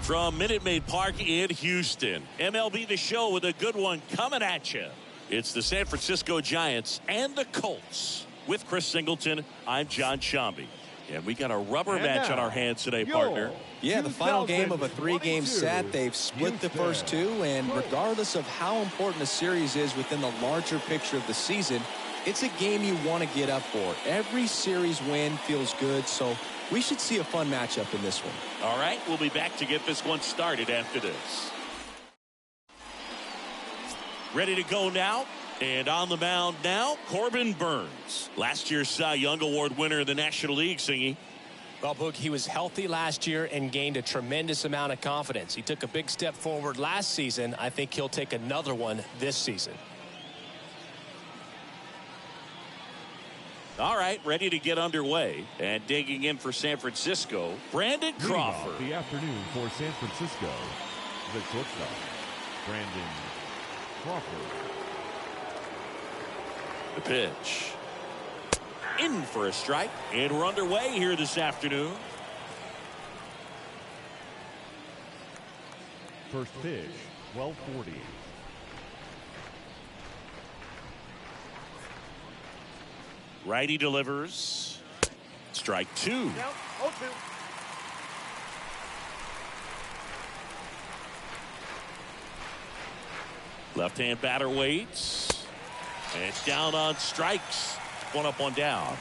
From Minute Maid Park in Houston, MLB The Show with a good one coming at you. It's the San Francisco Giants and the Colts. With Chris Singleton, I'm John Shambi. And we got a rubber match on our hands today, partner. Yeah, the final game of a three-game set. They've split the first two, and regardless of how important a series is within the larger picture of the season, it's a game you want to get up for. Every series win feels good, so we should see a fun matchup in this one. All right, we'll be back to get this one started after this. Ready to go now? And on the mound now, Corbin Burns. Last year's Cy Young Award winner in the National League, Singy. Well, Boog, he was healthy last year and gained a tremendous amount of confidence. He took a big step forward last season. I think he'll take another one this season. All right, ready to get underway. And digging in for San Francisco, Brandon Crawford. The afternoon for San Francisco, the shortstop, Brandon Crawford. The pitch. In for a strike. And we're underway here this afternoon. First pitch, 12:40. Righty delivers. Strike two. Left-hand batter waits. And it's down on strikes. One up, one down.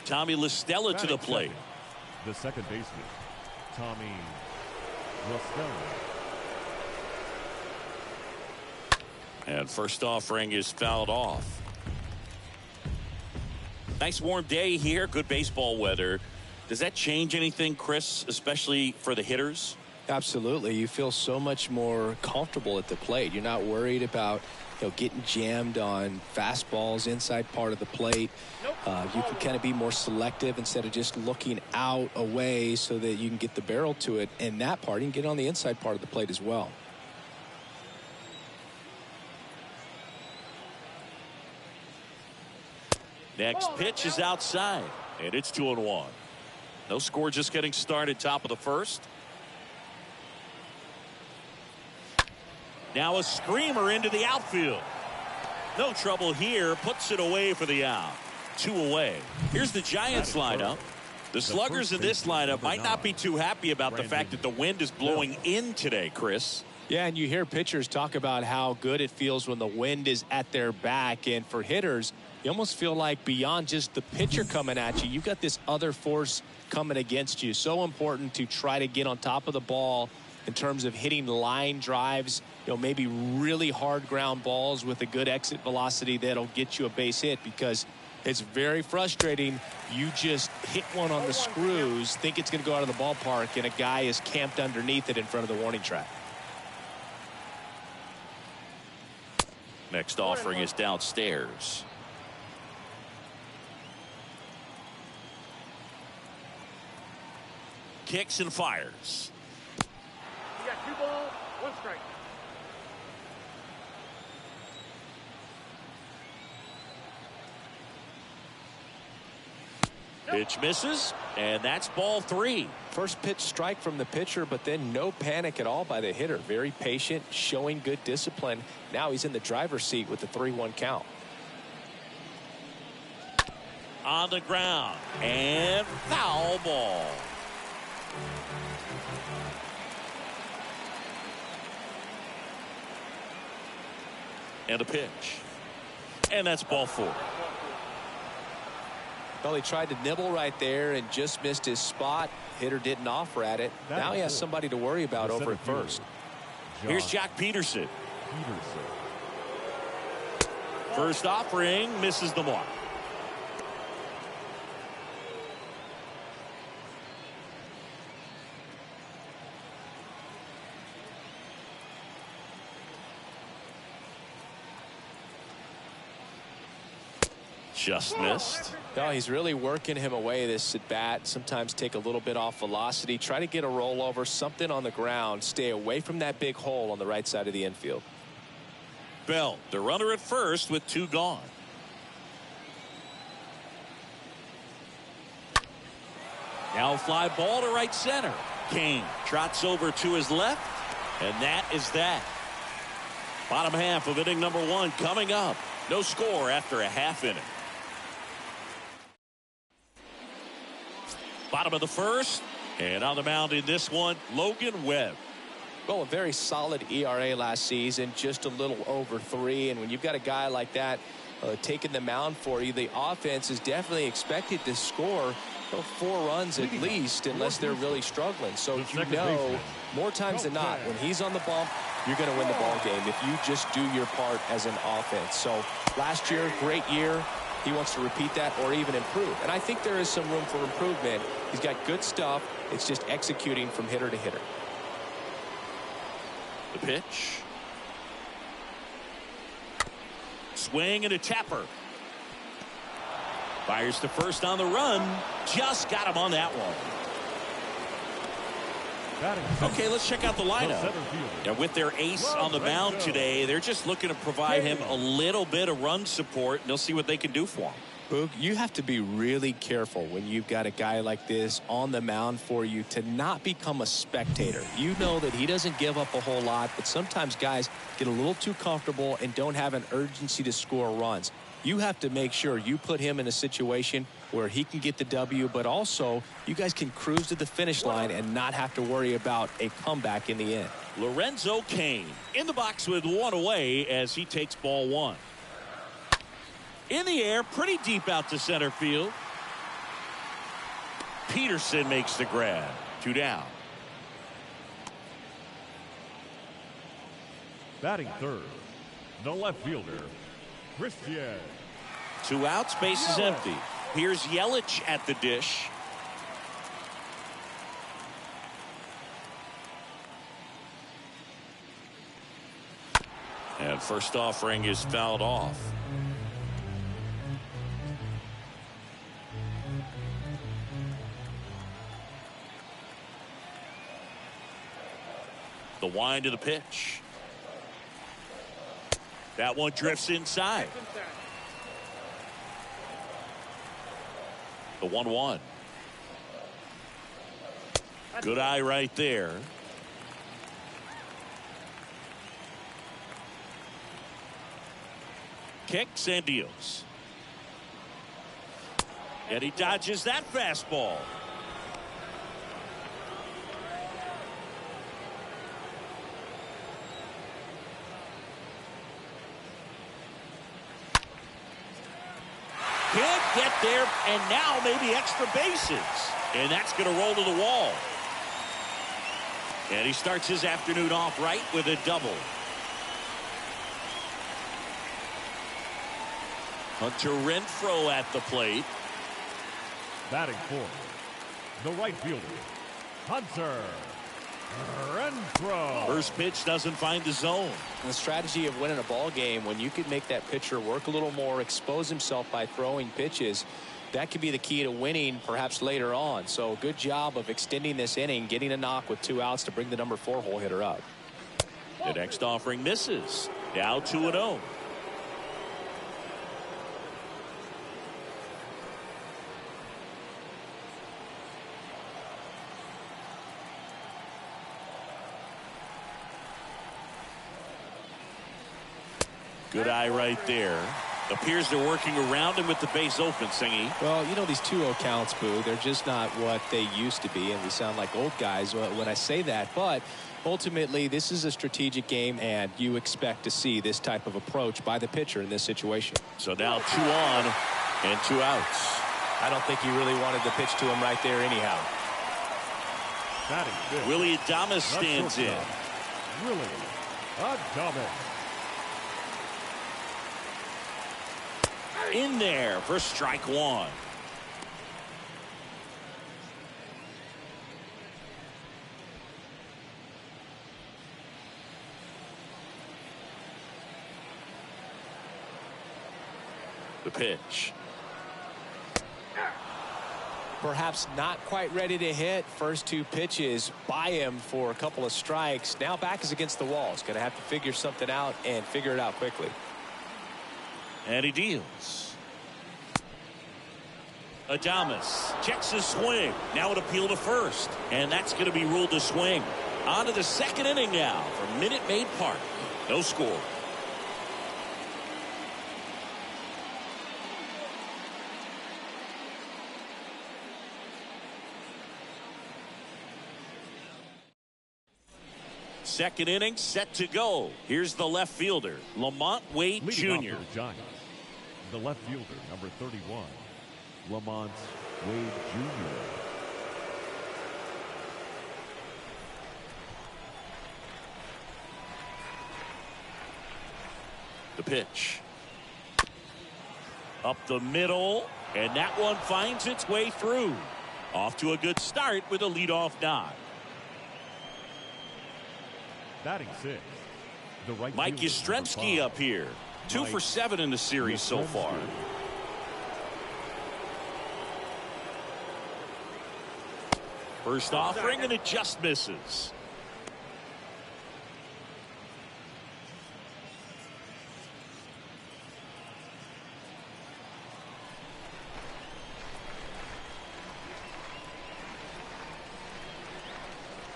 Tommy LaStella to the plate. The second baseman, Tommy LaStella. And first offering is fouled off. Nice warm day here. Good baseball weather. Does that change anything, Chris, especially for the hitters? Absolutely. You feel so much more comfortable at the plate. You're not worried about getting jammed on fastballs inside part of the plate. You can kind of be more selective instead of just looking out away so that you can get the barrel to it. And that part, you can get on the inside part of the plate as well. Next pitch is outside, and it's 2-1. No score, just getting started, top of the first. Now a screamer into the outfield. No trouble here, puts it away for the out. 2 away. Here's the Giants lineup. The sluggers in this lineup might not be too happy about the fact that the wind is blowing in today, Chris. Yeah, and you hear pitchers talk about how good it feels when the wind is at their back. And for hitters, you almost feel like beyond just the pitcher coming at you, you've got this other force coming against you. So important to try to get on top of the ball in terms of hitting line drives, maybe really hard ground balls with a good exit velocity that'll get you a base hit, because it's very frustrating. You just hit one on the screws, think it's going to go out of the ballpark, and a guy is camped underneath it in front of the warning track. Next offering is downstairs. Kicks and fires. You got 2 balls, 1 strike. Pitch misses, and that's ball 3. First pitch strike from the pitcher, but then no panic at all by the hitter. Very patient, showing good discipline. Now he's in the driver's seat with the 3-1 count. On the ground, and foul ball. And a pitch. And that's ball 4. Well, he tried to nibble right there and just missed his spot. Hitter didn't offer at it. Now he has somebody to worry about over at first. Here's Jack Peterson. First offering misses the mark. Just missed. No, he's really working him away this at bat. Sometimes take a little bit off velocity. Try to get a rollover, something on the ground. Stay away from that big hole on the right side of the infield. Bell, the runner at first with 2 gone. Now fly ball to right center. Kane trots over to his left, and that is that. Bottom half of inning number 1 coming up. No score after a half inning. Bottom of the first, and on the mound in this one, Logan Webb. Well, a very solid ERA last season, just a little over 3. And when you've got a guy like that taking the mound for you, the offense is definitely expected to score 4 runs at least, unless they're really struggling. So you know, more times than not, when he's on the bump, you're going to win the ball game if you just do your part as an offense. So last year, great year. He wants to repeat that or even improve. And I think there is some room for improvement. He's got good stuff. It's just executing from hitter to hitter. The pitch. Swing and a tapper. Fires to first on the run. Just got him on that one. Okay, let's check out the lineup. And with their ace on the mound today, they're just looking to provide him a little bit of run support, and they'll see what they can do for him. Boog, you have to be really careful when you've got a guy like this on the mound for you to not become a spectator. You know that he doesn't give up a whole lot, but sometimes guys get a little too comfortable and don't have an urgency to score runs. You have to make sure you put him in a situation where he can get the W, but also you guys can cruise to the finish line and not have to worry about a comeback in the end. Lorenzo Cain in the box with 1 away as he takes ball 1. In the air, pretty deep out to center field. Peterson makes the grab. 2 down. Batting third, the left fielder, Christian. 2 outs, base is empty. Here's Yelich at the dish. And first offering is fouled off. The wind of the pitch. That one drifts inside. The 1-1. Good eye right there. Kicks and deals. And he dodges that fastball. Can't get there, and now maybe extra bases. And that's going to roll to the wall. And he starts his afternoon off right with a double. Hunter Renfroe at the plate. Batting fourth, the right fielder, Hunter Renfroe. First pitch doesn't find the zone. And the strategy of winning a ball game, when you can make that pitcher work a little more, expose himself by throwing pitches, that could be the key to winning perhaps later on. So good job of extending this inning, getting a knock with 2 outs to bring the number 4 hole hitter up. The next offering misses. Now 2-0. Good eye right there. Appears they're working around him with the base open, Singy. Well, you know, these 2-0 counts, Boo, they're just not what they used to be, and we sound like old guys when I say that. But ultimately, this is a strategic game, and you expect to see this type of approach by the pitcher in this situation. So now 2 on and 2 outs. I don't think he really wanted to pitch to him right there anyhow. Willie Adames stands in. Willie Adames. In there for strike 1. The pitch. Perhaps not quite ready to hit. First 2 pitches by him for a couple of strikes. Now back is against the wall. He's going to have to figure something out and figure it out quickly. And he deals. Adames checks his swing. Now an appeal to first. And that's going to be ruled a swing. On to the second inning now from Minute Maid Park. No score. Second inning set to go. Here's the left fielder, Lamont Wade Leading Jr. off for the Giants, the left fielder, number 31, Lamont Wade Jr. The pitch. Up the middle, and that one finds its way through. Off to a good start with a leadoff nod. Batting sixth, the right Mike fielder, number Yastrzemski 5, up here. 2 Mike for 7 in the series so far. Yastrzemski. First offering, and it just misses.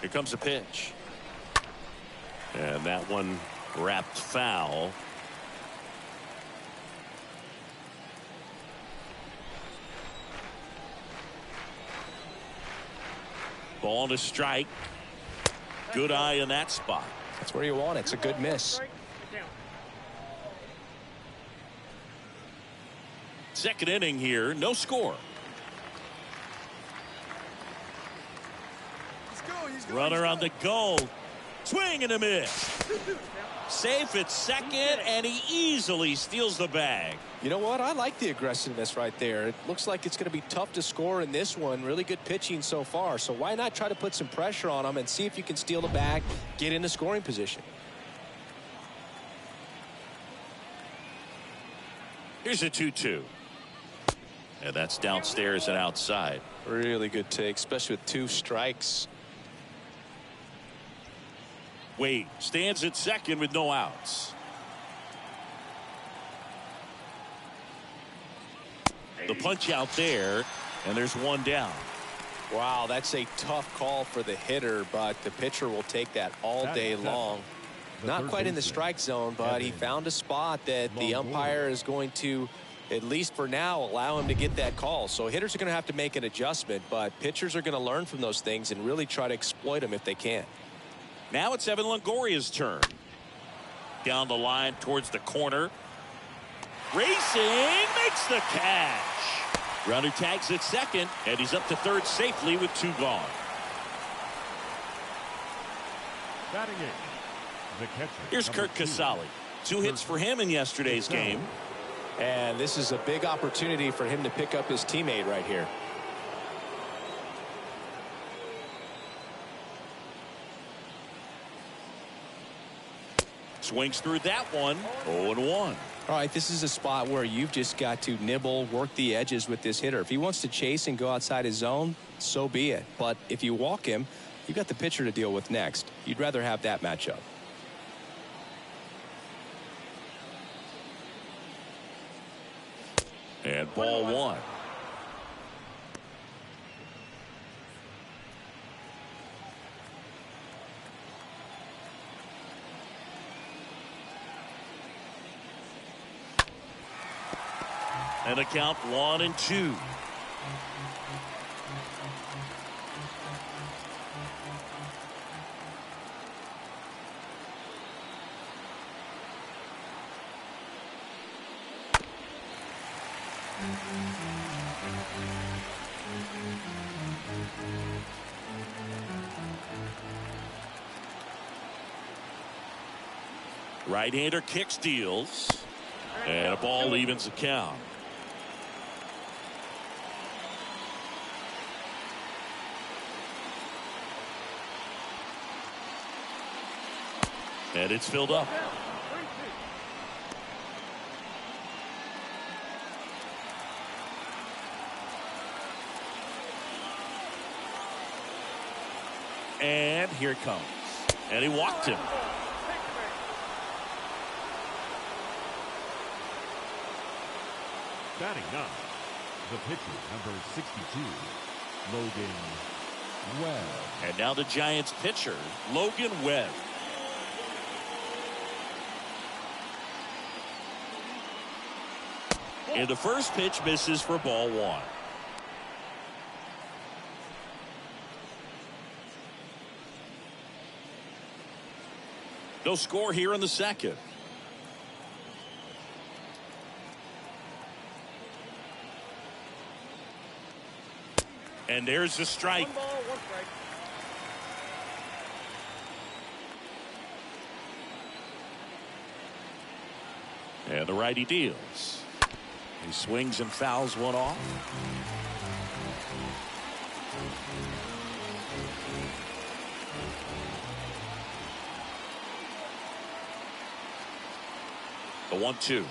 Here comes a pitch. And that one wrapped foul. Ball to strike. Good eye in that spot. That's where you want it. It's a good miss. Second inning here, no score. Runner on the go. Swing and a miss. Safe at second, and he easily steals the bag. You know what? I like the aggressiveness right there. It looks like it's going to be tough to score in this one. Really good pitching so far. So why not try to put some pressure on him and see if you can steal the bag, get into scoring position. Here's a 2-2. And that's downstairs and outside. Really good take, especially with 2 strikes. Wade stands at second with no outs. The punch out there, and there's one down. Wow, that's a tough call for the hitter, but the pitcher will take that all day long. Not quite in the strike zone, but he found a spot that the umpire is going to, at least for now, allow him to get that call. So hitters are going to have to make an adjustment, but pitchers are going to learn from those things and really try to exploit them if they can. Now it's Evan Longoria's turn. Down the line towards the corner. Racing, makes the catch. Runner tags at second, and he's up to third safely with 2 gone. Batting eighth, the catcher. Here's number Kurt 2, Casale. 2 hits for him in yesterday's game. And this is a big opportunity for him to pick up his teammate right here. Swings through that one. 0-1. All right, this is a spot where you've just got to nibble, work the edges with this hitter. If he wants to chase and go outside his zone, so be it. But if you walk him, you've got the pitcher to deal with next. You'd rather have that matchup. And ball 1. And a count 1-2. Right-hander kick steals. And a ball evens the count. And it's filled up. And here it comes. And he walked him. Batting 9, The pitcher, number 62, Logan Webb. And now the Giants pitcher, Logan Webb. And the first pitch misses for ball one. No score here in the second. And there's the strike. 1 ball, 1 strike. And the righty deals. He swings and fouls one off. The 1-2.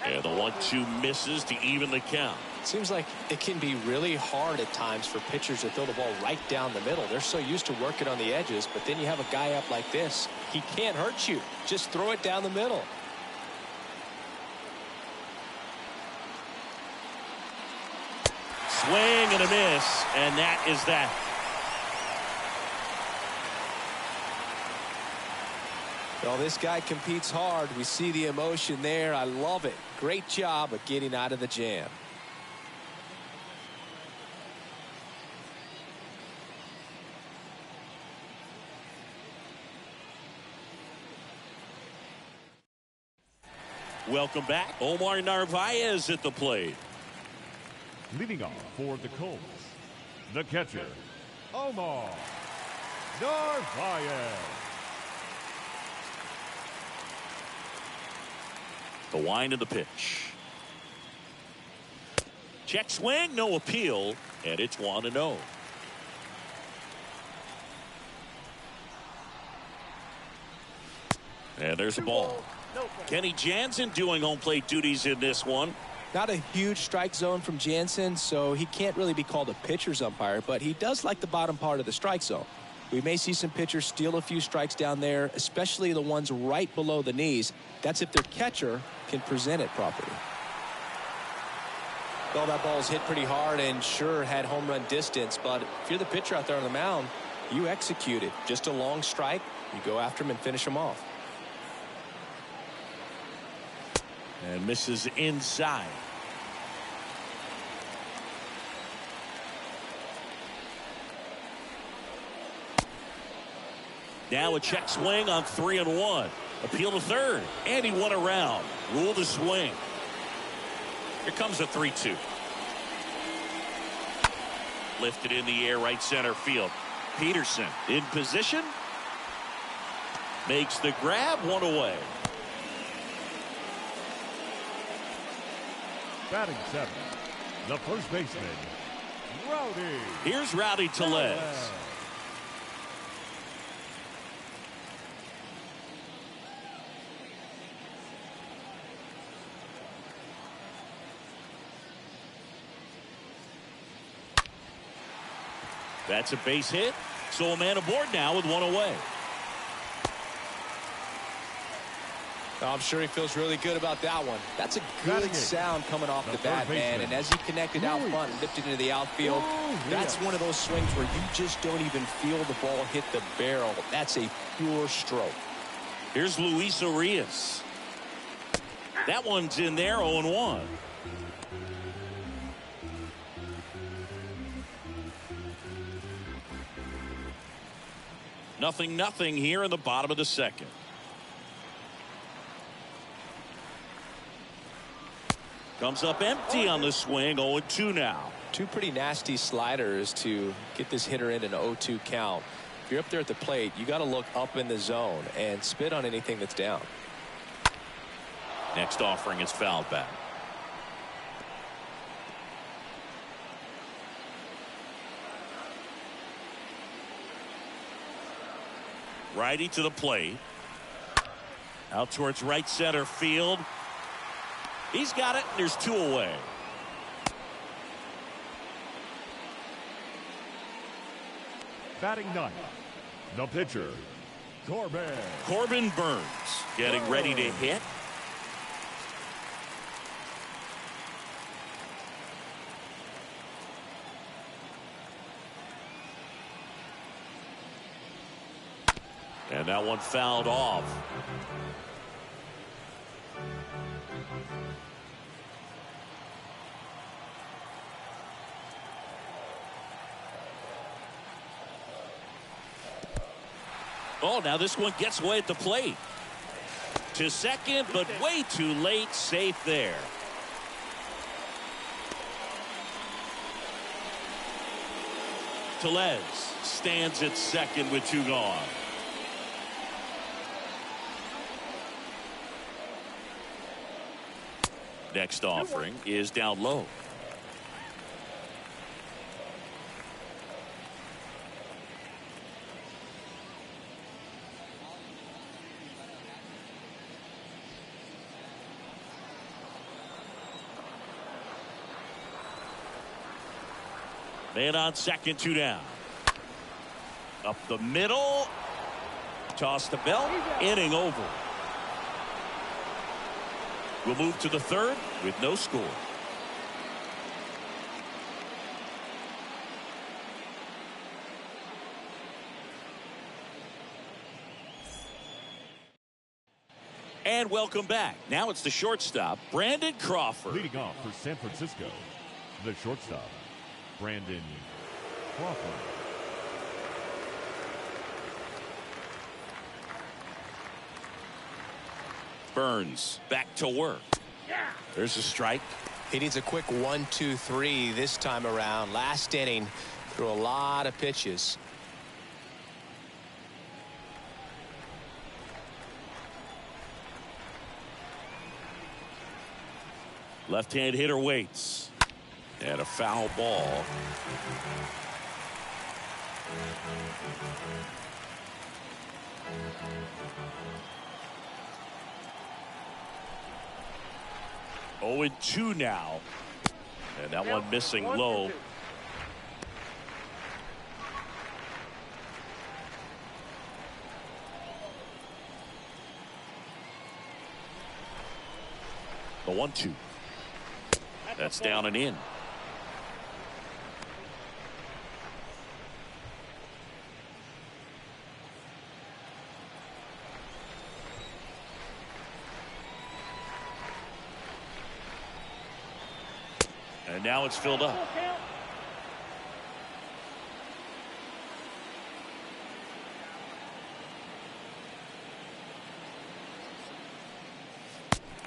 And the 1-2 misses to even the count. Seems like it can be really hard at times for pitchers to throw the ball right down the middle. They're so used to working on the edges, but then you have a guy up like this. He can't hurt you. Just throw it down the middle. Swing and a miss, and that is that. Well, this guy competes hard. We see the emotion there. I love it. Great job of getting out of the jam. Welcome back. Omar Narvaez at the plate. Leading off for the Colts, the catcher, Omar Narvaez. The wind of the pitch. Check swing, no appeal, and it's 1-0. And there's a ball. No strike. Kenny Jansen doing home plate duties in this one. Not a huge strike zone from Jansen, so he can't really be called a pitcher's umpire, but he does like the bottom part of the strike zone. We may see some pitchers steal a few strikes down there, especially the ones right below the knees. That's if their catcher can present it properly. Well, that ball's hit pretty hard and sure had home run distance, but if you're the pitcher out there on the mound, you execute it. Just a long strike, you go after him and finish him off. And misses inside. Now a check swing on 3-1. Appeal to third. And he won around. Rule to swing. Here comes a 3-2. Lifted in the air, right center field. Peterson in position. Makes the grab, one away. Batting 7, the first baseman, Rowdy. Here's Rowdy Tellez. That's a base hit. So a man aboard now with one away. I'm sure he feels really good about that one. That's a good sound coming off the bat, man. And as he connected out front and lifted into the outfield, that's one of those swings where you just don't even feel the ball hit the barrel. That's a pure stroke. Here's Luis Arias. That one's in there, 0-1. Nothing here in the bottom of the second. Comes up empty on the swing, 0-2 now. Two pretty nasty sliders to get this hitter in an 0-2 count. If you're up there at the plate, you got to look up in the zone and spit on anything that's down. Next offering is fouled back. Righty to the plate. Out towards right center field. He's got it. There's two away. Batting 9, the pitcher, Corbin Burns getting ready to hit. And that one fouled off. Oh, now this one gets away at the plate. To second, but way too late. Safe there. Tellez stands at second with 2 gone. Next offering is down low. Man on second, 2 down. Up the middle. Toss to belt. Inning over. We'll move to the 3rd with no score. And welcome back. Now it's the shortstop, Brandon Crawford. Leading off for San Francisco, the shortstop, Brandon Crawford. Burns back to work. There's a strike. He needs a quick 1-2-3 this time around. Last inning, threw a lot of pitches. Left-hand hitter waits. And a foul ball. Oh, and 2 now. And that one missing low. The 1-2. That's down and in. And now it's filled up.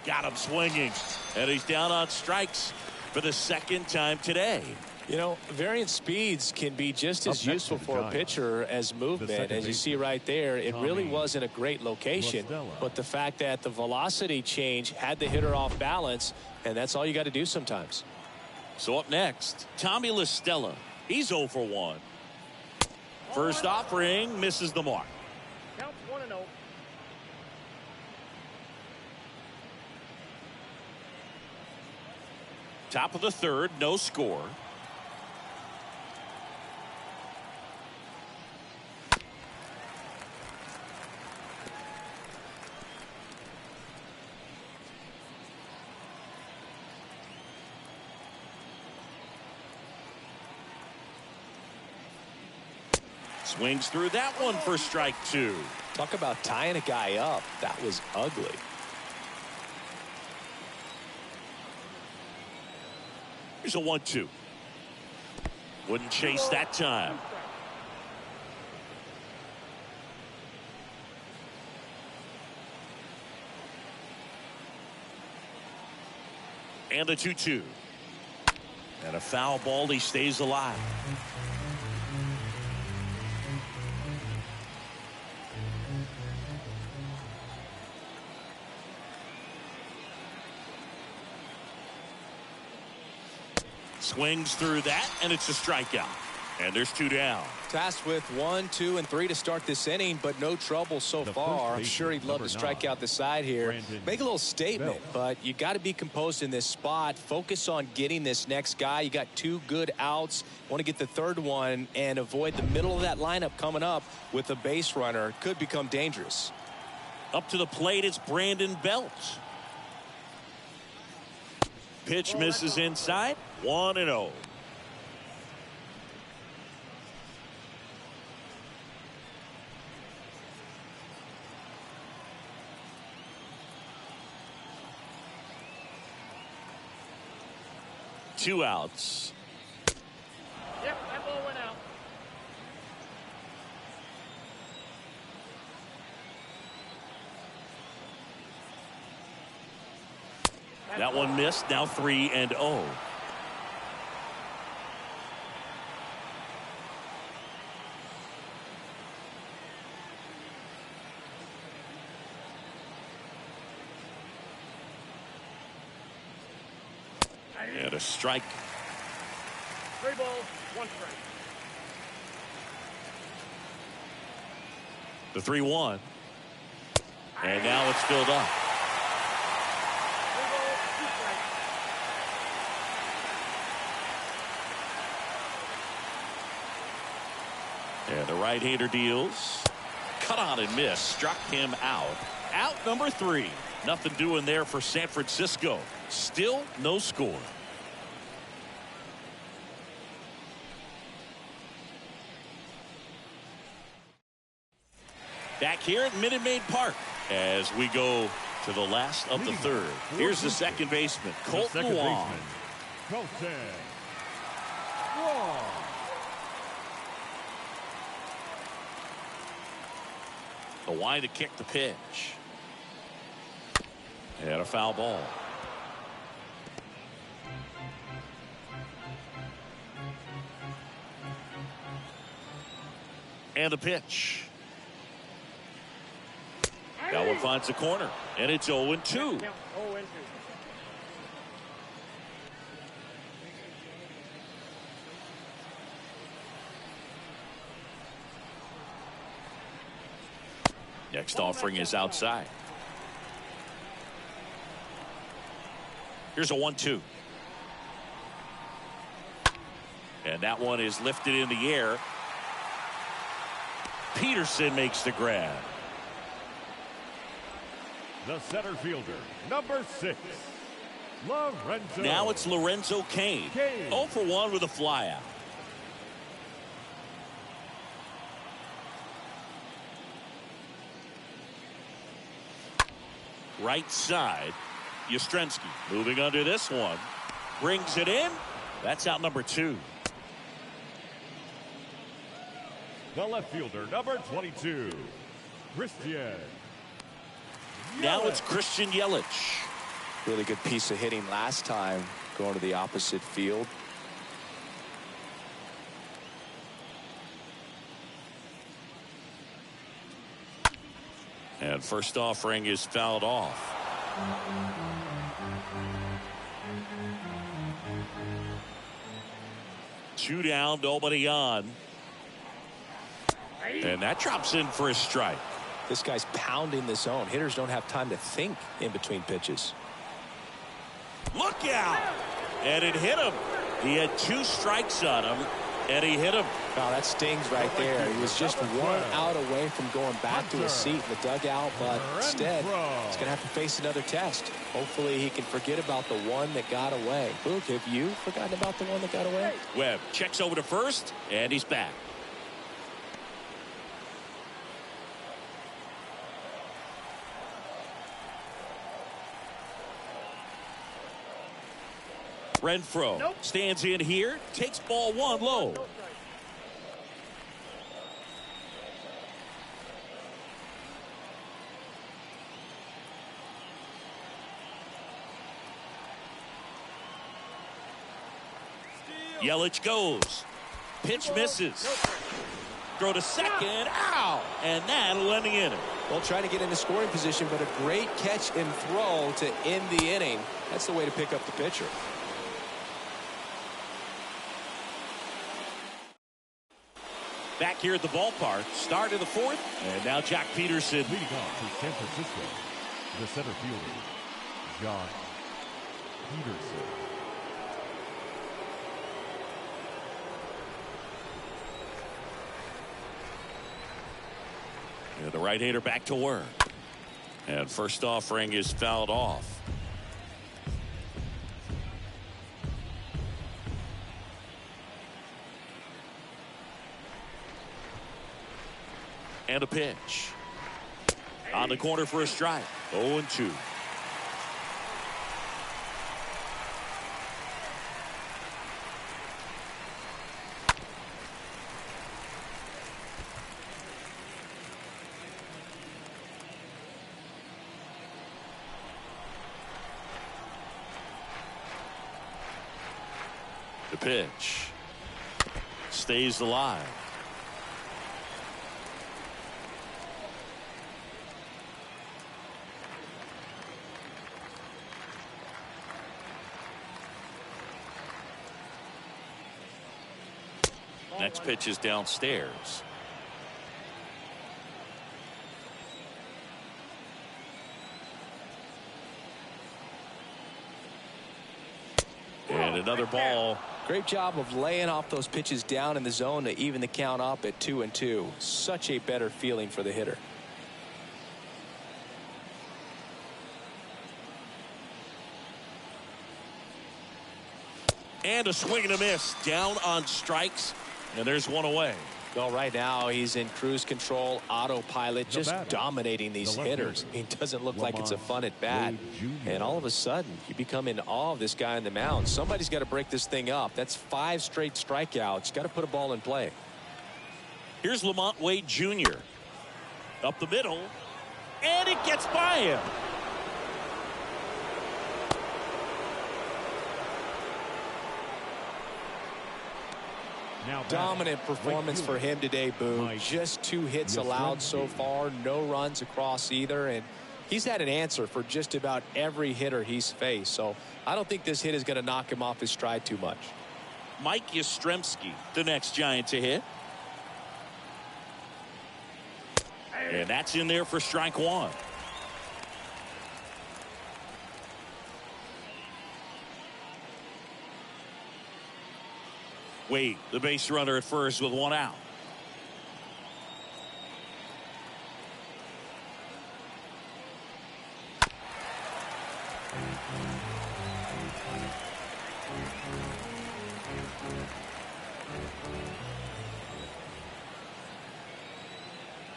Got him swinging. And he's down on strikes for the 2nd time today. You know, variant speeds can be just as useful for a pitcher as movement. As you see right there, it really wasn't a great location. But the fact that the velocity change had the hitter off balance, and that's all you got to do sometimes. So up next, Tommy La Stella. He's 0 for 1. First offering misses the mark. Counts 1-0. Top of the 3rd, no score. Swings through that one for strike 2. Talk about tying a guy up. That was ugly. Here's a 1-2. Wouldn't chase that time. And the 2-2. And a foul ball. He stays alive. Swings through that, and it's a strikeout. And there's 2 down. Tasked with 1, 2, and 3 to start this inning, but no trouble so far. I'm sure he'd love to strike out the side here. Make a little statement, but you got to be composed in this spot. Focus on getting this next guy. You got 2 good outs. Want to get the 3rd one and avoid the middle of that lineup coming up with a base runner. Could become dangerous. Up to the plate, it's Brandon Belt. Pitch misses inside. 1-0. 2 outs. Yep, that ball went out. That one missed. Now 3-0. And a strike. 3 balls, 1 strike. The 3-1. And now it's filled up. 3 balls, 2 strikes. And the right-hander deals. Cut on and miss. Struck him out. Out number 3. Nothing doing there for San Francisco. Still no score. Back here at Minute Maid Park as we go to the last of the third. Here's the second baseman, Colton Wong. Colton Wong. The wide to kick the pitch. And a foul ball. And the pitch. That one finds the corner, and it's 0-2. Count 0-2. Next offering is outside. Here's a 1-2. And that one is lifted in the air. Peterson makes the grab. The center fielder, number 6, Lorenzo. Now it's Lorenzo Cain. 0 for 1 with a flyout. Right side, Yastrzemski moving under this one. Brings it in. That's out number 2. The left fielder, number 22, Christian. Now it's Christian Yelich. Really good piece of hitting last time, going to the opposite field. And first offering is fouled off. Two down, nobody on. And that drops in for a strike. This guy's pounding the zone. Hitters don't have time to think in between pitches. Look out! And it hit him. He had 2 strikes on him, and he hit him. Wow, that stings right there. He was just 1 out away from going back to his seat in the dugout, but instead, he's going to have to face another test. Hopefully, he can forget about the one that got away. Luke, have you forgotten about the one that got away? Webb checks over to first, and he's back. Renfroe stands in here, takes ball 1 low. Yelich goes. Pitch misses. Throw to second. Ow! And that'll end the inning. Well, trying to get into scoring position, but a great catch and throw to end the inning. That's the way to pick up the pitcher. Back here at the ballpark, start of the 4th, and now Jack Peterson. Leading off for San Francisco, the center fielder, Jock Peterson. And the right-hander back to work. And first offering is fouled off. And a pitch. On the corner for a strike. 0-2. The pitch stays alive. Next pitch is downstairs. And another ball. Great job of laying off those pitches down in the zone to even the count up at 2-2. Such a better feeling for the hitter. And a swing and a miss. Down on strikes. And there's one away. Well, right now he's in cruise control, autopilot, just dominating these hitters. He doesn't look like it's a fun at bat. And all of a sudden, you become in awe of this guy on the mound. Somebody's got to break this thing up. That's 5 straight strikeouts. Got to put a ball in play. Here's Lamont Wade Jr. Up the middle. And it gets by him. Dominant performance for him today, Boo. Just 2 hits allowed so far, no runs across either, and he's had an answer for just about every hitter he's faced. So I don't think this hit is going to knock him off his stride too much. Mike Yastrzemski, the next Giant to hit. And that's in there for strike 1. Wade, the base runner at first with 1 out.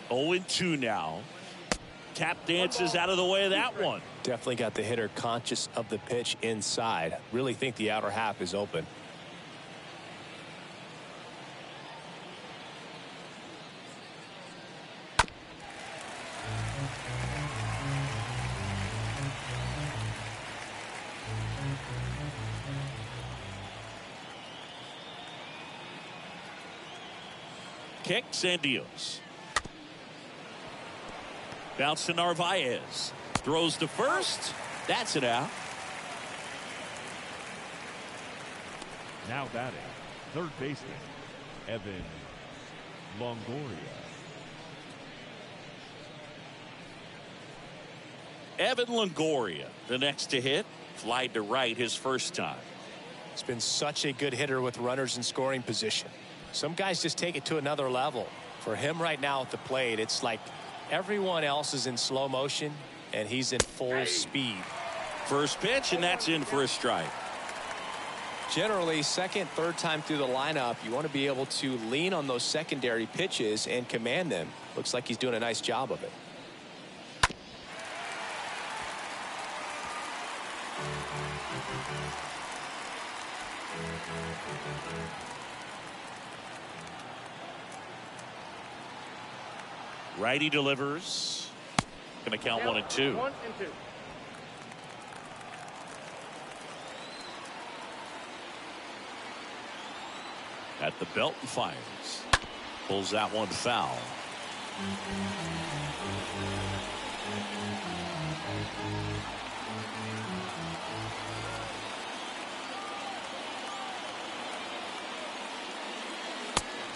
Oh, 2 now. Tap dances out of the way of that one. Definitely got the hitter conscious of the pitch inside. Really think the outer half is open. Kicks and deals. Bounce to Narvaez. Throws to first. That's it out. Now batting, third baseman, Evan Longoria. Evan Longoria, the next to hit. Flied to right his first time. It's been such a good hitter with runners in scoring position. Some guys just take it to another level. For him right now at the plate, it's like everyone else is in slow motion and he's in full speed. First pitch, and that's in for a strike. Generally, second, third time through the lineup, you want to be able to lean on those secondary pitches and command them. Looks like he's doing a nice job of it. Righty delivers. Going to count 1 and 2. 1 and 2. At the belt and fires. Pulls that one foul.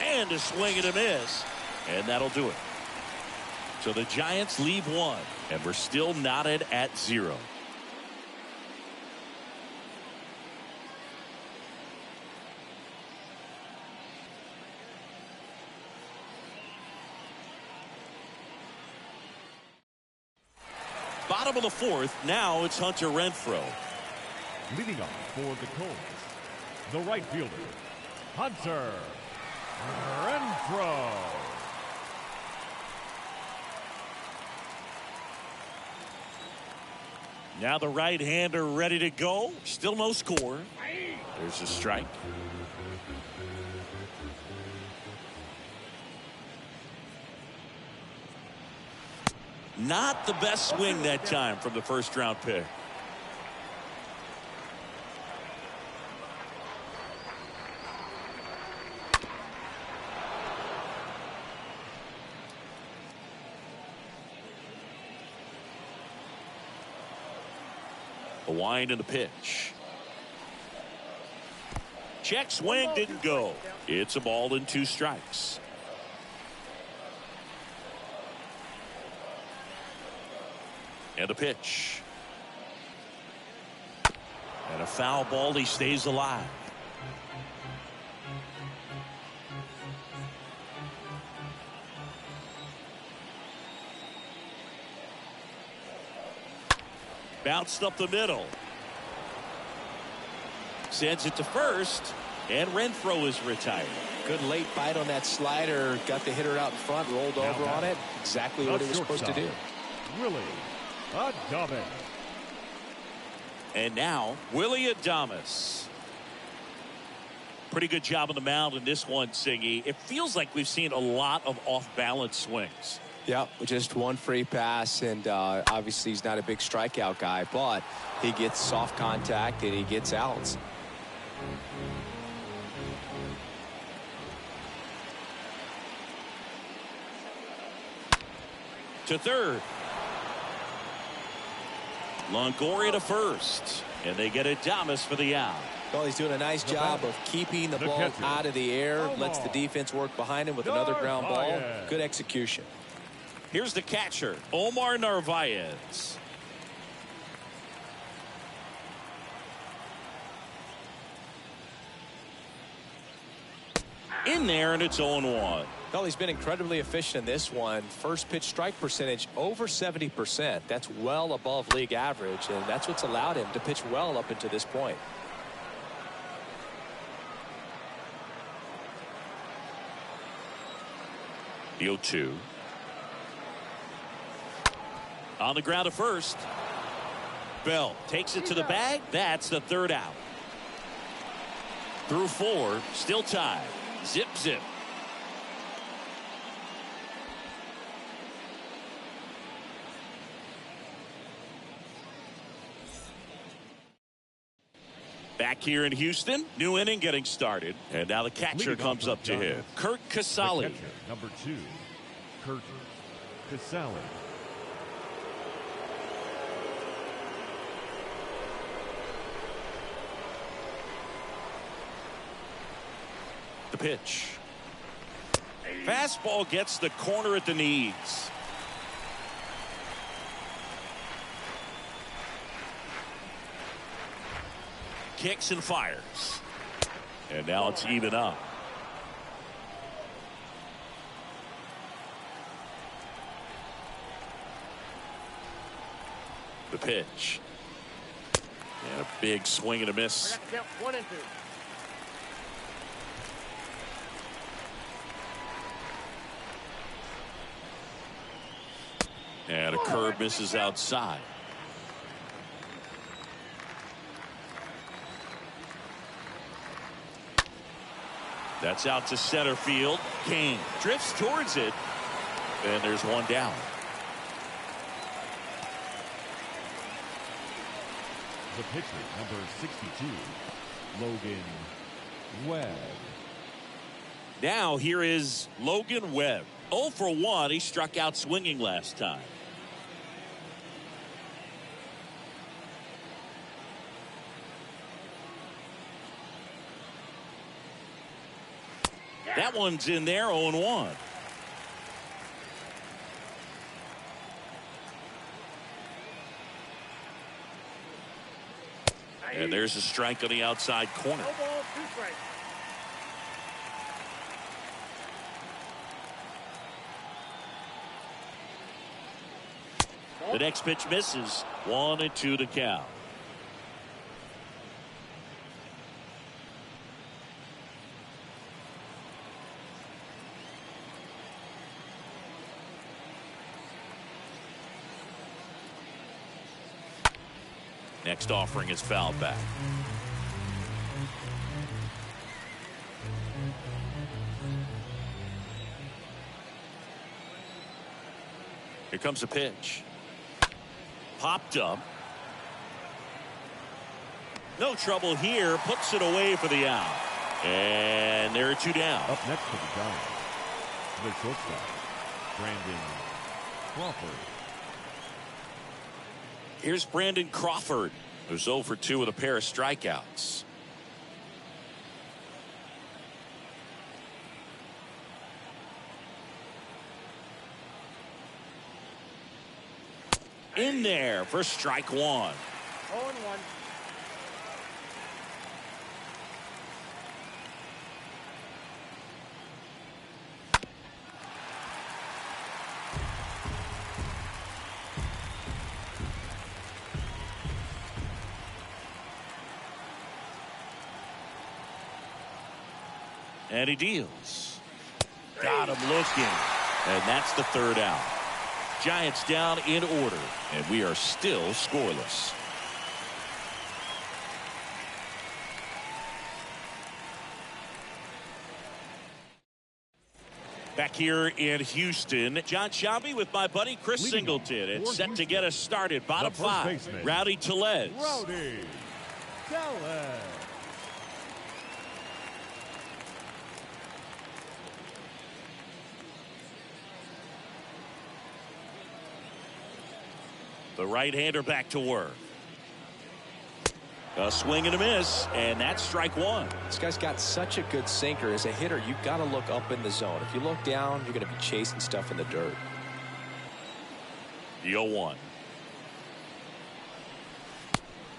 And a swing and a miss. And that'll do it. So the Giants leave 1, and we're still knotted at 0. Bottom of the 4th, now it's Hunter Renfroe. Leading off for the Colts, the right fielder, Hunter Renfroe. Now the right-hander ready to go. Still no score. There's a strike. Not the best swing that time from the first-round pick. The wind and the pitch. Check swing, didn't go. It's a ball and 2 strikes. And the pitch. And a foul ball. He stays alive. Bounced up the middle. Sends it to first. And Renfroe is retired. Good late bite on that slider. Got the hitter out in front. Rolled over on it. Exactly what he was supposed to do. Willie Adames. And now, Willie Adames. Pretty good job on the mound in this one, Singy. It feels like we've seen a lot of off-balance swings. Yeah, just one free pass, and obviously he's not a big strikeout guy, but he gets soft contact and he gets outs. To third. Longoria to first. And they get Adames for the out. Well, he's doing a nice job of keeping the ball out of the air. Lets the defense work behind him with another ground ball. Good execution. Here's the catcher, Omar Narvaez. In there, and it's 0-1. Well, he's been incredibly efficient in this one. First pitch strike percentage over 70%. That's well above league average, and that's what's allowed him to pitch well up until this point. The 0-2. On the ground to first. Bell takes it to the bag. That's the third out. Through 4, still tied. Zip, zip. Back here in Houston, new inning getting started. And now the catcher comes up to hit. Kurt Casale. Number 2, Kurt Casale. The pitch. Fastball gets the corner at the knees. Kicks and fires. And now it's even up. The pitch. And a big swing and a miss. 1 and 2. And a curve misses outside. That's out to center field. Kane drifts towards it. And there's one down. The pitcher, number 62, Logan Webb. Now here is Logan Webb. 0 for 1. He struck out swinging last time. That one's in there, 0-1. And there's a strike on the outside corner. No ball, 2 strikes. The next pitch misses. 1-2 to count. Next offering is fouled back. Here comes a pitch. Popped up. No trouble here. Puts it away for the out. And there are 2 down. Up next for the Giants, the shortstop, Brandon Crawford. Here's Brandon Crawford. Who's 0 for 2 with a pair of strikeouts. In there for strike 1. 0-1. And he deals. Got him looking. And that's the 3rd out. Giants down in order. And we are still scoreless. Back here in Houston, John Shambi with my buddy Chris Singleton. It's set to get us started. Bottom 5, Rowdy Tellez. Rowdy Tellez. The right-hander back to work. A swing and a miss, and that's strike 1. This guy's got such a good sinker. As a hitter, you've got to look up in the zone. If you look down, you're going to be chasing stuff in the dirt. The 0-1.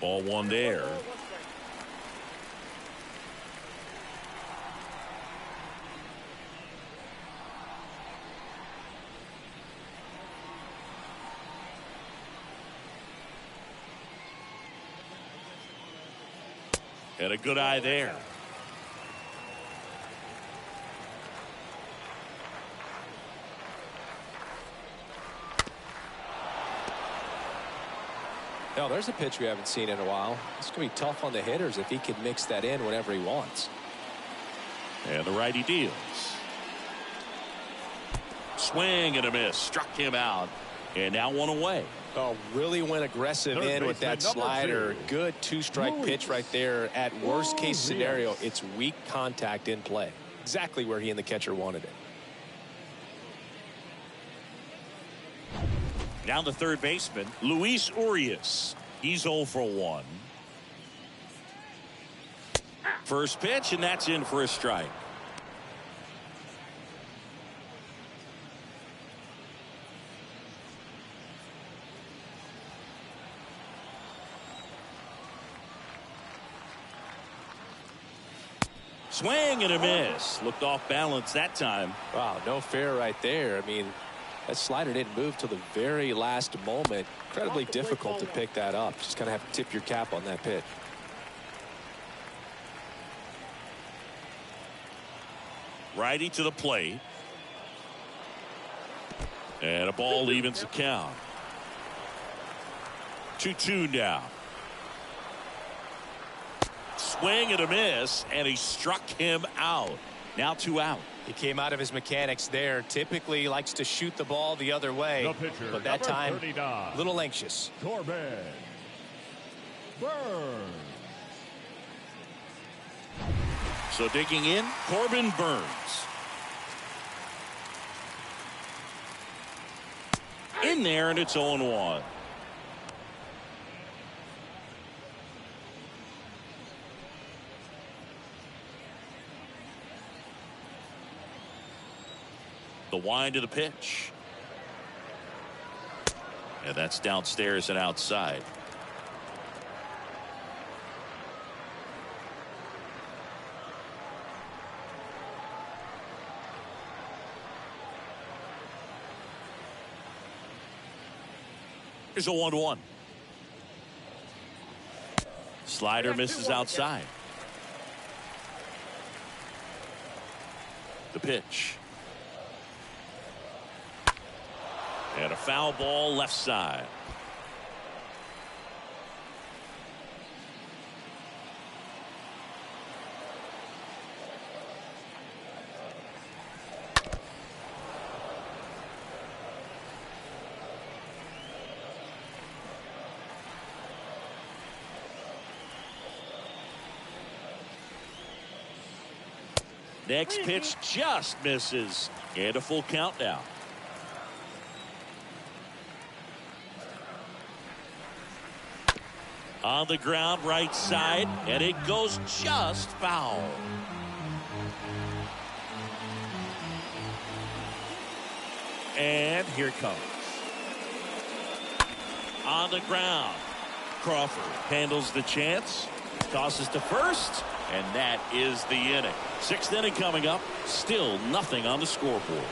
Ball 1 there. And a good eye there. No, there's a pitch we haven't seen in a while. It's going to be tough on the hitters if he can mix that in whenever he wants. And the righty deals. Swing and a miss. Struck him out. And now 1 away. Oh, really went aggressive in with that slider. Good 2-strike pitch right there. At worst case scenario, it's weak contact in play. Exactly where he and the catcher wanted it. Now the third baseman, Luis Urias. He's 0 for 1. First pitch, and that's in for a strike. Swing and a miss. Looked off balance that time. Wow, no fair right there. I mean, that slider didn't move till the very last moment. Incredibly difficult to pick that up. Just kind of have to tip your cap on that pitch. Righty to the plate. And a ball evens the count. 2-2 now. Swing and a miss, and he struck him out. Now 2 out. He came out of his mechanics there. Typically likes to shoot the ball the other way. The pitcher, but that time, 39. a little anxious. Corbin Burns. So digging in, Corbin Burns. In there, and it's 0-1. The wind of the pitch. And that's downstairs and outside. Here's a 1-1. Slider misses outside. The pitch. And a foul ball left side. Next pitch just misses. And a full count now. On the ground, right side, and it goes just foul. And here it comes. On the ground. Crawford handles the chance. Tosses to first. And that is the inning. Sixth inning coming up. Still nothing on the scoreboard.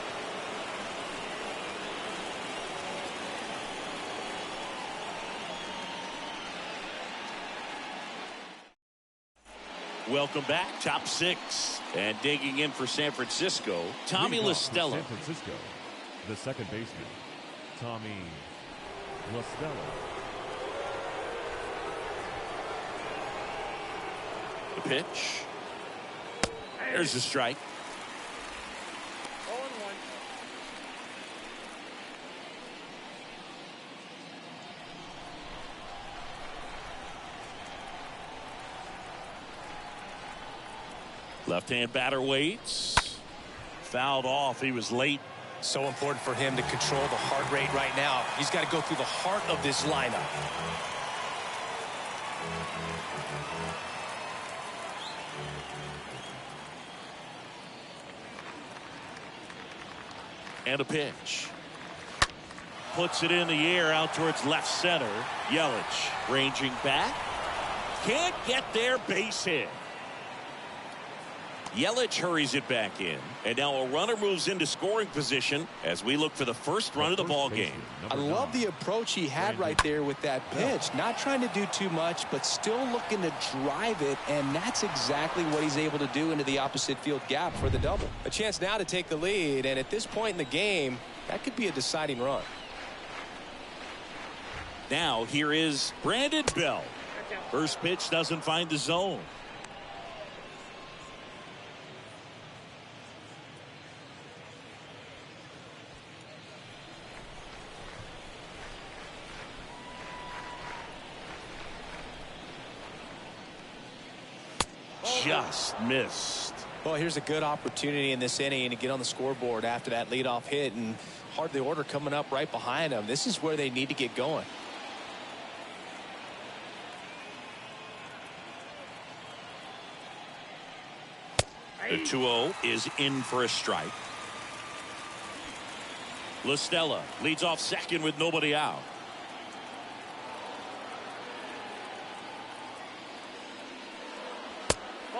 Welcome back. Top six. And digging in for San Francisco, Tommy La Stella. San Francisco, the second baseman, Tommy La Stella. The pitch. There's the strike. 0-1. Left-hand batter waits. Fouled off. He was late. So important for him to control the heart rate right now. He's got to go through the heart of this lineup. And a pitch. Puts it in the air out towards left center. Yelich ranging back. Can't get there. Base hit. Yelich hurries it back in. And now a runner moves into scoring position as we look for the first run of the ball game. I love the approach he had right there with that pitch. Not trying to do too much, but still looking to drive it, and that's exactly what he's able to do into the opposite field gap for the double. A chance now to take the lead, and at this point in the game, that could be a deciding run. Now here is Brandon Bell. First pitch doesn't find the zone. Just missed. Well, here's a good opportunity in this inning to get on the scoreboard after that leadoff hit, and hardly order coming up right behind them. This is where they need to get going. The 2-0 is in for a strike. La Stella leads off second with nobody out.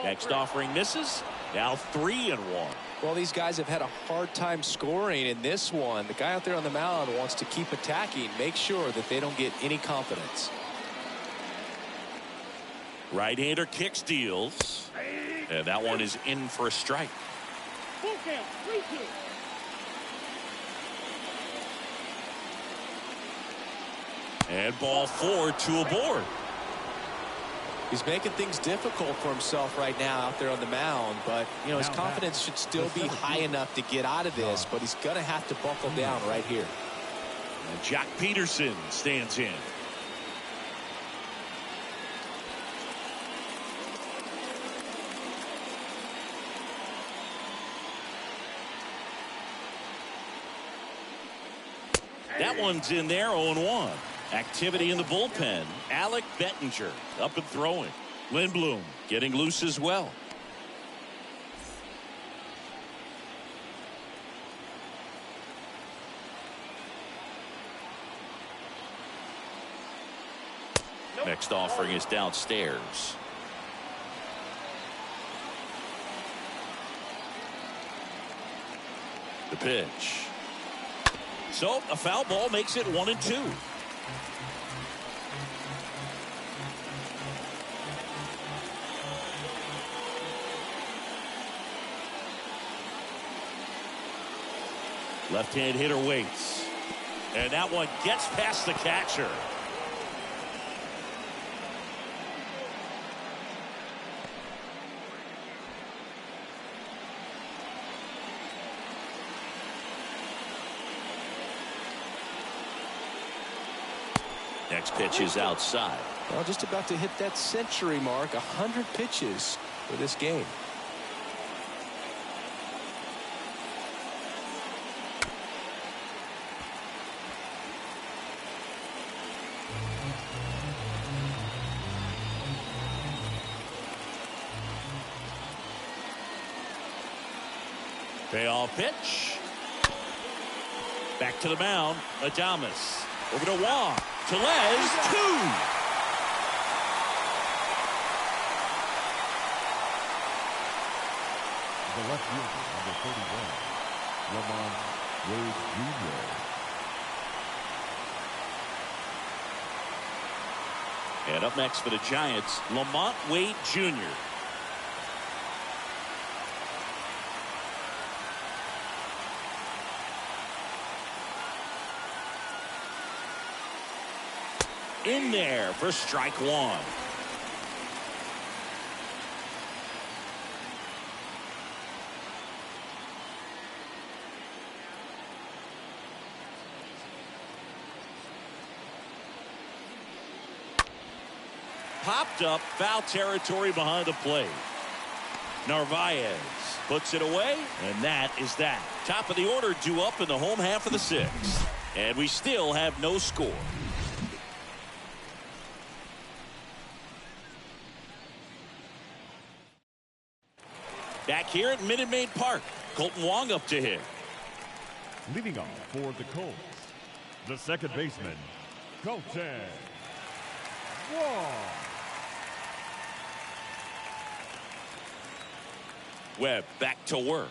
Next offering misses. Now 3-1. Well, these guys have had a hard time scoring in this one. The guy out there on the mound wants to keep attacking, make sure that they don't get any confidence. Right-hander kicks, deals. And that one is in for a strike. Full count. 3-2. And ball 4, 2 aboard. He's making things difficult for himself right now out there on the mound, but you know his confidence should still be high enough to get out of this, but he's going to have to buckle down right here. And Jack Peterson stands in. That one's in there, 0-1. Activity in the bullpen. Alec Bettinger up and throwing. Lindblom getting loose as well. Next offering is downstairs. The pitch. So a foul ball makes it 1-2. Left-hand hitter waits. And that one gets past the catcher. Next pitch is outside. Well, just about to hit that century mark. 100 pitches for this game. Payoff pitch. Back to the mound. Adames. Over to Wong. Tellez. 2. The left fielder, number 31, Lamont Wade Jr. And up next for the Giants, Lamont Wade Jr. In there for strike 1. Popped up, foul territory behind the plate. Narvaez puts it away, and that is that. Top of the order due up in the home half of the 6th. And we still have no score. Back here at Minute Maid Park, Colton Wong up to hit. Leading off for the Colts, the second baseman, Colton Wong. Webb back to work.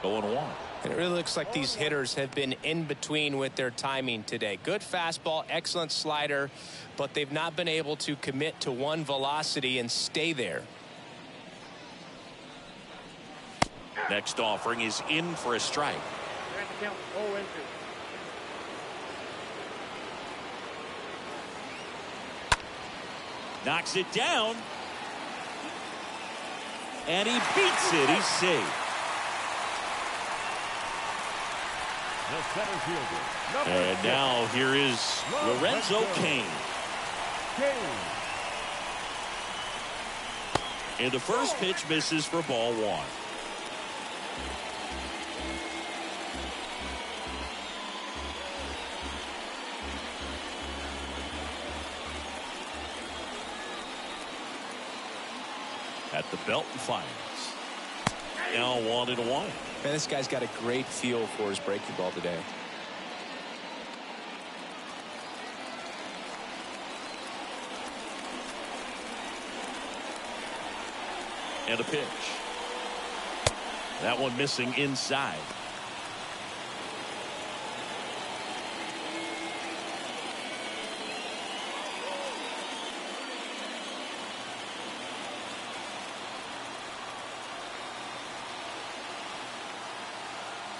Going Wong. And it really looks like these hitters have been in between with their timing today. Good fastball, excellent slider, but they've not been able to commit to one velocity and stay there. Next offering is in for a strike. You have to count 0-2. Knocks it down. And he beats it. He's safe. The center fielder, number And 6, now here is Lorenzo Cain. And the first pitch misses for ball 1. At the belt and fires. Now 1-1. Man, this guy's got a great feel for his breaking ball today. And a pitch. That one missing inside.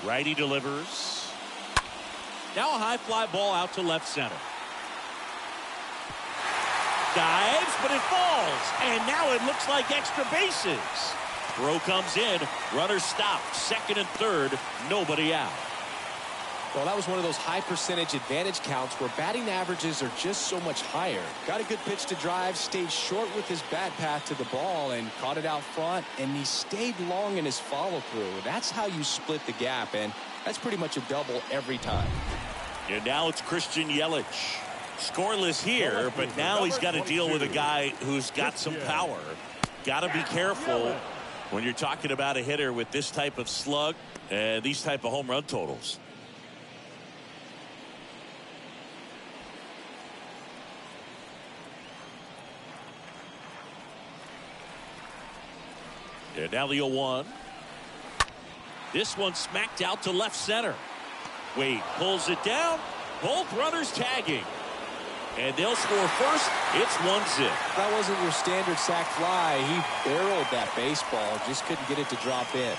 Righty delivers. Now a high fly ball out to left center. Dives, but it falls. And now it looks like extra bases. Throw comes in. Runner stopped. Second and third. Nobody out. Well, that was one of those high percentage advantage counts where batting averages are just so much higher. Got a good pitch to drive, stayed short with his bat path to the ball and caught it out front, and he stayed long in his follow through. That's how you split the gap, and that's pretty much a double every time. And now it's Christian Yelich. Scoreless here, but now he's got to deal with a guy who's got some power. Got to be careful when you're talking about a hitter with this type of slug and these type of home run totals. And now the 0-1. This one smacked out to left center. Wade pulls it down. Both runners tagging. And they'll score first. It's 1-0. That wasn't your standard sac fly. He barreled that baseball. Just couldn't get it to drop in.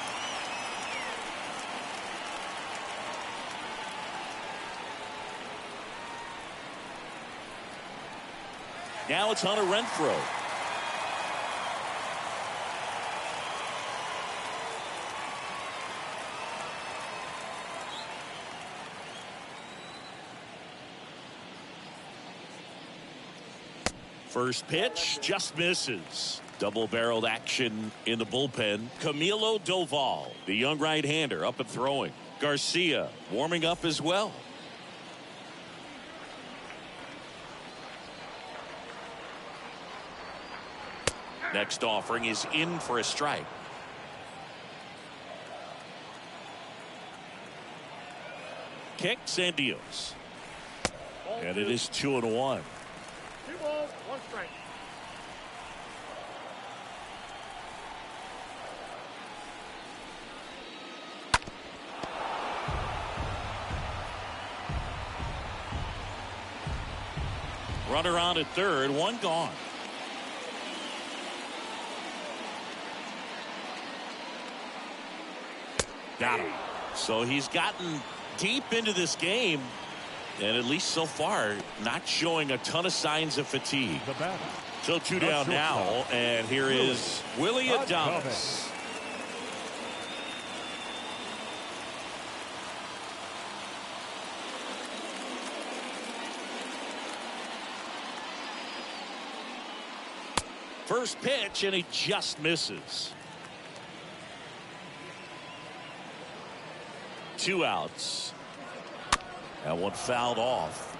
Now it's Hunter Renfroe. First pitch just misses. Double-barreled action in the bullpen. Camilo Doval, the young right-hander, up and throwing. Garcia warming up as well. Next offering is in for a strike. kicks and deals. And it is 2-1. 2 balls, 1 strike. Runner on at third, 1 gone. Got him. So he's gotten deep into this game, and at least so far, not showing a ton of signs of fatigue. The batter. So 2 down now, and here is Willie Adames. First pitch, and he just misses. 2 outs. That one fouled off.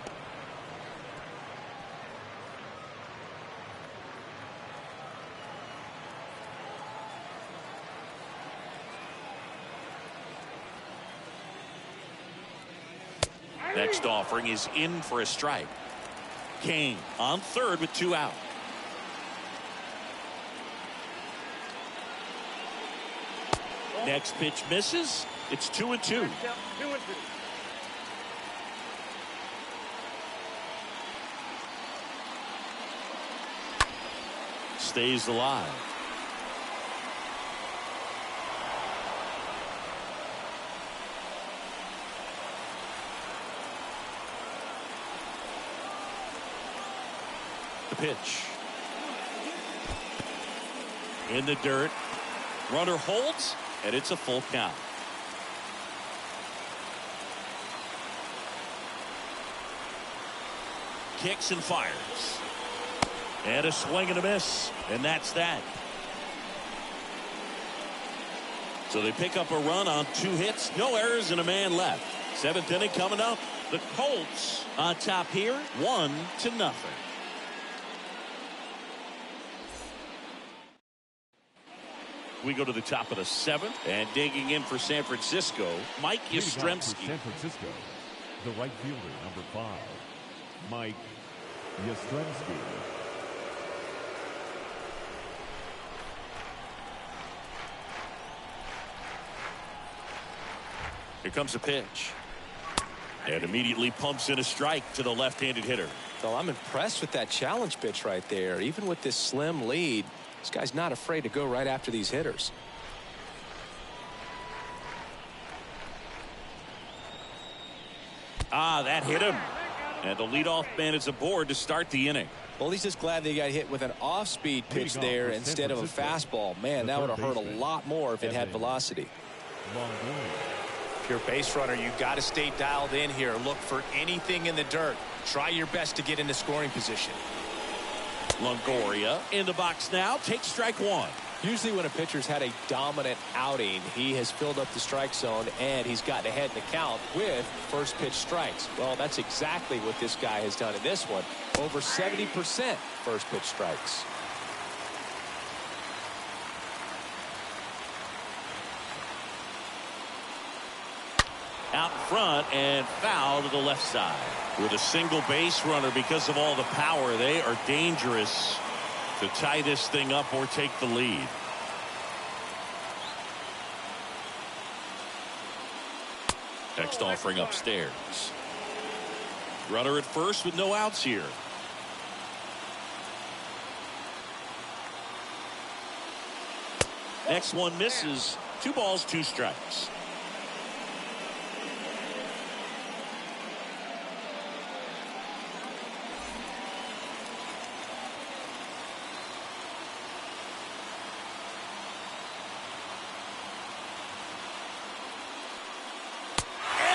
Next offering is in for a strike. Kane on third with 2 out. Next pitch misses. It's 2-2. Count 2-2. Stays alive. The pitch. In the dirt. Runner holds, and it's a full count. Kicks and fires. And a swing and a miss. And that's that. So they pick up a run on 2 hits. No errors and a man left. 7th inning coming up. The Colts on top here. 1-0. We go to the top of the 7th. And digging in for San Francisco, Mike Yastrzemski. San Francisco, the right fielder, number 5, Mike Yastrzemski. Here comes a pitch. And immediately pumps in a strike to the left-handed hitter. Well, I'm impressed with that challenge pitch right there. Even with this slim lead, this guy's not afraid to go right after these hitters. That hit him. And the leadoff man is aboard to start the inning. Well, he's just glad they got hit with an off-speed pitch there instead of a fastball. Man, that would have hurt a lot more if it had velocity. If you're a base runner, you got to stay dialed in here. Look for anything in the dirt. Try your best to get into scoring position. Longoria in the box now. Takes strike 1. Usually when a pitcher's had a dominant outing, he has filled up the strike zone and he's gotten ahead in the count with first pitch strikes. Well, that's exactly what this guy has done in this one. Over 70% first pitch strikes. Out in front and foul to the left side. With a single base runner, because of all the power, they are dangerous to tie this thing up or take the lead. Next offering upstairs. Runner at first with no outs here. Next one misses. 2 balls, 2 strikes.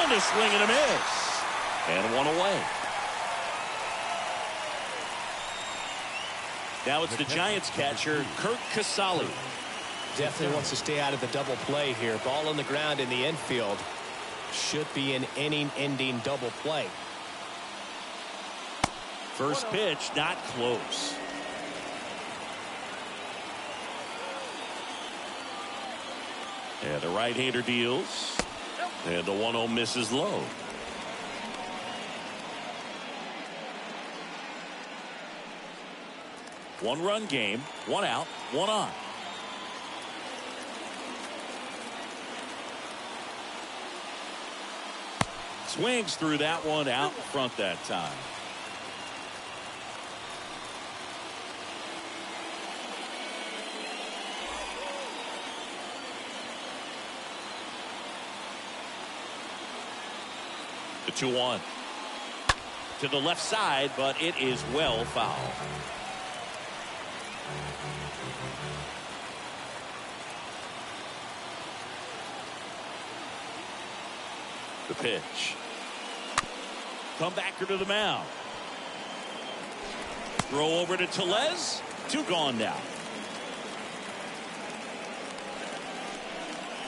A swing and a miss. And 1 away. Now it's the Giants catcher, Kurt Casale. Definitely wants to stay out of the double play here. Ball on the ground in the infield. Should be an inning-ending double play. First pitch, not close. And the right-hander deals. And the 1-0 misses low. One-run game, one out, one on. Swings through that one out in front that time. The 2-1. To the left side, but it is well fouled. The pitch. Comebacker to the mound. Throw over to Tellez. 2 gone now.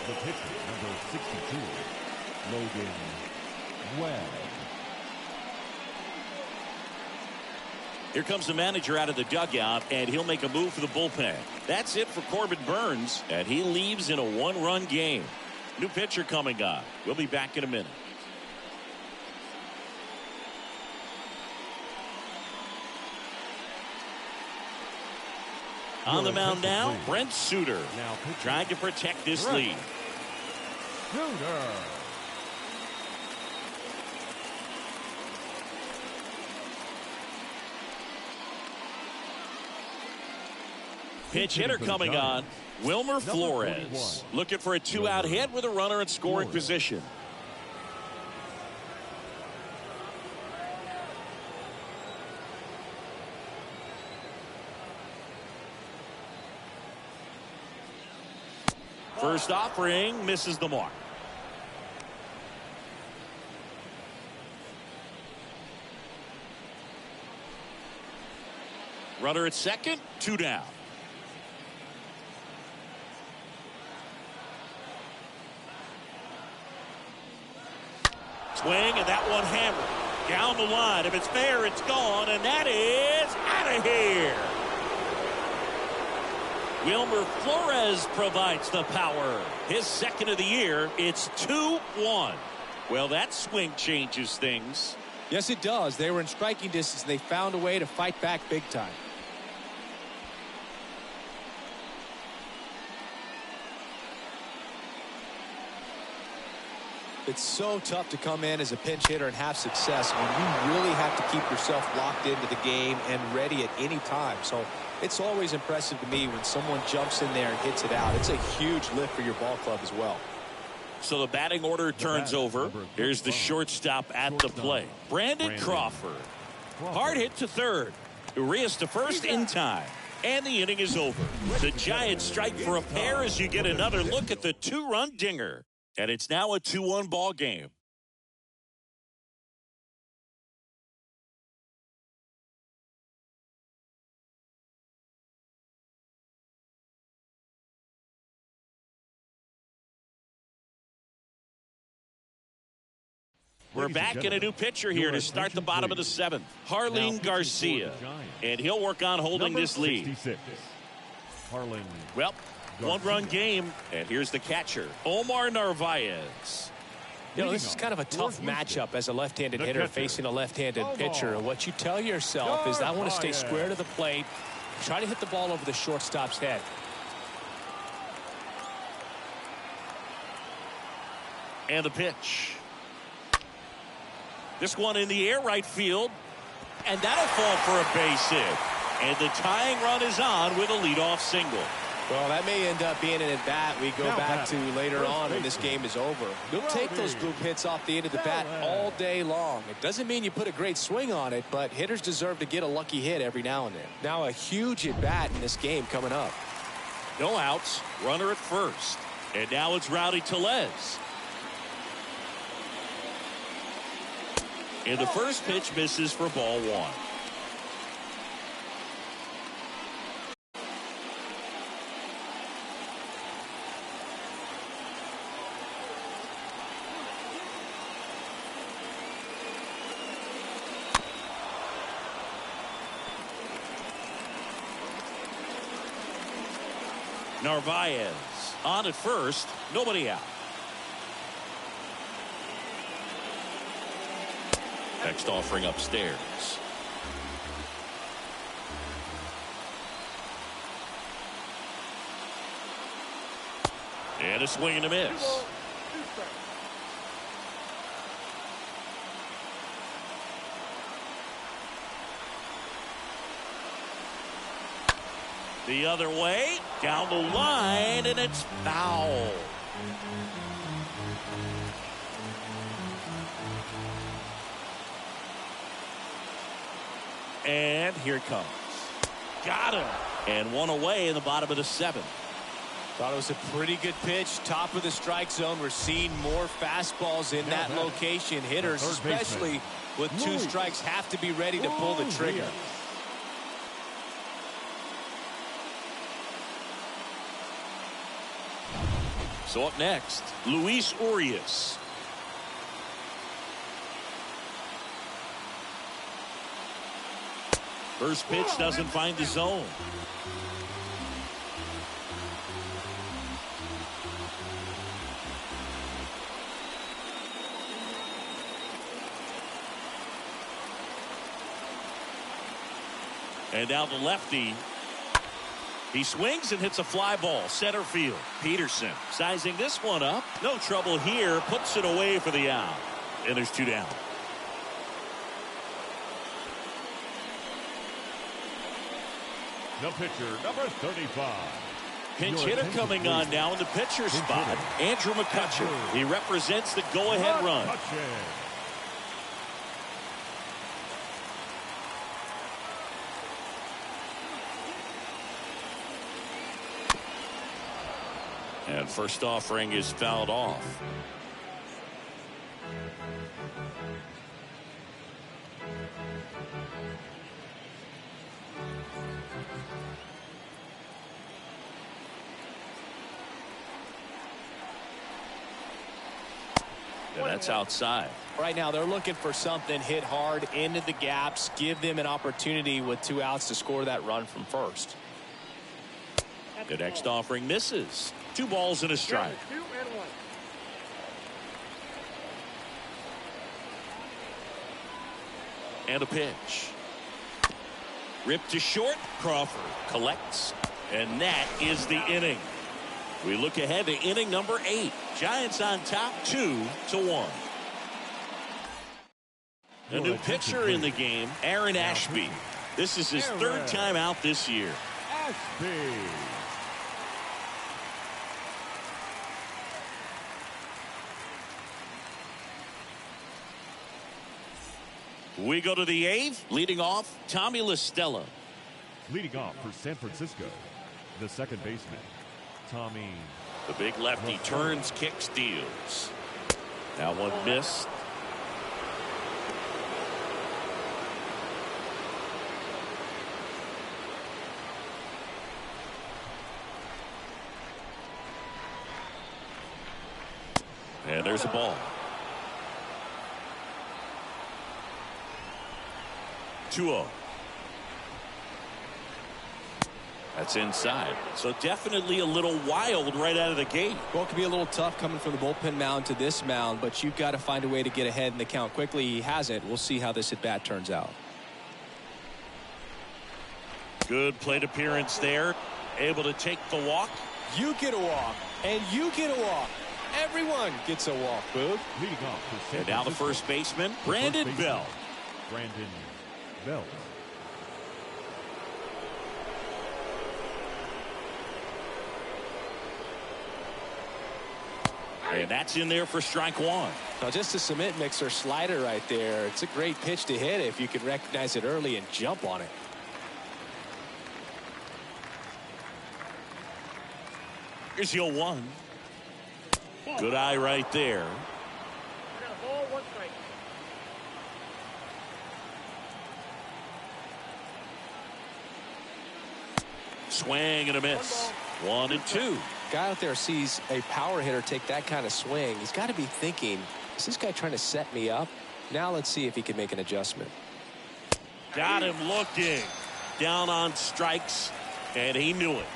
The pitcher, number 62, Logan Webb. Here comes the manager out of the dugout, and he'll make a move for the bullpen. That's it for Corbin Burns, and he leaves in a 1-run game. New pitcher coming on. We'll be back in a minute. On the mound now, Brent Suter, trying to protect this lead. Pitch hitter coming on, Wilmer Flores, looking for a 2-out hit with a runner in scoring position. First offering misses the mark. Runner at second, 2 down. Swing, and that one hammered down the line. If it's fair, it's gone, and that is out of here. Wilmer Flores provides the power. His second of the year. It's 2-1. Well, that swing changes things. Yes, it does. They were in striking distance, and they found a way to fight back big time. It's so tough to come in as a pinch hitter and have success when you really have to keep yourself locked into the game and ready at any time. So it's always impressive to me when someone jumps in there and hits it out. It's a huge lift for your ball club as well. So the batting order turns over. Here's the shortstop at the plate, Brandon Crawford. Hard hit to third. Urias to first in time. And the inning is over. The Giants strike for a pair as you get another look at the 2-run dinger. And it's now a 2-1 ball game. We're back in a new pitcher here to start the bottom of the 7th. Harleen Garcia. And he'll work on holding this lead. Well, 1-run game, and here's the catcher, Omar Narvaez. You know, this is kind of a tough matchup as a left-handed hitter facing a left-handed pitcher. And what you tell yourself is, I want to stay square to the plate, try to hit the ball over the shortstop's head. And the pitch. This one in the air, right field, and that'll fall for a base hit. And the tying run is on with a leadoff single. Well, that may end up being an at-bat we go back to later on when this game is over. You'll take those group hits off the end of the bat all day long. It doesn't mean you put a great swing on it, but hitters deserve to get a lucky hit every now and then. Now a huge at-bat in this game coming up. No outs, runner at first. And now it's Rowdy Tellez. And the first pitch misses for ball 1. Narvaez on at first, nobody out. Next offering upstairs. And a swing and a miss. 2 strikes. The other way, down the line, and it's foul. And here it comes. Got him. And one away in the bottom of the 7th. Thought it was a pretty good pitch. Top of the strike zone. We're seeing more fastballs in that location. Hitters, especially with 2 strikes, have to be ready to pull the trigger. So up next, Luis Urias. First pitch doesn't find the zone. And now the lefty. He swings and hits a fly ball, center field. Peterson sizing this one up. No trouble here. Puts it away for the out. And there's 2 down. The pitcher, number 35. Pinch hitter coming on now in the pitcher spot. Andrew McCutchen. He represents the go-ahead run. And first offering is fouled off. And that's outside. Right now, they're looking for something hit hard into the gaps, give them an opportunity with 2 outs to score that run from first. The next offering misses. 2 balls and a strike. 2 and 1. And a pitch. Ripped to short. Crawford collects. And that is the inning. We look ahead to inning number 8. Giants on top 2-1. A new pitcher in the game, Aaron Ashby. This is his 3rd time out this year. Ashby. We go to the 8th. Leading off, Tommy La Stella. Leading off for San Francisco, the second baseman, Tommy. The big lefty turns, kicks, deals. Now one missed. And there's a ball. 2-0. That's inside. So definitely a little wild right out of the gate. Well, it could be a little tough coming from the bullpen mound to this mound, but you've got to find a way to get ahead in the count quickly. He hasn't. We'll see how this at bat turns out. Good plate appearance there. Able to take the walk. You get a walk, and you get a walk. Everyone gets a walk, Boog. Leading off for San And now the Francisco, first baseman, Brandon Belt. Brandon Belt. And that's in there for strike 1. Now just a cement mixer slider right there. It's a great pitch to hit if you can recognize it early and jump on it. Here's your 1. Good eye right there. We got a ball, 1 strike. Swing and a miss. 1 and 2. Guy out there sees a power hitter take that kind of swing. He's got to be thinking, is this guy trying to set me up? Now let's see if he can make an adjustment. Got him looking. Down on strikes, and he knew it.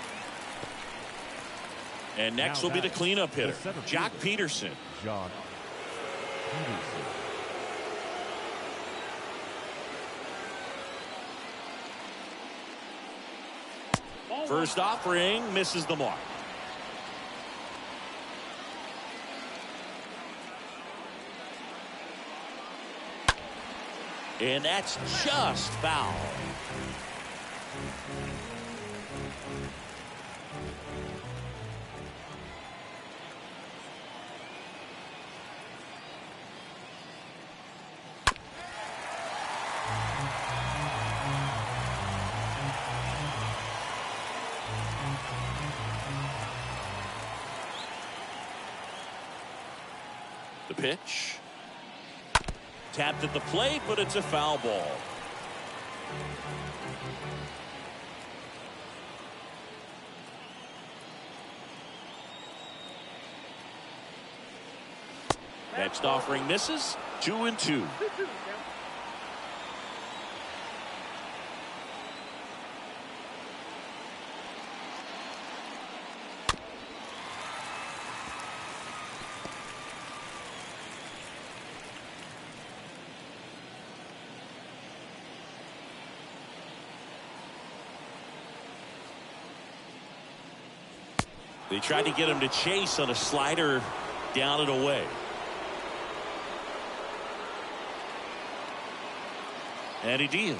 And next will be the cleanup hitter, Jock Peterson. Jock Peterson. First offering misses the mark. And that's just foul. The pitch. Tapped at the plate, but it's a foul ball. Next offering misses. 2-2. They tried to get him to chase on a slider down and away. And he deals.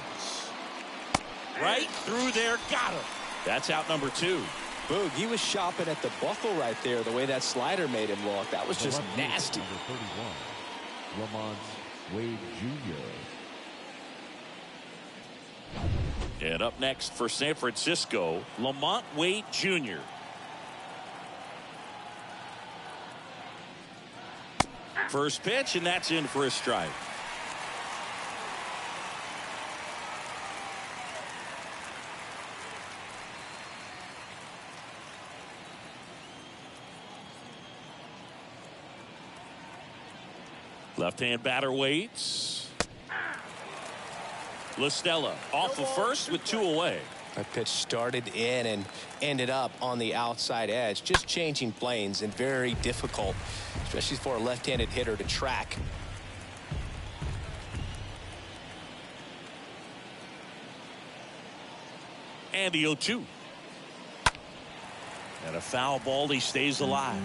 Right through there. Got him. That's out number 2. Boog, he was shopping at the buckle right there, the way that slider made him look. That was just nasty. Number 31, Lamont Wade Jr. And up next for San Francisco, Lamont Wade Jr. First pitch, and that's in for a strike. Left-hand batter waits. LaStella off of first with 2 away. That pitch started in and ended up on the outside edge. Just changing planes and very difficult, especially for a left-handed hitter to track. And the 0-2. And a foul ball. He stays alive.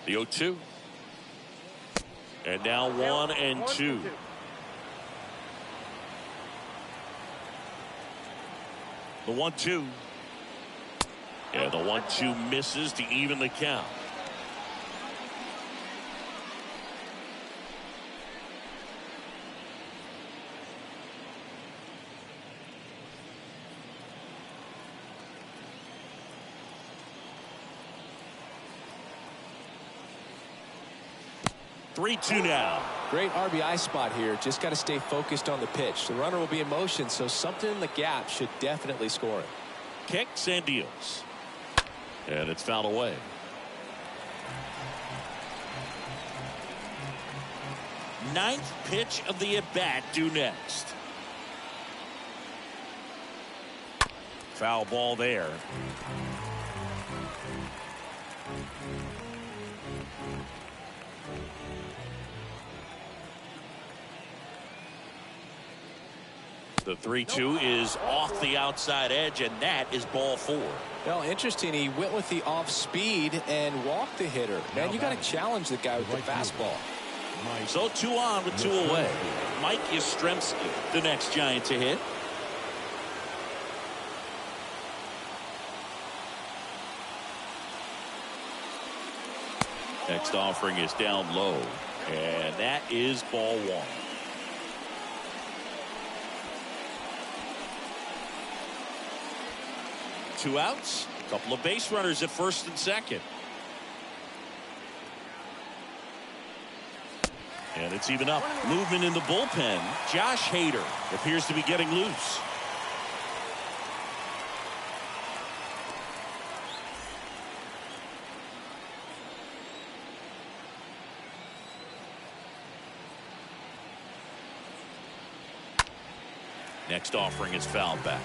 The 0-2. And now 1-2. The 1-2. And the 1-2 misses to even the count. Three-two now. Great RBI spot here. Just got to stay focused on the pitch. The runner will be in motion, so something in the gap should definitely score it. Kicks and deals. And it's fouled away. Ninth pitch of the at-bat due next. Foul ball there. The 3-2 is off the outside edge, and that is ball 4. Well, interesting. He went with the off speed and walked the hitter. Man, you got to challenge the guy with the fastball. So 2 on with 2 away. Mike Yastrzemski, the next Giant to hit. Next offering is down low, and that is ball 1. Two outs, a couple of base runners at first and second. And it's even up. Movement in the bullpen. Josh Hader appears to be getting loose. Next offering is fouled back.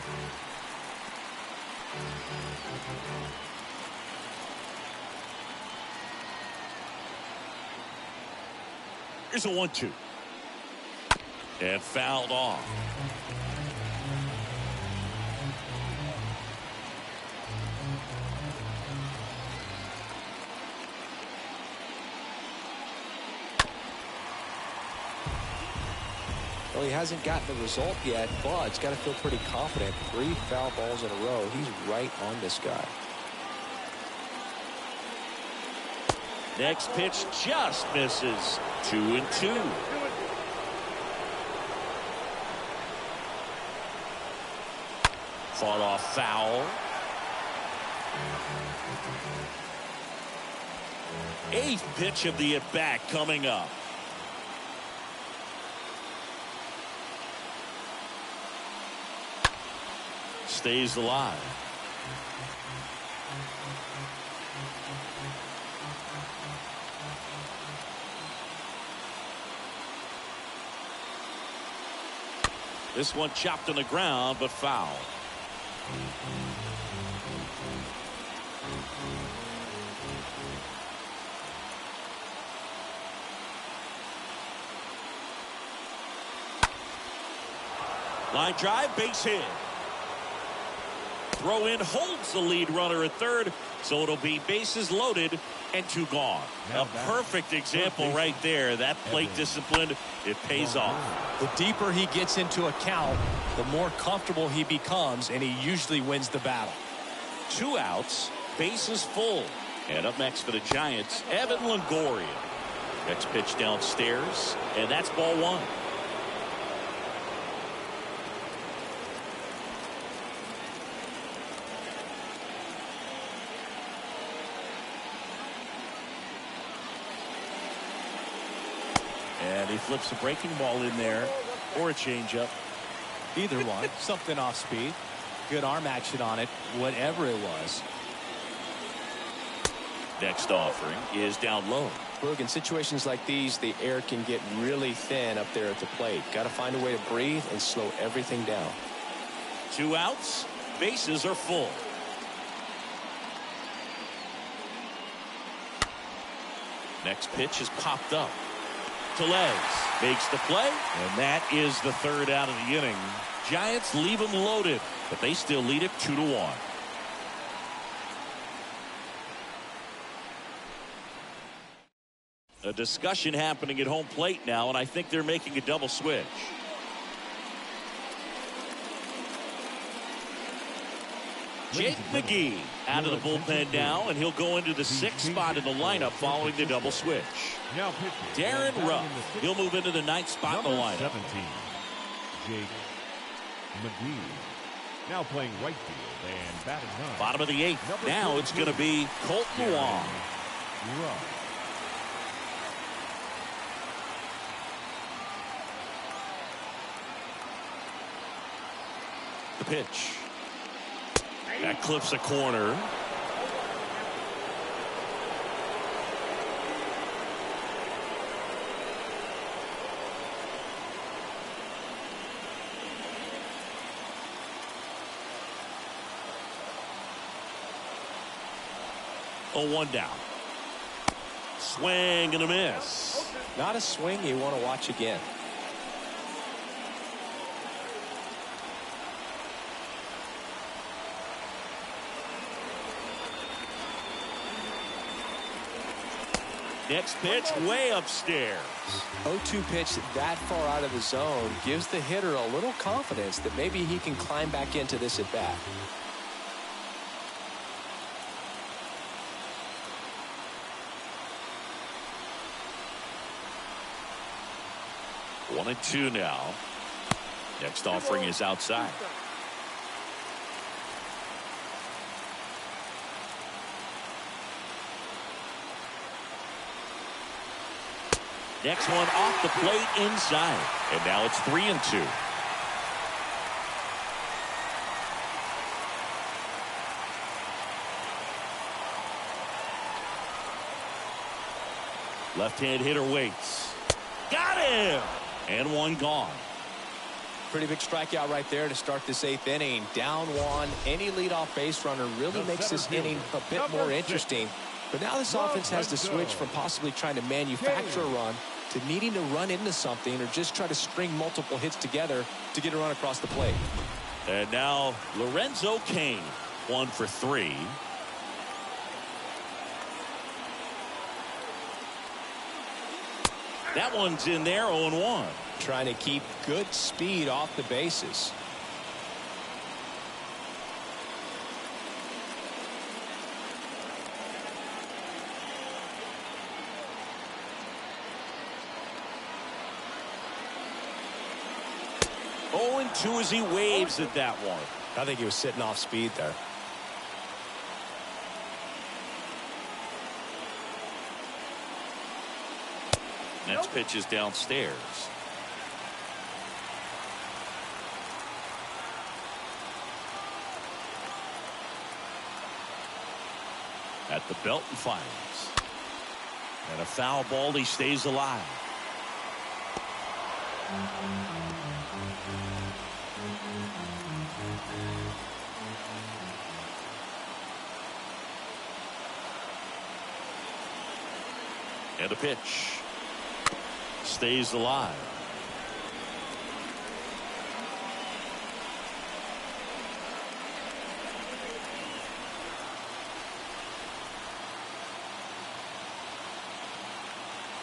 Here's a 1-2. And fouled off. Well, he hasn't gotten the result yet, but he's got to feel pretty confident. 3 foul balls in a row. He's right on this guy. Next pitch just misses. 2-2. Fought off foul. 8th pitch of the at-bat coming up. Stays alive. This one chopped on the ground, but foul. Line drive, base hit. Throw in holds the lead runner at third, so it'll be bases loaded and 2 gone. A perfect example right there. That plate discipline, it pays off. The deeper he gets into a count, the more comfortable he becomes, and he usually wins the battle. 2 outs, bases full. And up next for the Giants, Evan Longoria. Next pitch downstairs, and that's ball 1. And he flips a breaking ball in there, or a changeup. Either one. Something off speed. Good arm action on it, whatever it was. Next offering is down low. Look, in situations like these, the air can get really thin up there at the plate. Got to find a way to breathe and slow everything down. 2 outs, bases are full. Next pitch is popped up. Tellez makes the play, and that is the 3rd out of the inning. Giants leave them loaded, but they still lead it 2-1. A discussion happening at home plate now, and I think they're making a double switch. Jake McGee out of the bullpen now, and he'll go into the 6th spot in the lineup following the double switch. Darren Ruff, he'll move into the 9th spot in the lineup. 17, Jake McGee. Now playing right field and batting 9. Bottom of the 8th. Now it's going to be Colton Wong. Ruff. The pitch. That clips a corner. Oh, 1 down. Swing and a miss. Not a swing you want to watch again. Next pitch way upstairs. 0-2 pitch that far out of the zone gives the hitter a little confidence that maybe he can climb back into this at bat. One and 2 now. Next offering is outside. Next one off the plate inside. And now it's 3 and 2. Left-hand hitter waits. Got him! And 1 gone. Pretty big strikeout right there to start this 8th inning. Down 1. Any leadoff base runner really makes this inning a bit more interesting. But now this offense has to switch from possibly trying to manufacture a run to needing to run into something or just try to string multiple hits together to get a run across the plate. And now Lorenzo Cain, 1 for 3. That one's in there, 0-1. trying to keep good speed off the bases. Oh, and 2 as he waves at that one. I think he was sitting off speed there. Next pitch is downstairs. At the belt and fires. And a foul ball. He stays alive. And a pitch. Stays alive.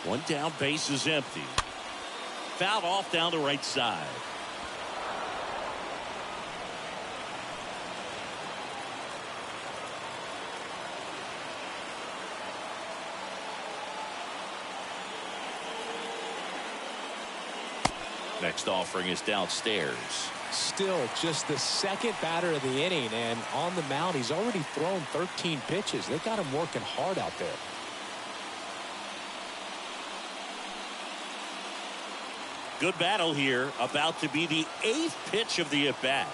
One down, base is empty. Fouled off down the right side. Next offering is downstairs. Still just the second batter of the inning, and on the mound he's already thrown 13 pitches. They got him working hard out there. Good battle here. About to be the 8th pitch of the at-bat.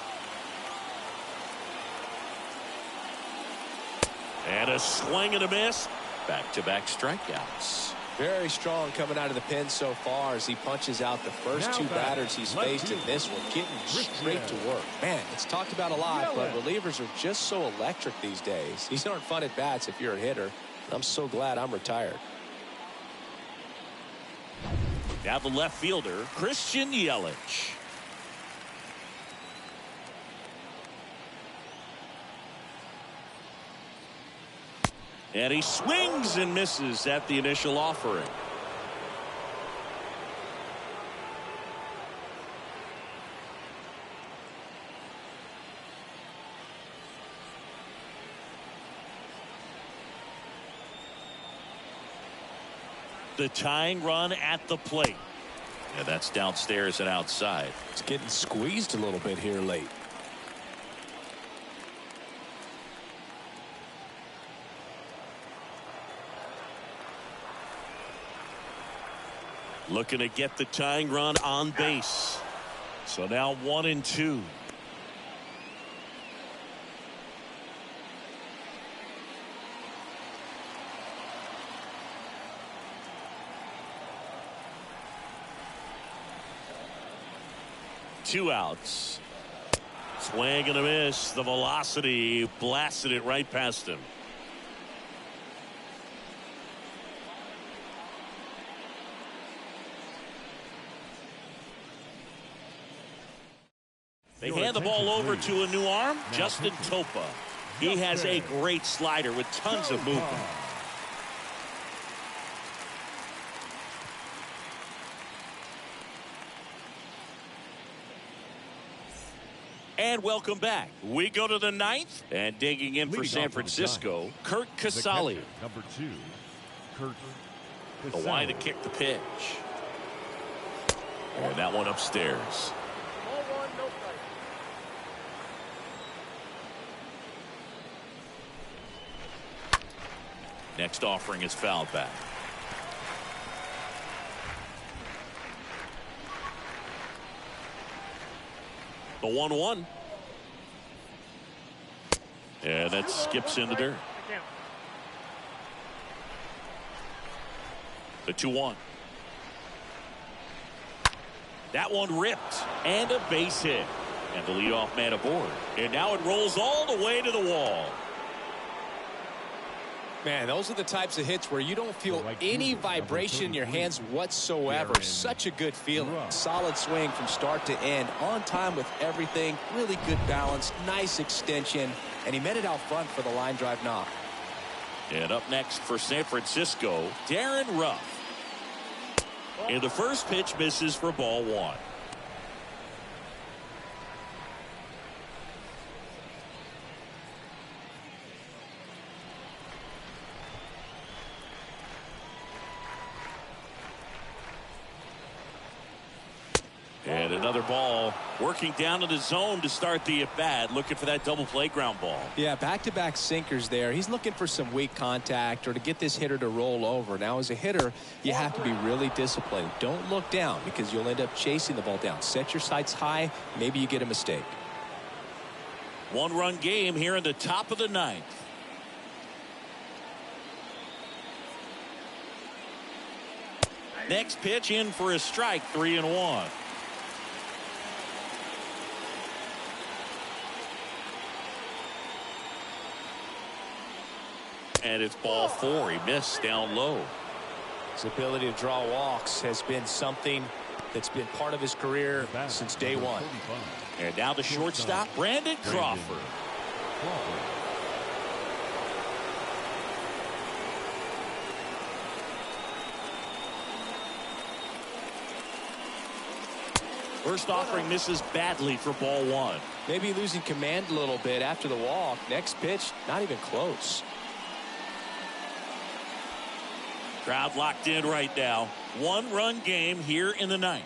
And a swing and a miss. Back-to-back strikeouts. Very strong coming out of the pen so far as he punches out the first 2 batters he's faced in this one, getting straight to work. Man, it's talked about a lot, but relievers are just so electric these days. These aren't fun at bats if you're a hitter. I'm so glad I'm retired. Now the left fielder, Christian Yelich. And he swings and misses at the initial offering. The tying run at the plate. And that's downstairs and outside. It's getting squeezed a little bit here late. Looking to get the tying run on base. So now 1-2. Two outs. Swing and a miss. The velocity blasted it right past him. They hand the ball over to a new arm, Justin Topa. He has a great slider with tons of movement. And welcome back. We go to the 9th, and digging in for San Francisco, Kurt Casale. Number 2, Kurt The Casale. line to kick the pitch. And that one upstairs. Ball 1, no strike. Next offering is fouled back. The 1-1. And that skips in the dirt. The 2-1. That one ripped. And a base hit. And the leadoff man aboard. And now it rolls all the way to the wall. Man, those are the types of hits where you don't feel any vibration in your hands whatsoever. Such a good feeling. Solid swing from start to end. On time with everything. Really good balance. Nice extension. And he met it out front for the line drive knock. And up next for San Francisco, Darren Ruff. And the first pitch misses for ball one. And another ball working down in the zone to start the at-bat, looking for that double play ground ball. Yeah, back-to-back sinkers there. He's looking for some weak contact or to get this hitter to roll over. Now, as a hitter, you have to be really disciplined. Don't look down because you'll end up chasing the ball down. Set your sights high. Maybe you get a mistake. One-run game here in the top of the ninth. Next pitch in for a strike, 3-1. And it's ball four. He missed down low. His ability to draw walks has been something that's been part of his career since day one. And now the shortstop, Brandon Crawford. First offering misses badly for ball one. Maybe losing command a little bit after the walk. Next pitch, not even close. Crowd locked in right now. One-run game here in the ninth.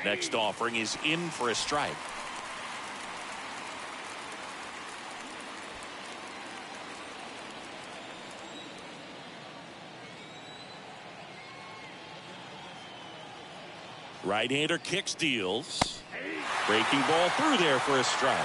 Next offering is in for a strike. Right-hander kicks, deals. Breaking ball through there for a strike.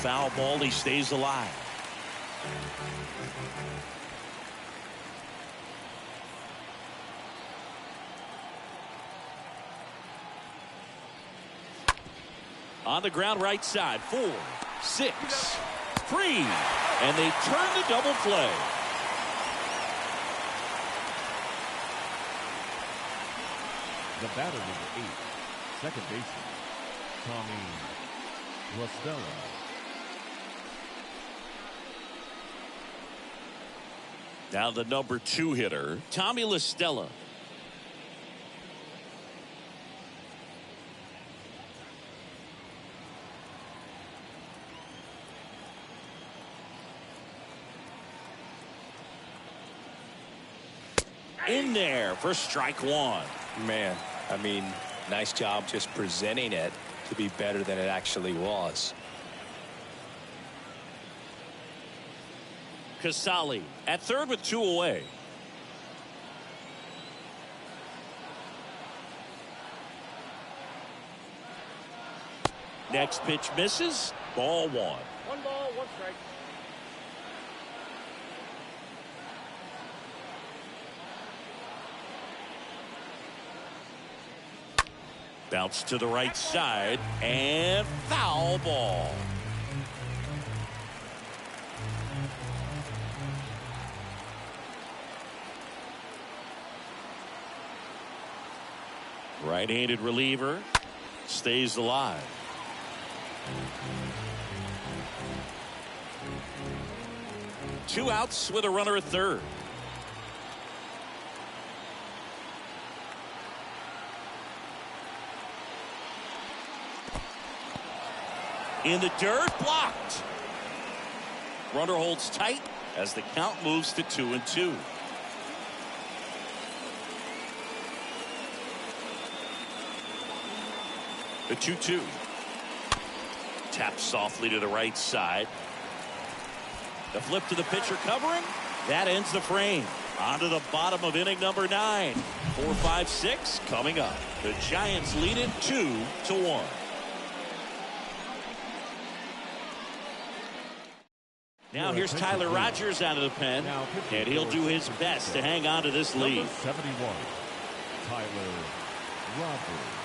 Foul ball, he stays alive. On the ground right side, 4, 6, 3, and they turn the double play. The batter number 8, second baseman, Tommy Lastella. Now the number 2 hitter, Tommy Lastella. In there for strike one. Man, I mean, nice job just presenting it to be better than it actually was. Casali at third with 2 away. Next pitch misses. Ball one. 1 ball, 1 strike. Bounce to the right side and foul ball. Right-handed reliever stays alive. Two outs with a runner at third. In the dirt, blocked. Runner holds tight as the count moves to 2-2. The 2-2. Taps softly to the right side. The flip to the pitcher covering. That ends the frame. On to the bottom of inning number 9. 4, 5, 6 coming up. The Giants lead it 2-1. Now here's Tyler Rogers out of the pen, and he'll do his best to hang on to this lead. Number 71, Tyler Rogers.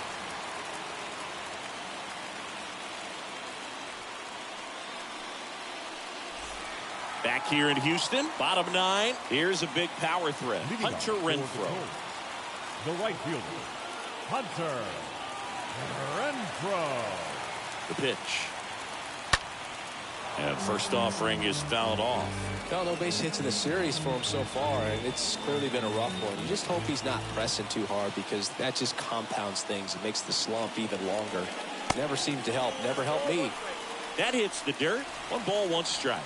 Back here in Houston, bottom 9. Here's a big power threat. Hunter Renfroe. The right fielder, Hunter Renfroe. The pitch. And first offering is fouled off. No base hits in the series for him so far, and it's clearly been a rough one. You just hope he's not pressing too hard, because that just compounds things. It makes the slump even longer. Never seemed to help. Never helped me. That hits the dirt. 1 ball, 1 strike.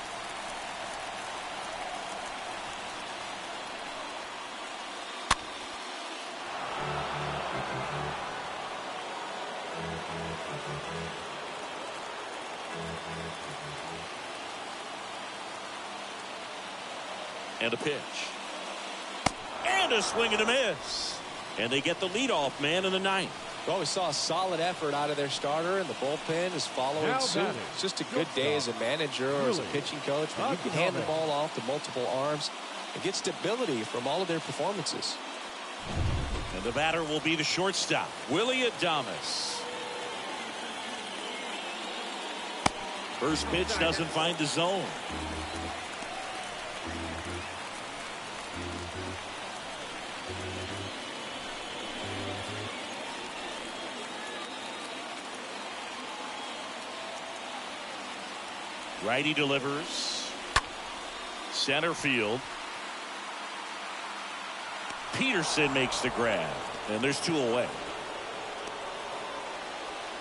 And a pitch. And a swing and a miss. And they get the leadoff man in the 9th. Well, we saw a solid effort out of their starter, and the bullpen is following suit. It's just a good day as a manager or as a pitching coach when you can hand the ball off to multiple arms and get stability from all of their performances. And the batter will be the shortstop, Willie Adames. First pitch doesn't find the zone. Righty delivers. Center field. Peterson makes the grab. And there's 2 away.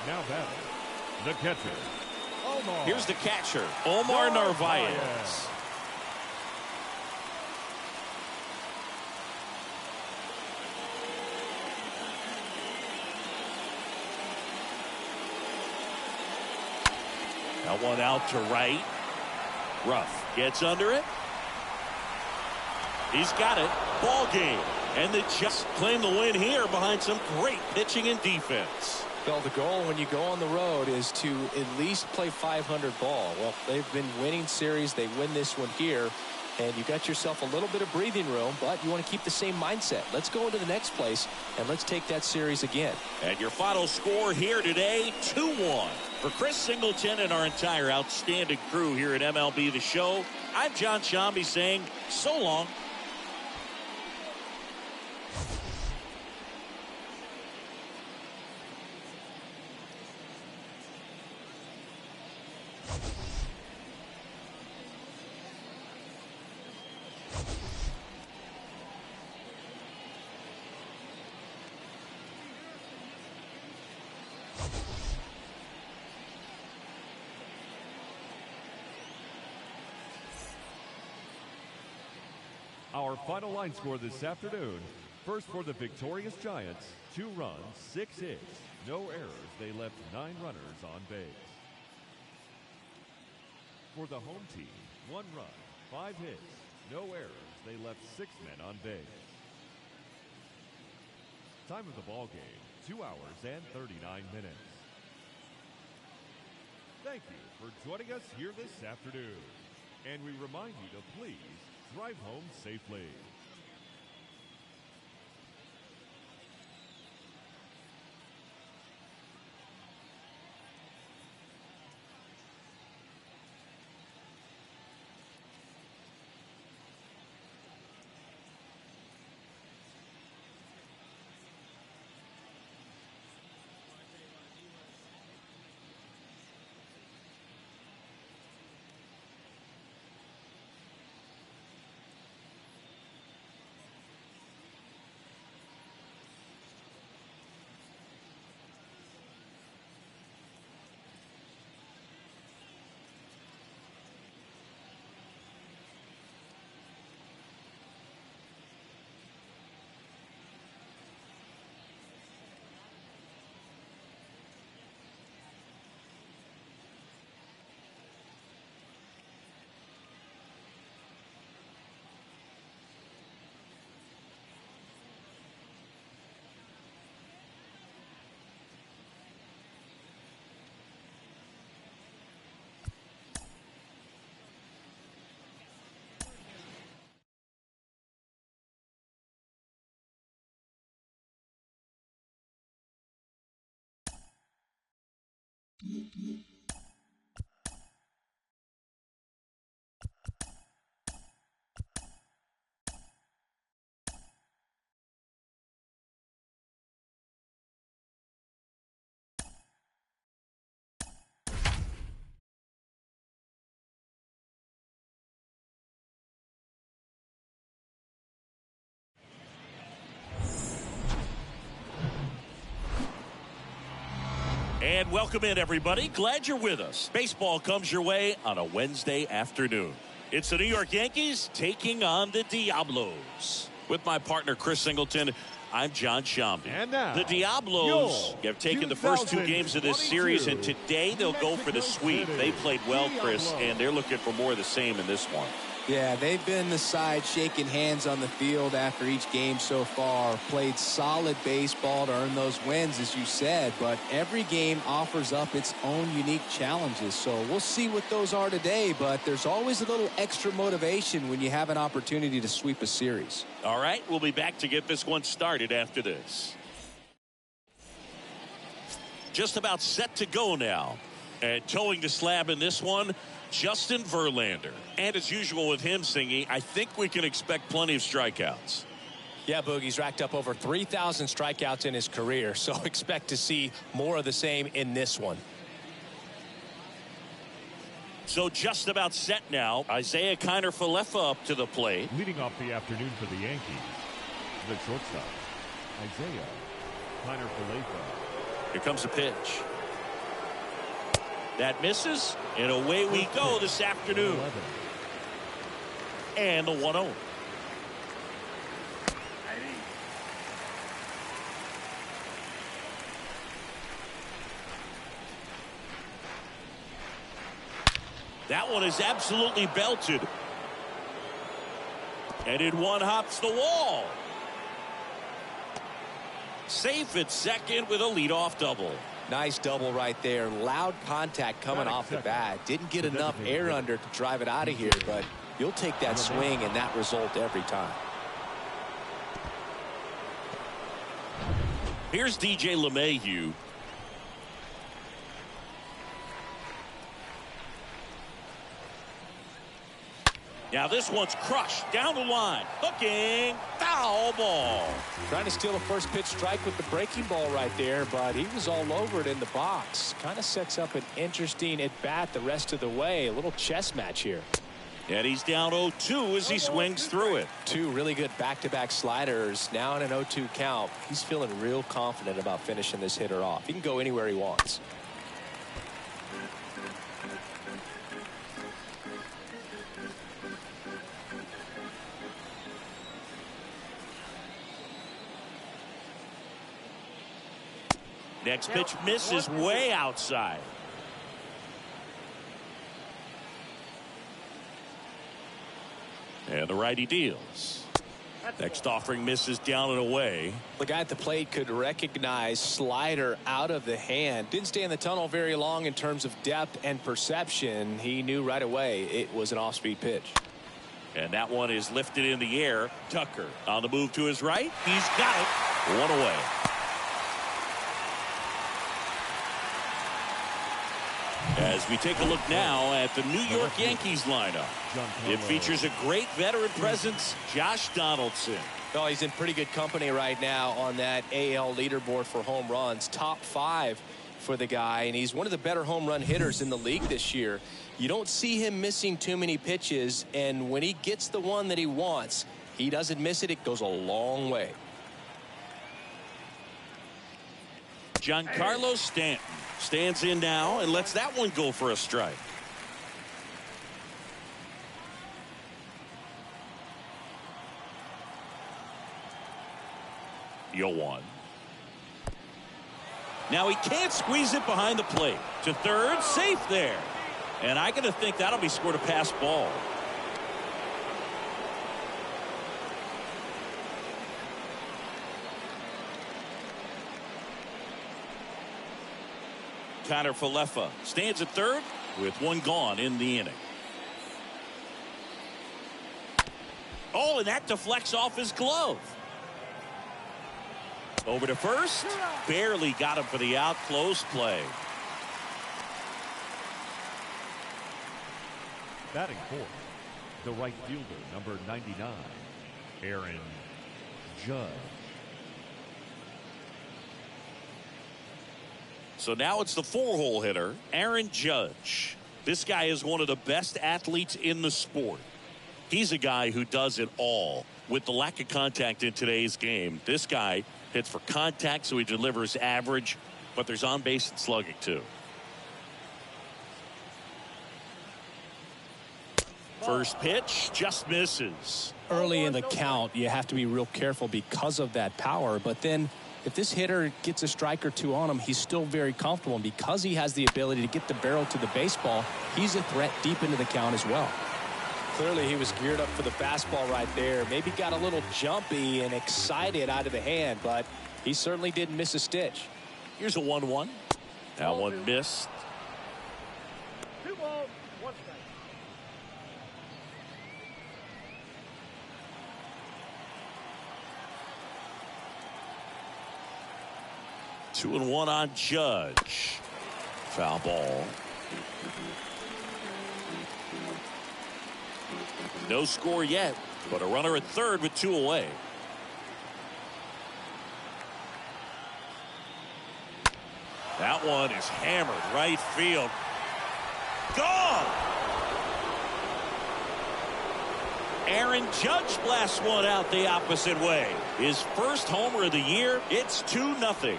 Now batting, the catcher, Omar. Here's the catcher, Omar Narvaez. That one out to right. Ruff gets under it. He's got it. Ball game. And the Jets claim the win here behind some great pitching and defense. Well, the goal when you go on the road is to at least play 500 ball. Well, they've been winning series. They win this one here. And you got yourself a little bit of breathing room, but you want to keep the same mindset. Let's go into the next place, and let's take that series again. And your final score here today, 2-1. For Chris Singleton and our entire outstanding crew here at MLB The Show, I'm John Shambi saying so long. Our final line score this afternoon. First for the victorious Giants, 2 runs, 6 hits, no errors. They left 9 runners on base. For the home team, 1 run, 5 hits, no errors. They left 6 men on base. Time of the ball game, 2 hours and 39 minutes. Thank you for joining us here this afternoon. And we remind you to please drive home safely. And welcome in, everybody. Glad you're with us. Baseball comes your way on a Wednesday afternoon. It's the New York Yankees taking on the Diablos. With my partner, Chris Singleton, I'm John Shambi. And now, the Diablos have taken the first 2 games of this series, and today they'll go for the sweep. They played well, Chris, and they're looking for more of the same in this one. Yeah, they've been the side shaking hands on the field after each game so far. Played solid baseball to earn those wins, as you said, but every game offers up its own unique challenges. So we'll see what those are today, but there's always a little extra motivation when you have an opportunity to sweep a series. All right, we'll be back to get this one started after this. Just about set to go now. And towing the slab in this one, Justin Verlander. And as usual with him, Singy, I think we can expect plenty of strikeouts. Yeah, Boogie's racked up over 3,000 strikeouts in his career, so expect to see more of the same in this one. So just about set now. Isaiah Kiner-Falefa up to the plate. Leading off the afternoon for the Yankees, the shortstop, Isaiah Kiner-Falefa. Here comes the pitch. That misses, and away we go this afternoon. 11. And the 1-0. That one is absolutely belted. And in one hops the wall. Safe at second with a leadoff double. Nice double right there. Loud contact coming off the bat. Didn't get enough air under to drive it out of here, but you'll take that swing and that result every time. Here's DJ LeMahieu. Now this one's crushed down the line. Hooking. Foul ball. Trying to steal a first pitch strike with the breaking ball right there, but he was all over it in the box. Kind of sets up an interesting at bat the rest of the way. A little chess match here. And he's down 0-2 as he swings through it. 2 really good back-to-back sliders. Now in an 0-2 count. He's feeling real confident about finishing this hitter off. He can go anywhere he wants. Next pitch misses way outside. And the righty deals. Next offering misses down and away. The guy at the plate could recognize slider out of the hand. Didn't stay in the tunnel very long in terms of depth and perception. He knew right away it was an off-speed pitch. And that one is lifted in the air. Tucker on the move to his right. He's got it. One away. As we take a look now at the New York Yankees lineup. It features a great veteran presence, Josh Donaldson. Oh, he's in pretty good company right now on that AL leaderboard for home runs. Top 5 for the guy, and he's one of the better home run hitters in the league this year. You don't see him missing too many pitches, and when he gets the one that he wants, he doesn't miss it. It goes a long way. Giancarlo Stanton stands in now and lets that one go for a strike. Yoan. Now he can't squeeze it behind the plate. To third, safe there. And I gotta think that'll be scored a pass ball. Kiner-Falefa stands at third with one gone in the inning. Oh, and that deflects off his glove. Over to first. Barely got him for the out. Close play. Batting fourth, the right fielder, number 99, Aaron Judge. So now it's the 4-hole hitter, Aaron Judge. This guy is one of the best athletes in the sport. He's a guy who does it all. With the lack of contact in today's game, this guy hits for contact, so he delivers average. but there's on base and slugging too. First pitch just misses. Early in the count, you have to be real careful because of that power. But then if this hitter gets a strike or two on him, he's still very comfortable. And because he has the ability to get the barrel to the baseball, he's a threat deep into the count as well. Clearly, he was geared up for the fastball right there. Maybe got a little jumpy and excited out of the hand, but he certainly didn't miss a stitch. Here's a 1-1. That one missed. 2 balls, 1 strike. Two and one on Judge. Foul ball. No score yet, but a runner at third with 2 away. That one is hammered right field. Gone! Aaron Judge blasts one out the opposite way. His first homer of the year. It's 2-0.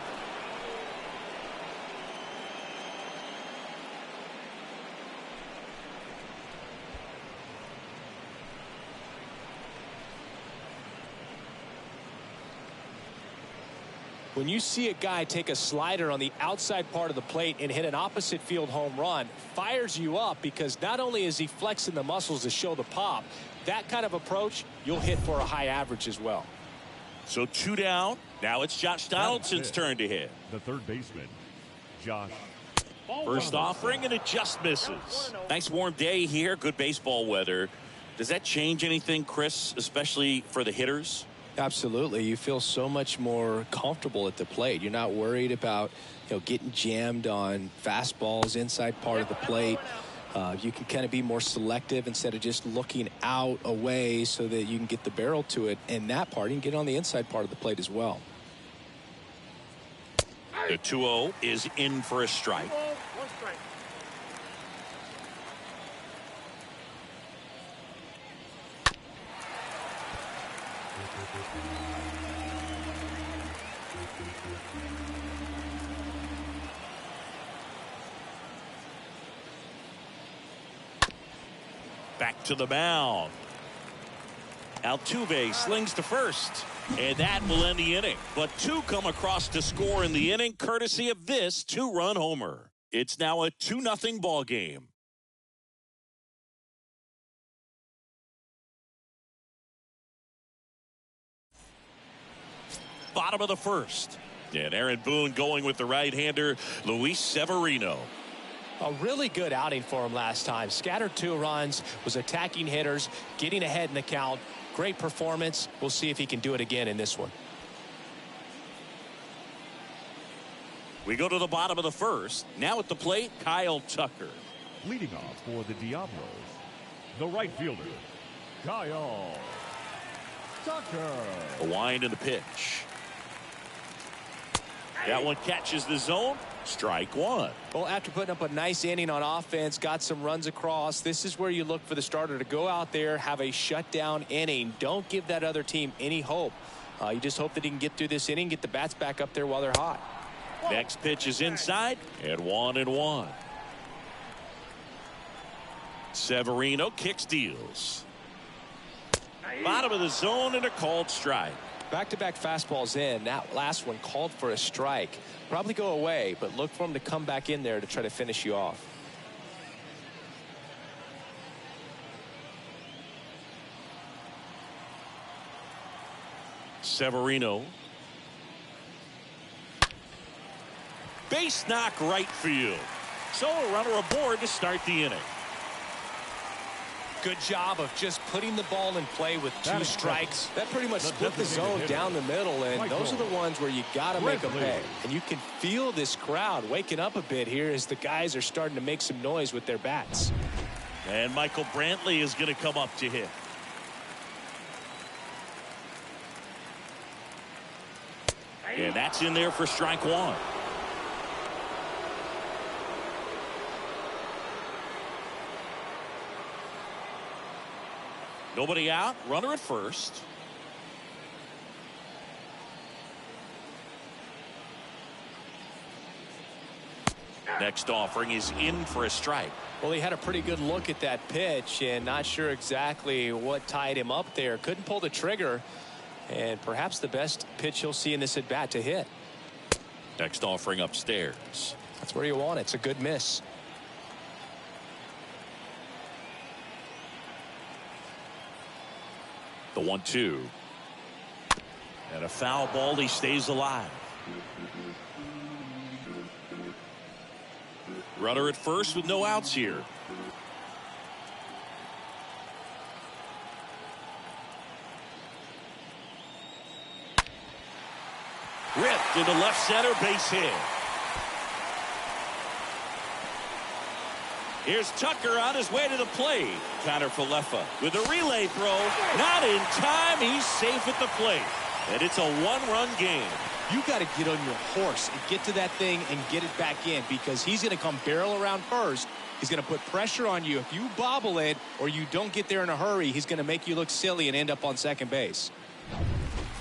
When you see a guy take a slider on the outside part of the plate and hit an opposite field home run, fires you up because not only is he flexing the muscles to show the pop, that kind of approach, you'll hit for a high average as well. So 2 down. Now it's Josh Donaldson's turn to hit. The third baseman, Josh. First offering, and it just misses. Nice warm day here. Good baseball weather. Does that change anything, Chris, especially for the hitters? Absolutely. You feel so much more comfortable at the plate. You're not worried about, getting jammed on fastballs inside part of the plate. You can kind of be more selective instead of just looking out away so that you can get the barrel to it. And that part, you can get on the inside part of the plate as well. The 2-0 is in for a strike. 2 balls, 1 strike. Back to the mound. Altuve slings to first, and that will end the inning. But 2 come across to score in the inning, courtesy of this 2-run homer. It's now a 2-0 ball game. Bottom of the first, and Aaron Boone going with the right-hander Luis Severino. A really good outing for him last time. Scattered 2 runs, was attacking hitters, getting ahead in the count. Great performance. We'll see if he can do it again in this one. We go to the bottom of the first. Now at the plate, Kyle Tucker. Leading off for the Diablos, the right fielder, Kyle Tucker. A wind in the pitch. That one catches the zone. Strike 1. Well, after putting up a nice inning on offense, got some runs across, this is where you look for the starter to go out there, have a shutdown inning. Don't give that other team any hope. You just hope that he can get through this inning, get the bats back up there while they're hot. Next pitch is inside, and 1-1. Severino kicks, deals. Bottom of the zone and a called strike. Back-to-back fastballs in. That last one called for a strike. Probably go away, but look for him to come back in there to try to finish you off. Severino. Base knock right field. So a runner aboard to start the inning. Good job of just putting the ball in play with 2 strikes. That pretty much split the zone down the middle, and those are the ones where you got to make them pay. And you can feel this crowd waking up a bit here as the guys are starting to make some noise with their bats. And Michael Brantley is going to come up to hit. And that's in there for strike 1. Nobody out, runner at first. Next offering is in for a strike. Well, he had a pretty good look at that pitch and not sure exactly what tied him up there. Couldn't pull the trigger, and perhaps the best pitch he'll see in this at bat to hit. Next offering upstairs. That's where you want it. It's a good miss. The 1-2. And a foul ball. He stays alive. Runner at first with no outs here. Ripped into left center, base hit. Here's Tucker on his way to the plate. Connor Falefa with a relay throw. Not in time. He's safe at the plate. And it's a one-run game. You got to get on your horse and get to that thing and get it back in, because he's going to come barrel around first. He's going to put pressure on you. If you bobble it or you don't get there in a hurry, he's going to make you look silly and end up on second base.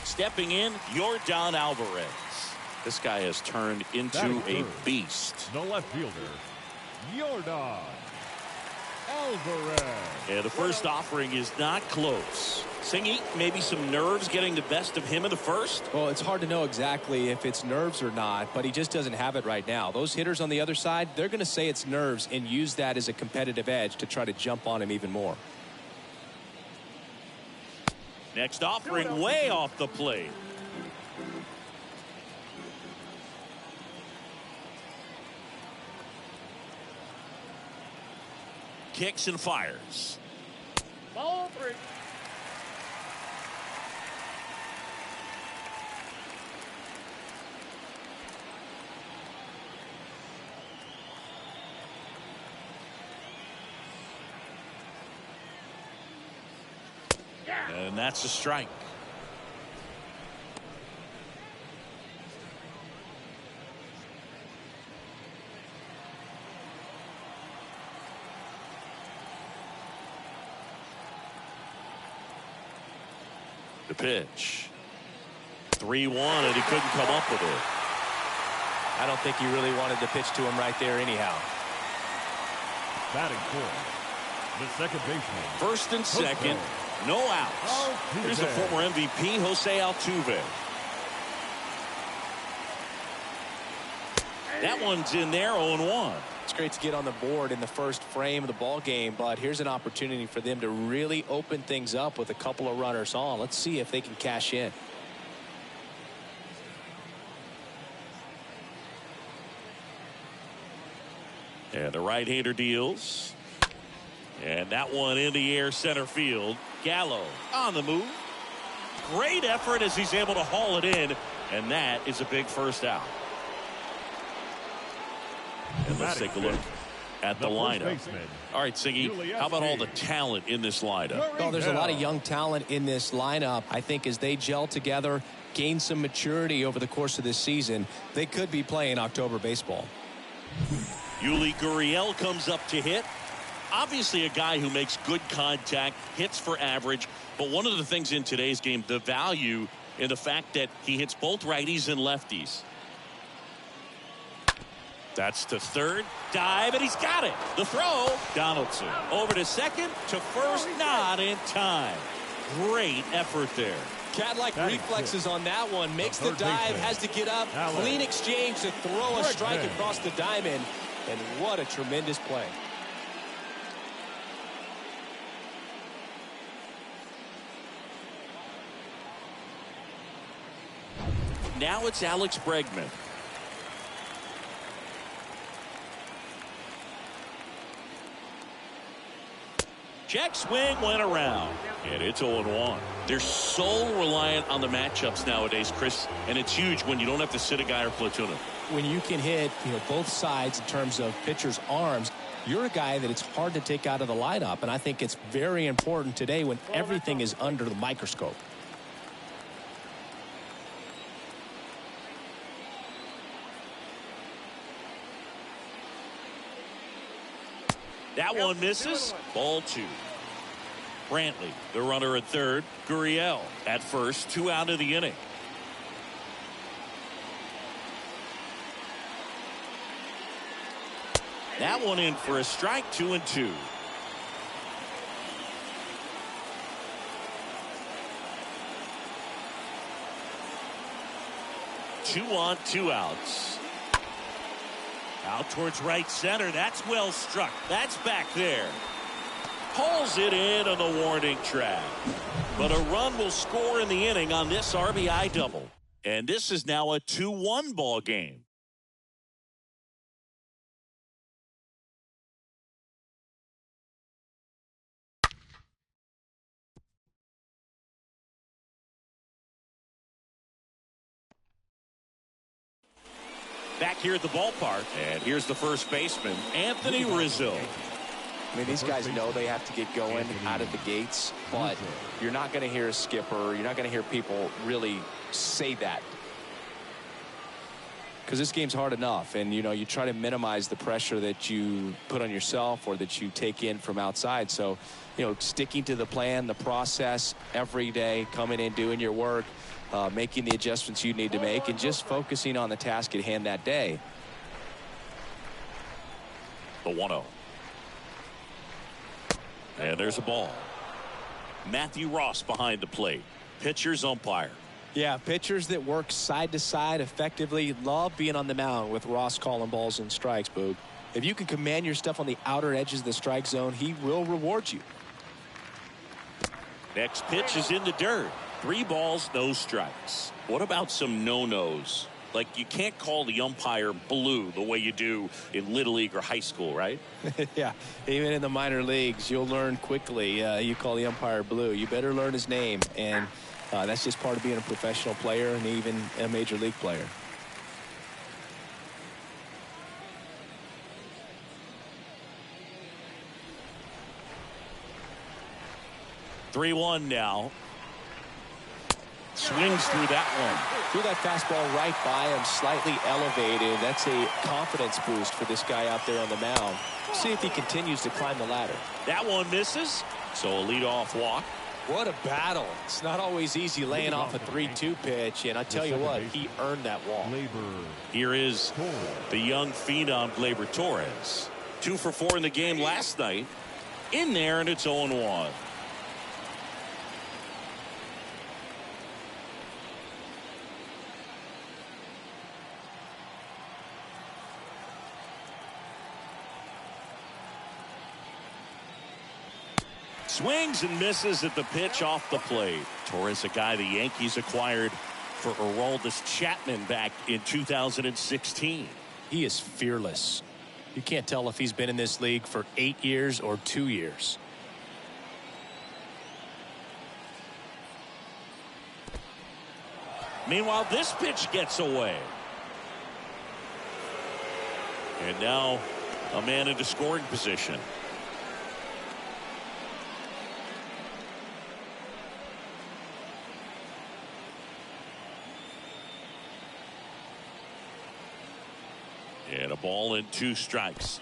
Stepping in, Yordan Alvarez. This guy has turned into a beast. The left fielder, Yordan Alvarez. Yeah, the first offering is not close. Singy, maybe some nerves getting the best of him in the first? Well, it's hard to know exactly if it's nerves or not, but he just doesn't have it right now. Those hitters on the other side, they're going to say it's nerves and use that as a competitive edge to try to jump on him even more. Next offering way off the plate. Kicks and fires. Ball 3. And that's a strike. The pitch. 3-1, and he couldn't come up with it. I don't think he really wanted to pitch to him right there anyhow. Batting fourth, the second baseman. First and second, no outs. Here's the former MVP, Jose Altuve. That one's in there, 0-1. It's great to get on the board in the first frame of the ball game, but here's an opportunity for them to really open things up with a couple of runners on. Let's see if they can cash in. And the right-hander deals. And that one in the air, center field. Gallo on the move. Great effort as he's able to haul it in. And that is a big first out. And let's take a look at the lineup. All right, Siggy, how about all the talent in this lineup? Well, there's a lot of young talent in this lineup. I think as they gel together, gain some maturity over the course of this season, they could be playing October baseball. Yuli Gurriel comes up to hit. Obviously a guy who makes good contact, hits for average. But one of the things in today's game, the value in the fact that he hits both righties and lefties. That's to third. Dive, and he's got it. The throw. Donaldson over to second. To first. Not in time. Great effort there. Cat-like reflexes on that one. Makes the dive. Has to get up. Clean exchange to throw a strike across the diamond. And what a tremendous play. Now it's Alex Bregman. Check swing went around. And it's 0-1. They're so reliant on the matchups nowadays, Chris, and it's huge when you don't have to sit a guy or platoon him. When you can hit, both sides in terms of pitchers' arms, you're a guy that it's hard to take out of the lineup, and I think it's very important today when everything is under the microscope. That one misses. Ball 2. Brantley, the runner at third. Gurriel at first. 2 out of the inning. That one in for a strike, 2-2. Two on, two outs. Out towards right center. That's well struck. That's back there. Pulls it in on the warning track. But a run will score in the inning on this RBI double. And this is now a 2-1 ball game. Back here at the ballpark, and here's the first baseman, Anthony Rizzo. I mean, these guys know they have to get going out of the gates, but you're not going to hear a skipper, you're not going to hear people really say that. Because this game's hard enough, and you try to minimize the pressure that you put on yourself or that you take in from outside. So, sticking to the plan, the process every day, coming in, doing your work, making the adjustments you need to make, and just focusing on the task at hand that day. The 1-0. And there's a ball. Matthew Ross behind the plate. Pitcher's umpire. Yeah, pitchers that work side to side effectively love being on the mound with Ross calling balls and strikes, Boog. If you can command your stuff on the outer edges of the strike zone, he will reward you. Next pitch is in the dirt. 3 balls, no strikes. What about some no-nos? Like, you can't call the umpire blue the way you do in Little League or high school, right? Yeah, even in the minor leagues, you'll learn quickly. You call the umpire blue. You better learn his name, and that's just part of being a professional player and even a major league player. (3-1) now. Swings through that one. Threw that fastball right by him, slightly elevated. That's a confidence boost for this guy out there on the mound. See if he continues to climb the ladder. That one misses. So a leadoff walk. What a battle. It's not always easy laying off a 3-2 pitch, and I tell you what, he earned that walk. Here is the young phenom, Gleyber Torres. 2 for 4 in the game last night. In there, and it's 0-1. Swings and misses at the pitch off the plate. Torres, a guy the Yankees acquired for Aroldis Chapman back in 2016. He is fearless. You can't tell if he's been in this league for 8 years or 2 years. Meanwhile, this pitch gets away. And now a man into scoring position. And a ball and 2 strikes.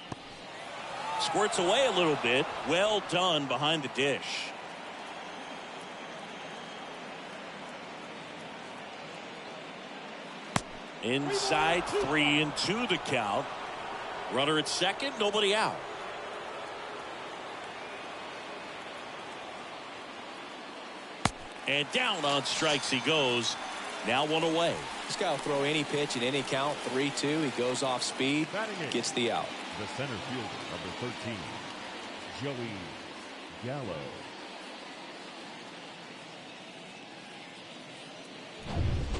Squirts away a little bit. Well done behind the dish. Inside, 3-2 the count. Runner at second, nobody out. And down on strikes he goes. Now 1 away. This guy will throw any pitch at any count. 3-2. He goes off speed, gets the out. The center fielder, number 13, Joey Gallo.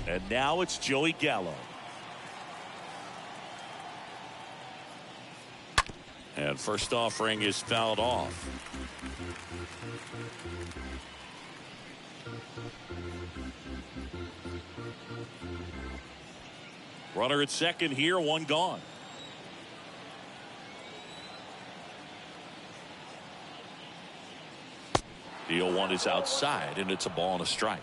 And now it's Joey Gallo. And first offering is fouled off. Runner at second here, 1 gone. The 0-1 is outside, and it's a ball and a strike.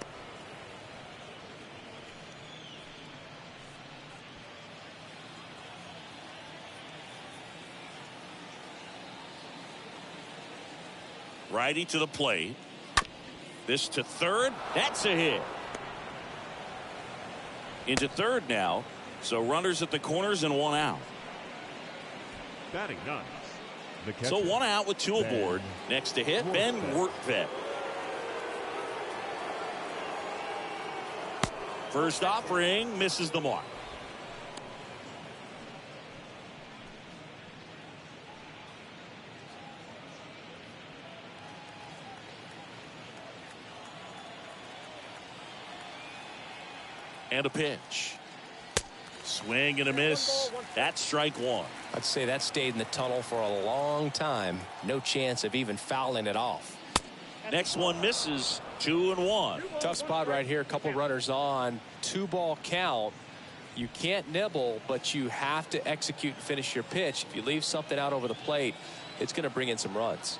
Righty to the plate. This to third. That's a hit. Into third now. So runners at the corners and 1 out. Batting ninth. The catcher, So one out with two aboard. Next to hit, Ben Workvet. First offering misses the mark. And a pitch. Swing and a miss. That's strike one. I'd say that stayed in the tunnel for a long time. No chance of even fouling it off. Next one misses. 2-1. Tough spot right here. A couple runners on. 2-ball count. You can't nibble, but you have to execute and finish your pitch. If you leave something out over the plate, it's going to bring in some runs.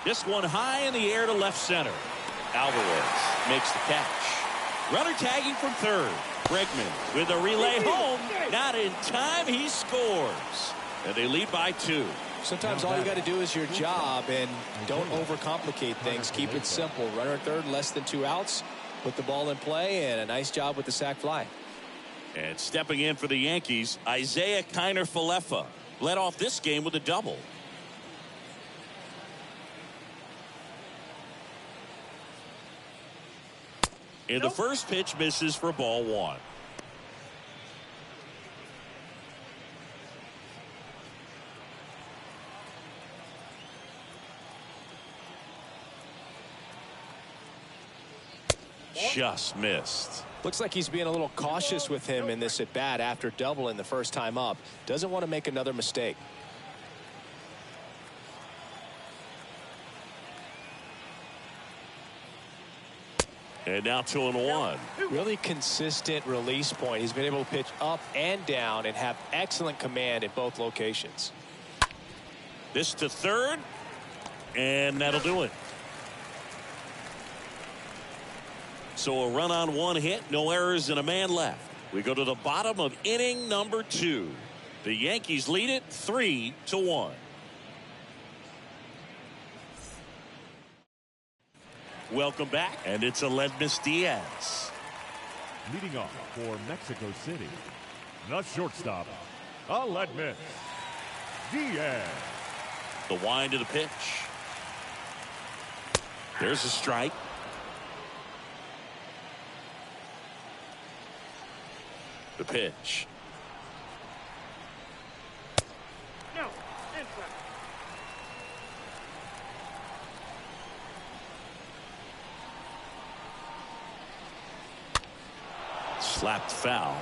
This one high in the air to left center. Alvarez makes the catch. Runner tagging from third. Bregman with a relay home. Not in time. He scores. And they lead by 2. Sometimes all you got to do is your job and don't overcomplicate things. Keep it simple. Runner at third, less than 2 outs. Put the ball in play, and a nice job with the sac fly. And stepping in for the Yankees, Isaiah Kiner-Falefa led off this game with a double. And the first pitch misses for ball 1. Just missed. Looks like he's being a little cautious with him in this at bat after doubling the first time up. Doesn't want to make another mistake. And now 2-1. Really consistent release point. He's been able to pitch up and down and have excellent command at both locations. This to third, and that'll do it. So a run on 1 hit, no errors, and a man left. We go to the bottom of inning number 2. The Yankees lead it 3-1. Welcome back, and it's Aledmys Diaz. Leading off for Mexico City, the shortstop, Aledmys Diaz. The wind to the pitch. There's a strike. The pitch. No, inside. Slapped foul.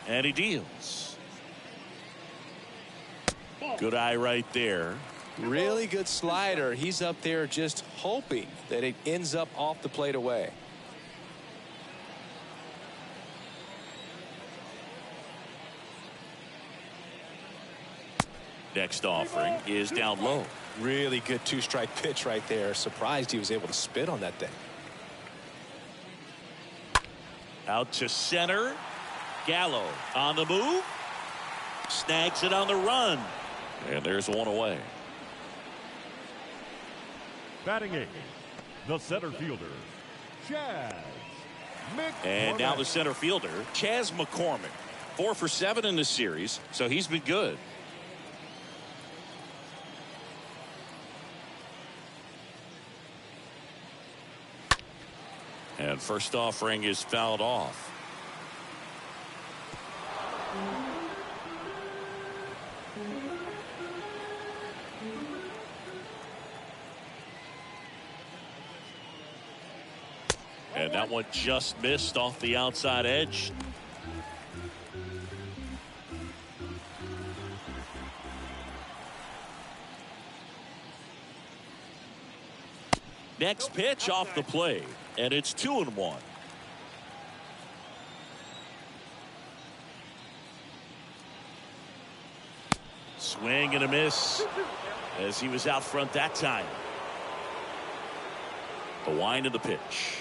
And he deals. Good eye right there. Really good slider. He's up there just hoping that it ends up off the plate away. Next offering is down low. Really good 2-strike pitch right there. Surprised he was able to spit on that thing. Out to center. Gallo on the move. Snags it on the run. And there's one away. Batting 8th, the center fielder, Chaz McCormick. And now the center fielder, Chaz McCormick. 4 for 7 in the series, so he's been good. And first offering is fouled off. And that one just missed off the outside edge. Next pitch off the plate, and it's 2-1. Swing and a miss as he was out front that time. The wind of the pitch.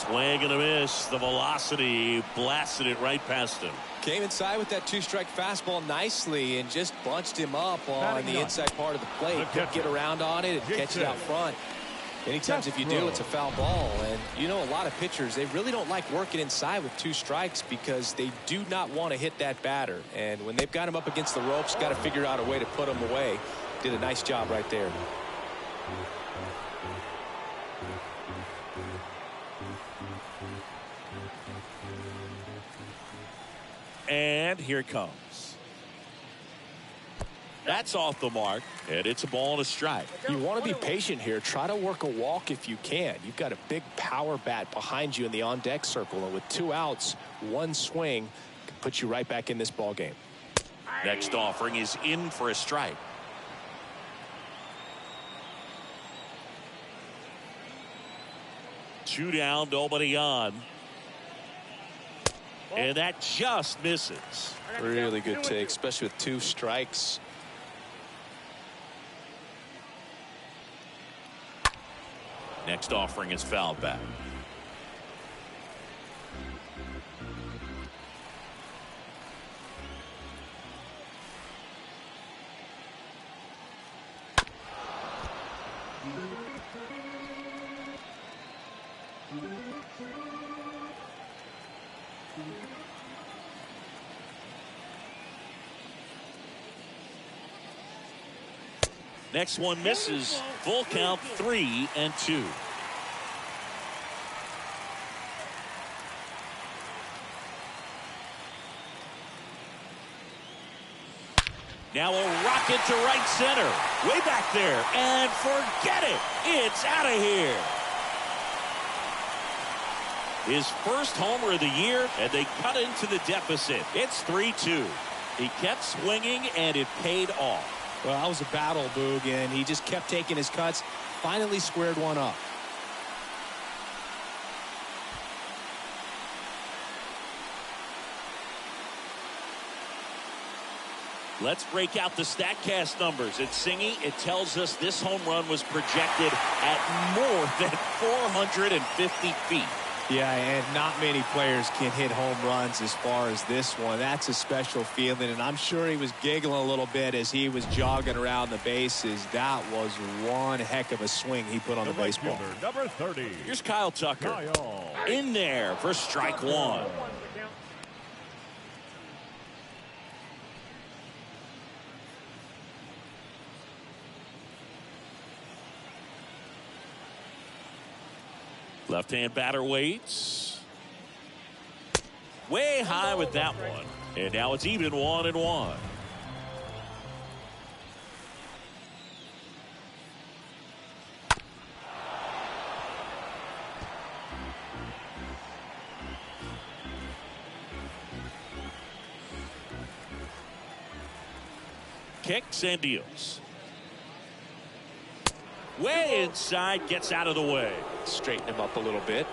Swing and a miss. The velocity blasted it right past him. Came inside with that two-strike fastball nicely and just bunched him up on the inside part of the plate. Couldn't get around on it and catch it out front. Many times if you do, it's a foul ball. And you know, a lot of pitchers, they really don't like working inside with 2 strikes because they do not want to hit that batter. And when they've got him up against the ropes, got to figure out a way to put him away. Did a nice job right there. And here it comes. That's off the mark, and it's a ball and a strike. You want to be patient here. Try to work a walk if you can. You've got a big power bat behind you in the on-deck circle, and with 2 outs, 1 swing can put you right back in this ball game. Next offering is in for a strike. Two down, nobody on. And that just misses. Really good take, especially with 2 strikes. Next offering is fouled back. Next one misses. Full count, 3-2. Now a rocket to right center. Way back there. And forget it. It's out of here. His first homer of the year, and they cut into the deficit. It's 3-2. He kept swinging, and it paid off. Well, that was a battle, Boog, and he just kept taking his cuts. Finally squared one up. Let's break out the StatCast numbers. At Singy, it tells us this home run was projected at more than 450 feet. Yeah, and not many players can hit home runs as far as this one. That's a special feeling, and I'm sure he was giggling a little bit as he was jogging around the bases. That was one heck of a swing he put on the baseball. Number 30. Here's Kyle Tucker. In there for strike 1. Left-hand batter waits. Way high with that one. And now it's even 1-1. Kicks and deals. Way inside, gets out of the way. Straighten him up a little bit.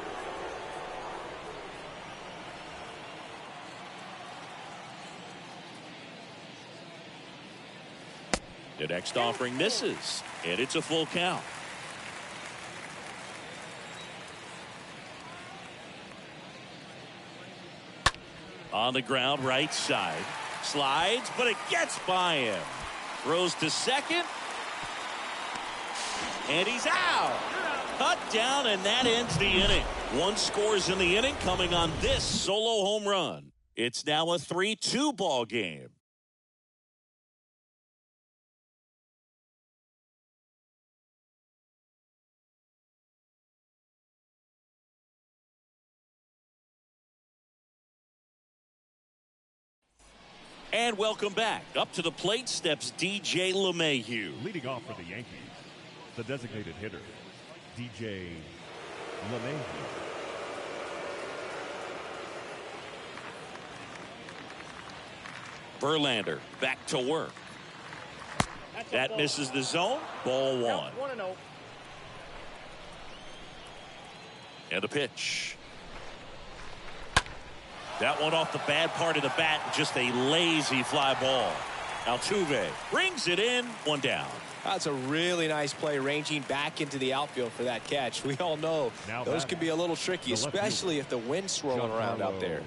The next offering misses, and it's a full count. On the ground, right side. Slides, but it gets by him. Throws to second. And he's out. Cut down, and that ends the inning. 1 scores in the inning coming on this solo home run. It's now a 3-2 ball game. And welcome back. Up to the plate steps DJ LeMahieu. Leading off for the Yankees, the designated hitter, DJ LeMahieu. Verlander back to work. That misses the zone. Ball 1. 1-0. And a pitch. That one off the bad part of the bat. Just a lazy fly ball. Altuve brings it in. One down. That's a really nice play, ranging back into the outfield for that catch. We all know those can be a little tricky, especially if the wind's swirling around out there.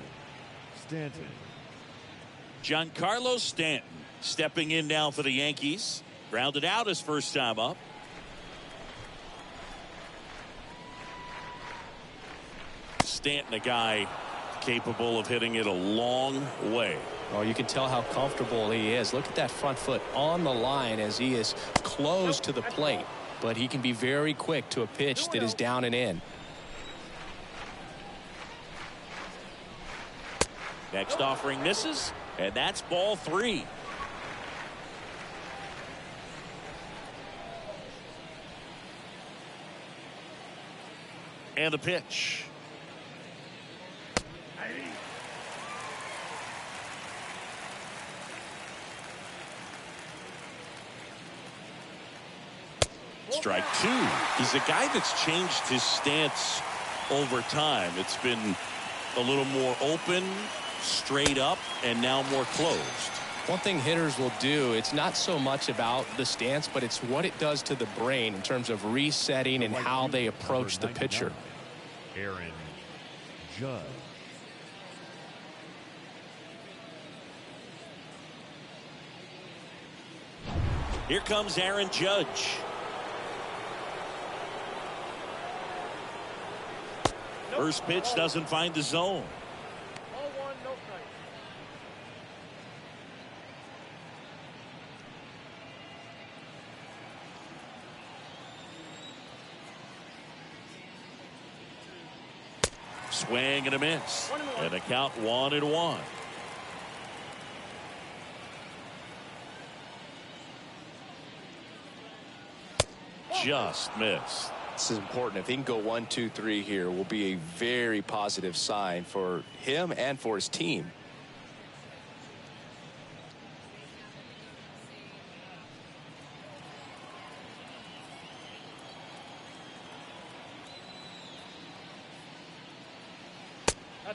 Stanton. Giancarlo Stanton stepping in now for the Yankees. Grounded out his first time up. Stanton, a guy capable of hitting it a long way. Oh, you can tell how comfortable he is. Look at that front foot on the line as he is close to the plate. But he can be very quick to a pitch that is down and in. Next offering misses, and that's ball 3. And the pitch. Strike 2. He's a guy that's changed his stance over time. It's been a little more open, straight up, and now more closed. One thing hitters will do, it's not so much about the stance, but it's what it does to the brain in terms of resetting and how they approach the pitcher. Aaron Judge. Here comes Aaron Judge. First pitch doesn't find the zone. Ball 1, no strike. Swing and a miss. And a count 1-1. Just missed. This is important. If he can go 1, 2, 3 here, will be a very positive sign for him and for his team.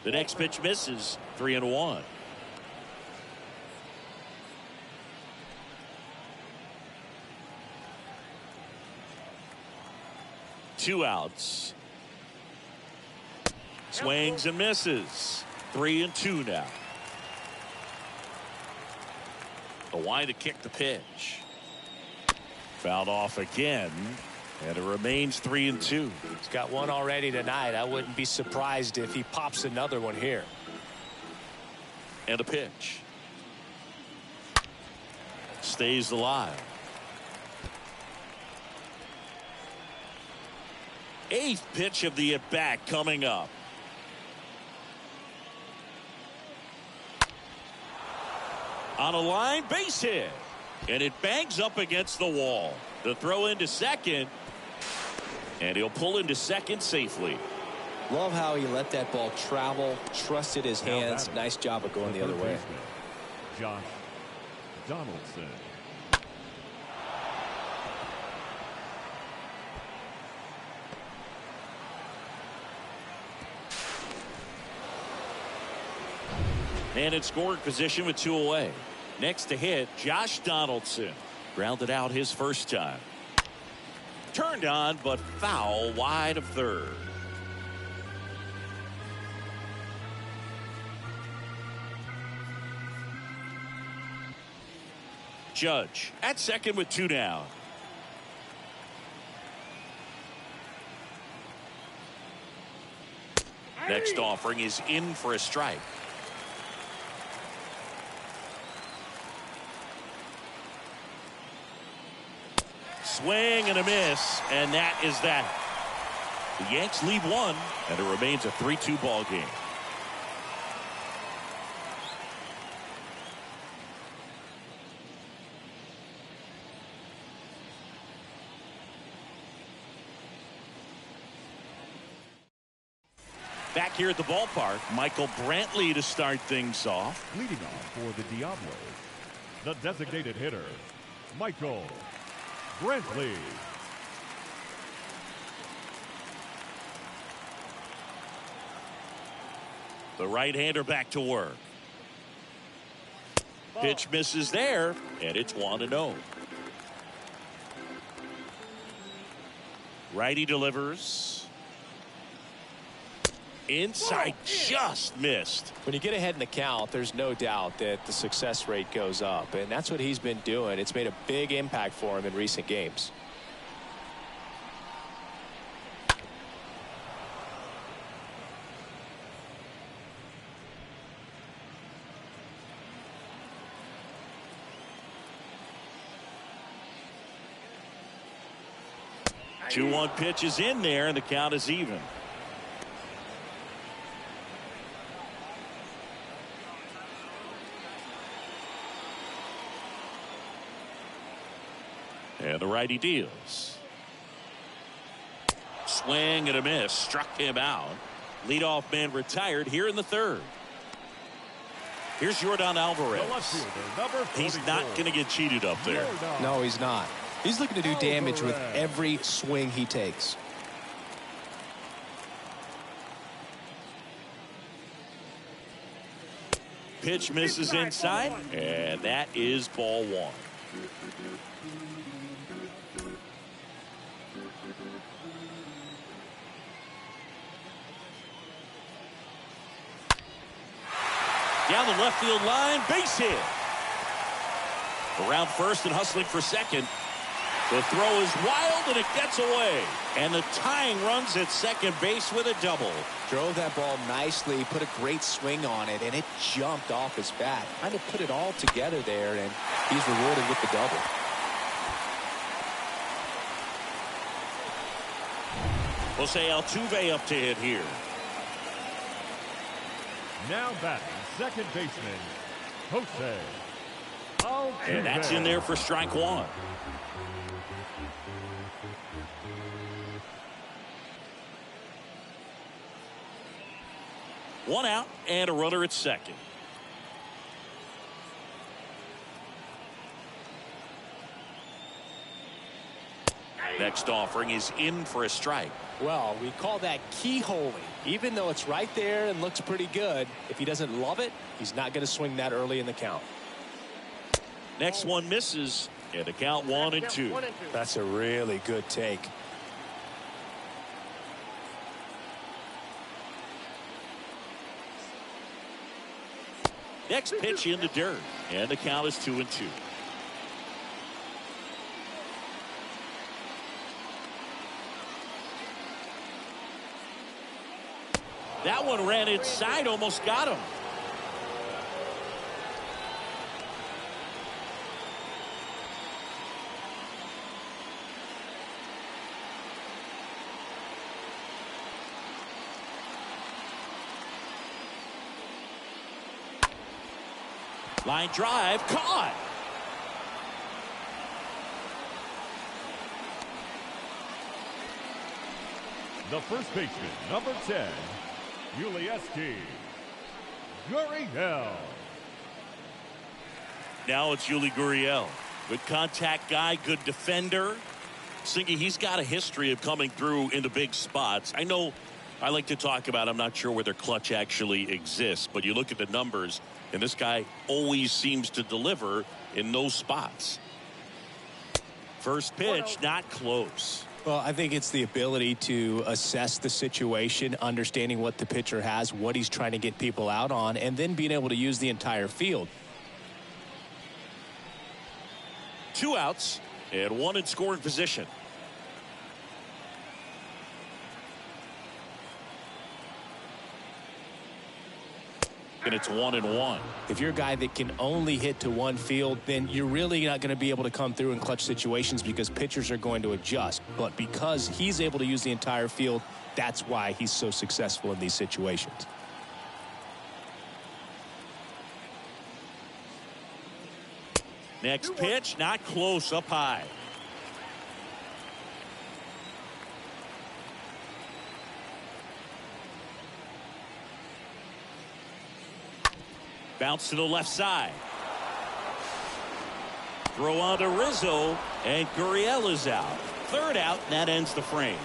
The next pitch misses. 3-1. Two outs. Swings and misses. 3-2 now. The wind to kick the pitch. Fouled off again. And it remains 3-2. He's got one already tonight. I wouldn't be surprised if he pops another one here. And a pitch. Stays alive. 8th pitch of the at-bat coming up. On a line, base hit. And it bangs up against the wall. The throw into second. And he'll pull into second safely. Love how he let that ball travel, trusted his hands. Nice job of going the other way. Josh Donaldson. And in scoring position with 2 away. Next to hit, Josh Donaldson. Grounded out his first time. Turned on, but foul wide of third. Judge at second with 2 down. Next offering is in for a strike. Swing and a miss, and that is that. The Yanks lead 1, and it remains a 3-2 ball game. Back here at the ballpark, Michael Brantley to start things off. Leading off for the Diablos, the designated hitter, Michael Brantley. The right-hander back to work. Pitch misses there, and it's 1-0. Righty delivers. Inside, just missed. When you get ahead in the count, there's no doubt that the success rate goes up, and that's what he's been doing. It's made a big impact for him in recent games. Two 2-1 pitch is in there, and the count is even. And the righty deals. Swing and a miss. Struck him out. Leadoff man retired here in the third. Here's Yordan Alvarez. He's not going to get cheated up there. No, he's not. He's looking to do damage with every swing he takes. Pitch misses inside, and that is ball one. Down the left field line, base hit. Around first and hustling for second. The throw is wild and it gets away. And the tying runs at second base with a double. Drove that ball nicely, put a great swing on it, and it jumped off his bat. Kind of put it all together there, and he's rewarded with the double. Jose Altuve up to hit here. Now batting second baseman, Jose Altuve. And that's in there for strike one. One out and a runner at second. Next offering is in for a strike. Well, we call that keyholing. Even though it's right there and looks pretty good, if he doesn't love it, he's not going to swing that early in the count. Next one misses, and the count 1-2. That's a really good take. Next pitch in the dirt, and the count is 2-2. That one ran inside, almost got him. Line drive, caught. The first baseman, number 10, Yuli Gurriel. Now it's Yuli Gurriel. Good contact guy, good defender. Singy, he's got a history of coming through into big spots. I know I like to talk about, I'm not sure whether clutch actually exists, but you look at the numbers, and this guy always seems to deliver in those spots. First pitch, not close. Well, I think it's the ability to assess the situation, understanding what the pitcher has, what he's trying to get people out on, and then being able to use the entire field. 2 outs and 1 in scoring position. And it's 1-1. If you're a guy that can only hit to one field, then you're really not going to be able to come through in clutch situations because pitchers are going to adjust. But because he's able to use the entire field, that's why he's so successful in these situations. Next pitch, not close, up high. Bounce to the left side. Throw on to Rizzo, and Gurriel is out. Third out, and that ends the frame.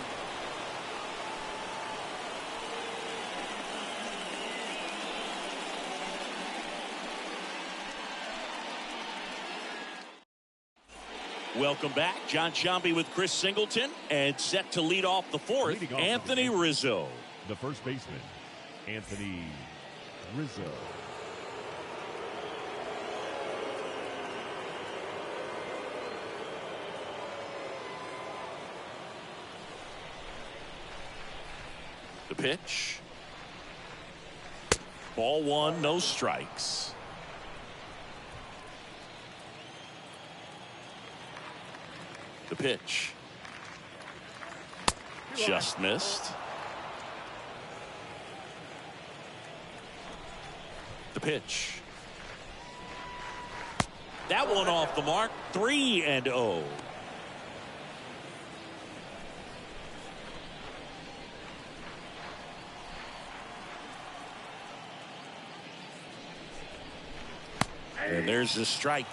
Welcome back. John Shambi with Chris Singleton, and set to lead off the fourth, Anthony Rizzo. The first baseman, Anthony Rizzo. The pitch. Ball one, no strikes. The pitch. Just missed. The pitch. That one off the mark. 3-0. And there's the strike.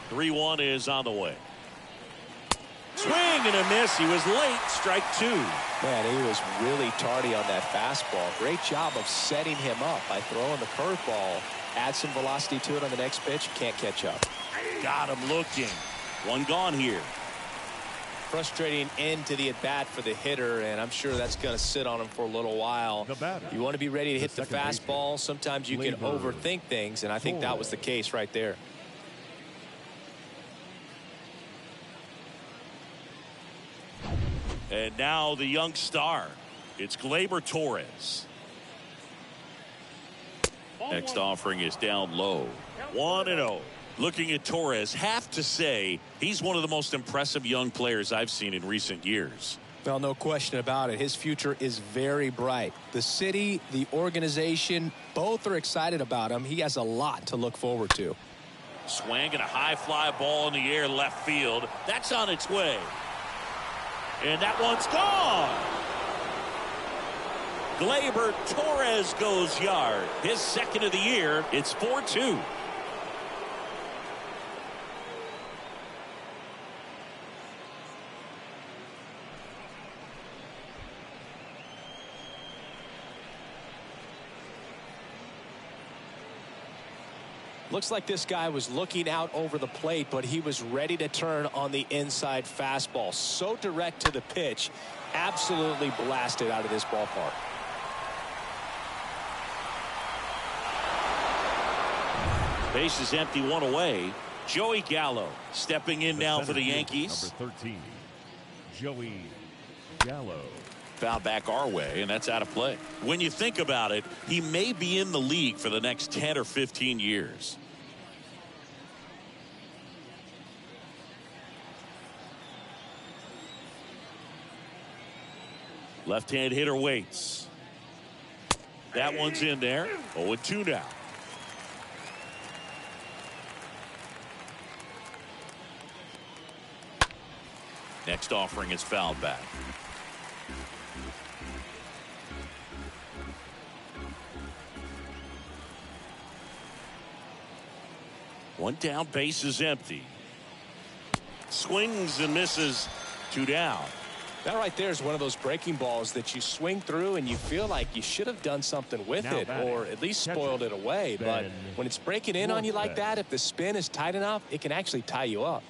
Three-one is on the way. Swing and a miss. He was late. Strike two. Man, he was really tardy on that fastball. Great job of setting him up by throwing the curveball. Add some velocity to it on the next pitch. Can't catch up. Got him looking. One gone here. Frustrating end to the at-bat for the hitter, and I'm sure that's going to sit on him for a little while. You want to be ready to hit the fastball. Sometimes you can overthink things, and I think that was the case right there. And now the young star. It's Gleyber Torres. Next offering is down low. 1-0. Looking at Torres, have to say he's one of the most impressive young players I've seen in recent years. Well, no question about it. His future is very bright. The city, the organization, both are excited about him. He has a lot to look forward to. Swing and a high fly ball in the air left field. That's on its way. And that one's gone. Gleyber Torres goes yard. His second of the year. It's 4-2. Looks like this guy was looking out over the plate, but he was ready to turn on the inside fastball. So direct to the pitch. Absolutely blasted out of this ballpark. Base is empty, one away. Joey Gallo stepping in now for the Yankees. Number 13, Joey Gallo. Foul back our way, and that's out of play. When you think about it, he may be in the league for the next 10 or 15 years. Left-hand hitter waits. That one's in there. 0-2 now. Next offering is fouled back. One down, base is empty. Swings and misses. 2 down. That right there is one of those breaking balls that you swing through and you feel like you should have done something with it or at least spoiled it away. But when it's breaking in on you like that, if the spin is tight enough, it can actually tie you up.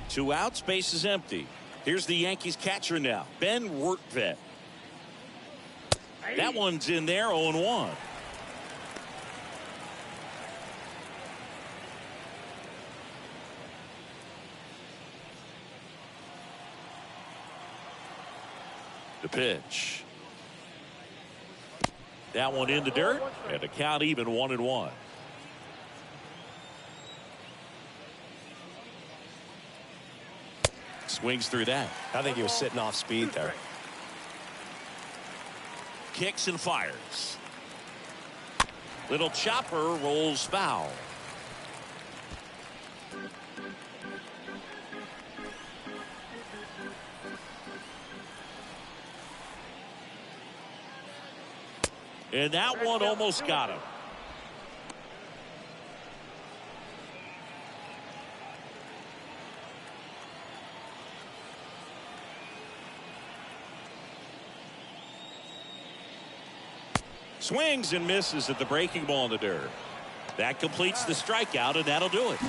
Two outs, base is empty. Here's the Yankees catcher now, Ben Wertvet. That one's in there, 0-1. The pitch. That one in the dirt, and the count even, 1-1. Swings through that. I think he was sitting off speed there. Kicks and fires. Little chopper rolls foul. And that one almost got him. Swings and misses at the breaking ball in the dirt. That completes the strikeout, and that'll do it.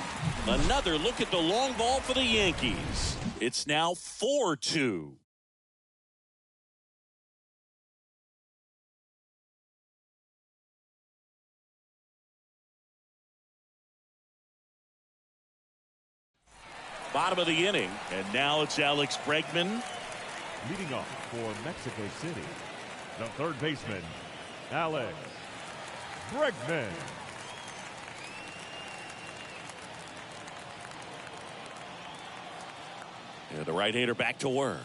Another look at the long ball for the Yankees. It's now 4-2. Bottom of the inning, and now it's Alex Bregman. Leading off for Mexico City, the third baseman, Alex Bregman. And the right-hander back to work.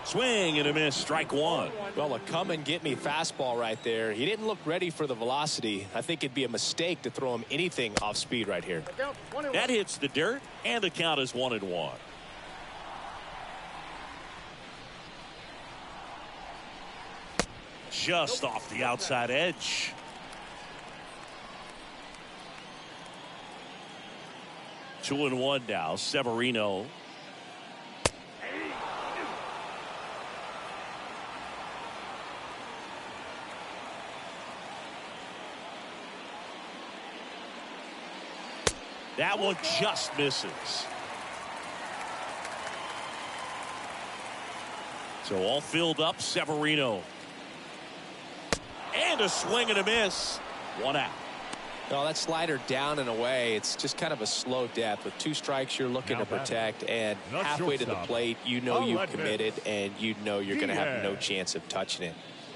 Swing and a miss, strike one. Well, a come-and-get-me fastball right there. He didn't look ready for the velocity. I think it'd be a mistake to throw him anything off speed right here. That hits the dirt, and the count is 1-1. Just off the outside edge. Two and one now. Severino. That one just misses. So all filled up. Severino. And a swing and a miss. One out. Well, that slider down and away, it's just kind of a slow death. With two strikes you're looking to protect, and halfway to the plate, you know you've committed, and you know you're going to have no chance of touching it.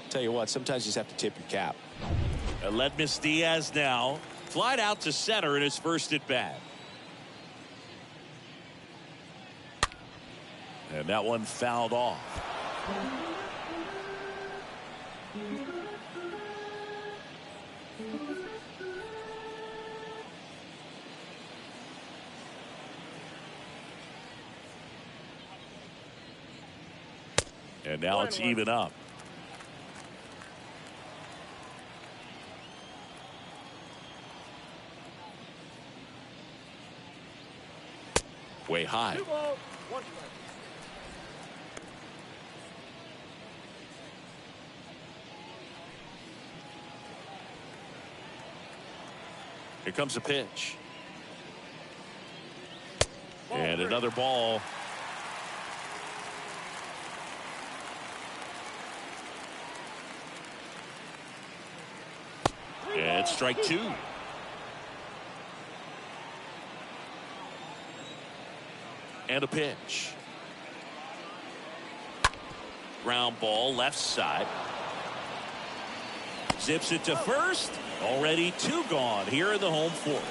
Tell you what, sometimes you just have to tip your cap. Aledmys Diaz now. Flied out to center in his first at bat. And that one fouled off. And now it's even up. Way high. Here comes a pitch. And another ball. And strike two. And a pitch. Ground ball left side. Zips it to first. Already two gone here in the home fourth.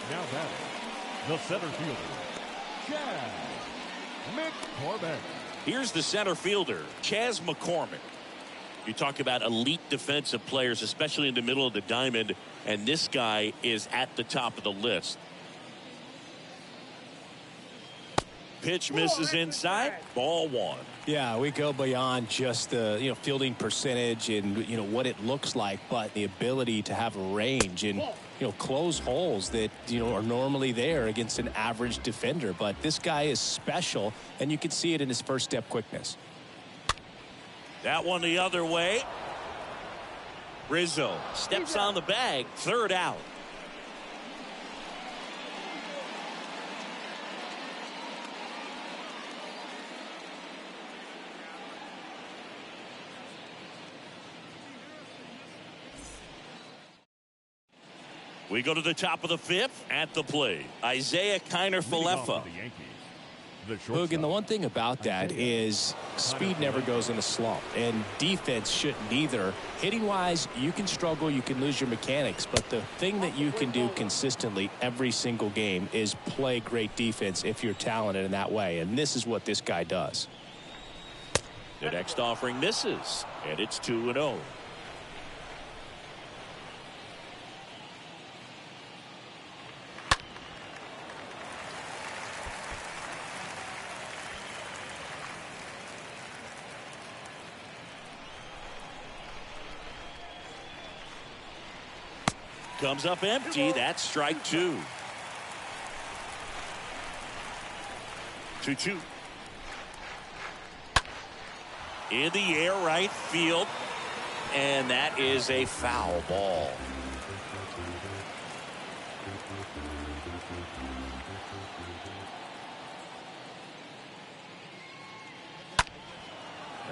Now batting, the center fielder, Chas McCormick. Here's the center fielder, Chas McCormick. You talk about elite defensive players, especially in the middle of the diamond, and this guy is at the top of the list. Pitch misses inside, ball one. Yeah, we go beyond just the fielding percentage and what it looks like, but the ability to have range and close holes that are normally there against an average defender. But this guy is special, and you can see it in his first step quickness. That one the other way. Rizzo steps on the bag, third out. We go to the top of the fifth. At the plate, Isaiah Kiner-Falefa. Hoog, and the one thing about that is speed never goes in a slump, and defense shouldn't either. Hitting-wise, you can struggle, you can lose your mechanics, but the thing that you can do consistently every single game is play great defense if you're talented in that way, and this is what this guy does. The next offering misses, and it's 2-0. Comes up empty. That's strike two. 2-2. In the air, right field. and that is a foul ball.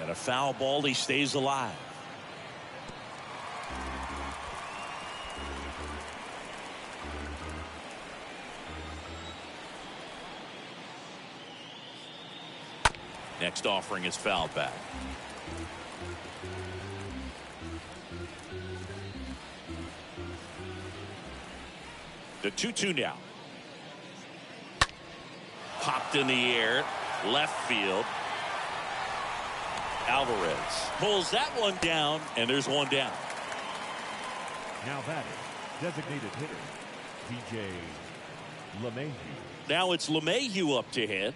And a foul ball, he stays alive. Next offering is fouled back. The 2-2 now. Popped in the air, left field. Alvarez pulls that one down, and there's one down. Now batting, designated hitter, DJ LeMahieu. Now it's LeMahieu up to hit.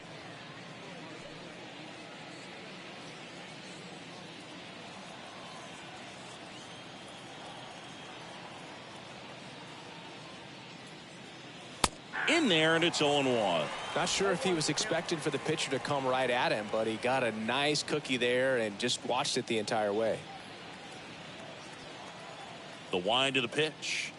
In there, and it's 0-1. Not sure if he was expecting for the pitcher to come right at him, but he got a nice cookie there and just watched it the entire way. The wind of the pitch.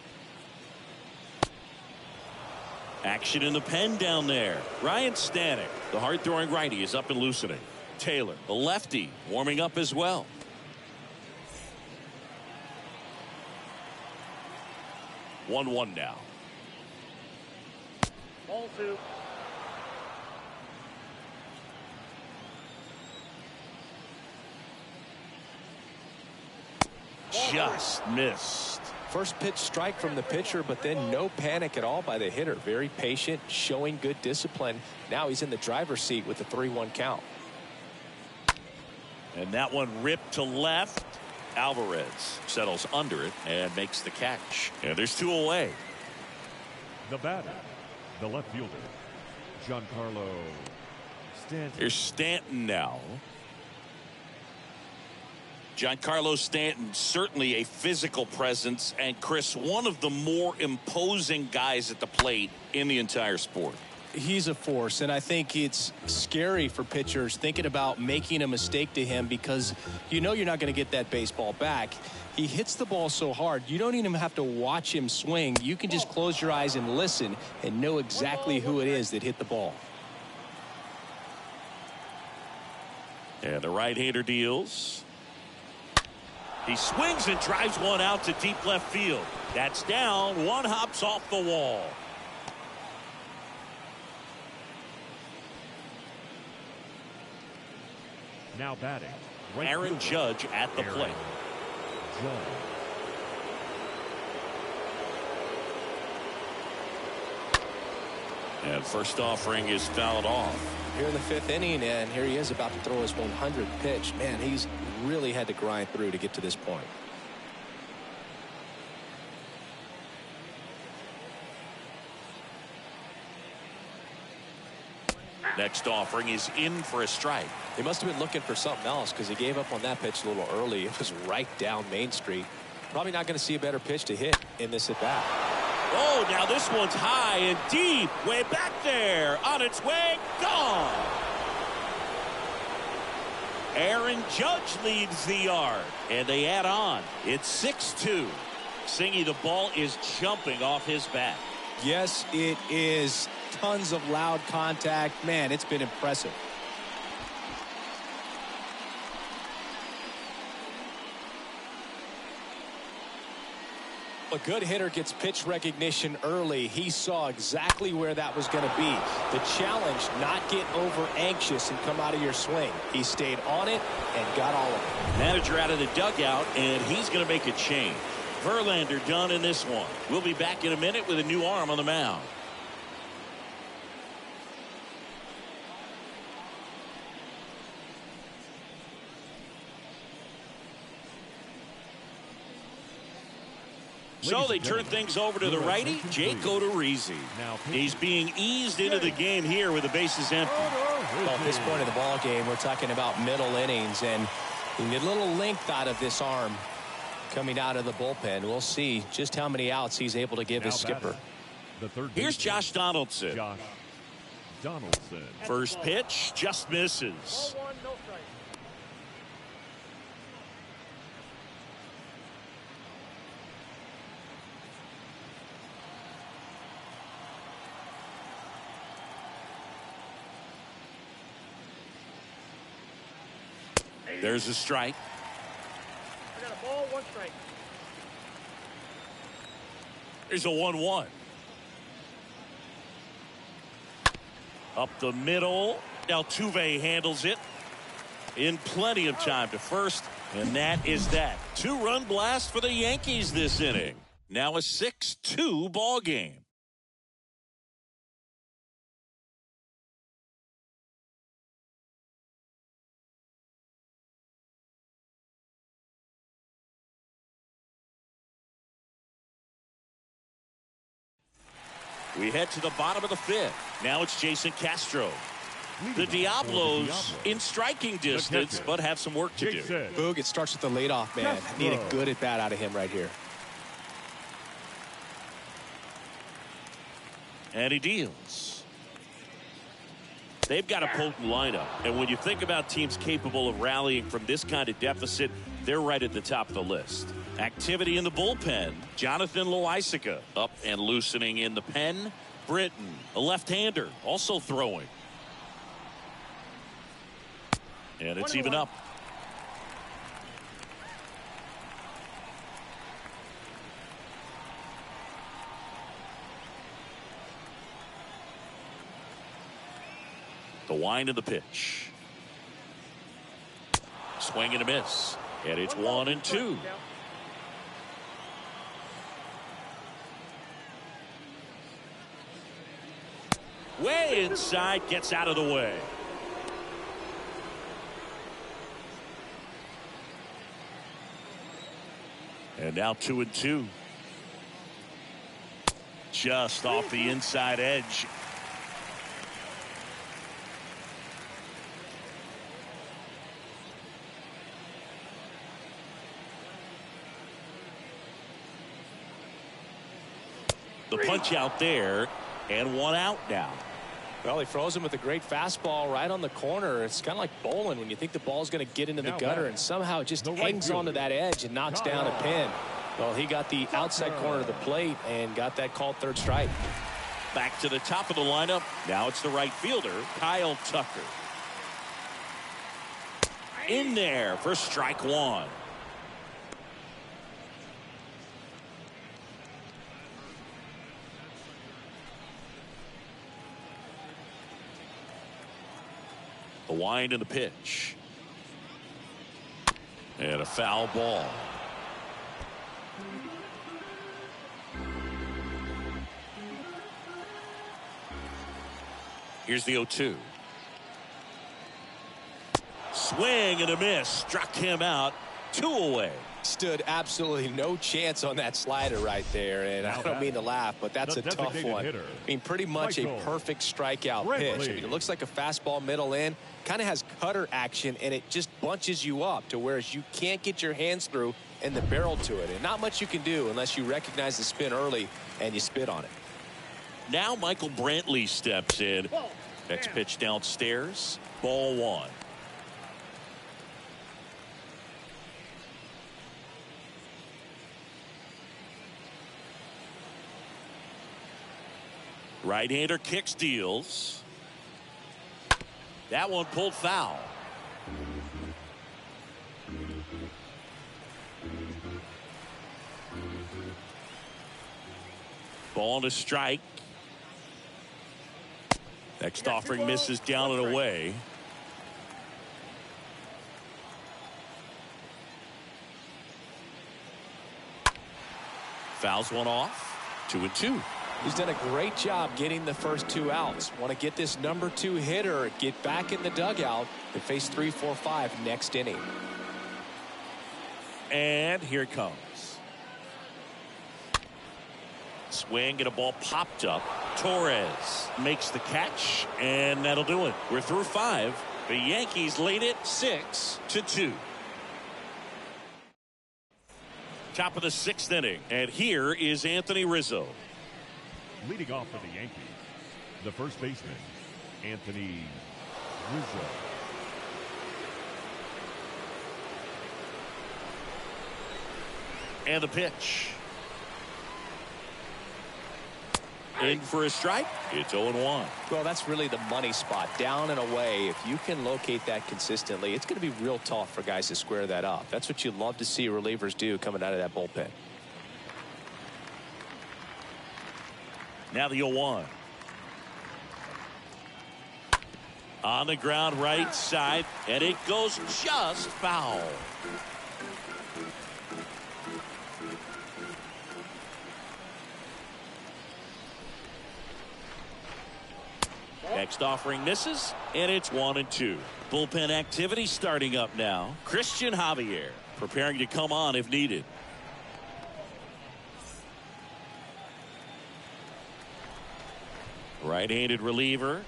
Action in the pen down there. Ryan Stanek, the hard-throwing righty, is up and loosening. Taylor, the lefty, warming up as well. One now. Ball 2. Just missed. First pitch strike from the pitcher, but then no panic at all by the hitter. Very patient, showing good discipline. Now he's in the driver's seat with the 3-1 count. And that one ripped to left. Alvarez settles under it and makes the catch. And there's 2 away. The batter, the left fielder, Giancarlo Stanton. Here's Stanton now. Giancarlo Stanton, certainly a physical presence, and Chris, one of the more imposing guys at the plate in the entire sport. He's a force, and I think it's scary for pitchers thinking about making a mistake to him because you know you're not going to get that baseball back. He hits the ball so hard, you don't even have to watch him swing. You can just close your eyes and listen and know exactly who it is that hit the ball. And the right-hander deals. He swings and drives one out to deep left field. That's down. One hops off the wall. Now batting, right Aaron fielder, Judge at the plate. Judge. And first offering is fouled off. Here in the 5th inning, and here he is about to throw his 100th pitch. Man, he's really had to grind through to get to this point. Next offering is in for a strike. He must have been looking for something else because he gave up on that pitch a little early. It was right down Main Street. Probably not going to see a better pitch to hit in this at bat. Oh, now this one's high and deep, way back there, on its way, gone. Aaron Judge leads the yard, and they add on. It's 6-2. Singy, the ball is jumping off his bat. Yes, it is. Tons of loud contact. Man, it's been impressive. A good hitter gets pitch recognition early. He saw exactly where that was going to be. The challenge, not get over anxious and come out of your swing. He stayed on it and got all of it. Manager out of the dugout, and he's going to make a change. Verlander done in this one. We'll be back in a minute with a new arm on the mound. So they turn things over to the righty, Jake Odorizzi. He's being eased into the game here with the bases empty. Well, at this point of the ball game, we're talking about middle innings, and you need a little length out of this arm coming out of the bullpen. We'll see just how many outs he's able to give his skipper. Here's Josh Donaldson. Josh Donaldson. First pitch just misses. Ball 1, no strike. There's a strike. I got a ball, 1 strike. There's a 1-1. Up the middle. Altuve handles it in plenty of time to first, and that is that. 2-run blast for the Yankees this inning. Now a 6-2 ball game. We head to the bottom of the 5th. Now it's Jason Castro. The Diablos in striking distance, but have some work to do. Boog, it starts with the leadoff man. Need a good at bat out of him right here. And he deals. They've got a potent lineup. And when you think about teams capable of rallying from this kind of deficit, they're right at the top of the list. Activity in the bullpen. Jonathan Loaisiga up and loosening in the pen. Britton, a left-hander, also throwing. And it's even up. The wind of the pitch. Swing and a miss. And it's 1-2. Way inside, gets out of the way. And now 2-2. Just off the inside edge. The punch out there, and 1 out now. Well, he froze him with a great fastball right on the corner. It's kind of like bowling when you think the ball's going to get into the gutter, and somehow it just hangs onto that edge and knocks down a pin. Well, he got the outside corner of the plate and got that called third strike. Back to the top of the lineup. Now it's the right fielder, Kyle Tucker. In there for strike 1. The wind and the pitch. And a foul ball. Here's the 0-2. Swing and a miss. Struck him out. 2 away. Stood absolutely no chance on that slider right there, and I don't mean to laugh, but that's a tough one. I mean, pretty much a perfect strikeout pitch. I mean, it looks like a fastball middle in, kind of has cutter action, and it just bunches you up to whereas you can't get your hands through and the barrel to it, and not much you can do unless you recognize the spin early and you spit on it. Now Michael Brantley steps in. Next pitch downstairs. Ball 1. Right-hander kicks, deals. That one pulled foul. Ball to strike. Next offering misses down and away. Fouls one off. 2-2. He's done a great job getting the first 2 outs. Want to get this number 2 hitter, get back in the dugout and face 3, 4, 5 next inning. And here it comes. Swing and a ball popped up. Torres makes the catch, and that'll do it. We're through 5. The Yankees lead it 6-2. Top of the 6th inning, and here is Anthony Rizzo. Leading off for the Yankees, the first baseman, Anthony Rizzo. And the pitch. In for a strike. It's 0-1. Well, that's really the money spot. Down and away. If you can locate that consistently, it's going to be real tough for guys to square that up. That's what you love to see relievers do coming out of that bullpen. Now the 0-1. On the ground right side, and it goes just foul. Next offering misses, and it's 1-2. Bullpen activity starting up now. Christian Javier preparing to come on if needed. Right-handed reliever.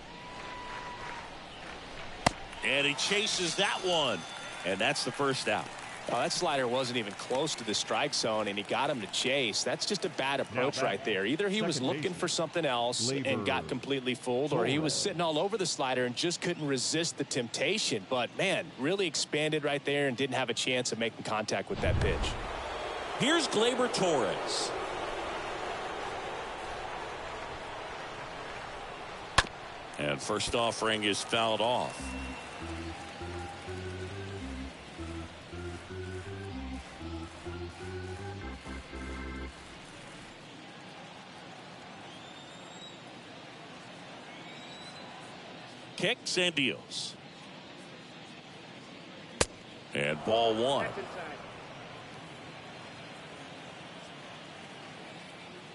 And he chases that one. And that's the first out. Oh, that slider wasn't even close to the strike zone, and he got him to chase. That's just a bad approach right there. Either he was looking for something else and got completely fooled, or he was sitting all over the slider and just couldn't resist the temptation. But, man, really expanded right there and didn't have a chance of making contact with that pitch. Here's Gleyber Torres. And first offering is fouled off. Kicks and deals. And ball one.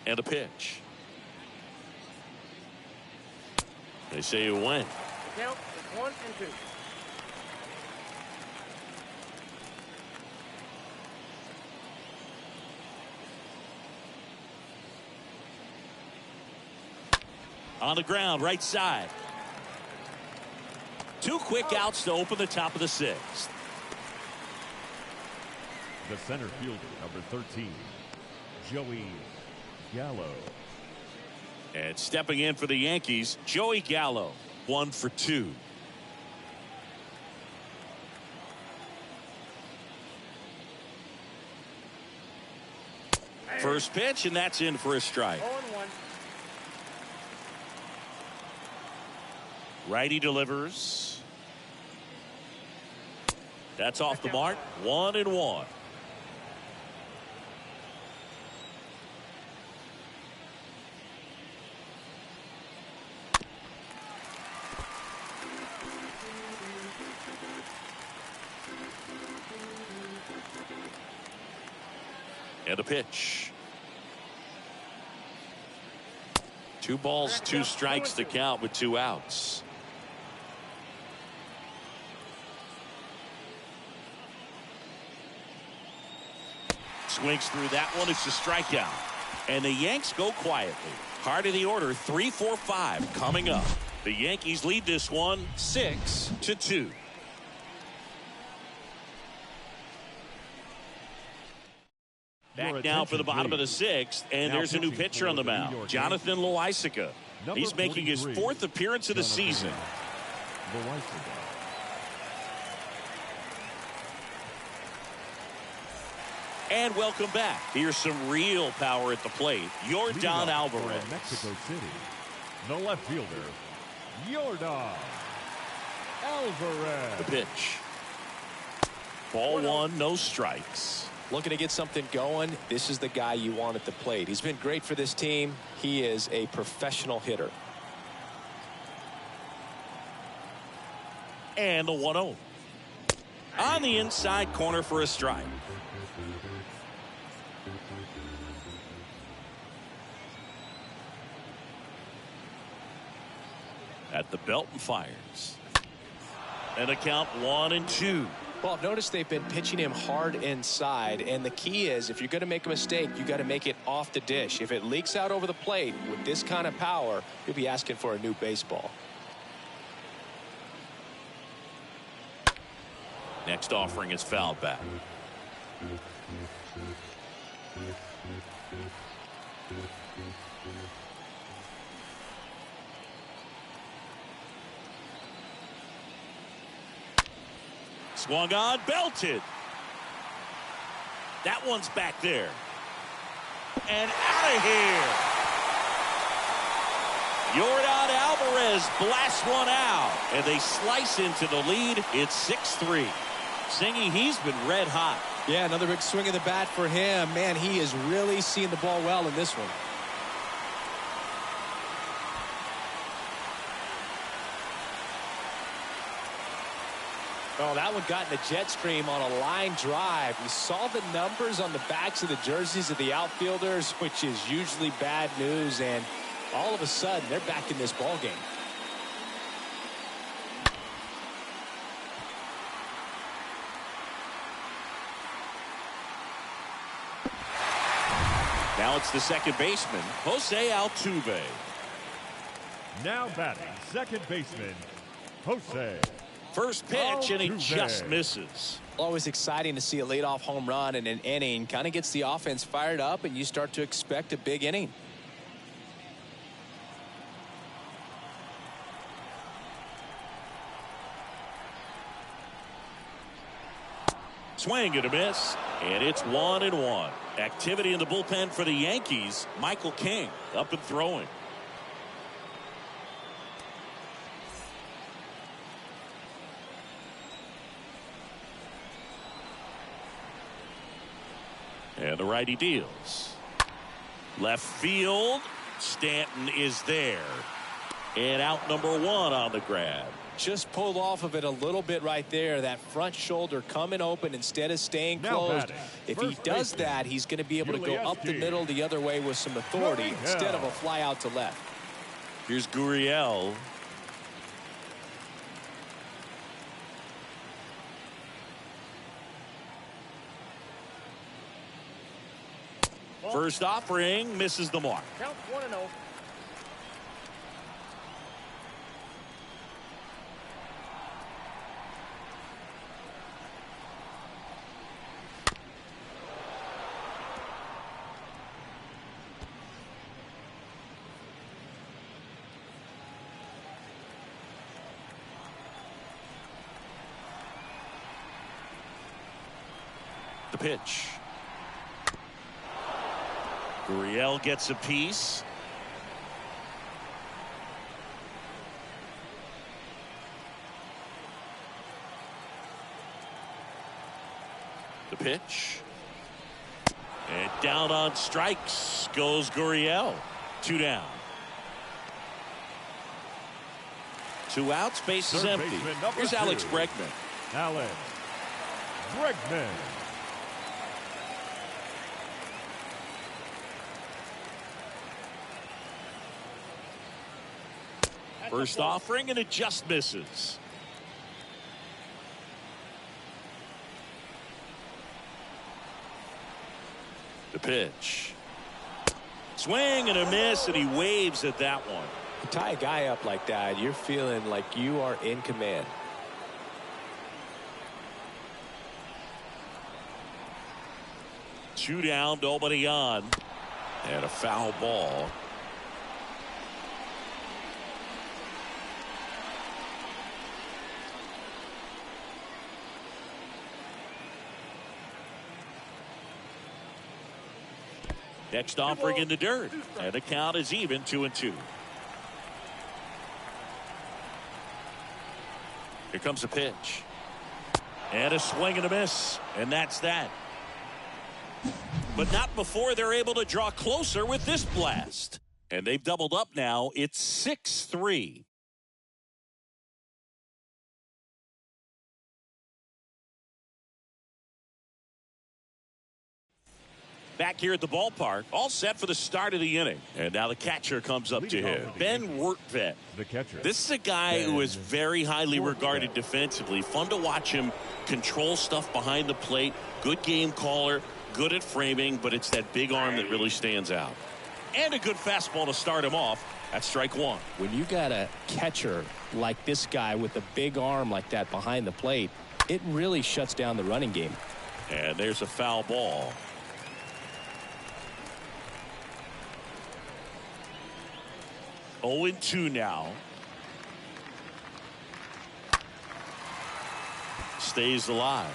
And a pitch. They say it went. The count is 1-2. On the ground, right side. Two quick outs to open the top of the sixth. The center fielder, number 13, Joey Gallo. And stepping in for the Yankees, Joey Gallo, 1 for 2. First pitch, and that's in for a strike. 0-1. Righty delivers. That's off the mark. 1-1. And a pitch. 2 balls, 2 strikes to count with 2 outs. Swings through that one. It's a strikeout. And the Yanks go quietly. Heart of the order, 3-4-5 coming up. The Yankees lead this one 6-2. Back now for the bottom of the 6th, and there's a new pitcher on the mound, Jonathan Loaisiga. He's making his 4th appearance of the season. And welcome back. Here's some real power at the plate. Yordan Alvarez. Mexico City, the left fielder, Yordan Alvarez. The pitch. Ball 1, no strikes. Looking to get something going. This is the guy you want at the plate. He's been great for this team. He is a professional hitter. And the 1-0. On the inside corner for a strike. At the belt and fires. And a count 1-2. Well, notice they've been pitching him hard inside, and the key is if you're going to make a mistake, you got to make it off the dish. If it leaks out over the plate with this kind of power, you'll be asking for a new baseball. Next offering is fouled back. Swung on, belted. That one's back there. And out of here. Yordan Alvarez blasts one out, and they slice into the lead. It's 6-3. Singy, he's been red hot. Yeah, another big swing of the bat for him. Man, he is really seeing the ball well in this one. Oh, that one got in the jet stream on a line drive. We saw the numbers on the backs of the jerseys of the outfielders, which is usually bad news, and all of a sudden they're back in this ball game. Now it's the second baseman, Jose Altuve. Now batting, second baseman, Jose. First pitch, and he Altuve. just misses. Always exciting to see a leadoff home run in an inning. Kind of gets the offense fired up, and you start to expect a big inning. Swing and a miss, and it's 1-1. Activity in the bullpen for the Yankees. Michael King up and throwing. And the righty deals. Left field. Stanton is there. And out number 1 on the grab. Just pulled off of it a little bit right there. That front shoulder coming open instead of staying closed. If he does that, he's going to be able to go up the middle the other way with some authority instead of a fly out to left. Here's Gurriel. First offering misses the mark. Count 1-0. The pitch. Gurriel gets a piece. The pitch. And down on strikes goes Gurriel. 2 down. 2 outs, base is empty. Here's Alex Bregman. Alex Bregman. First offering, and it just misses. The pitch. Swing and a miss, and he waves at that one. You tie a guy up like that, you're feeling like you are in command. Two down, nobody on. And a foul ball. Next offering in the dirt, and the count is even 2-2. Here comes a pitch, and a swing and a miss, and that's that. But not before they're able to draw closer with this blast, and they've doubled up now. It's 6-3. Back here at the ballpark, all set for the start of the inning. And now the catcher comes up to him. Ben Wertvet. The catcher. This is a guy who is very highly regarded defensively. Fun to watch him control stuff behind the plate. Good game caller. Good at framing. But it's that big arm that really stands out. And a good fastball to start him off. That's strike 1. When you got a catcher like this guy with a big arm like that behind the plate, it really shuts down the running game. And there's a foul ball. Oh, 0-2 now. Stays alive.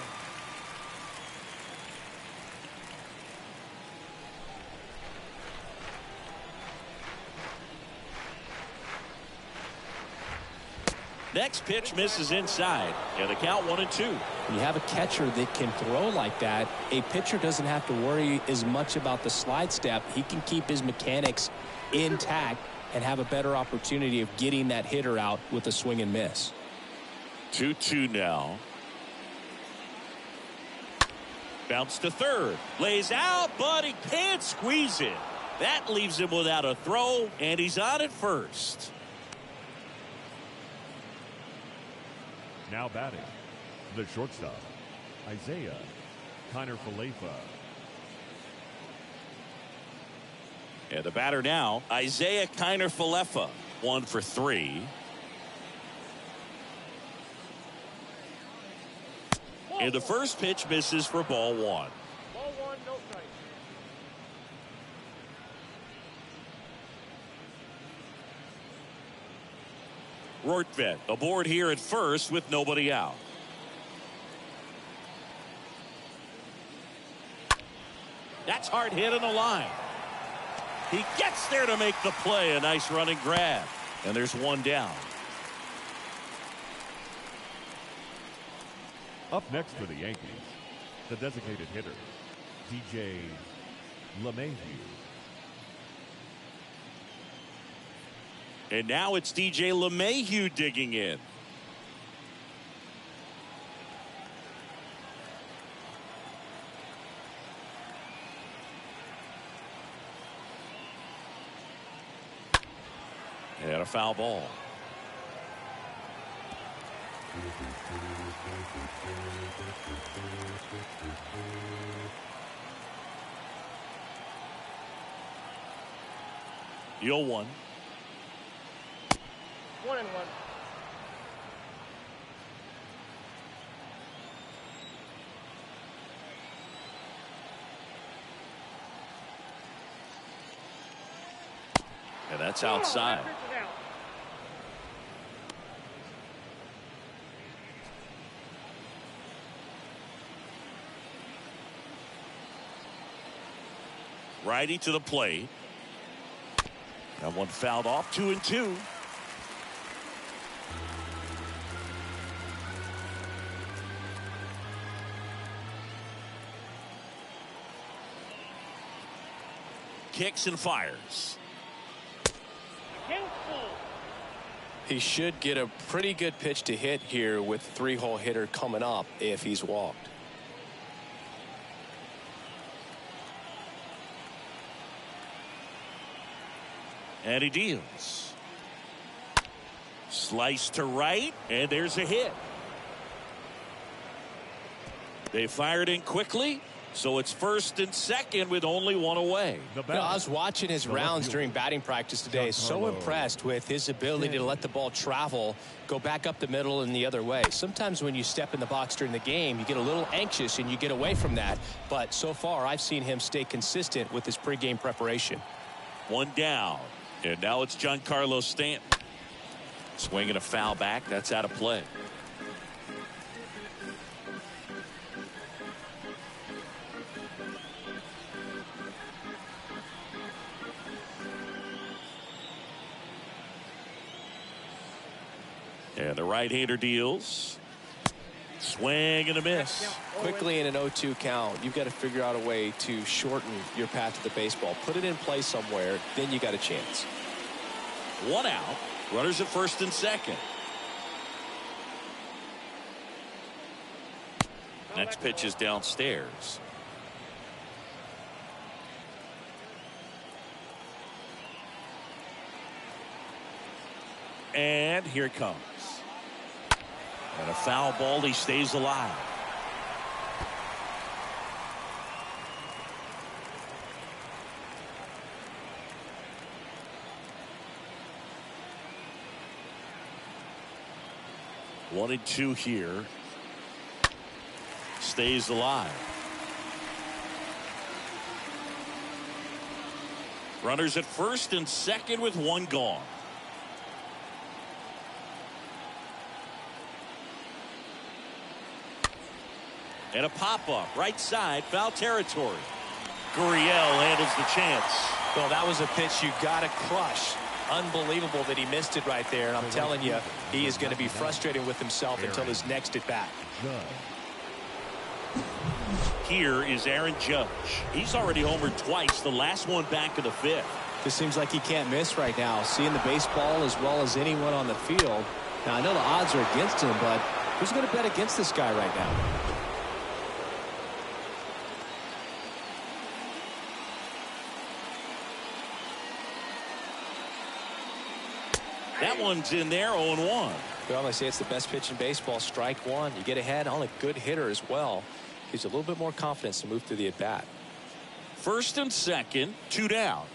Next pitch misses inside. And the count 1-2. When you have a catcher that can throw like that, a pitcher doesn't have to worry as much about the slide step. He can keep his mechanics intact and have a better opportunity of getting that hitter out with a swing and miss. 2-2 now. Bounce to third. Lays out, but he can't squeeze it. That leaves him without a throw, and he's on at first. Now batting, the shortstop, Isaiah Kiner-Falefa. And the batter now, Isaiah Kiner-Falefa. 1 for 3. And the first pitch misses for ball 1. Ball 1, no strike. Rortvedt aboard here at first with nobody out. That's hard hit on the line. He gets there to make the play. A nice running grab. And there's one down. Up next for the Yankees, the designated hitter, DJ LeMahieu. And now it's DJ LeMahieu digging in. And a foul ball. You'll 1. 1-1. And that's outside. Righty to the plate. That one fouled off. 2-2. Kicks and fires. He should get a pretty good pitch to hit here with 3-hole hitter coming up if he's walked. And he deals. Slice to right, and there's a hit. They fired in quickly, so it's first and second with only one away. I was watching his rounds during batting practice today. So impressed with his ability to let the ball travel, go back up the middle and the other way. Sometimes when you step in the box during the game, you get a little anxious and you get away from that. But so far, I've seen him stay consistent with his pregame preparation. One down. And now it's Giancarlo Stanton. Swinging a foul back. That's out of play. And the right-hander deals. Swing and a miss. Quickly in an 0-2 count, you've got to figure out a way to shorten your path to the baseball. Put it in play somewhere, then you got a chance. One out. Runners at first and second. Next pitch is downstairs. And here it comes. And a foul ball. He stays alive. One and two here. Stays alive. Runners at first and second with one gone. And a pop-up right side, foul territory. Gurriel handles the chance. Well, that was a pitch you got to crush. Unbelievable that he missed it right there. And I'm telling you, he is going to be frustrated with himself until his next at bat. Here is Aaron Judge. He's already homered twice, the last one back in the 5th. This seems like he can't miss right now, seeing the baseball as well as anyone on the field. Now, I know the odds are against him, but who's going to bet against this guy right now? That one's in there, 0-1. Well, I say it's the best pitch in baseball. Strike one. You get ahead on a good hitter as well. Gives you a little bit more confidence to move through the at-bat. First and second, 2 down.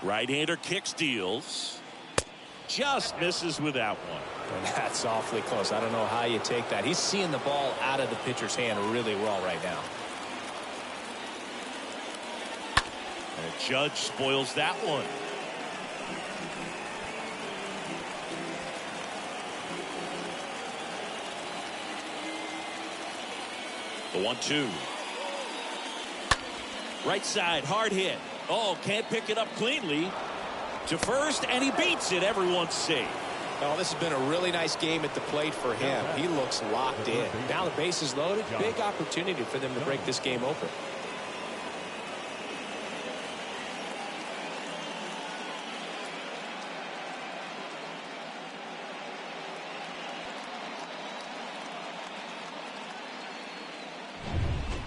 Right-hander kicks, deals. Just misses with that one. And that's awfully close. I don't know how you take that. He's seeing the ball out of the pitcher's hand really well right now. And Judge spoils that one. The 1-2. Right side, hard hit. Oh, can't pick it up cleanly. To first, and he beats it. Everyone's safe. Oh, this has been a really nice game at the plate for him. He looks locked in. Now the base is loaded. Big opportunity for them to break this game open.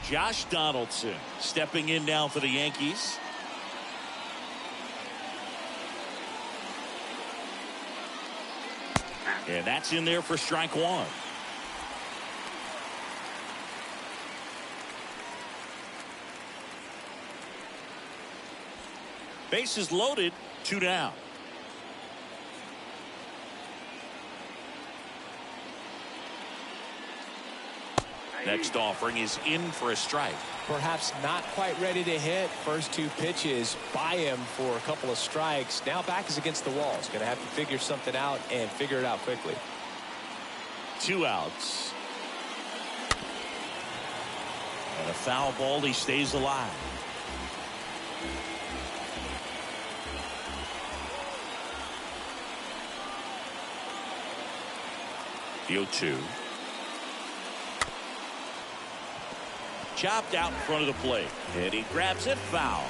Josh Donaldson stepping in now for the Yankees. And that's in there for strike one. Bases loaded, 2 down. Next offering is in for a strike. Perhaps not quite ready to hit. First 2 pitches by him for a couple of strikes. Now back is against the wall. He's going to have to figure something out and figure it out quickly. 2 outs. And a foul ball. He stays alive. The 0-2. Chopped out in front of the plate. And he grabs it, foul.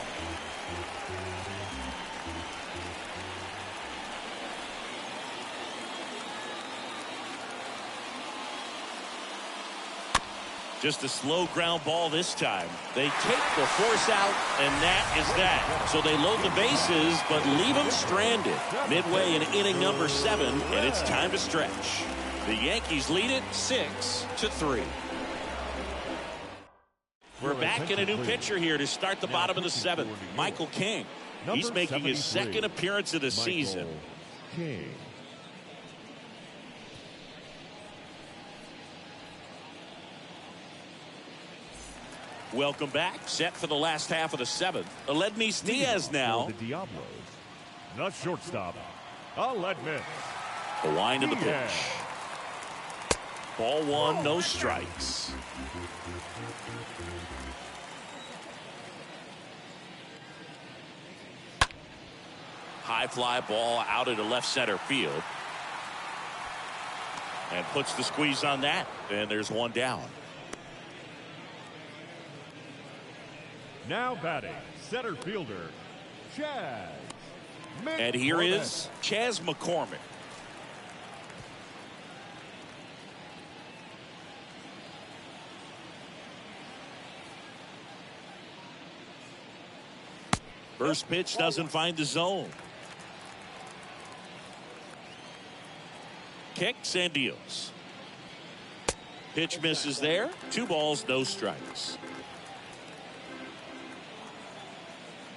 Just a slow ground ball this time. They take the force out, and that is that. So they load the bases, but leave them stranded. Midway in inning number 7, and it's time to stretch. The Yankees lead it 6-3. We're back in a new pitcher here to start the bottom of the 7th. Michael King. He's making his second appearance of the season. King. Welcome back. Set for the last half of the 7th. Aledmys Diaz now. The Diablos. The shortstop, Aledmys. The wind of the pitch. Ball 1, no strikes. High fly ball out into left center field. And puts the squeeze on that. And there's 1 down. Now batting, center fielder, Chaz McCormick. And here is Chaz McCormick. First pitch doesn't find the zone. Kicks and deals. Pitch misses there. 2 balls, no strikes.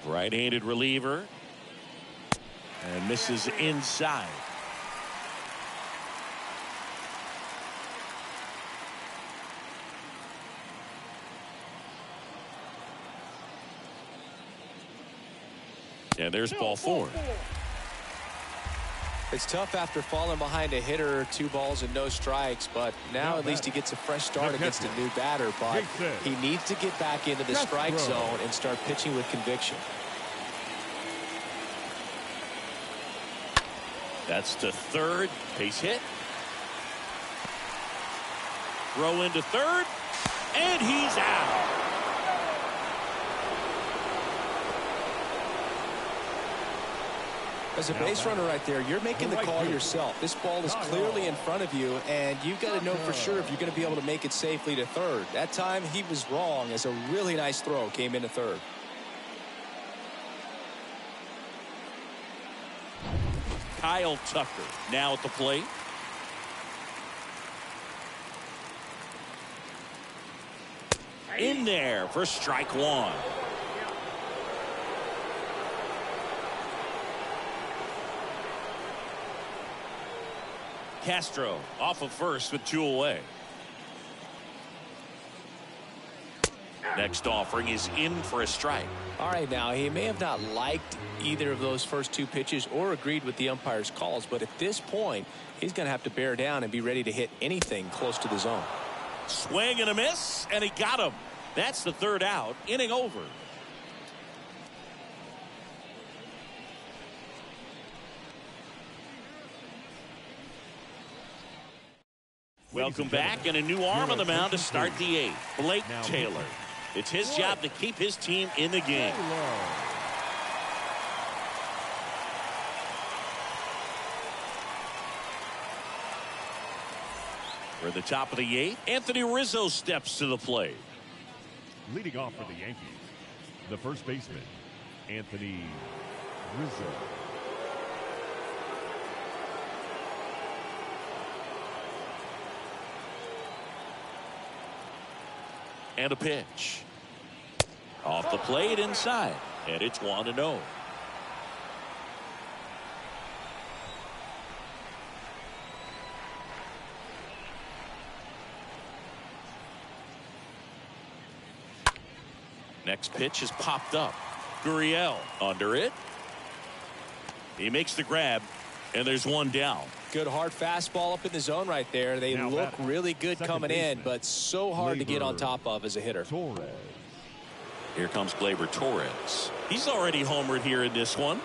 Right-handed reliever. And misses inside. And there's ball 4. It's tough after falling behind a hitter, 2 balls and no strikes, but now at least he gets a fresh start against a new batter. But he needs to get back into the strike zone and start pitching with conviction. That's to third. Base hit. Throw into third. And he's out. As a base runner right there, you're making the call yourself. This ball is clearly in front of you, and you've got to know for sure if you're going to be able to make it safely to third. That time he was wrong, as a really nice throw came into third. Kyle Tucker now at the plate. In there for strike 1. Castro off of first with 2 away. Next offering is in for a strike. All right, now he may have not liked either of those first 2 pitches or agreed with the umpire's calls, but at this point he's going to have to bear down and be ready to hit anything close to the zone. Swing and a miss, and he got him. That's the 3rd out. Inning over. Welcome back, and a new arm on the mound to start the 8th. Blake Taylor. It's his job to keep his team in the game. We're at the top of the 8th. Anthony Rizzo steps to the plate. Leading off for the Yankees, the first baseman, Anthony Rizzo. And a pitch. Off the plate inside. And it's 1-0. Next pitch is popped up. Gurriel under it. He makes the grab, and there's 1 down. Good hard fastball up in the zone right there. They look really good coming in, but so hard to get on top of as a hitter. Here comes Gleyber Torres. He's already homered here in this one.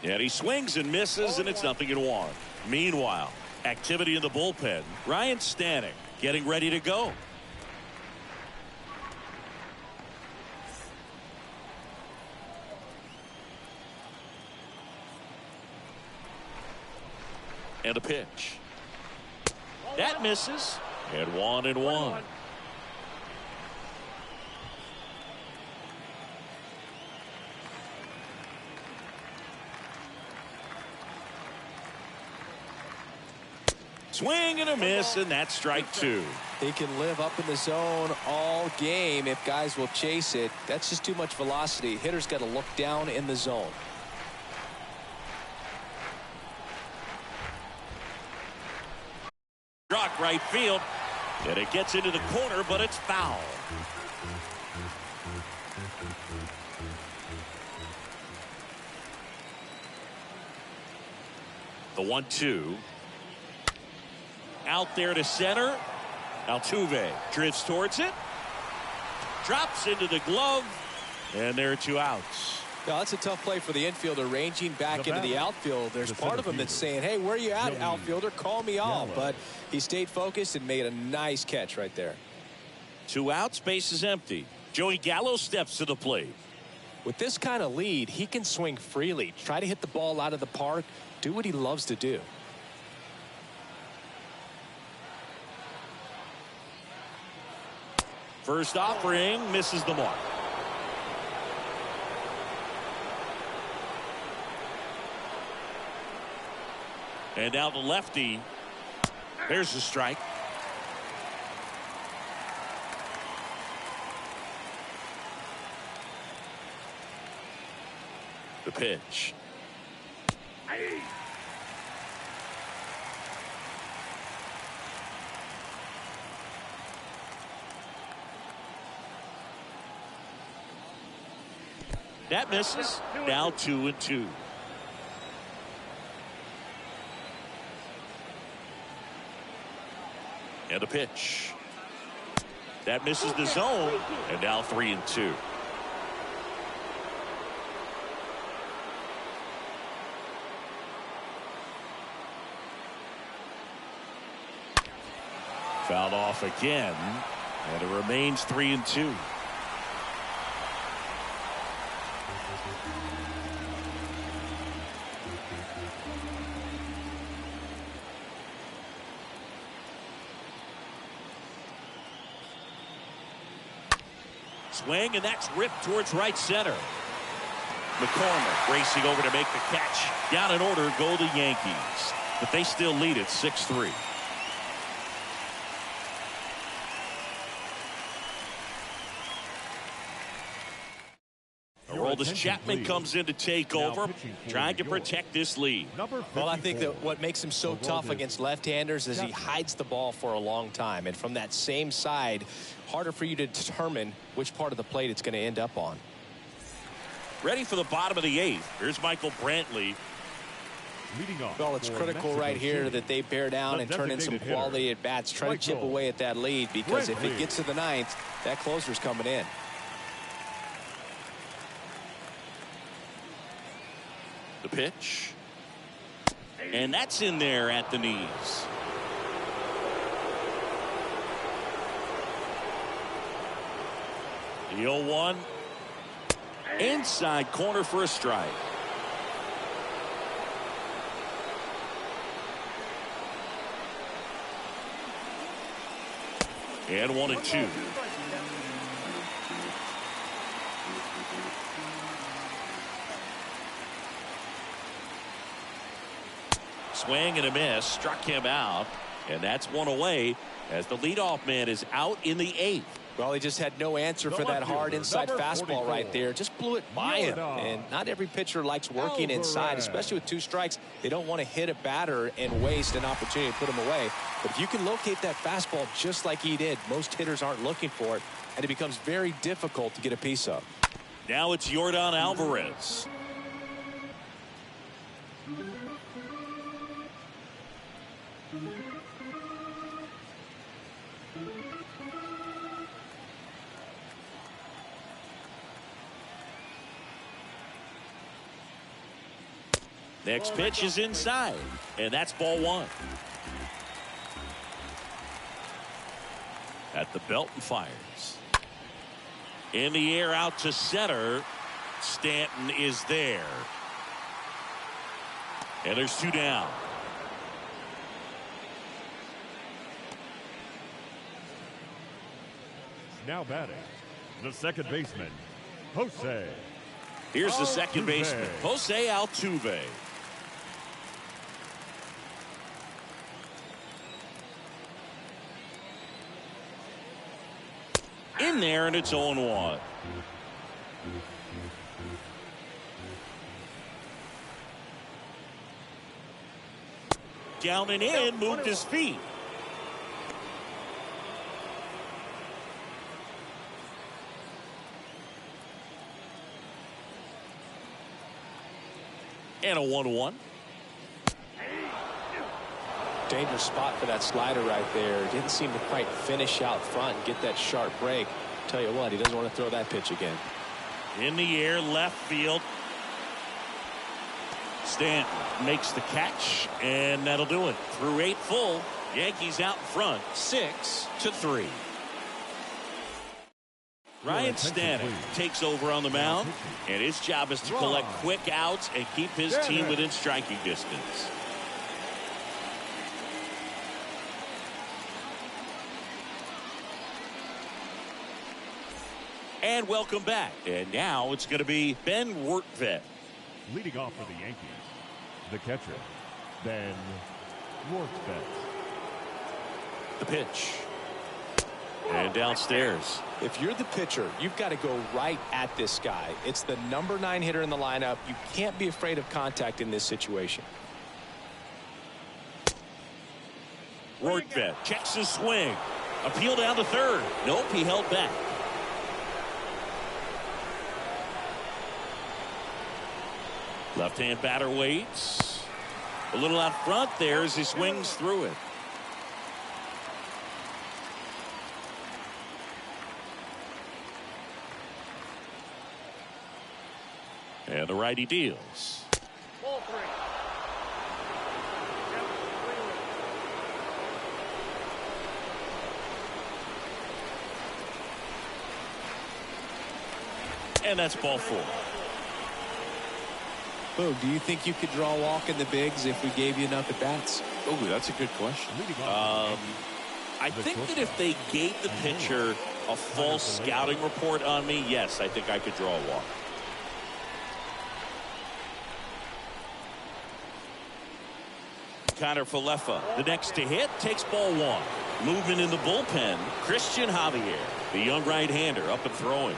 And he swings and misses, and it's 0-1. Meanwhile, activity in the bullpen. Ryan Stanek getting ready to go. And a pitch. That misses. And 1-1. Swing and a miss, and that's strike 2. He can live up in the zone all game if guys will chase it. That's just too much velocity. Hitter's got to look down in the zone. Struck right field, and it gets into the corner, but it's foul. The 1-2. Out there to center. Altuve drifts towards it. Drops into the glove. And there are 2 outs. Now, that's a tough play for the infielder, ranging back into the outfield. There's part of him that's saying, hey, where you at, outfielder? Call me off. But he stayed focused and made a nice catch right there. 2 outs, base is empty. Joey Gallo steps to the plate. With this kind of lead, he can swing freely, try to hit the ball out of the park, do what he loves to do. First offering misses the mark. And now the lefty. There's the strike. The pitch. That misses. Now 2-2. And a pitch. That misses the zone. And now 3-2. Fouled off again. And it remains 3-2. Swing, and that's ripped towards right center. McCormick racing over to make the catch. Down in order go the Yankees. But they still lead it 6-3. Aroldis Chapman comes in to take over, trying to protect this lead. Well, I think that what makes him so tough against left-handers is he hides the ball for a long time. And from that same side, harder for you to determine which part of the plate it's going to end up on. Ready for the bottom of the 8th. Here's Michael Brantley. Well, it's critical right here that they bear down and turn in some quality at bats. Try to chip away at that lead, because if it gets to the 9th, that closer's coming in. The pitch. And that's in there at the knees. The 0-1. Inside corner for a strike. And 1-2. Swing and a miss, struck him out, and that's one away as the leadoff man is out in the 8th. Well, he just had no answer for that hard inside fastball right there. Just blew it by him. And not every pitcher likes working inside, especially with 2 strikes. They don't want to hit a batter and waste an opportunity to put him away. But if you can locate that fastball just like he did, most hitters aren't looking for it, and it becomes very difficult to get a piece of. Now it's Yordan Alvarez. Next pitch is inside, and that's ball 1. At the belt and fires. In the air out to center. Stanton is there. And there's 2 down. Now batting, the second baseman, Jose. Here's the second baseman, Jose Altuve. In there, and it's 0-1. Down and in, moved his feet. And a 1-1. Dangerous spot for that slider right there. Didn't seem to quite finish out front and get that sharp break. Tell you what, he doesn't want to throw that pitch again. In the air, left field. Stanton makes the catch, and that'll do it. Through 8 full, Yankees out in front, 6-3. Ryan Stanton takes over on the mound, and his job is to collect quick outs and keep his team within striking distance. And welcome back. And now it's going to be Ben Rortvedt. Leading off for the Yankees, the catcher, Ben Rortvedt. The pitch. And downstairs. If you're the pitcher, you've got to go right at this guy. It's the number 9 hitter in the lineup. You can't be afraid of contact in this situation. Rortvedt checks his swing. Appeal down to third. Nope, he held back. Left-hand batter waits. A little out front there as he swings through it. And the righty deals. Ball 3. And that's ball 4. Boom, do you think you could draw a walk in the bigs if we gave you enough at bats? Oh, that's a good question. I think that if they gave the pitcher a false scouting report on me, yes, I think I could draw a walk. Connor Falefa, the next to hit, takes ball 1. Moving in the bullpen, Christian Javier, the young right-hander, up and throwing.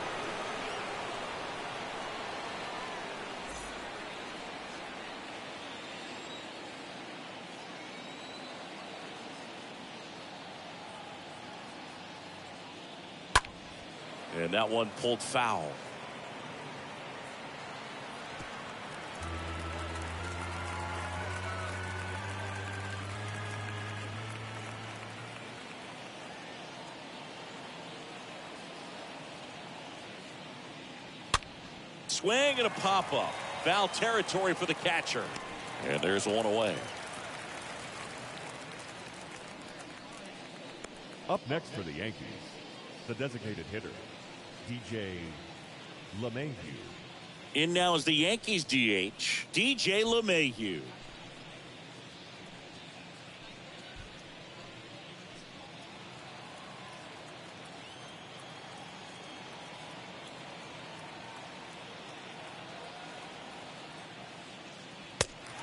And that one pulled foul. Swing and a pop-up. Foul territory for the catcher. And there's one away. Up next for the Yankees, the designated hitter, DJ LeMahieu. In now is the Yankees DH, DJ LeMahieu.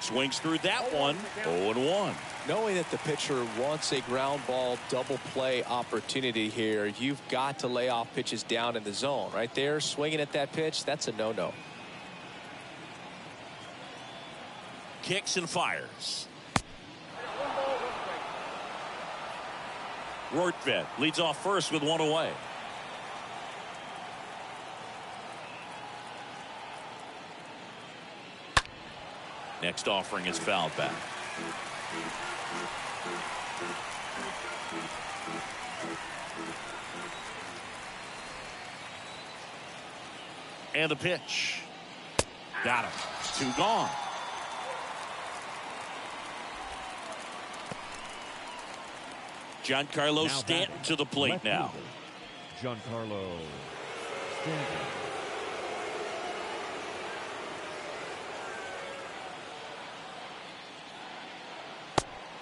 Swings through that one. 0-1. Knowing that the pitcher wants a ground ball double play opportunity here, you've got to lay off pitches down in the zone. Right there, swinging at that pitch, that's a no-no. Kicks and fires. 1 ball, 1 strike. Rortvedt leads off first with one away. Next offering is fouled back. And the pitch. Got him. 2 gone. Giancarlo Stanton to the plate now. Giancarlo Stanton.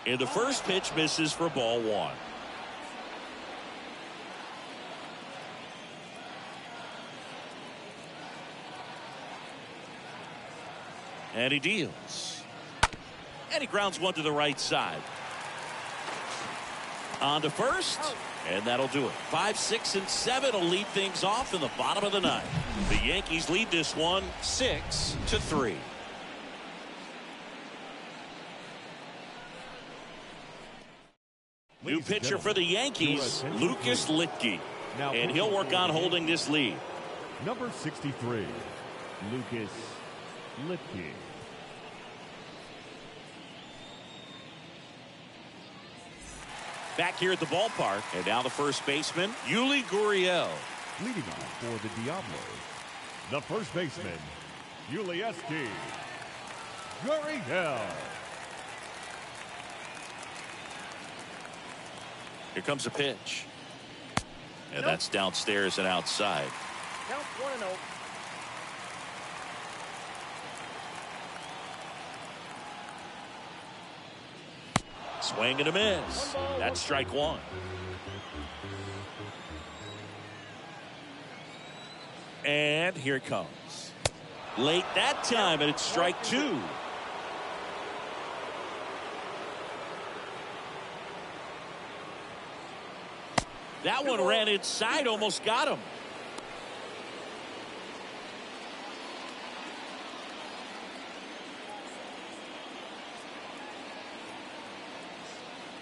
And the first pitch misses for ball 1. And he deals. And he grounds one to the right side. On to first. And that'll do it. 5, 6, and 7 will lead things off in the bottom of the 9th. The Yankees lead this one 6-3. New pitcher for the Yankees, Lucas Litke. And he'll work on holding this lead. Number 63, Lucas Litke. Back here at the ballpark. And now the first baseman, Yuli Gurriel. Leading off for the Diablos, the first baseman, Yuli Gurriel. Here comes a pitch. And that's downstairs and outside. Count 1-0. Swing and a miss. That's strike 1. And here it comes. Late that time, and it's strike 2. That one ran inside, almost got him.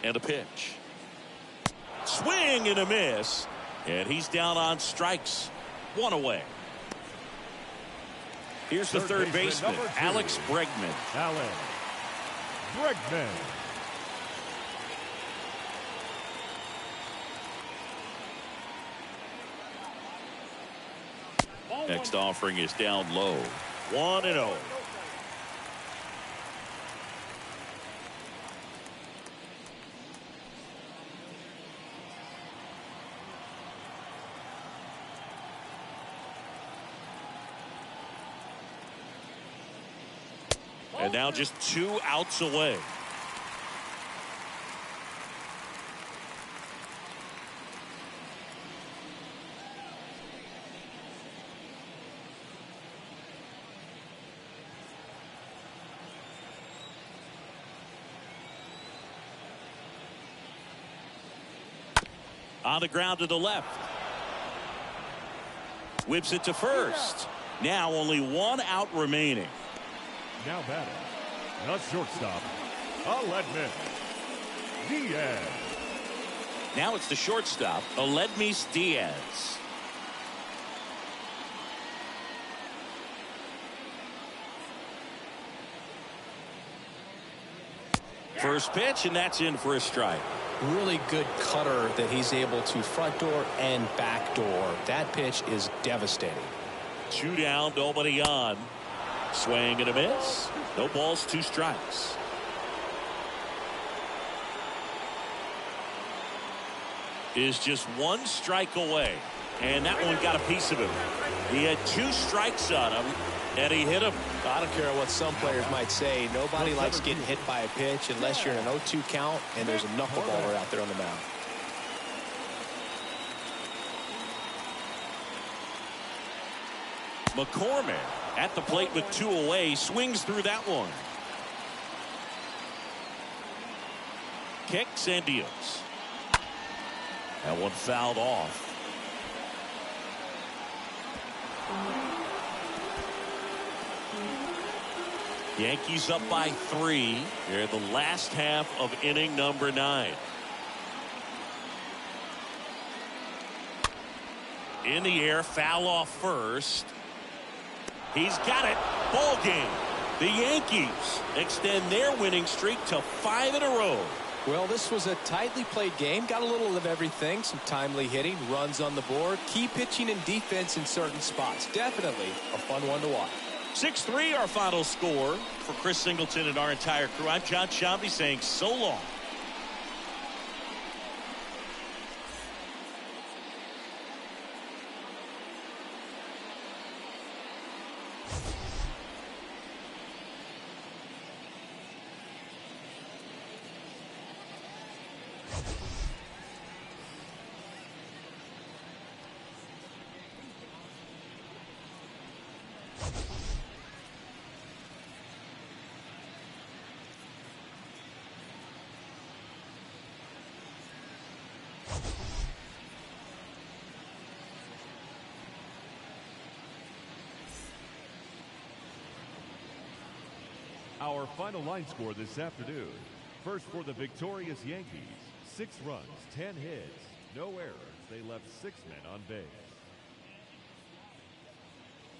And a pitch. Swing and a miss. And he's down on strikes. 1 away. Here's the third baseman, Alex Bregman. Alex Bregman. Next offering is down low. 1-0. And now just 2 outs away. On the ground to the left. Whips it to first. Now only 1 out remaining. Now batting, the shortstop, Aledmys Diaz. Now it's the shortstop, Aledmys Diaz. First pitch, and that's in for a strike. Really good cutter that he's able to front door and back door. That pitch is devastating. 2 down, nobody on. Swing and a miss. No balls, 2 strikes. Is just 1 strike away. And that one got a piece of him. He had 2 strikes on him, and he hit him. I don't care what some players might say. Nobody likes getting hit by a pitch unless you're in an 0-2 count and there's a knuckleballer out there on the mound. McCormick at the plate with 2 away, swings through that one. Kicks and deals. That one fouled off. Yankees up by 3. They're in the last half of inning number 9. In the air, foul off first. He's got it. Ball game. The Yankees extend their winning streak to 5 in a row. Well, this was a tightly played game. Got a little of everything. Some timely hitting, runs on the board, key pitching and defense in certain spots. Definitely a fun one to watch. 6-3 our final score. For Chris Singleton and our entire crew, I'm John Shambi saying so long. Our final line score this afternoon. First for the victorious Yankees, 6 runs, 10 hits, no errors. They left 6 men on base.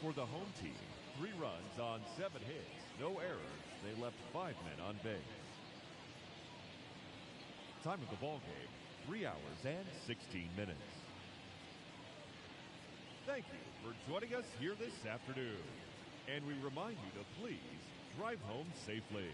For the home team, 3 runs on 7 hits, no errors. They left 5 men on base. Time of the ball game, 3 hours and 16 minutes. Thank you for joining us here this afternoon. And we remind you to please drive home safely.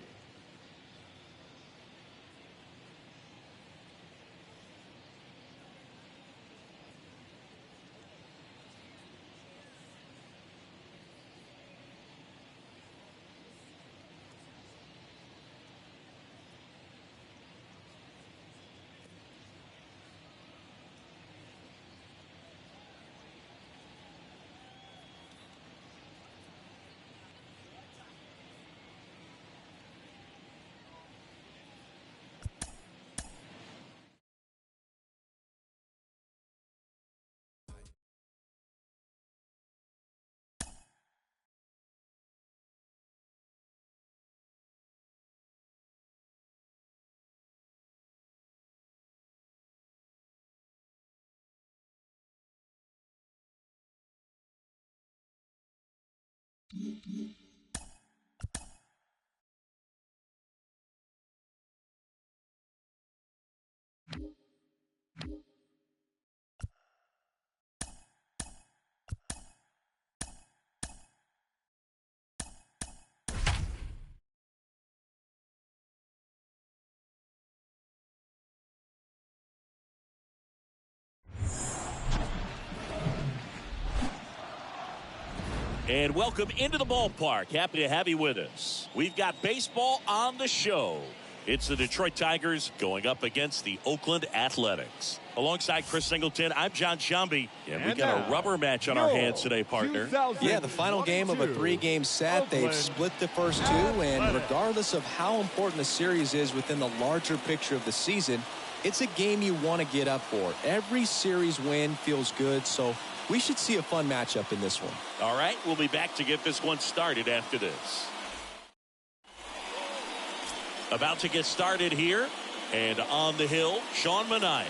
And welcome into the ballpark. Happy to have you with us. We've got baseball on the show. It's the Detroit Tigers going up against the Oakland Athletics. Alongside Chris Singleton, I'm John Shambi. And we got a rubber match on our hands today, partner. Yeah, the final game of a 3-game set. They've split the first two, and regardless of how important the series is within the larger picture of the season, it's a game you want to get up for. Every series win feels good, so we should see a fun matchup in this one. All right, we'll be back to get this one started after this. About to get started here, and on the hill, Sean Manaea.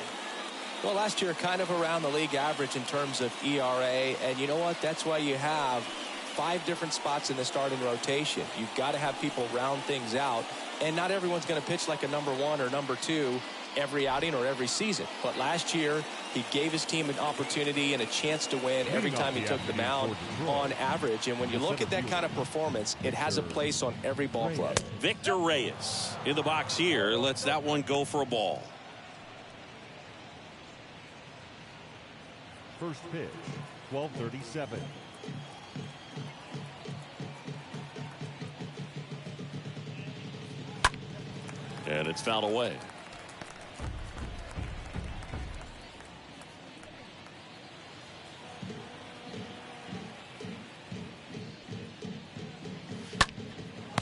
Well, last year kind of around the league average in terms of ERA, and you know what? That's why you have 5 different spots in the starting rotation. You've got to have people round things out, and not everyone's going to pitch like a number 1 or number 2 every outing or every season. But last year, he gave his team an opportunity and a chance to win every time he took the mound on average. And when you look at that kind of performance, it has a place on every ball club. Victor Reyes in the box here. Lets that one go for a ball. First pitch, 12:37. And it's fouled away.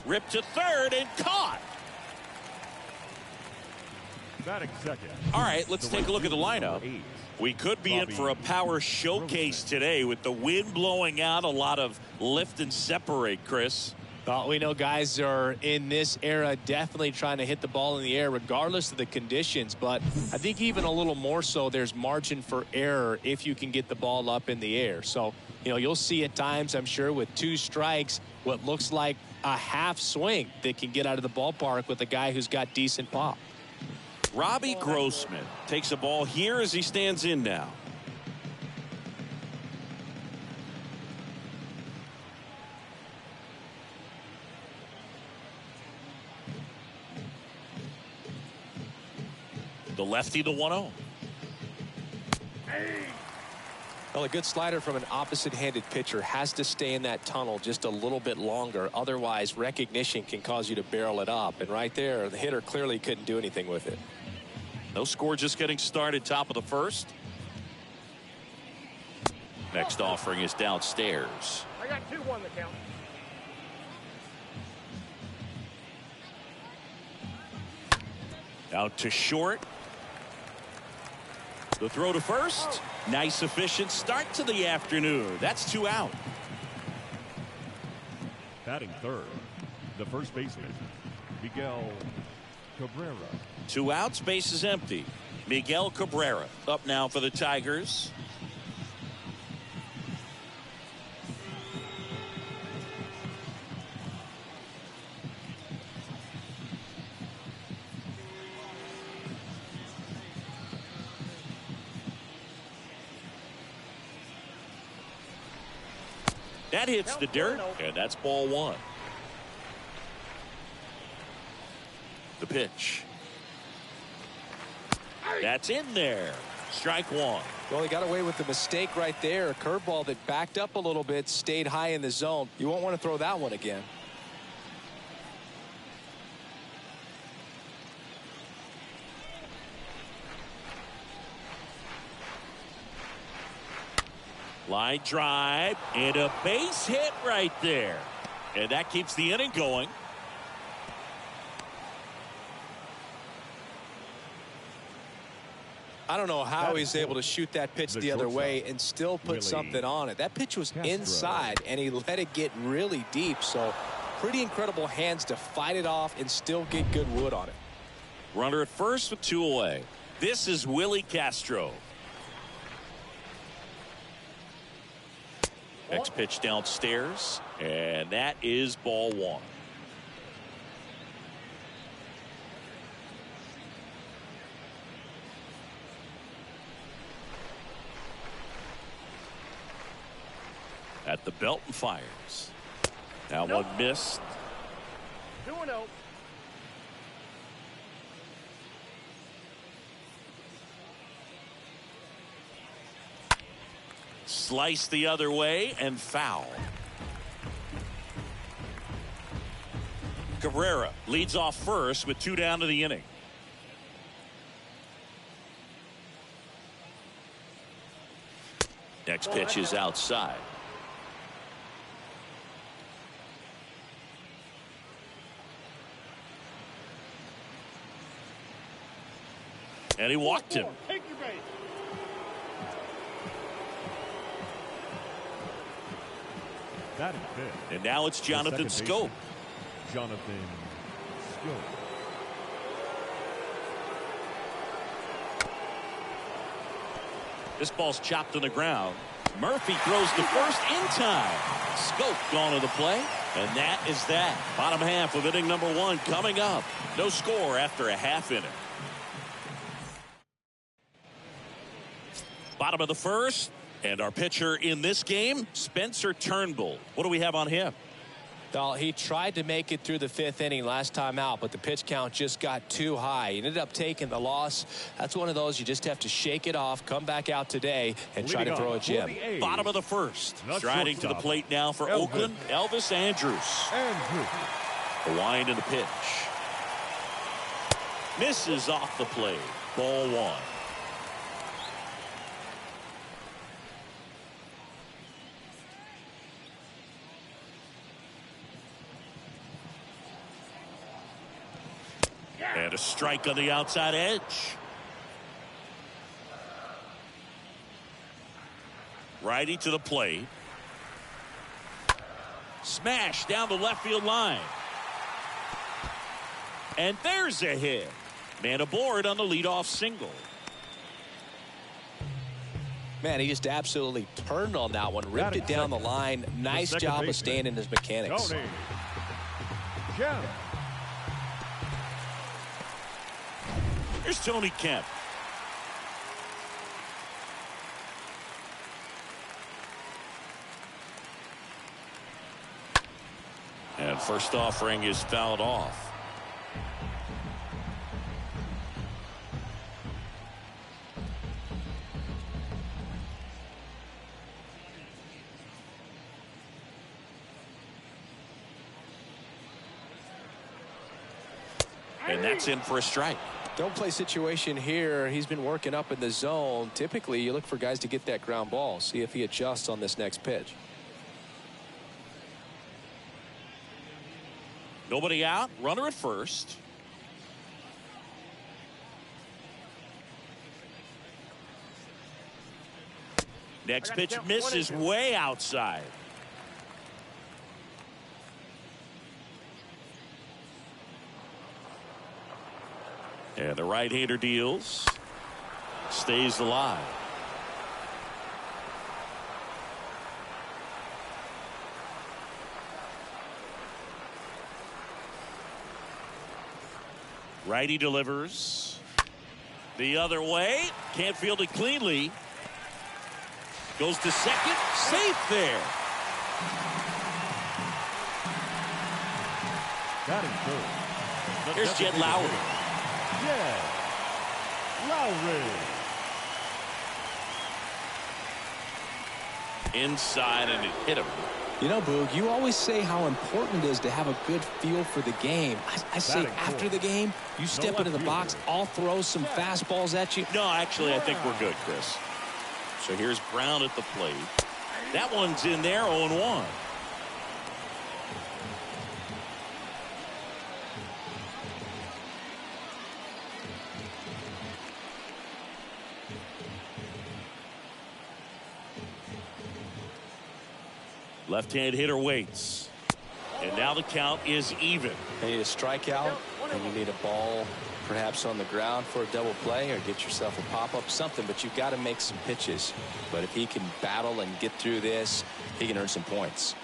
Ripped to third and caught. Batting second. All right, let's take a look at the lineup. We could be in for a power showcase today with the wind blowing out, a lot of lift and separate, Chris. Well, we know guys are in this era definitely trying to hit the ball in the air regardless of the conditions, but I think even a little more so there's margin for error if you can get the ball up in the air. So, you know, you'll see at times, I'm sure, with 2 strikes, what looks like a half swing that can get out of the ballpark with a guy who's got decent pop. Robbie Grossman takes a ball here as he stands in now. The lefty, the 1-0. Well, a good slider from an opposite-handed pitcher has to stay in that tunnel just a little bit longer. Otherwise, recognition can cause you to barrel it up. And right there, the hitter clearly couldn't do anything with it. No score, just getting started, top of the first. Next offering is downstairs. I got 2-1 the count. Out to short. The throw to first. Nice efficient start to the afternoon. That's 2 out. Batting third, the first baseman, Miguel Cabrera. 2 outs, base is empty. Miguel Cabrera up now for the Tigers. That hits the dirt, and that's ball 1. The pitch. That's in there. Strike 1. Well, he got away with the mistake right there. A curveball that backed up a little bit, stayed high in the zone. You won't want to throw that one again. Line drive and a base hit right there. And that keeps the inning going. I don't know how he's able to shoot that pitch the other way and still put something on it. That pitch was inside, and he let it get really deep. So pretty incredible hands to fight it off and still get good wood on it. Runner at first with 2 away. This is Willie Castro. Next pitch downstairs, and that is ball one. At the belt and fires. Now one missed. 2-0. Slice the other way and foul. Cabrera leads off first with 2 down to the inning. Next pitch is outside. And he walked him. Take your base. That is fifth. And now it's Jonathan The second Scope. baseman, Jonathan Scope. This ball's chopped on the ground. Murphy throws to first in time. Scope gone to the play. And that is that. Bottom half of inning number 1 coming up. No score after a half inning. Bottom of the first. And our pitcher in this game, Spencer Turnbull. What do we have on him? Well, he tried to make it through the 5th inning last time out, but the pitch count just got too high. He ended up taking the loss. That's one of those you just have to shake it off, come back out today, and try to throw a gem. Bottom of the first. Striding to the plate now for Oakland, Elvis Andrus. The wind and the pitch. Misses off the plate. Ball 1. And a strike on the outside edge. Righty to the plate. Smash down the left field line. And there's a hit. Man aboard on the leadoff single. Man, he just absolutely turned on that one. Ripped it down the line. Nice job of staying in his mechanics. Tony Kemp. Here's Tony Kemp. And first offering is fouled off. And that's in for a strike. Don't play situation here. He's been working up in the zone. Typically, you look for guys to get that ground ball. See if he adjusts on this next pitch. Nobody out. Runner at first. Next pitch misses way outside. And the right-hander deals. Stays alive. Righty delivers. The other way. Can't field it cleanly. Goes to second. Safe there. Batting third. Here's Jed Lowry. Jed Lowry. Inside, and it hit him. You know, Boog, you always say how important it is to have a good feel for the game. I say after the game, you step into the box, I'll throw some fastballs at you. No, actually, I think we're good, Chris. So here's Brown at the plate. That one's in there, 0-1. Left-hand hitter waits. And now the count is even. They need a strikeout, And you need a ball perhaps on the ground for a double play or get yourself a pop-up, something, but you've got to make some pitches. But if he can battle and get through this, he can earn some points.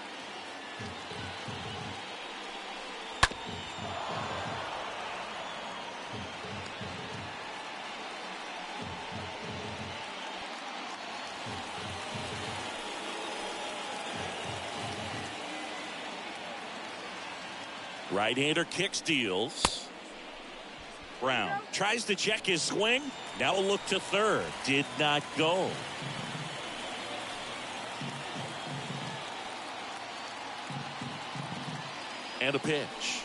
Right-hander kicks, deals. Brown tries to check his swing. Now a look to third. Did not go. And a pitch.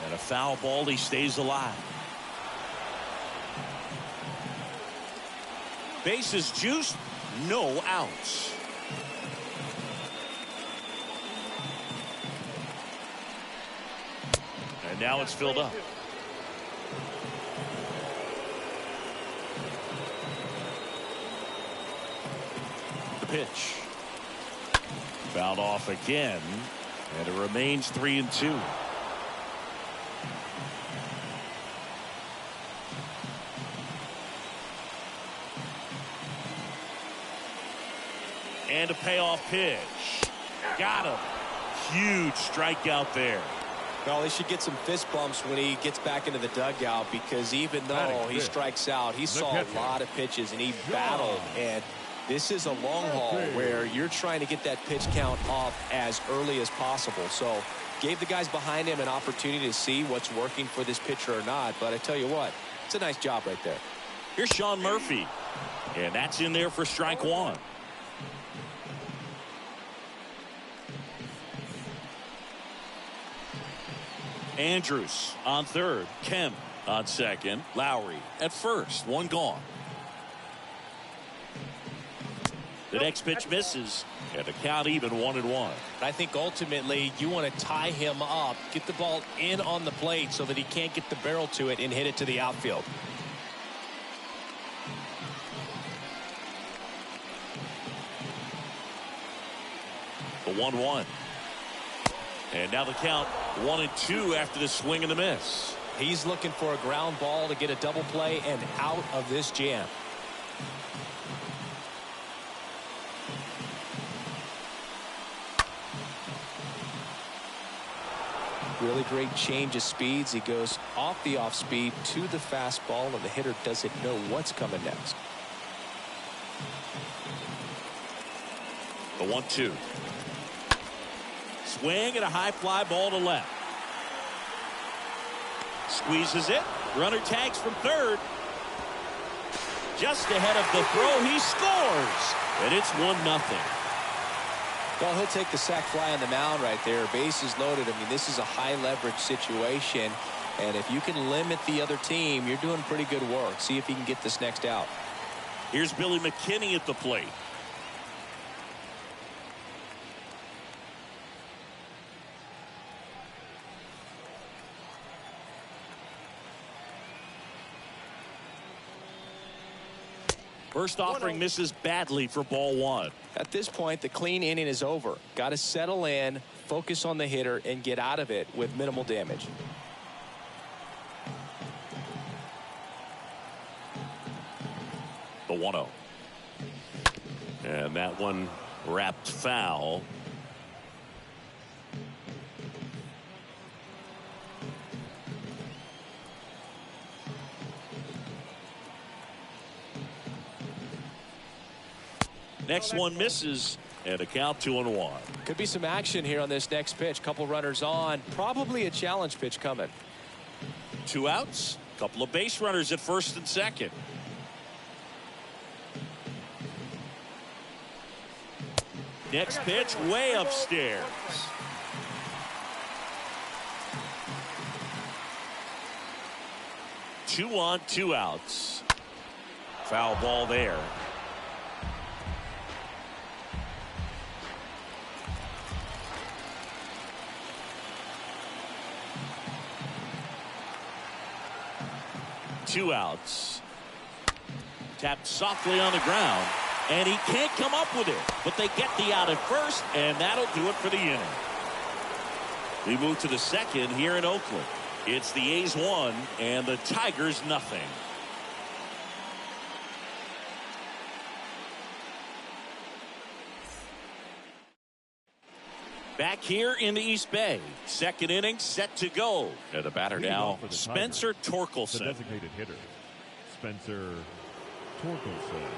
And a foul ball. He stays alive. Bases juiced. No outs. And now it's filled up. The pitch. Fouled off again. And it remains 3-2. And a payoff pitch. Got him. Huge strikeout there. Well, he should get some fist bumps when he gets back into the dugout, because even though he strikes out, he saw a lot of pitches and he battled. And this is a long haul where you're trying to get that pitch count off as early as possible. So gave the guys behind him an opportunity to see what's working for this pitcher or not. But I tell you what, it's a nice job right there. Here's Sean Murphy. And that's in there for strike one. Andrews on third. Kemp on second. Lowry at first. One gone. The next pitch misses. And the count even 1-1. I think ultimately you want to tie him up, get the ball in on the plate so that he can't get the barrel to it and hit it to the outfield. The 1-1. And now the count 1-2 after the swing and the miss. He's looking for a ground ball to get a double play and out of this jam. Really great change of speeds. He goes off the off speed to the fastball, and the hitter doesn't know what's coming next. The 1-2. Swing and a high fly ball to left. Squeezes it. Runner tags from third. Just ahead of the throw, he scores. And it's 1-0. Well, he'll take the sac fly on the mound right there. Bases loaded. I mean, this is a high leverage situation. And if you can limit the other team, you're doing pretty good work. See if he can get this next out. Here's Billy McKinney at the plate. First offering misses badly for ball one. At this point, the clean inning is over. Got to settle in, focus on the hitter, and get out of it with minimal damage. The 1-0. And that one wrapped foul. Next one misses, and a count 2-1. Could be some action here on this next pitch. Couple runners on. Probably a challenge pitch coming. 2 outs. Couple of base runners at first and second. Next pitch way upstairs. Two on, 2 outs. Foul ball there. Two outs. Tapped softly on the ground, and he can't come up with it. But they get the out at first, and that'll do it for the inning. We move to the second here in Oakland. It's the A's 1 and the Tigers nothing. Back here in the East Bay. Second inning set to go. And the batter now, Spencer Torkelson. The designated hitter, Spencer Torkelson.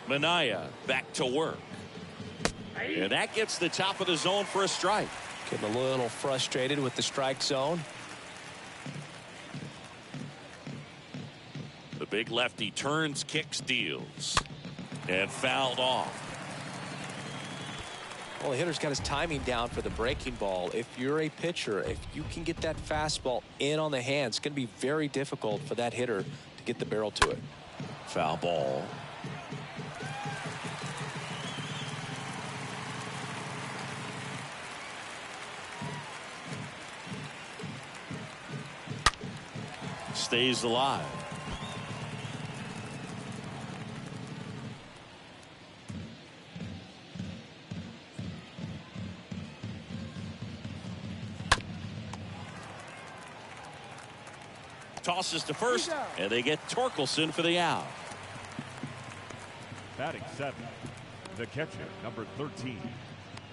Minaya back to work. And that gets the top of the zone for a strike. Getting a little frustrated with the strike zone. The big lefty turns, kicks, deals, and fouled off. Well, the hitter's got his timing down for the breaking ball. If you're a pitcher, if you can get that fastball in on the hands, it's going to be very difficult for that hitter to get the barrel to it. Foul ball. Stays alive. Tosses to first, and they get Torkelson for the out. Batting 7, the catcher, number 13,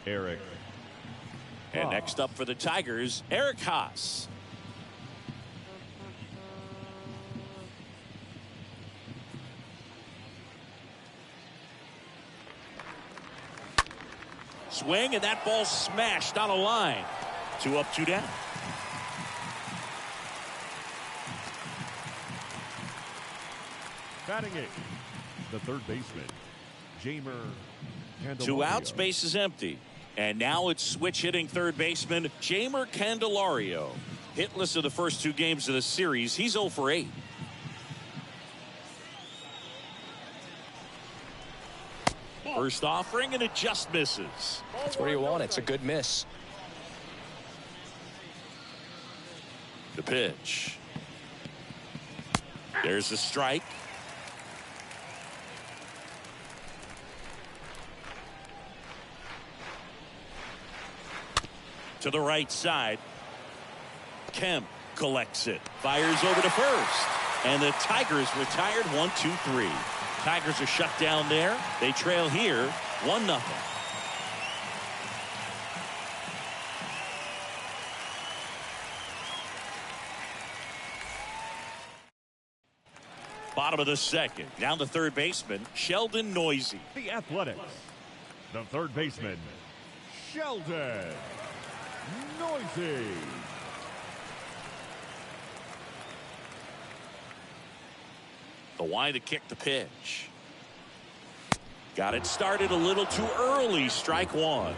Eric. And next up for the Tigers, Eric Haas. Swing, and that ball smashed on a line. 2 up, 2 down. Batting 8, the third baseman, Jeimer Candelario. 2 outs, base is empty. And now it's switch hitting third baseman Jeimer Candelario. Hitless of the first 2 games of the series. He's 0 for 8. First offering, and it just misses. That's where you want it. It's a good miss. The pitch. There's the strike. To the right side. Kemp collects it. Fires over to first. And the Tigers retired 1-2-3. Tigers are shut down there. They trail here 1-0. Bottom of the second. Down the third baseman, Sheldon Noisy. The Athletics, the third baseman, Sheldon Noisy. The wide to kick the pitch. Got it started a little too early. Strike 1.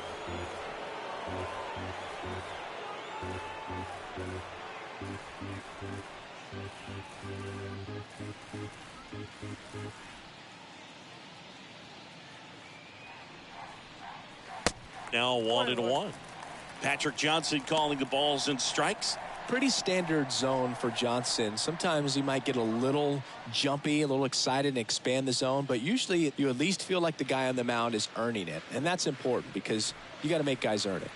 Now 1-1. Patrick Johnson calling the balls and strikes. Pretty standard zone for Johnson. Sometimes he might get a little jumpy, a little excited and expand the zone, but usually you at least feel like the guy on the mound is earning it, and that's important because you got to make guys earn it.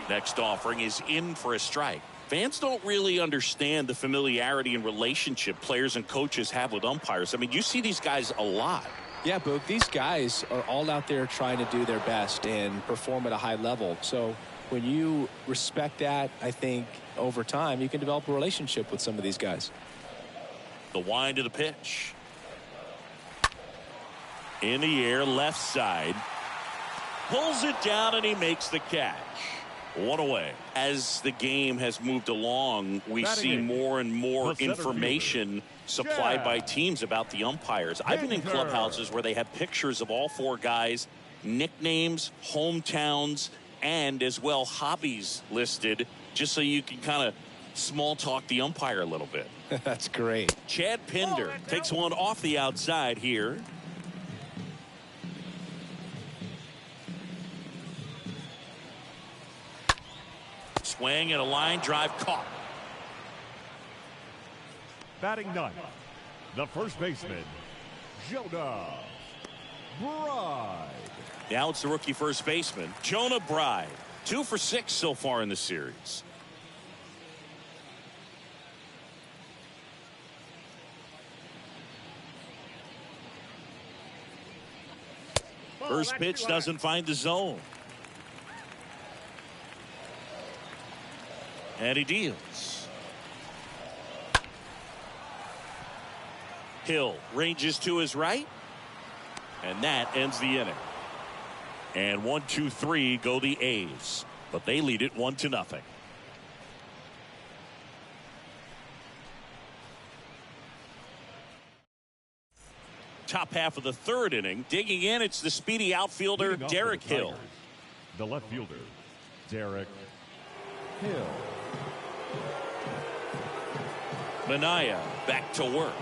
Next offering is in for a strike. Fans don't really understand the familiarity and relationship players and coaches have with umpires. I mean, you see these guys a lot. Yeah, Boog, these guys are all out there trying to do their best and perform at a high level. So when you respect that, I think over time you can develop a relationship with some of these guys. The wind of the pitch. In the air, left side. Pulls it down, and he makes the catch. 1 away. As the game has moved along, we see more and more information supplied by teams about the umpires. I've been in clubhouses where they have pictures of all 4 guys, nicknames, hometowns, and as well hobbies listed, just so you can kind of small talk the umpire a little bit. That's great. Chad Pinder takes one off the outside here. Swing and a line drive caught. Batting 9, the first baseman, Jonah Bride. Now it's the rookie first baseman, Jonah Bride. 2 for 6 so far in the series. First pitch doesn't find the zone. And he deals. Hill ranges to his right. And that ends the inning. And 1, 2, 3 go the A's. But they lead it 1-0. Top half of the third inning. Digging in, it's the speedy outfielder, Leading off Derek for the Hill. Tigers, the left fielder, Derek Hill. Minaya back to work.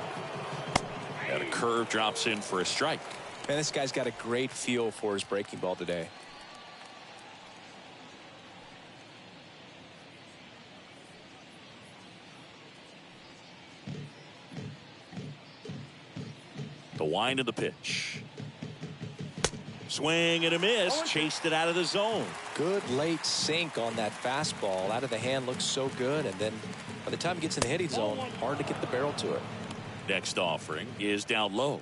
And a curve drops in for a strike. Man, this guy's got a great feel for his breaking ball today. The wind of the pitch. Swing and a miss. Chased it out of the zone. Good late sink on that fastball. Out of the hand looks so good, and then by the time it gets in the hitting zone, hard to get the barrel to it. Next offering is down low.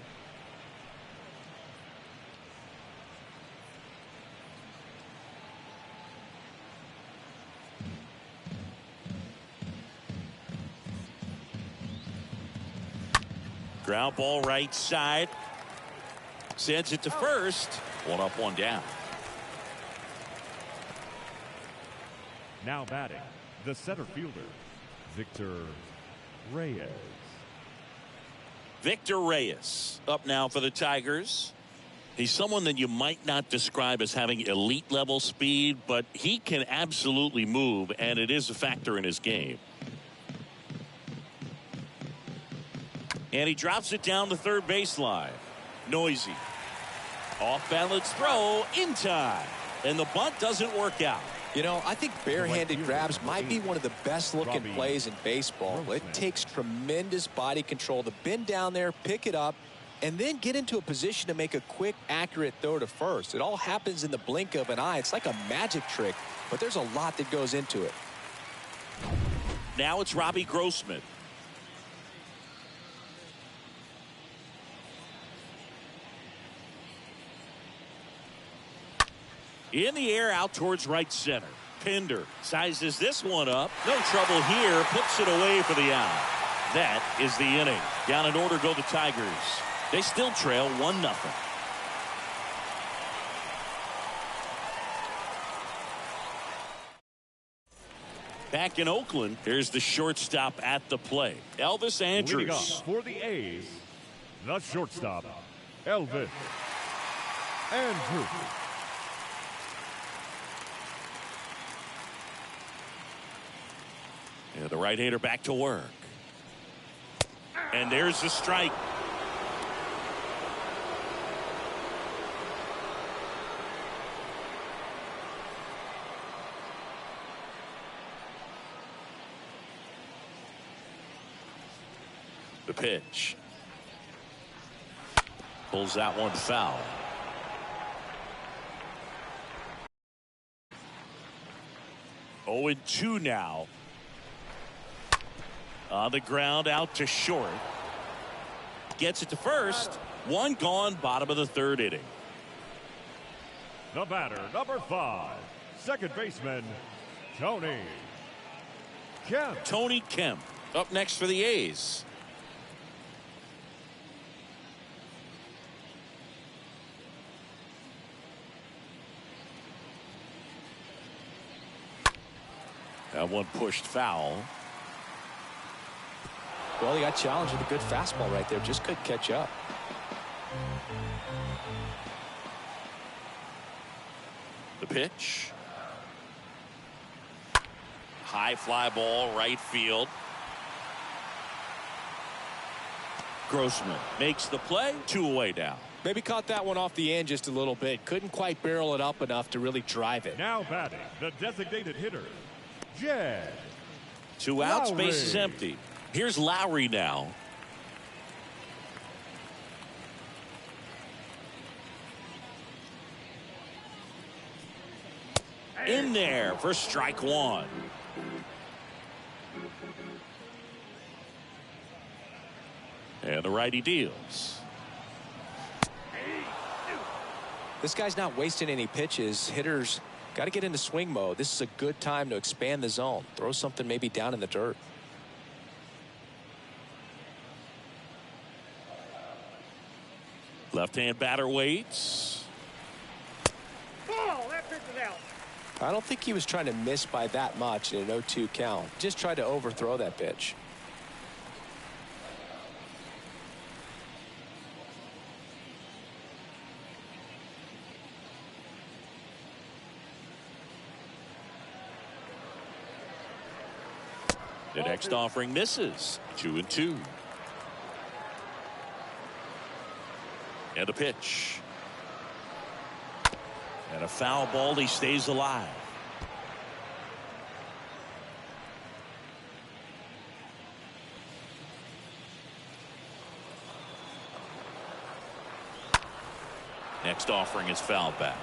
Ground ball right side. Sends it to first. 1 up, 1 down. Now batting, the center fielder, Victor Reyes. Victor Reyes up now for the Tigers. He's someone that you might not describe as having elite level speed, but he can absolutely move, and it is a factor in his game. And he drops it down the third baseline. Noisy. Off balance throw in time. And the bunt doesn't work out. You know, I think barehanded grabs might be one of the best looking Robbie plays in baseball. It takes tremendous body control to bend down there, pick it up, and then get into a position to make a quick, accurate throw to first. It all happens in the blink of an eye. It's like a magic trick, but there's a lot that goes into it. Now it's Robbie Grossman. In the air out towards right center. Pinder sizes this one up. No trouble here. Puts it away for the out. That is the inning. Down in order go the Tigers. They still trail 1-0. Back in Oakland, here's the shortstop at the plate. Elvis Leading Andrus. off for the A's, the shortstop, Elvis Andrus. Yeah, the right-hander back to work. And there's the strike. The pitch. Pulls that one foul. Oh, 0-2 now. On the ground out to short. Gets it to first. 1 gone, bottom of the third inning. The batter, number 5, second baseman, Tony Kemp. Tony Kemp up next for the A's. That one pushed foul. Well, he got challenged with a good fastball right there. Just couldn't catch up. The pitch. High fly ball, right field. Grossman makes the play. 2 away now. Maybe caught that one off the end just a little bit. Couldn't quite barrel it up enough to really drive it. Now batting, the designated hitter, Jed 2 outs, Lowry. base is empty. Here's Lowry now. in there for strike one. And the righty deals. This guy's not wasting any pitches. Hitters got to get into swing mode. This is a good time to expand the zone. Throw something maybe down in the dirt. Left-hand batter waits. Oh, that pitch is out. I don't think he was trying to miss by that much in an 0-2 count. Just tried to overthrow that pitch. The next offering misses. 2-2. And a pitch. And a foul ball. He stays alive. Next offering is fouled back.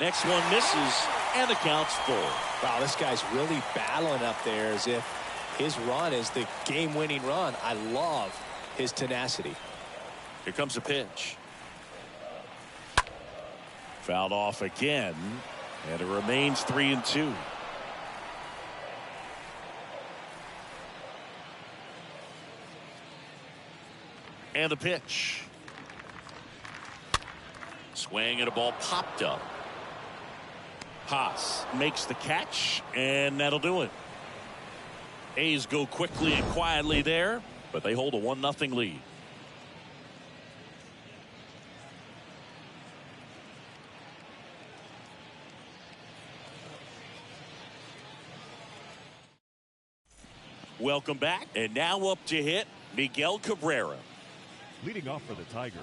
Next one misses, and the count's full. Wow, this guy's really battling up there as if his run is the game-winning run. I love his tenacity. Here comes a pitch. Fouled off again, and it remains 3-2. And the pitch. Swing and a ball popped up. Haas makes the catch, and that'll do it. A's go quickly and quietly there, but they hold a 1-0 lead. Welcome back, and now up to hit Miguel Cabrera. Leading off for the Tigers,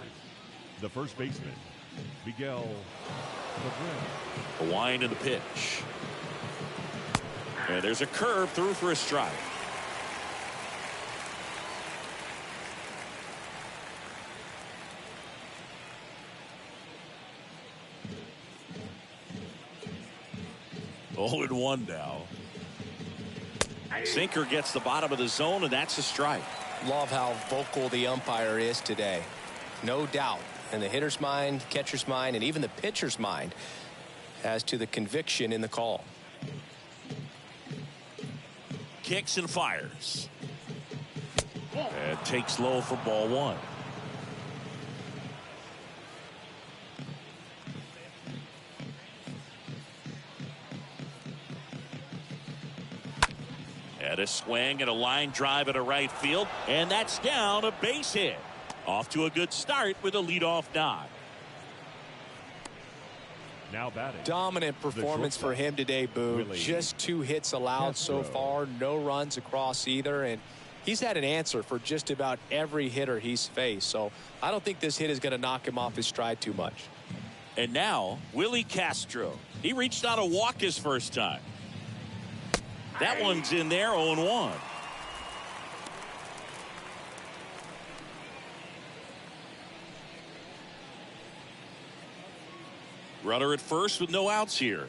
the first baseman, Miguel Cabrera. A wind in the pitch. And there's a curve through for a strike. Oh, and 1 now. Sinker gets the bottom of the zone, and that's a strike. Love how vocal the umpire is today. No doubt in the hitter's mind, catcher's mind, and even the pitcher's mind as to the conviction in the call. Kicks and fires. And takes low for ball 1. And a swing and a line drive at a right field, and that's down, a base hit. Off to a good start with a leadoff knock. Now batting. Dominant performance for him today, Boo. Really? Just 2 hits allowed so far, no runs across either, and he's had an answer for just about every hitter he's faced. So I don't think this hit is going to knock him off his stride too much. And now Willie Castro. He reached out a walk his first time. That one's in there, 0-1. Runner at first with no outs here.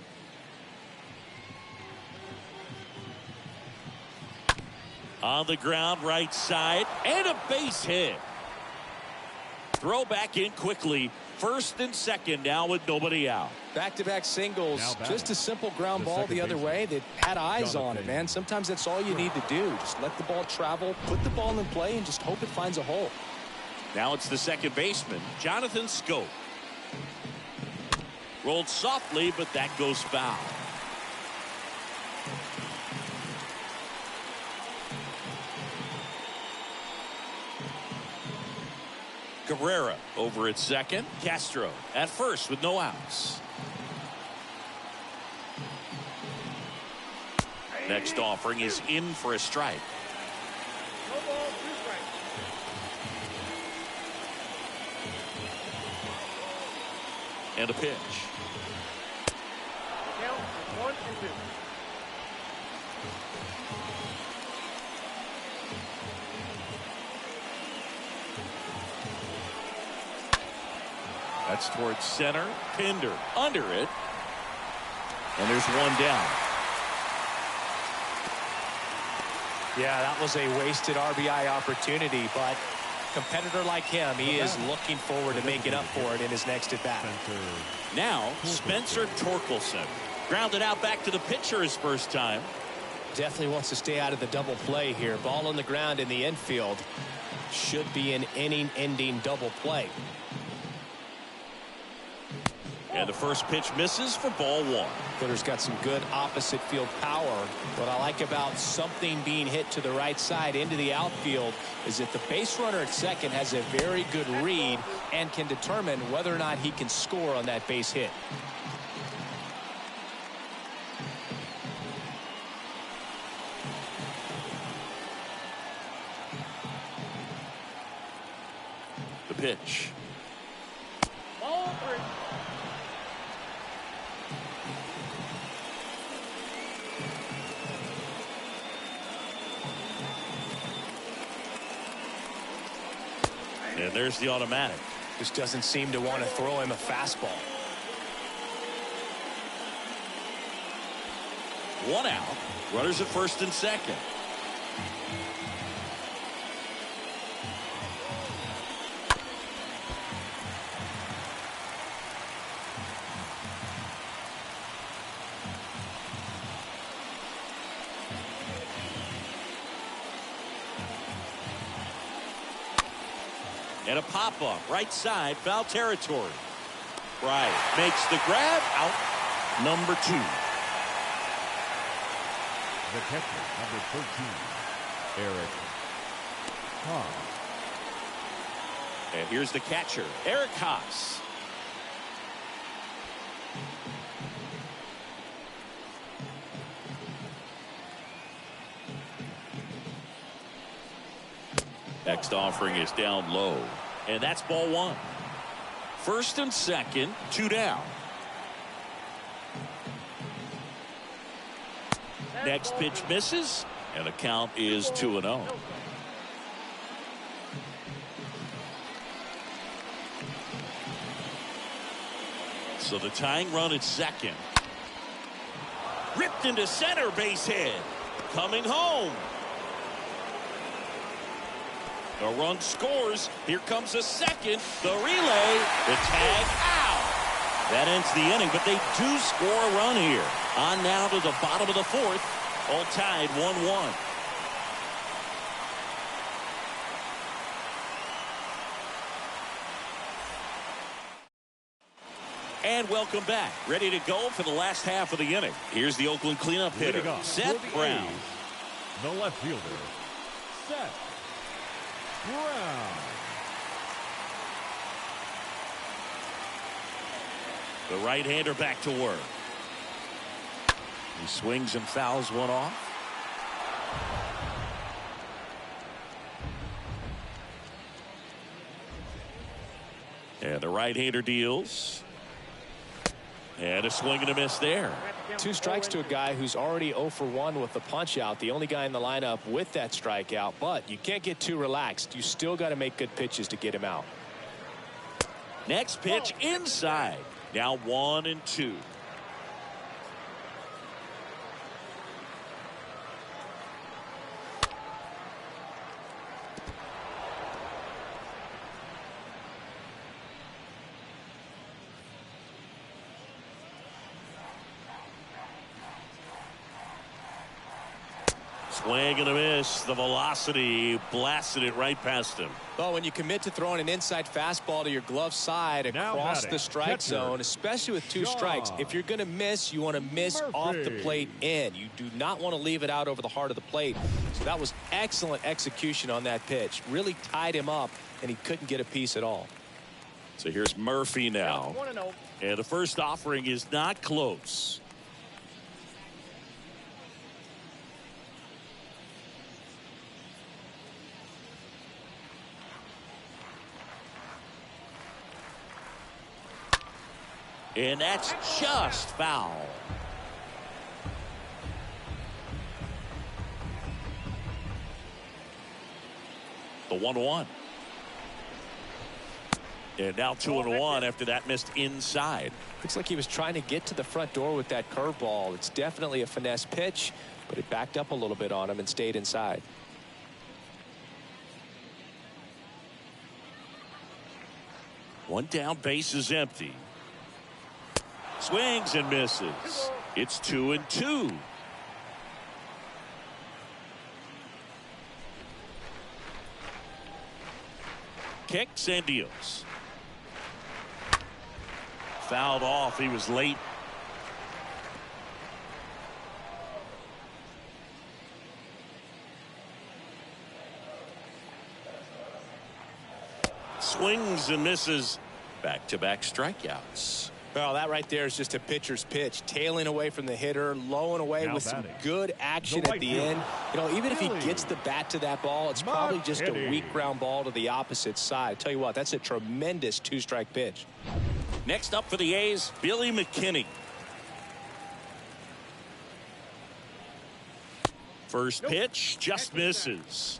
On the ground, right side, and a base hit. Throw back in quickly. First and second now with nobody out. Back-to-back singles, just a simple ground ball the other way that had eyes on it, man. Sometimes that's all you need to do. Just let the ball travel, put the ball in play, and just hope it finds a hole. Now it's the second baseman, Jonathan Scope. Rolled softly, but that goes foul. Cabrera over at second. Castro at first with no outs. Next offering is in for a strike. No ball, 2 strikes. And a pitch. Count is 1-2. That's towards center. Pinder under it. And there's one down. Yeah, that was a wasted RBI opportunity, but competitor like him, he is looking forward to making up for it in his next at bat. Now Spencer Torkelson grounded out back to the pitcher his first time. Definitely wants to stay out of the double play here. Ball on the ground in the infield. Should be an inning-ending double play. And the first pitch misses for ball one. Hitter's got some good opposite field power. What I like about something being hit to the right side into the outfield is that the base runner at second has a very good read and can determine whether or not he can score on that base hit. The pitch. Ball 3. And there's the automatic. Just doesn't seem to want to throw him a fastball. One out. Runners at first and second. And a pop-up right side, foul territory. Bryant makes the grab, out number 2. The catcher, number 13, Eric Haas. And here's the catcher, Eric Haas. Next offering is down low. And that's ball 1. First and second, 2 down. Next pitch misses. And the count is 2-0. So the tying run at second. Ripped into center, base hit. Coming home. The run scores. Here comes a second. The relay. The tag out. That ends the inning, but they do score a run here. On now to the bottom of the 4th. All tied 1-1. And welcome back. Ready to go for the last half of the inning. Here's the Oakland cleanup hitter, Seth Brown. The left fielder, Seth Brown. The right-hander back to work. He swings and fouls one off. And the right-hander deals. And a swing and a miss there. 2 strikes to a guy who's already 0 for 1 with the punch out. The only guy in the lineup with that strikeout. But you can't get too relaxed. You still got to make good pitches to get him out. Next pitch inside. Now 1-2. Swing and a miss. The velocity blasted it right past him. Well, when you commit to throwing an inside fastball to your glove side across the strike zone, especially with 2 strikes, if you're going to miss, you want to miss off the plate in. You do not want to leave it out over the heart of the plate. So that was excellent execution on that pitch. Really tied him up, and he couldn't get a piece at all. So here's Murphy now. 1-0. And the first offering is not close. And that's just foul. The 1-1. And now 2-1 after that missed inside. Looks like he was trying to get to the front door with that curveball. It's definitely a finesse pitch, but it backed up a little bit on him and stayed inside. One down, base is empty. Swings and misses. It's 2-2. Kicks and deals. Fouled off. He was late. Swings and misses. Back-to-back strikeouts. Well, that right there is just a pitcher's pitch. Tailing away from the hitter, lowing away with some good action at the end. You know, even if he gets the bat to that ball, it's probably just a weak ground ball to the opposite side. I tell you what, that's a tremendous two-strike pitch. Next up for the A's, Billy McKinney. First pitch just misses.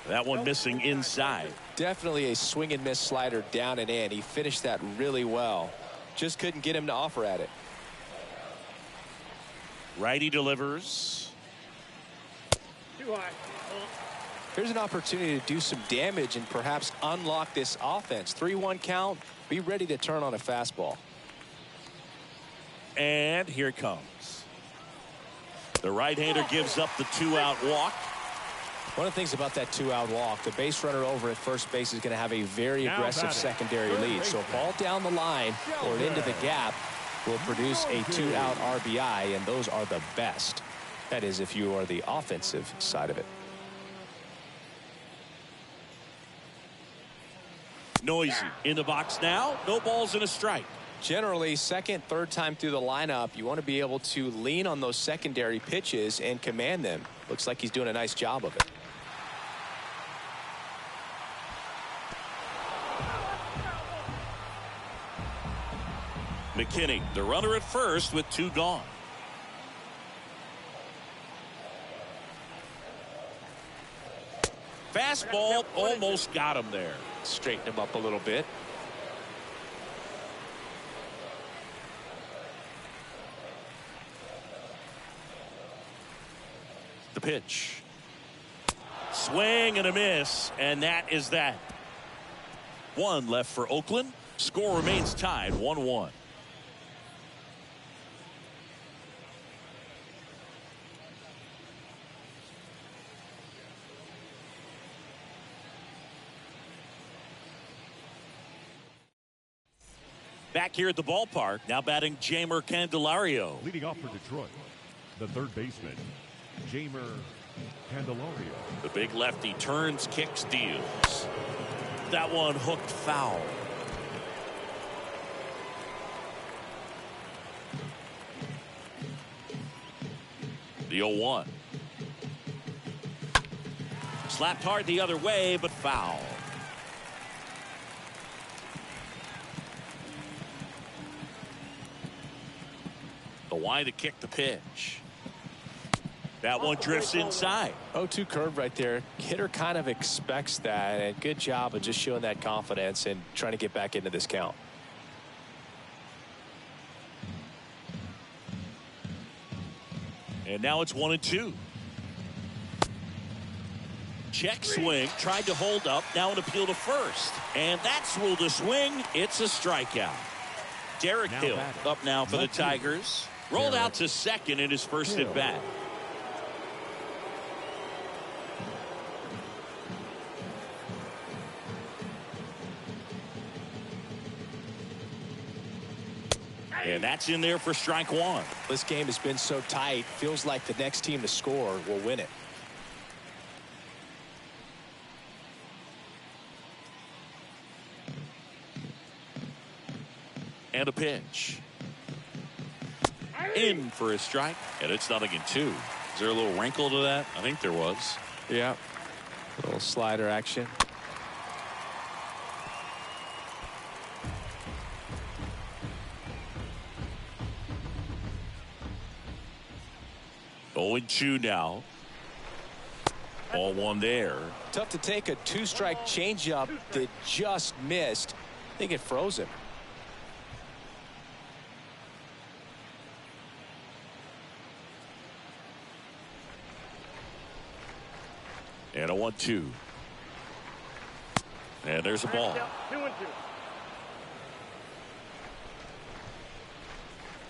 That one missing inside. Definitely a swing and miss slider down and in. He finished that really well. Just couldn't get him to offer at it. Righty delivers. Too high. Here's an opportunity to do some damage and perhaps unlock this offense. 3-1 count. Be ready to turn on a fastball. And here it comes. The right-hander gives up the 2-out walk. One of the things about that 2-out walk, the base runner over at first base is going to have a very aggressive secondary lead. So a ball down the line or into the gap will produce a 2-out RBI, and those are the best. That is, if you are the offensive side of it. Noisy in the box now. No balls and a strike. Generally, second, third time through the lineup, you want to be able to lean on those secondary pitches and command them. Looks like he's doing a nice job of it. McKinney, the runner at first with 2 gone. Fastball almost got him there. Straighten him up a little bit. The pitch. Swing and a miss, and that is that. 1 left for Oakland. Score remains tied 1-1. Back here at the ballpark, now batting Jeimer Candelario. Leading off for Detroit, the third baseman, Jeimer Candelario. The big lefty turns, kicks, deals. That one hooked foul. The 0-1. Slapped hard the other way, but foul. The wide to kick the pitch. That one drifts inside. 0-2 curve right there. Hitter kind of expects that, and good job of just showing that confidence and trying to get back into this count. And now it's 1-2. Check swing, tried to hold up, now an appeal to first. And that's ruled a swing. It's a strikeout. Derek Hill up now for the Tigers. Rolled out to second in his first at bat. And that's in there for strike 1. This game has been so tight. Feels like the next team to score will win it. And a pitch. In for a strike. And it's 0-2. Is there a little wrinkle to that? I think there was. Yeah. A little slider action. Oh, 2 now. Ball 1 there. Tough to take a 2-strike changeup that just missed. I think it froze him. And a 1-2. And there's a ball. 2-2.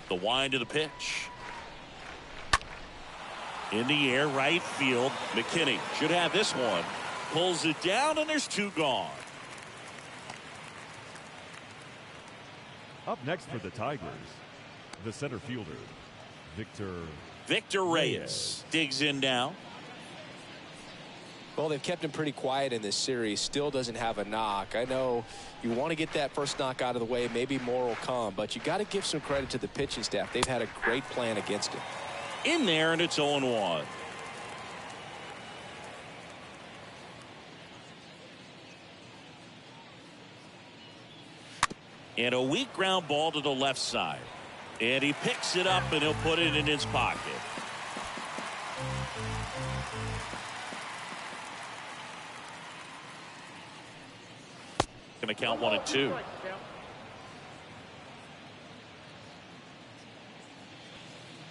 The wind of the pitch. In the air, right field. McKinney should have this one. Pulls it down, and there's 2 gone. Up next for the Tigers, the center fielder, Victor Reyes digs in now. Well, they've kept him pretty quiet in this series. Still doesn't have a knock. I know you want to get that first knock out of the way. Maybe more will come, but you got to give some credit to the pitching staff. They've had a great plan against him. In there, and it's 0-1. And a weak ground ball to the left side. And he picks it up, and he'll put it in his pocket. Going to count 1-2.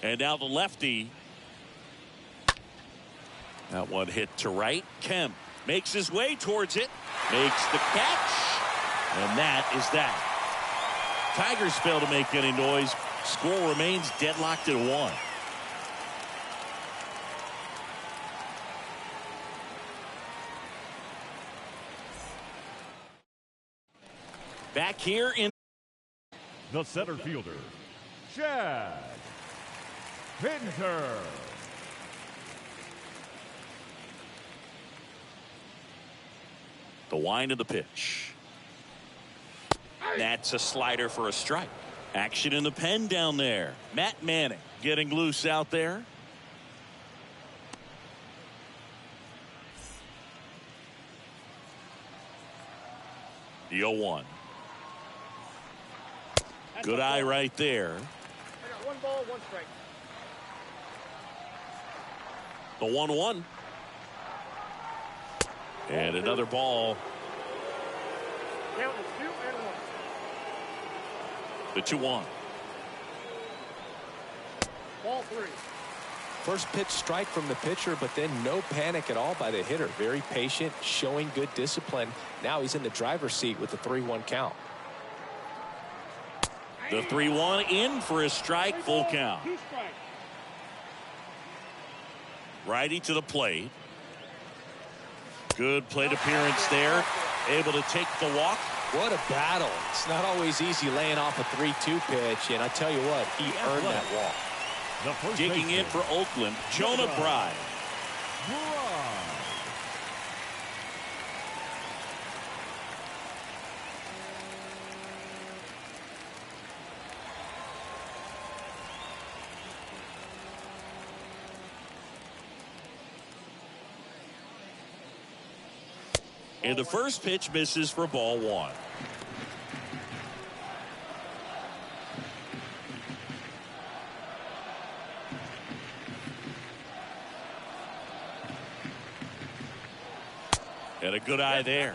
And now the lefty. That one hit to right. Kemp makes his way towards it. Makes the catch. And that is that. Tigers fail to make any noise. Score remains deadlocked at 1. Back here in the center fielder, Chad Pinter. The wind of the pitch. That's a slider for a strike. Action in the pen down there. Matt Manning getting loose out there. The 0-1. Good eye right there. I got 1 ball, 1 strike. The 1-1. And another ball. Count is 2 and 1. The 2-1. Ball 3. First pitch strike from the pitcher, but then no panic at all by the hitter. Very patient, showing good discipline. Now he's in the driver's seat with the 3-1 count. The 3-1 in for a strike, full count. 2 strikes. Righty to the plate. Good plate appearance there. Able to take the walk. What a battle. It's not always easy laying off a 3-2 pitch, and I tell you what, he earned that walk. Digging in for Oakland, Jonah Bride. And the first pitch misses for ball 1. And a good eye there.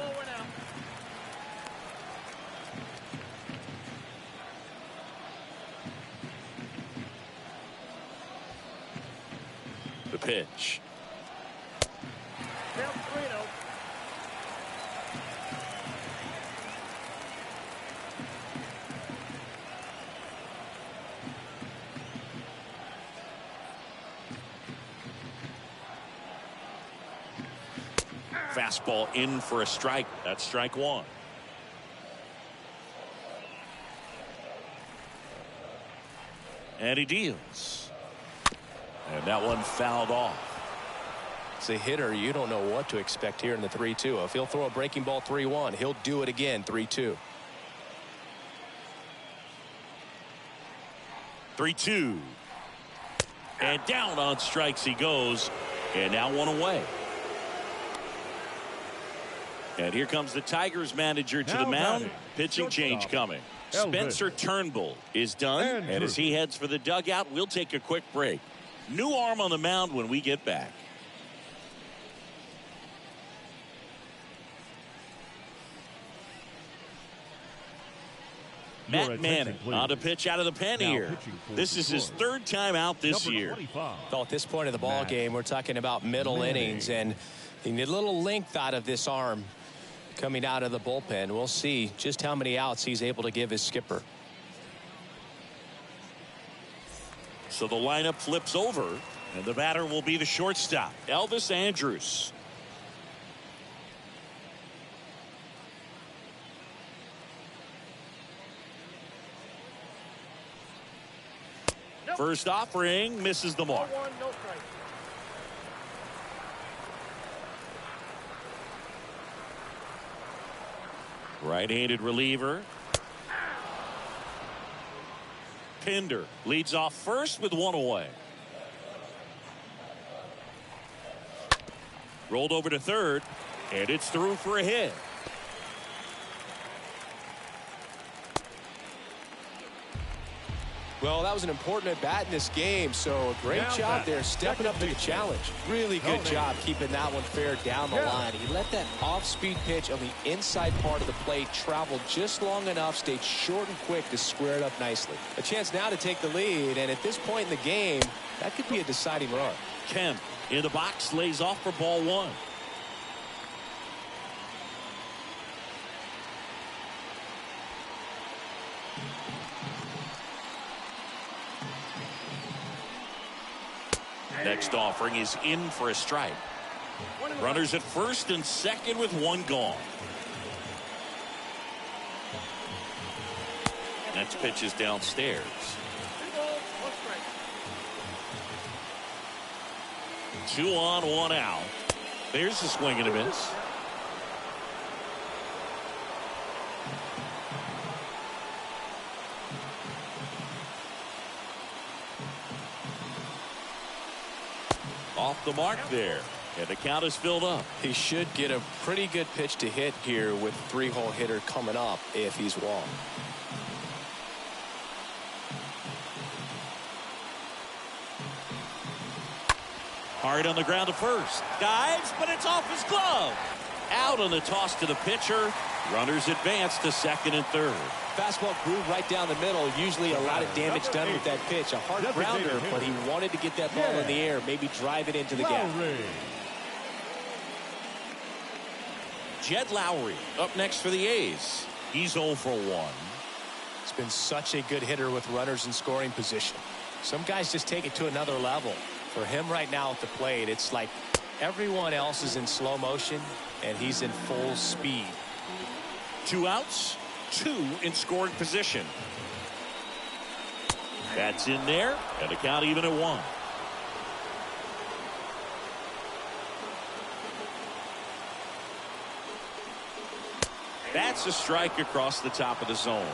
The pitch. Count 3-0. Fastball in for a strike. That's strike 1. And he deals. And that one fouled off. As a hitter, you don't know what to expect here in the 3-2. If he'll throw a breaking ball 3-1, he'll do it again 3-2. 3-2. And down on strikes he goes. And now one away. And here comes the Tigers manager to the mound. Pitching change coming. Spencer Turnbull is done. And as he heads for the dugout, we'll take a quick break. New arm on the mound when we get back. Matt Manning on to pitch out of the pen here. This is his third time out this year. Well, at this point of the ball game, we're talking about middle innings, and you need a little length out of this arm coming out of the bullpen. We'll see just how many outs he's able to give his skipper. So the lineup flips over, and the batter will be the shortstop, Elvis Andrus. First offering misses the mark. Right-handed reliever. Pinder leads off first with one away. Rolled over to third, and it's through for a hit. Well, that was an important at bat in this game, so a great job there stepping up to the challenge. Really good job keeping that one fair down the line. He let that off-speed pitch on the inside part of the plate travel just long enough, stayed short and quick to square it up nicely. A chance now to take the lead, and at this point in the game, that could be a deciding run. Kemp in the box lays off for ball one. Next offering is in for a strike. Runners at first and second with one gone. Next pitch is downstairs. 2 on, 1 out. There's the swing and a miss. Off the mark there, and the count is filled up. He should get a pretty good pitch to hit here with 3-hole hitter coming up if he's wrong. Hard on the ground to first. Dives, but it's off his glove. Out on the toss to the pitcher. Runners advance to second and third. Fastball groove right down the middle. Usually a lot of damage done with that pitch. A hard grounder, but he wanted to get that ball in the air, maybe drive it into the gap. Jed Lowry up next for the A's. He's 0 for 1. He's been such a good hitter with runners in scoring position. Some guys just take it to another level. For him right now at the plate, it's like everyone else is in slow motion, and he's in full speed. 2 outs, 2 in scoring position. That's in there, and the count even at 1. That's a strike across the top of the zone.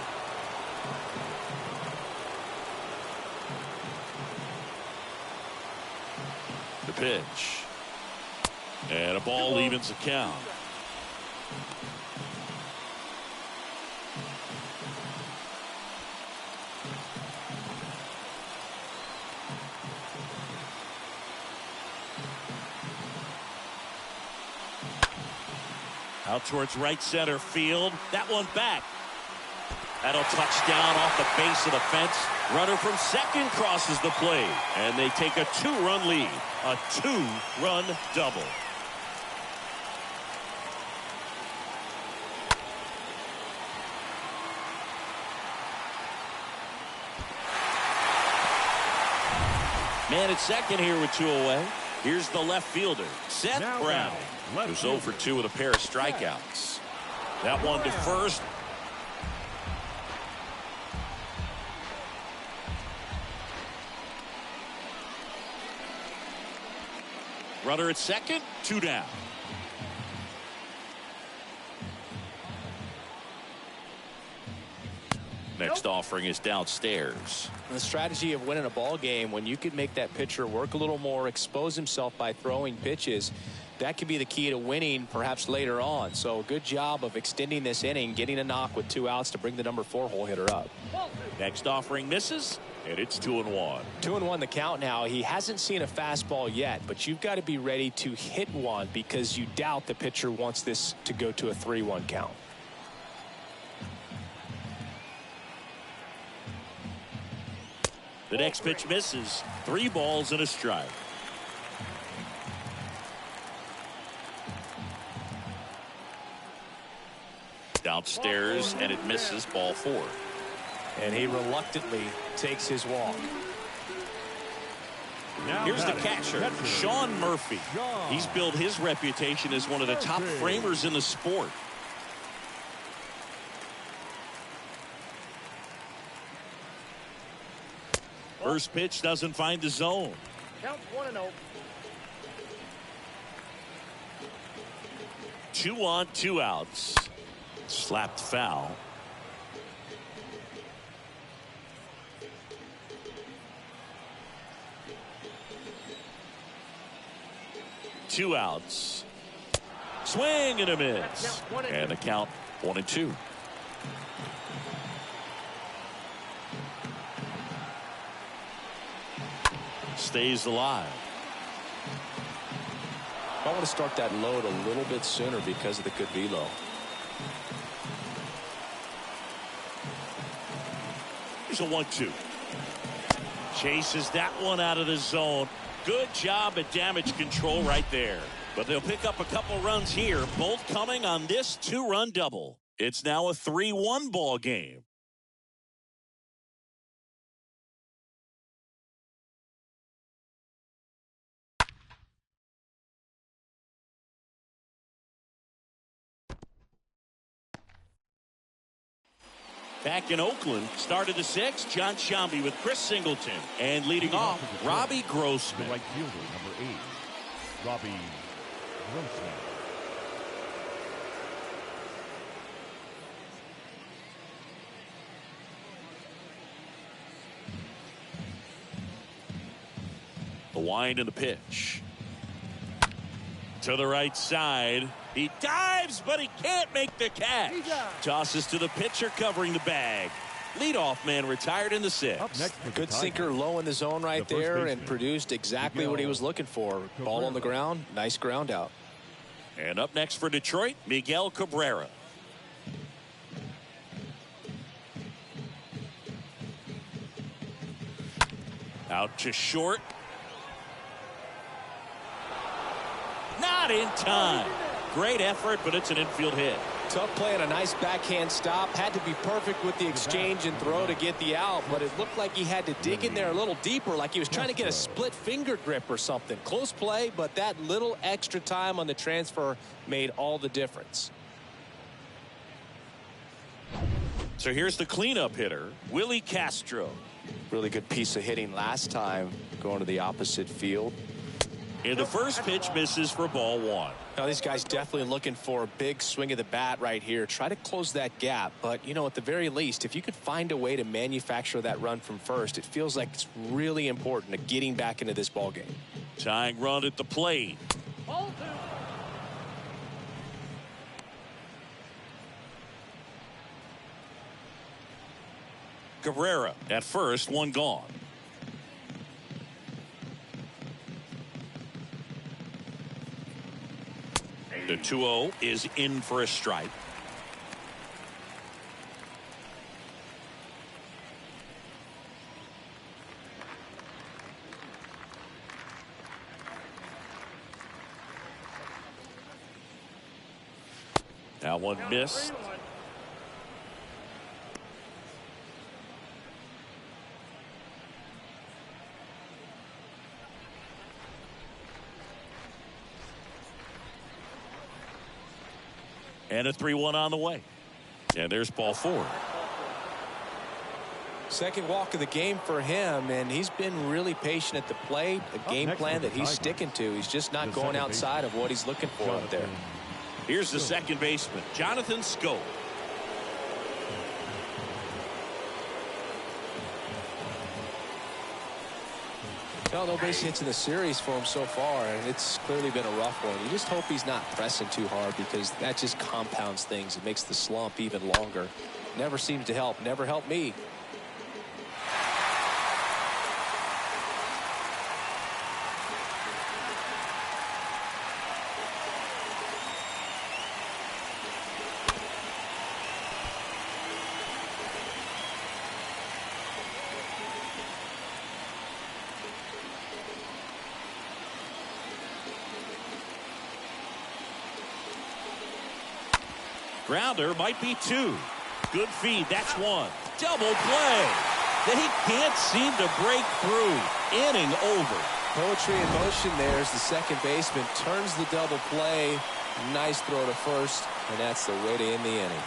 The pitch. And a ball evens the count. Out towards right center field. That one back. That'll touch down off the base of the fence. Runner from second crosses the plate. And they take a 2-run lead. A 2-run double. Man at second here with 2 away. Here's the left fielder, Seth Brown, who's 0 for 2 with a pair of strikeouts. That one to first. Runner at second, 2 down. Next offering is downstairs. The strategy of winning a ball game, when you can make that pitcher work a little more, expose himself by throwing pitches, that could be the key to winning perhaps later on. So good job of extending this inning, getting a knock with 2 outs to bring the number 4 hole hitter up. Next offering misses, and it's 2-1. 2-1 the count now. He hasn't seen a fastball yet, but you've got to be ready to hit one because you doubt the pitcher wants this to go to a 3-1 count. The next pitch misses. 3 balls and a strike. Downstairs, and it misses, ball 4. And he reluctantly takes his walk. Now Here's the batting, catcher, Sean Murphy. He's built his reputation as one of the top framers in the sport. First pitch doesn't find the zone. Count 1-0. 2 on, 2 outs. Slapped foul. Two outs. Swing and a miss. And the count 1-2. Stays alive. I want to start that load a little bit sooner because of the good velo. Here's a 1-2. Chases that one out of the zone. Good job at damage control right there. But they'll pick up a couple runs here, both coming on this 2-run double. It's now a 3-1 ball game. Back in Oakland, started the 6th, John Shambi with Chris Singleton. And leading off, Robbie Grossman. Right fielder, number 8, Robbie Grossman. The wind and the pitch. To the right side. He dives, but he can't make the catch. Tosses to the pitcher covering the bag. Leadoff man retired in the 6th. Up next, Good sinker low in the zone right there and produced exactly what he was looking for. Ball on the ground, nice ground out. And up next for Detroit, Miguel Cabrera. Out to short. Not in time. Great effort, but it's an infield hit. Tough play and a nice backhand stop. Had to be perfect with the exchange and throw to get the out, but it looked like he had to dig in there a little deeper, like he was trying to get a split finger grip or something. Close play, but that little extra time on the transfer made all the difference. So here's the cleanup hitter, Willie Castro. Really good piece of hitting last time, going to the opposite field. And the first pitch misses for ball 1. Now these guys definitely looking for a big swing of the bat right here. Try to close that gap, but you know, at the very least, if you could find a way to manufacture that run from first, it feels like it's really important to getting back into this ball game. Tying run at the plate. Ball 2. Cabrera at first, 1 gone. The 2-0 is in for a strike. Now one missed. 3-1. And a 3-1 on the way. And there's ball 4. Second walk of the game for him, and he's been really patient at the plate. A game plan that he's sticking to. He's just not going outside of what he's looking for out there. Here's the second baseman, Jonathan Scope. Well, no base hits in the series for him so far, and it's clearly been a rough one. You just hope he's not pressing too hard, because that just compounds things. It makes the slump even longer. Never seems to help. Never helped me. Grounder might be 2. Good feed. That's 1. Double play. They can't seem to break through. Inning over. Poetry in motion there as the second baseman turns the double play. Nice throw to first, and that's the way to end the inning.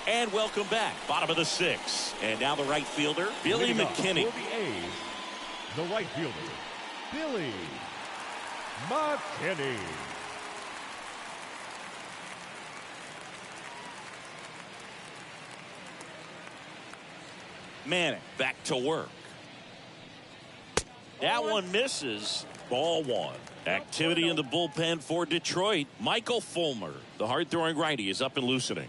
And welcome back. Bottom of the 6th. And now the right fielder, Billy McKinney. For the A's, the right fielder, Billy McKinney. Manning back to work. That one misses. Ball 1. Activity in the bullpen for Detroit. Michael Fulmer, the hard-throwing righty, is up and loosening.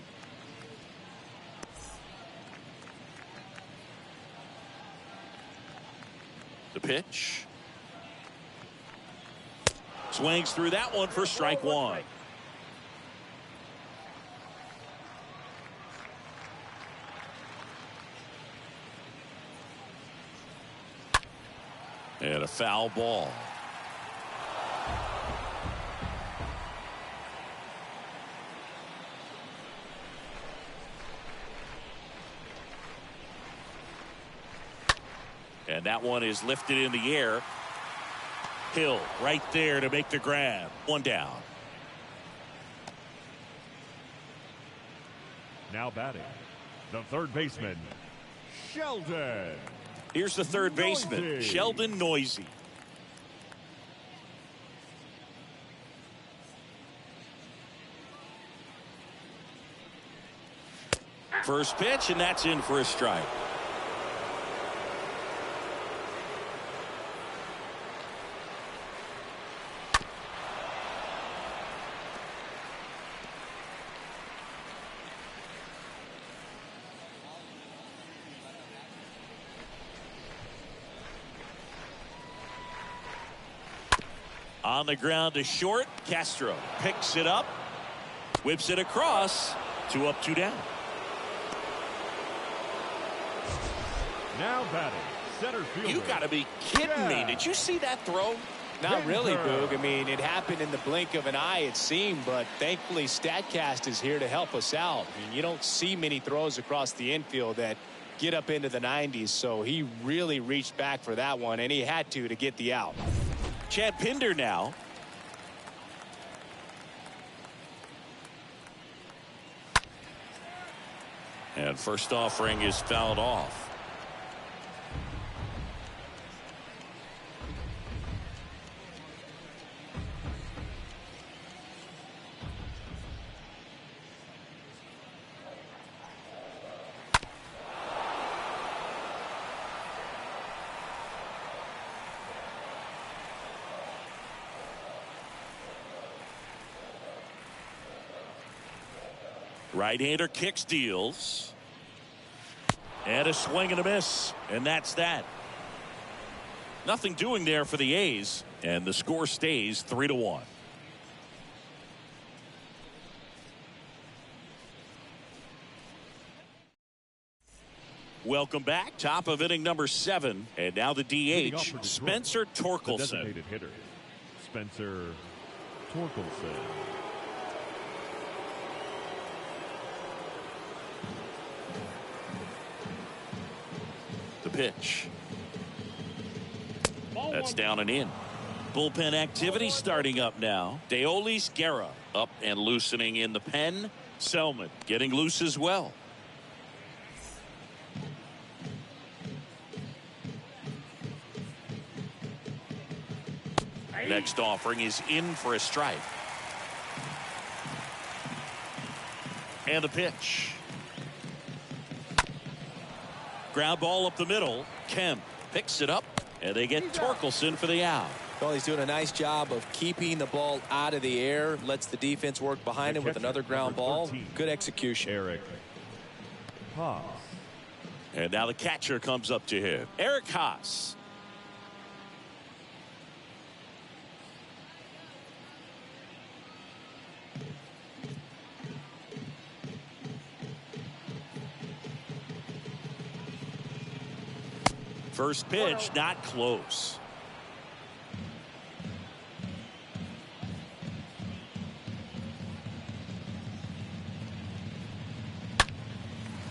The pitch. Swings through that one for strike 1. And a foul ball. And that one is lifted in the air. Hill right there to make the grab. 1 down. Now batting, the third baseman, Sheldon. Here's the third baseman, Noisy. Sheldon Noisy. First pitch, and that's in for a strike. On the ground to short. Castro picks it up, whips it across. 2 up, 2 down. Now batting, center fielder. You got to be kidding me. Did you see that throw? Not really, Boog. I mean, it happened in the blink of an eye, it seemed, but thankfully StatCast is here to help us out. I mean, you don't see many throws across the infield that get up into the 90s, so he really reached back for that one, and he had to get the out. Chad Pinder now. And first offering is fouled off. Right-hander kicks, deals. And a swing and a miss. And that's that. Nothing doing there for the A's. And the score stays 3-1. Welcome back. Top of inning number 7. And now the DH, Spencer Torkelson. The designated hitter, Spencer Torkelson. Pitch. That's down and in. Bullpen activity starting up now. Deolis Guerra up and loosening in the pen. Selman getting loose as well. Next offering is in for a strike. And the pitch. Ground ball up the middle. Kemp picks it up, and they get Torkelson for the out. Well, he's doing a nice job of keeping the ball out of the air. Lets the defense work behind him with another ground ball. Good execution. Eric Haas. And now the catcher comes up to him. Eric Haas. First pitch, not close.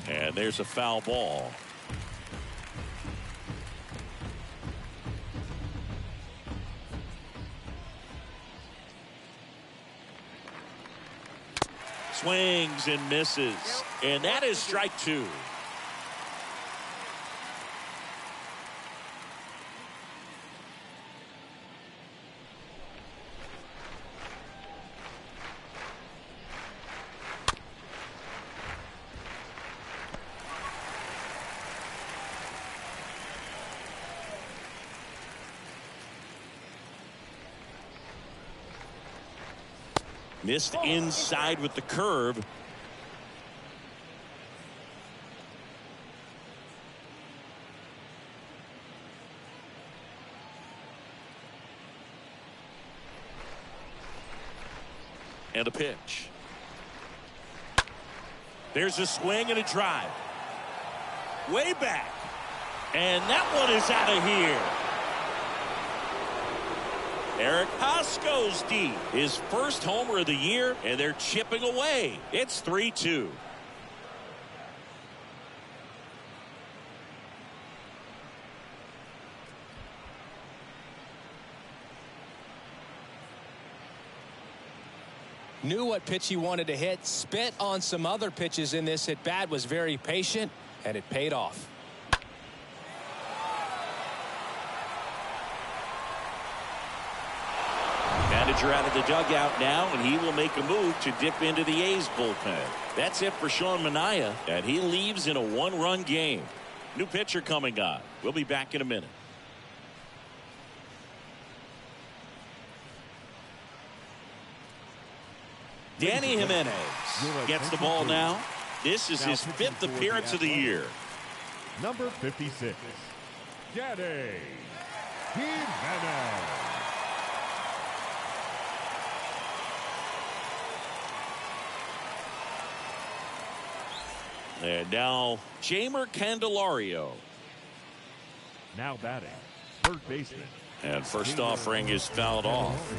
And there's a foul ball. Swings and misses. And that is strike two. Missed inside with the curve. And a pitch. There's a swing and a drive. Way back. And that one is out of here. Eric Haas goes deep. His first homer of the year, and they're chipping away. It's 3-2. Knew what pitch he wanted to hit. Spit on some other pitches in this at bat. Was very patient, and it paid off. Manager out of the dugout now, and he will make a move to dip into the A's bullpen. That's it for Sean Manaea, and he leaves in a one-run game. New pitcher coming on. We'll be back in a minute. Danny Jimenez gets the ball now. This is his fifth appearance of the year. Number 56, Danny Jimenez. And now Jeimer Candelario. Now batting, third baseman. And first offering is fouled off.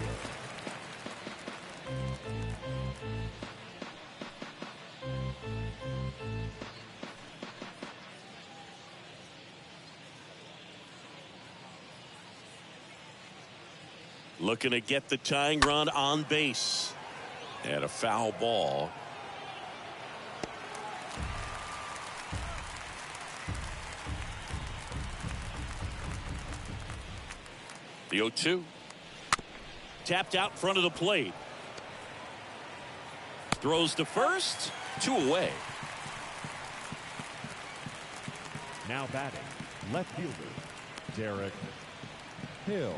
Looking to get the tying run on base. And a foul ball. The 0-2. Tapped out in front of the plate. Throws to first. 2 away. Now batting, left fielder, Derek Hill.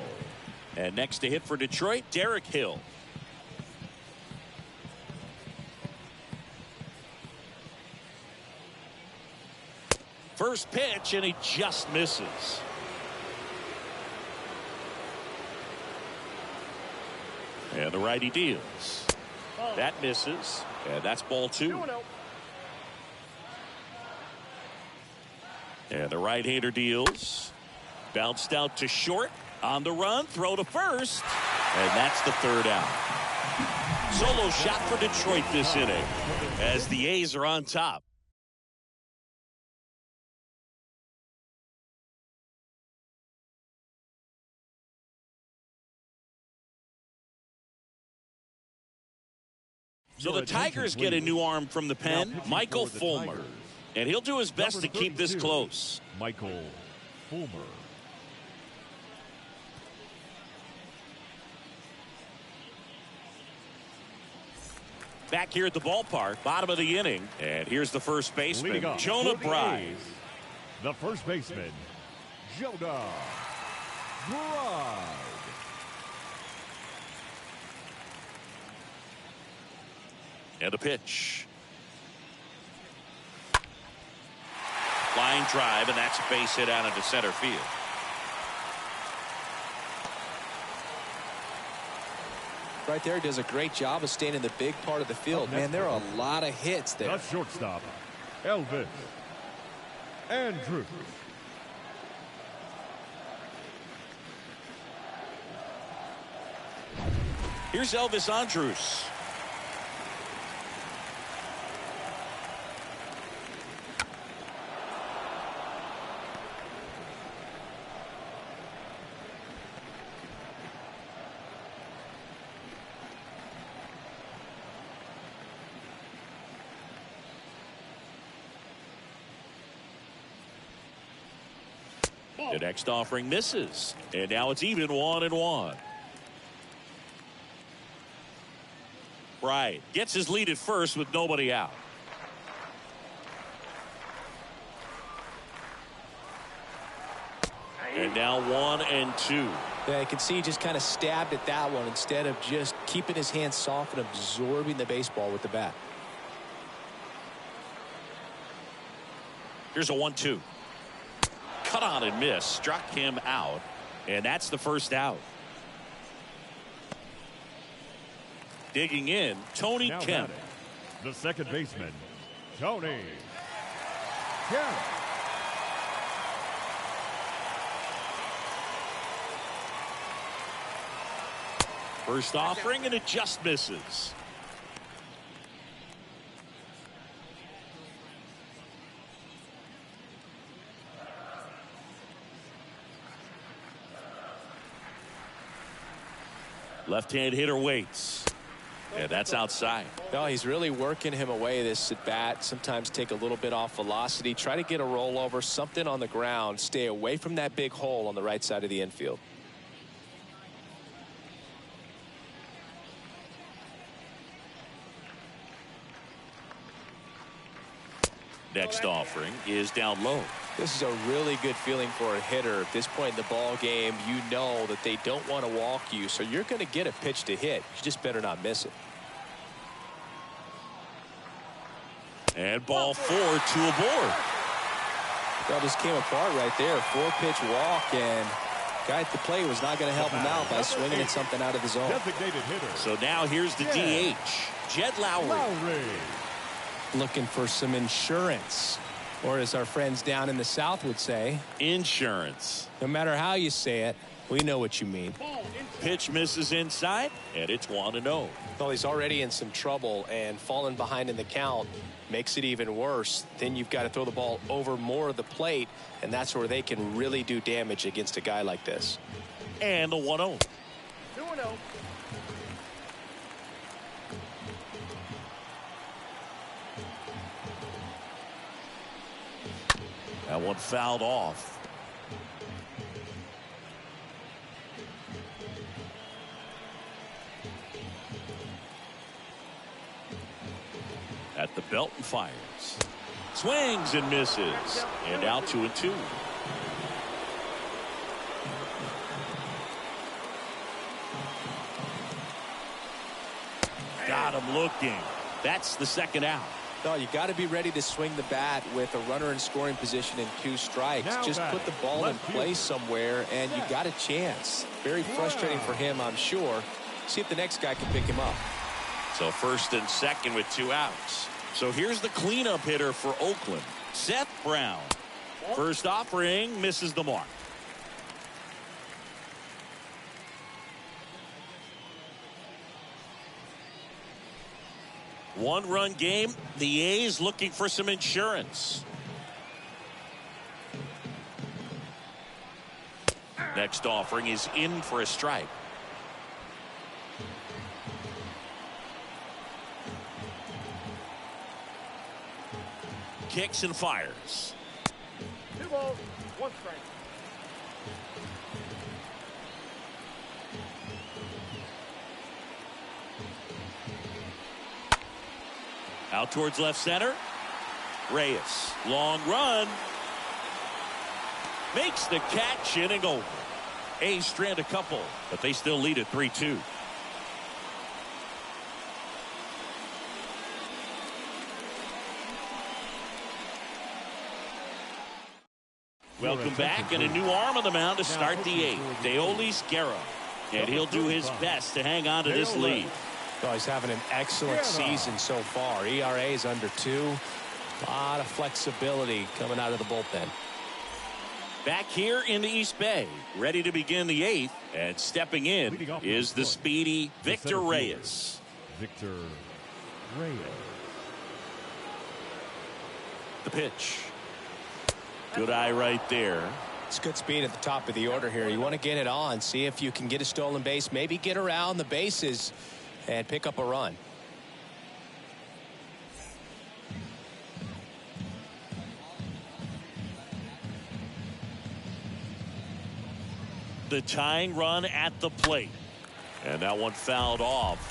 And next to hit for Detroit, Derek Hill. First pitch, and he just misses. And the righty deals. That misses. And that's ball 2. And the right-hander deals. Bounced out to short. On the run. Throw to first. And that's the third out. Solo shot for Detroit this inning as the A's are on top. So the Tigers get a new arm from the pen, Michael Fulmer. And he'll do his best to keep this close. Michael Fulmer. Back here at the ballpark, bottom of the inning. And here's the first baseman, Leading off Jonah for the Bride. A's, the first baseman, Jonah Bride. And a pitch. Line drive, and that's a base hit out into center field. Right there, does a great job of staying in the big part of the field. Man, there are a lot of hits there. The shortstop, Elvis Andrews. Here's Elvis Andrews. The next offering misses. And now it's even 1-1. Right. Gets his lead at first with nobody out. And now 1-2. Yeah, you can see he just kind of stabbed at that one instead of just keeping his hands soft and absorbing the baseball with the bat. Here's a 1-2. Cut on and miss. Struck him out. And that's the first out. Digging in, Tony Now Kemp. batting, the second baseman, Tony Kemp. First offering, and it just misses. Left-hand hitter waits. And that's outside. No, he's really working him away this at bat. Sometimes take a little bit off velocity. Try to get a rollover, something on the ground. Stay away from that big hole on the right side of the infield. Next offering is down low. This is a really good feeling for a hitter. At this point in the ball game, you know that they don't want to walk you, so you're going to get a pitch to hit. You just better not miss it. And ball 4, 2 aboard. That just came apart right there. 4-pitch walk, and guy at the plate was not going to help him out by swinging at something out of the zone. Designated hitter. So now here's the DH, Jed Lowry. Looking for some insurance, or as our friends down in the South would say, Insurance. no matter how you say it, we know what you mean. Pitch misses inside, and it's 1-0. Well, he's already in some trouble, and falling behind in the count makes it even worse. Then you've got to throw the ball over more of the plate, and that's where they can really do damage against a guy like this. And the 1-0. 2-0. That one fouled off. At the belt and fires. Swings and misses. And now 2-2. Got him looking. That's the second out. No, you got to be ready to swing the bat with a runner in scoring position and 2 strikes. Now Just put the ball in place somewhere, and you got a chance. Very frustrating for him, I'm sure. See if the next guy can pick him up. So first and second with 2 outs. So here's the cleanup hitter for Oakland, Seth Brown. First offering misses the mark. One-run game. The A's looking for some insurance. Next offering is in for a strike. Kicks and fires. 2 balls, 1 strike. Out towards left center. Reyes. Long run. Makes the catch, inning over. A's strand a couple, but they still lead at 3-2. Welcome back, and a new arm on the mound to start the 8th. Deolis Guerra. And he'll do his best to hang on to this lead. Oh, he's having an excellent season so far. ERA is under 2. A lot of flexibility coming out of the bullpen. Back here in the East Bay, ready to begin the 8th, and stepping in is the speedy Victor Reyes. Victor Reyes. The pitch. Good eye right there. It's good speed at the top of the order here. You want to get it on, see if you can get a stolen base, maybe get around the bases and pick up a run. The tying run at the plate. And that one fouled off.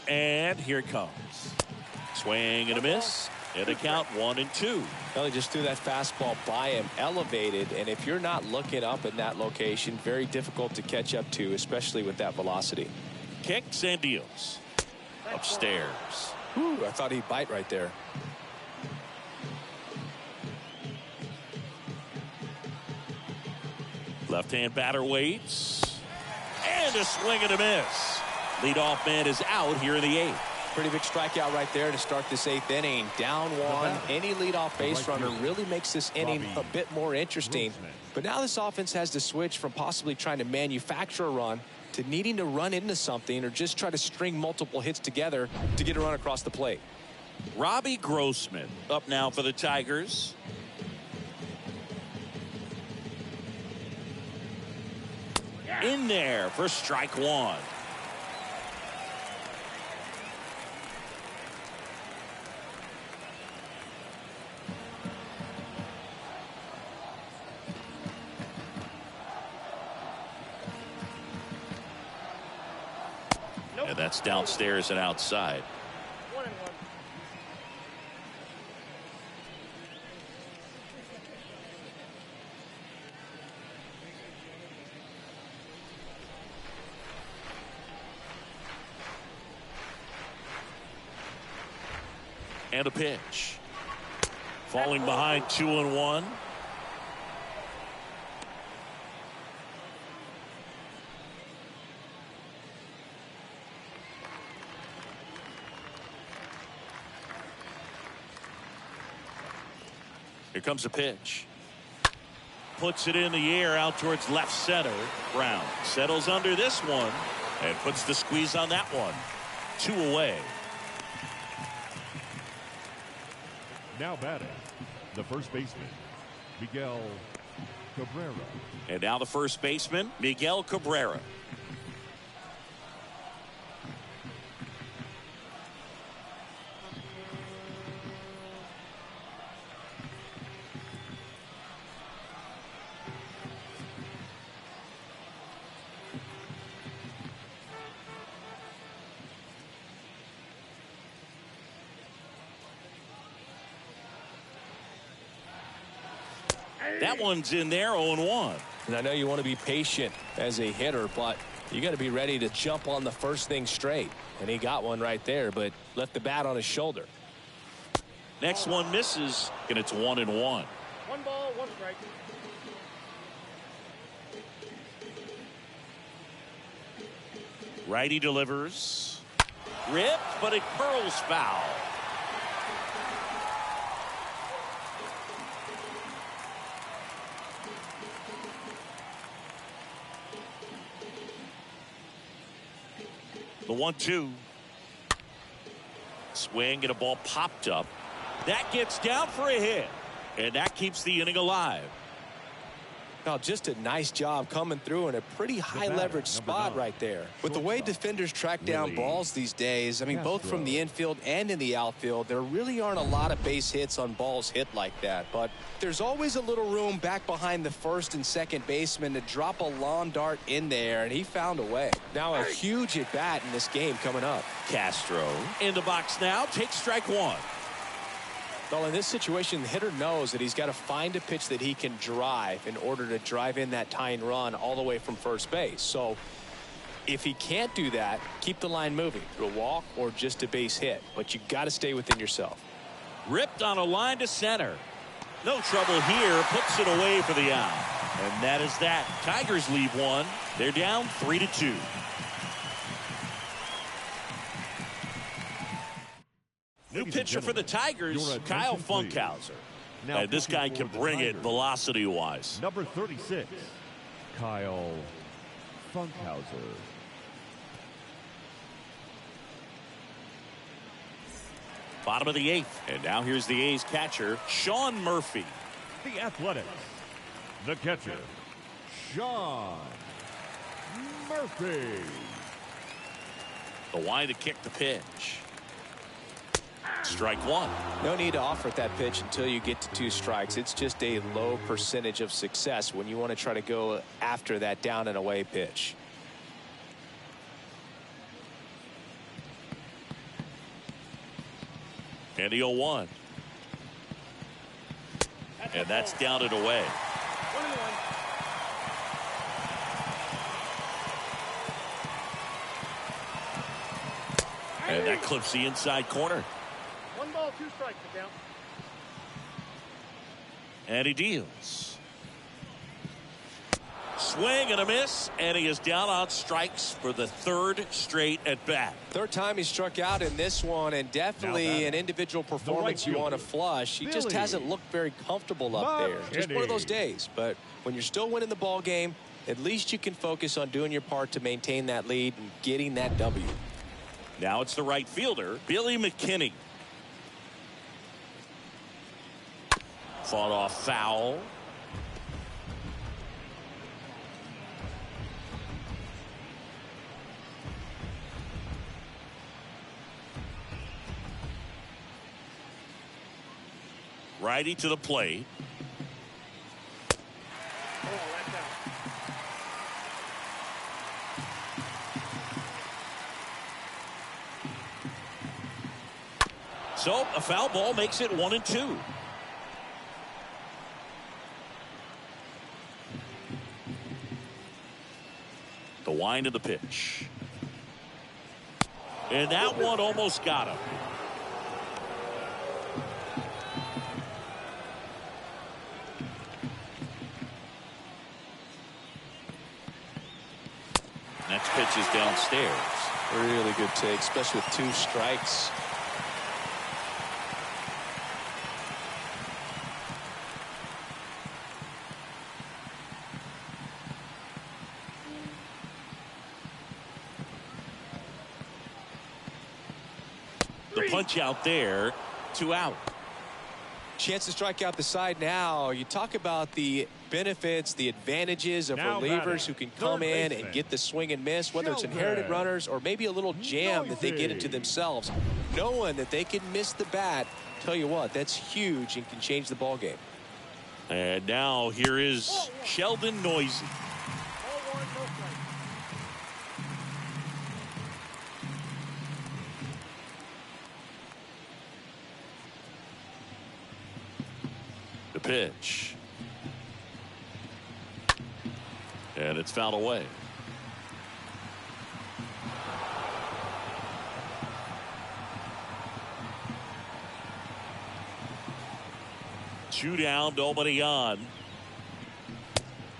And here it comes. Swing and a miss. And a count 1-2. Well, he just threw that fastball by him, elevated, and if you're not looking up in that location, very difficult to catch up to, especially with that velocity. Kicks and deals. Upstairs. Ooh, I thought he'd bite right there. Left-hand batter waits. And a swing and a miss. Leadoff man is out here in the 8th. Pretty big strikeout right there to start this 8th inning. Down 1. Any leadoff base runner really makes this inning a bit more interesting. But now this offense has to switch from possibly trying to manufacture a run to needing to run into something or just try to string multiple hits together to get a run across the plate. Robbie Grossman up now for the Tigers. In there for strike 1. And that's downstairs and outside. 1-1. And a pitch. Falling behind 2-1. Here comes a pitch. Puts it in the air out towards left center. Brown settles under this one and puts the squeeze on that one. 2 away. Now batting, the first baseman, Miguel Cabrera. And now the first baseman, Miguel Cabrera. That one's in there, 0-1. And I know you want to be patient as a hitter, but you got to be ready to jump on the first thing straight. And he got one right there, but left the bat on his shoulder. Next one misses, and it's 1-1. 1 ball, 1 strike. Righty delivers. Ripped, but it curls foul. The 1-2. Swing and a ball popped up. That gets down for a hit. And that keeps the inning alive. Oh, just a nice job coming through in a pretty high leverage spot right there. With the way defenders track down balls these days, I mean, both from the infield and in the outfield, there really aren't a lot of base hits on balls hit like that. But there's always a little room back behind the first and second baseman to drop a lawn dart in there, and he found a way. Now a huge at bat in this game coming up. Castro in the box now, takes strike one. Well, in this situation, the hitter knows that he's got to find a pitch that he can drive in order to drive in that tying run all the way from first base. So if he can't do that, keep the line moving through a walk or just a base hit. But you got to stay within yourself. Ripped on a line to center. No trouble here. Puts it away for the out. And that is that. Tigers leave one. They're down 3-2. New pitcher for the Tigers, Kyle Funkhauser. Now And this guy can bring it velocity-wise. Number 36, Kyle Funkhauser. Bottom of the eighth. And now here's the A's catcher, Sean Murphy. The Athletics, the catcher, Sean Murphy. The wind to kick the pitch. Strike one. No need to offer at that pitch until you get to 2 strikes. It's just a low percentage of success when you want to try to go after that down and away pitch. And the 0-1. And that's down and away. 1-1. And that clips the inside corner. 1 ball, 2 strikes to count. And he deals. Swing and a miss, and he is down on strikes for the 3rd straight at bat. 3rd time he struck out in this one, and definitely an individual performance you want to flush. He just hasn't looked very comfortable up there. Just one of those days. But when you're still winning the ball game, at least you can focus on doing your part to maintain that lead and getting that W. Now it's the right fielder, Billy McKinney. Fought off foul. Righty to the plate. Oh, that's out. So a foul ball makes it 1-2. The wind of the pitch. And that one almost got him. Next pitch is downstairs. Really good take, especially with 2 strikes. The punch out there, 2 out. Chance to strike out the side now. You talk about the benefits, the advantages of Now relievers who can come in and get the swing and miss, whether it's inherited runners or maybe a little jam that they get into themselves. Knowing that they can miss the bat, tell you what, that's huge and can change the ball game. And now here is Sheldon Noisy. Ball 1, no strikes. The pitch. And it's fouled away. Two down, nobody on.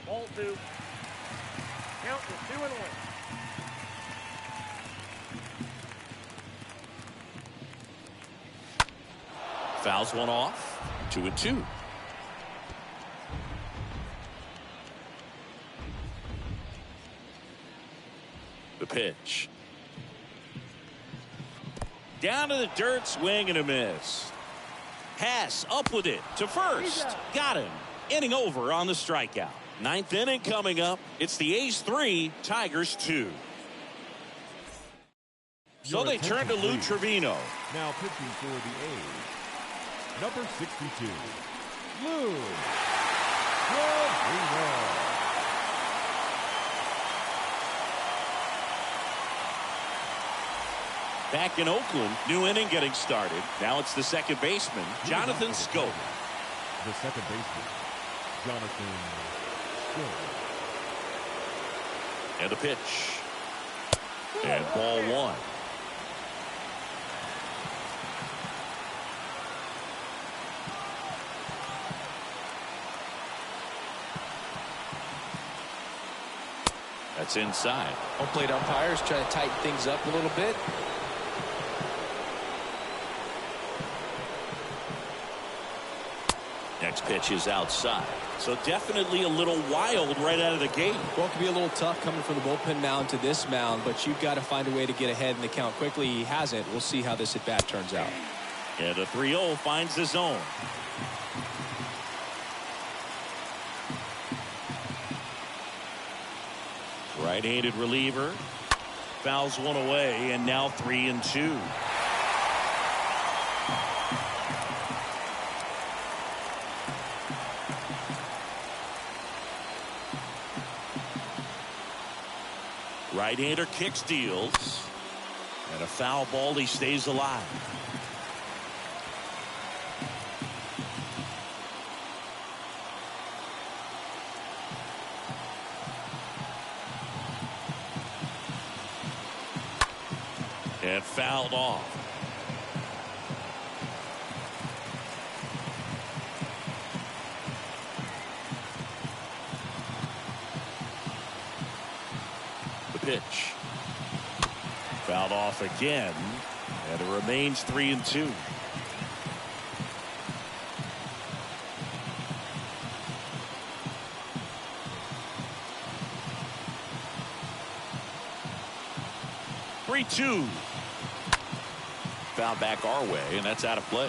Ball 2. Count is 2-1. Fouls one off. 2-2. The pitch. Down to the dirt, swing and a miss. Hess up with it to first. Got him. Inning over on the strikeout. Ninth inning coming up. It's the A's 3, Tigers 2. So they turn to Lou Trevino. Now pitching for the A's, number 62, Lou Trevino. Back in Oakland, new inning getting started. Now it's the second baseman, Jonathan Schoop. The second baseman, Jonathan Schoop. And a pitch. And ball one. That's inside. Home plate umpires trying to tighten things up a little bit. Next pitch is outside. So definitely a little wild right out of the gate. Well, it can be a little tough coming from the bullpen mound to this mound, but you've got to find a way to get ahead in the count quickly. He hasn't. We'll see how this at bat turns out. And a 3-0 finds the zone. Right-handed reliever fouls one away, and now 3-2. Right-hander kicks, deals, and a foul ball. He stays alive. And fouled off. The pitch. Fouled off again. And it remains 3-2. Two. Foul back our way, and that's out of play.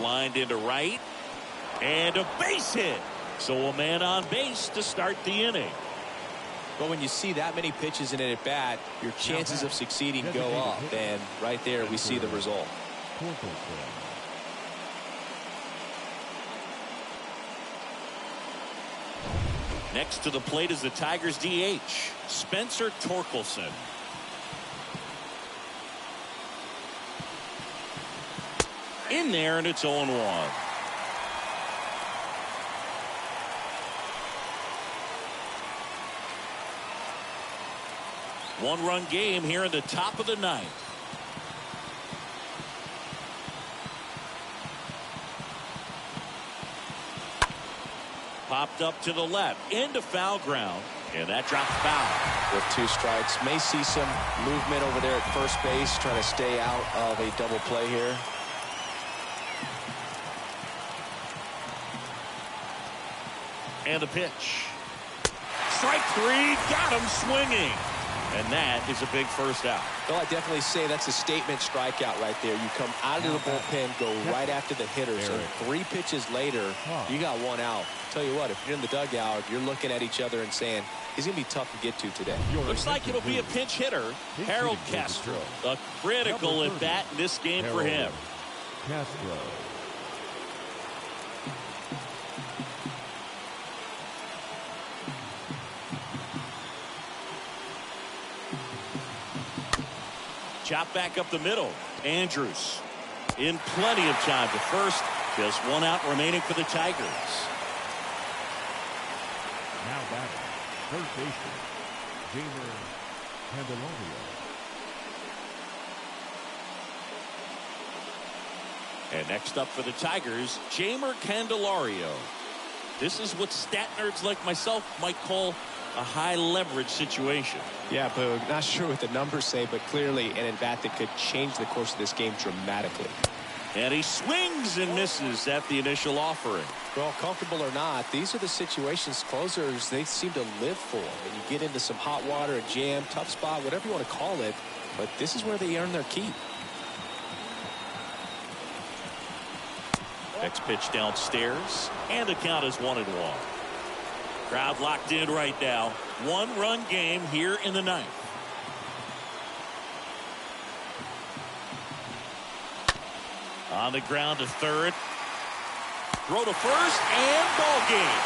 Lined into right, and a base hit. So a man on base to start the inning. But when you see that many pitches in an at bat, your chances of succeeding go up, and right there we see the result. Next to the plate is the Tigers DH, Spencer Torkelson. In there, and it's 0-1. One-run game here in the top of the ninth. Popped up to the left, into foul ground, and that drops foul. With 2 strikes, may see some movement over there at first base, trying to stay out of a double play here. And the pitch. Strike 3, got him swinging. And that is a big first out. Well, I definitely say that's a statement strikeout right there. You come out of the bullpen, go right after the hitters, and 3 pitches later, you got 1 out. Tell you what, if you're in the dugout, you're looking at each other and saying, he's going to be tough to get to today. Looks like it'll be a pinch hitter, Harold Castro. A critical at bat in this game for him. Castro. Chop back up the middle. Andrews in plenty of time to first. Just 1 out remaining for the Tigers. Now batting, third baseman, Jamer Candelario. And next up for the Tigers, Jamer Candelario. This is what stat nerds like myself might call a high leverage situation. Yeah, Boog, not sure what the numbers say, but clearly an at bat that could change the course of this game dramatically. And he swings and misses at the initial offering. Well, comfortable or not, these are the situations closers, they seem to live for. And you get into some hot water, a jam, tough spot, whatever you want to call it. But this is where they earn their keep. Next pitch downstairs. And the count is 1-1. Crowd locked in right now. 1-run game here in the ninth. On the ground to third. Throw to first and ball game.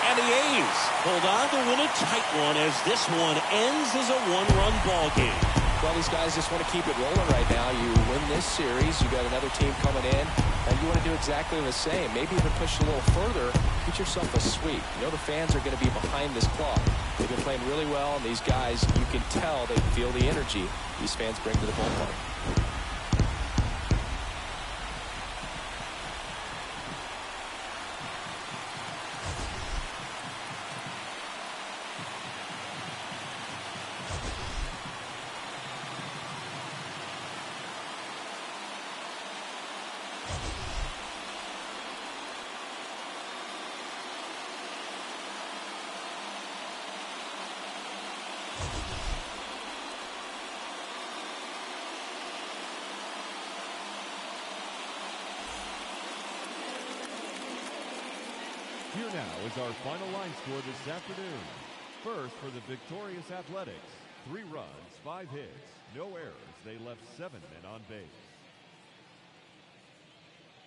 And the A's hold on to win a tight one as this one ends as a 1-run ball game. Well, these guys just want to keep it rolling right now. You win this series, you got another team coming in, and you want to do exactly the same. Maybe even push a little further, get yourself a sweep. You know the fans are going to be behind this club. They've been playing really well, and these guys, you can tell they feel the energy these fans bring to the ballpark. Here now is our final line score this afternoon. First for the victorious Athletics, 3 runs, 5 hits, no errors. They left 7 men on base.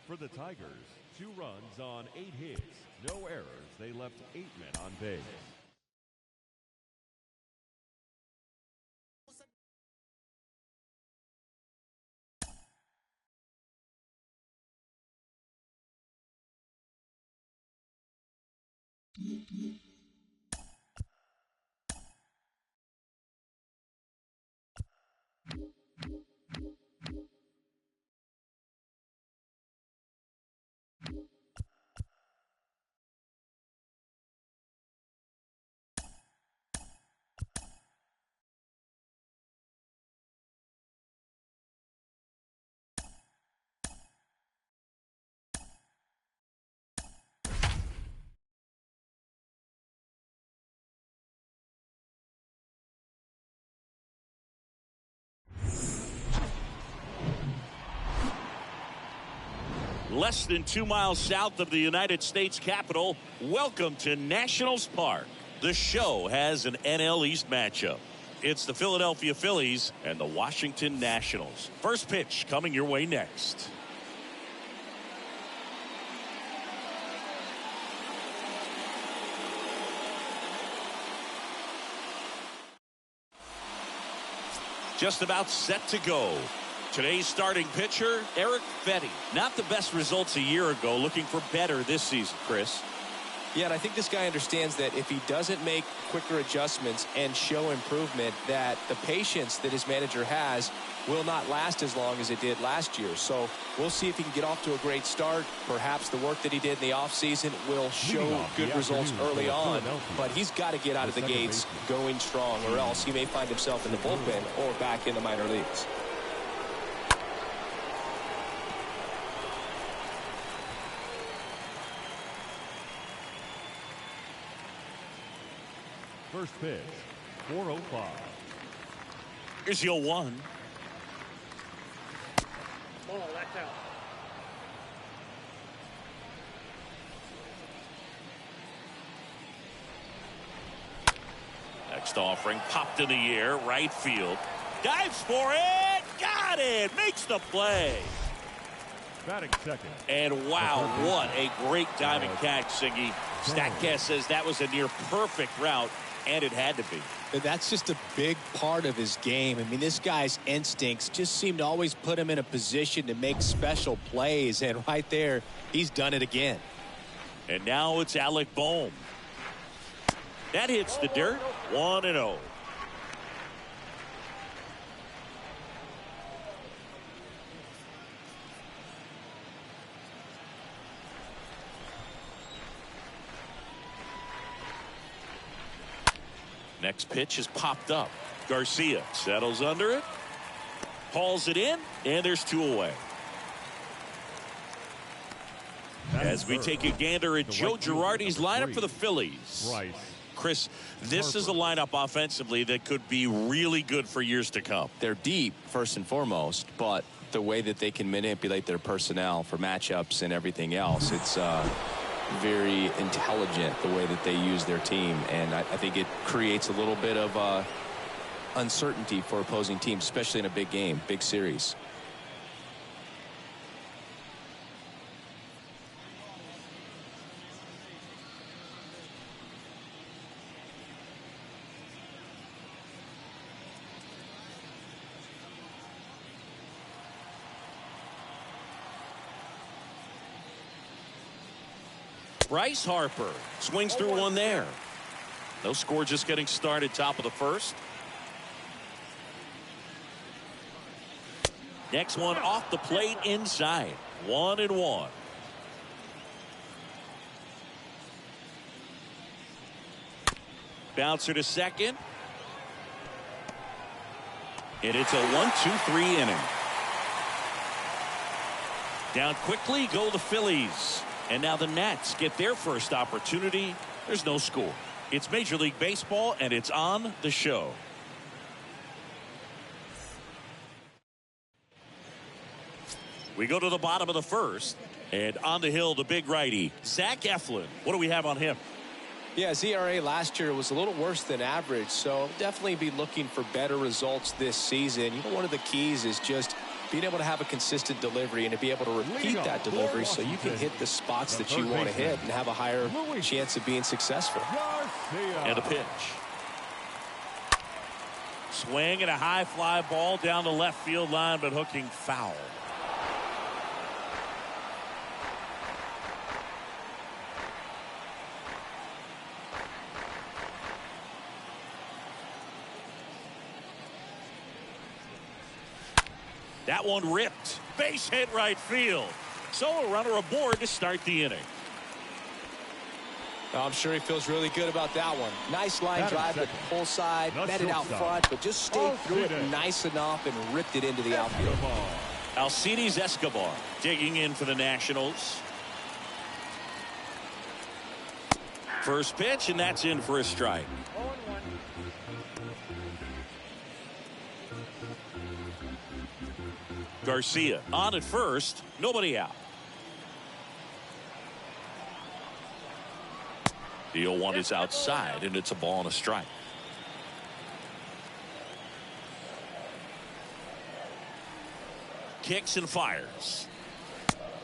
For the Tigers, 2 runs on 8 hits, no errors. They left 8 men on base. Less than 2 miles south of the United States Capitol, welcome to Nationals Park. The show has an NL East matchup. It's the Philadelphia Phillies and the Washington Nationals. First pitch coming your way next. Just about set to go. Today's starting pitcher, Eric Fetty. Not the best results a year ago, looking for better this season, Chris. Yeah, and I think this guy understands that if he doesn't make quicker adjustments and show improvement, that the patience that his manager has will not last as long as it did last year. So we'll see if he can get off to a great start. Perhaps the work that he did in the offseason will show good results early on. But he's got to get out of the gates going strong, or else he may find himself in the bullpen or back in the minor leagues. First pitch, 405. Here's your 1. Ball, that's out. Next offering popped in the air, right field. Dives for it. Got it. Makes the play. Batting second. And wow, what a great diving catch, Singy. StatCast says that was a near perfect route, and it had to be. And that's just a big part of his game. I mean, this guy's instincts just seem to always put him in a position to make special plays. And right there, he's done it again. And now it's Alec Bohm. That hits the dirt. 1-0. Next pitch is popped up. Garcia settles under it, hauls it in, and there's 2 away. As we take a gander at Joe Girardi's lineup for the Phillies. Bryce. Chris, this is a lineup offensively that could be really good for years to come. They're deep, first and foremost, but the way that they can manipulate their personnel for matchups and everything else, it's very intelligent the way that they use their team, and I think it creates a little bit of uncertainty for opposing teams, especially in a big game, big series. Bryce Harper swings through one there. No score, just getting started, top of the first. Next one off the plate inside. 1-1. Bouncer to second. And it's a 1-2-3 inning. Down quickly go the Phillies. And now the Nats get their first opportunity. There's no score. It's Major League Baseball, and it's on the show. We go to the bottom of the first. And on the hill, the big righty, Zach Eflin. What do we have on him? Yeah, his ERA last year was a little worse than average, so definitely be looking for better results this season. You know, one of the keys is just being able to have a consistent delivery and to be able to repeat that delivery so you can hit the spots that you want to hit and have a higher chance of being successful. And a pitch. Swing and a high fly ball down the left field line, but hooking foul. That one ripped. Base hit right field. So a runner aboard to start the inning. Oh, I'm sure he feels really good about that one. Nice line drive at the pull side, met it out front, but just stayed through it nice enough and ripped it into the outfield. Alcides Escobar digging in for the Nationals. First pitch, and that's in for a strike. 0-1. Garcia on at first, nobody out. The 0-1 is outside, and it's a ball and a strike. Kicks and fires.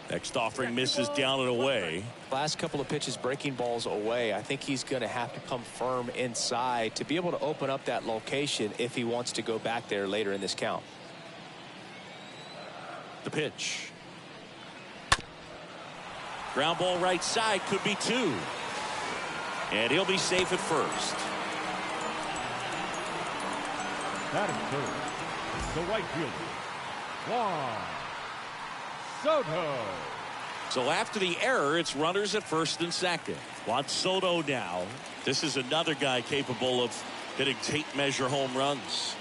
Next offering misses down and away. Last couple of pitches breaking balls away. I think he's going to have to come firm inside to be able to open up that location if he wants to go back there later in this count. The pitch. Ground ball right side, could be two. And he'll be safe at first. Batting third, the right fielder, Juan Soto. So after the error, it's runners at first and second. Juan Soto now. This is another guy capable of hitting tape measure home runs.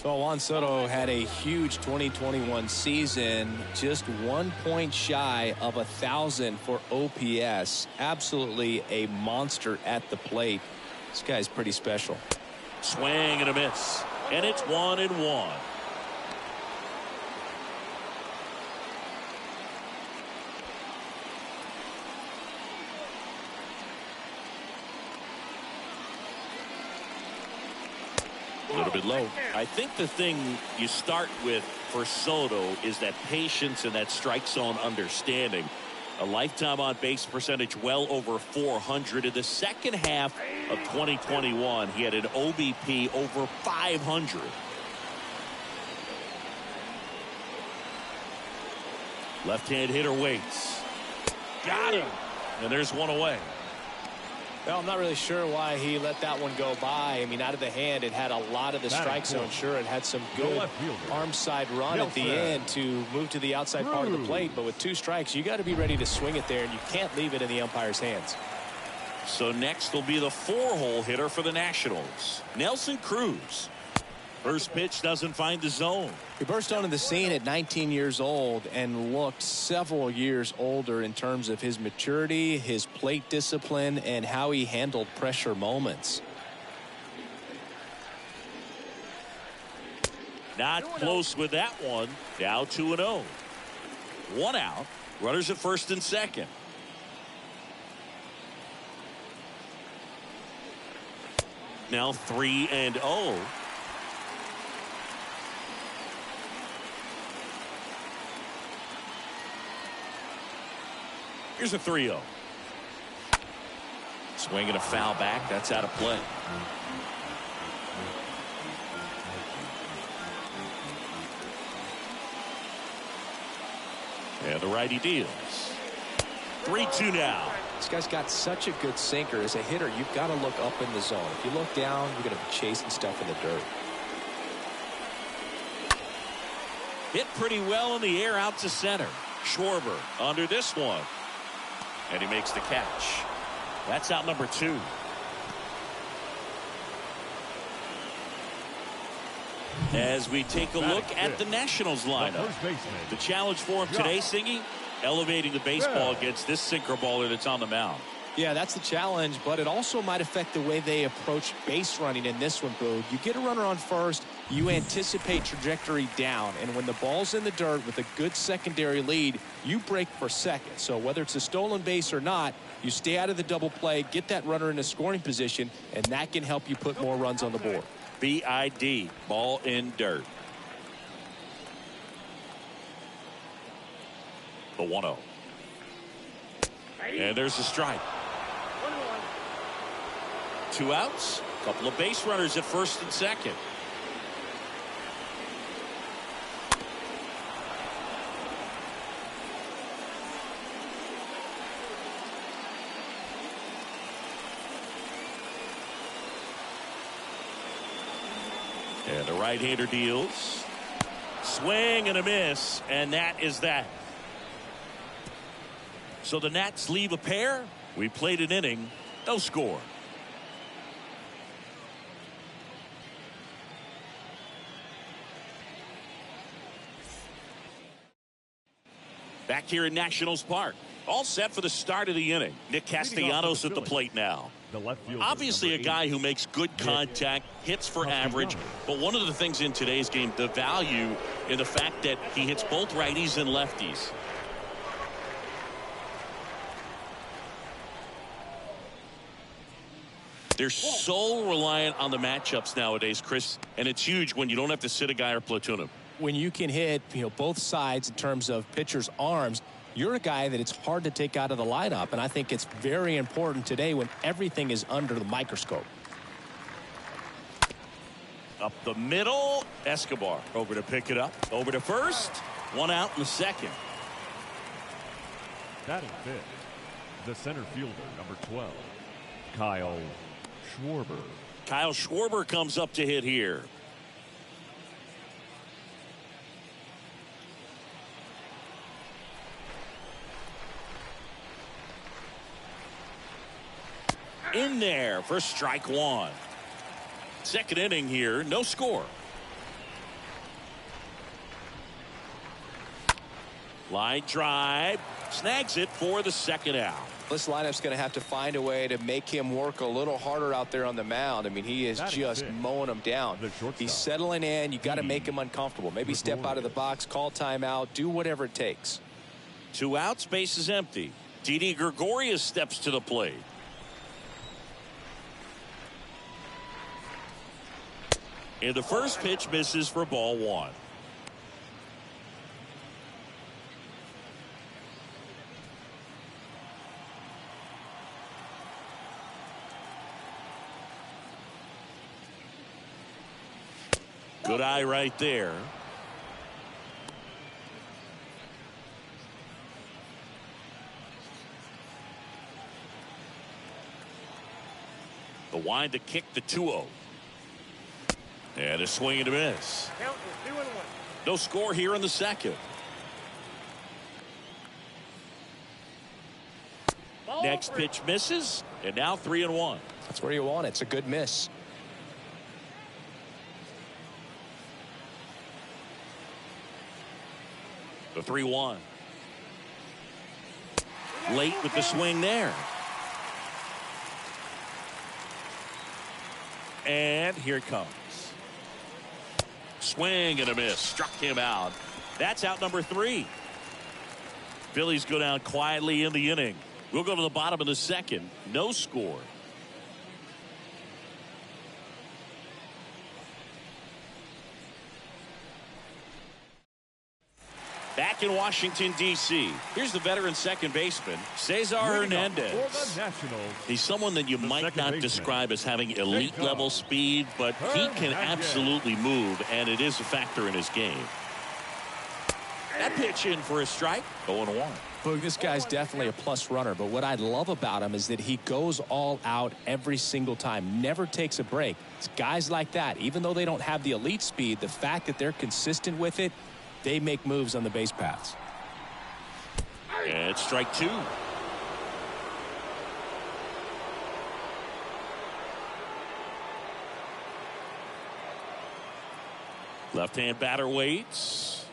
So Juan Soto had a huge 2021 season, just 1 point shy of 1,000 for OPS. Absolutely a monster at the plate. This guy's pretty special. Swing and a miss. And it's 1-1. A little bit low. I think the thing you start with for Soto is that patience and that strike zone understanding. A lifetime on base percentage well over 400. In the second half of 2021, he had an OBP over 500. Left-hand hitter waits. Got him. And there's one away. Well, I'm not really sure why he let that one go by. I mean, out of the hand, it had a lot of the strike zone. Sure, it had some good arm side run at the end to move to the outside part of the plate. But with 2 strikes, you got to be ready to swing it there, and you can't leave it in the umpire's hands. So next will be the 4-hole hitter for the Nationals, Nelson Cruz. First pitch doesn't find the zone. He burst onto the scene at 19 years old and looked several years older in terms of his maturity, his plate discipline, and how he handled pressure moments. Not close with that one. Now 2-0. One out. Runners at first and second. Now 3-0. Here's a 3-0. Swing and a foul back. That's out of play. And the righty deals. 3-2 now. This guy's got such a good sinker. As a hitter, you've got to look up in the zone. If you look down, you're going to be chasing stuff in the dirt. Hit pretty well in the air out to center. Schwarber under this one. And he makes the catch. That's out number 2. As we take a look at the Nationals lineup. The challenge for him today, Singy, elevating the baseball against this sinker baller that's on the mound. Yeah, that's the challenge, but it also might affect the way they approach base running in this one, Boo. You get a runner on first, you anticipate trajectory down, and when the ball's in the dirt with a good secondary lead, you break for second. So whether it's a stolen base or not, you stay out of the double play, get that runner in a scoring position, and that can help you put more runs on the board. BID, ball in dirt. The 1-0. And there's a strike. 2 outs. Couple of base runners at first and second. And the right-hander deals. Swing and a miss, and that is that. So the Nats leave a pair. We played an inning, no score. Back here in Nationals Park. All set for the start of the inning. Nick Castellanos at the plate now. Obviously a guy who makes good contact, hits for average, but one of the things in today's game, the value in the fact that he hits both righties and lefties. They're so reliant on the matchups nowadays, Chris, and it's huge when you don't have to sit a guy or platoon him. When you can hit, both sides in terms of pitchers' arms, you're a guy that it's hard to take out of the lineup, and I think it's very important today when everything is under the microscope. Up the middle, Escobar over to pick it up. Over to first, 1 out in the second. Batting fifth, the center fielder, number 12, Kyle Schwarber. Kyle Schwarber comes up to hit here. In there for strike 1. Second inning here, no score. Line drive, snags it for the second out. This lineup's going to have to find a way to make him work a little harder out there on the mound. I mean, he is just mowing them down. He's settling in. You got to make him uncomfortable. Maybe step out of the box, call timeout, do whatever it takes. 2 outs, base is empty. Didi Gregorius steps to the plate. And the first pitch misses for ball 1. Good eye right there. The wind to kick the 2-0. And a swing and a miss. Count is 2-1. No score here in the second. Next pitch misses, and now 3-1. That's where you want it. It's a good miss. The 3-1. Late with the swing there. And here it comes. Swing and a miss. Struck him out. That's out number 3. Phillies go down quietly in the inning. We'll go to the bottom of the second. No score. Back in Washington, D.C., here's the veteran second baseman, Cesar Hernandez. He's someone that you might not describe as having elite-level speed, but he can absolutely move, and it is a factor in his game. That pitch in for a strike. 0-1. Look, this guy's definitely a plus runner, but what I love about him is that he goes all out every single time, never takes a break. It's guys like that, even though they don't have the elite speed, the fact that they're consistent with it, they make moves on the base paths. And it's strike 2. Left-hand batter waits.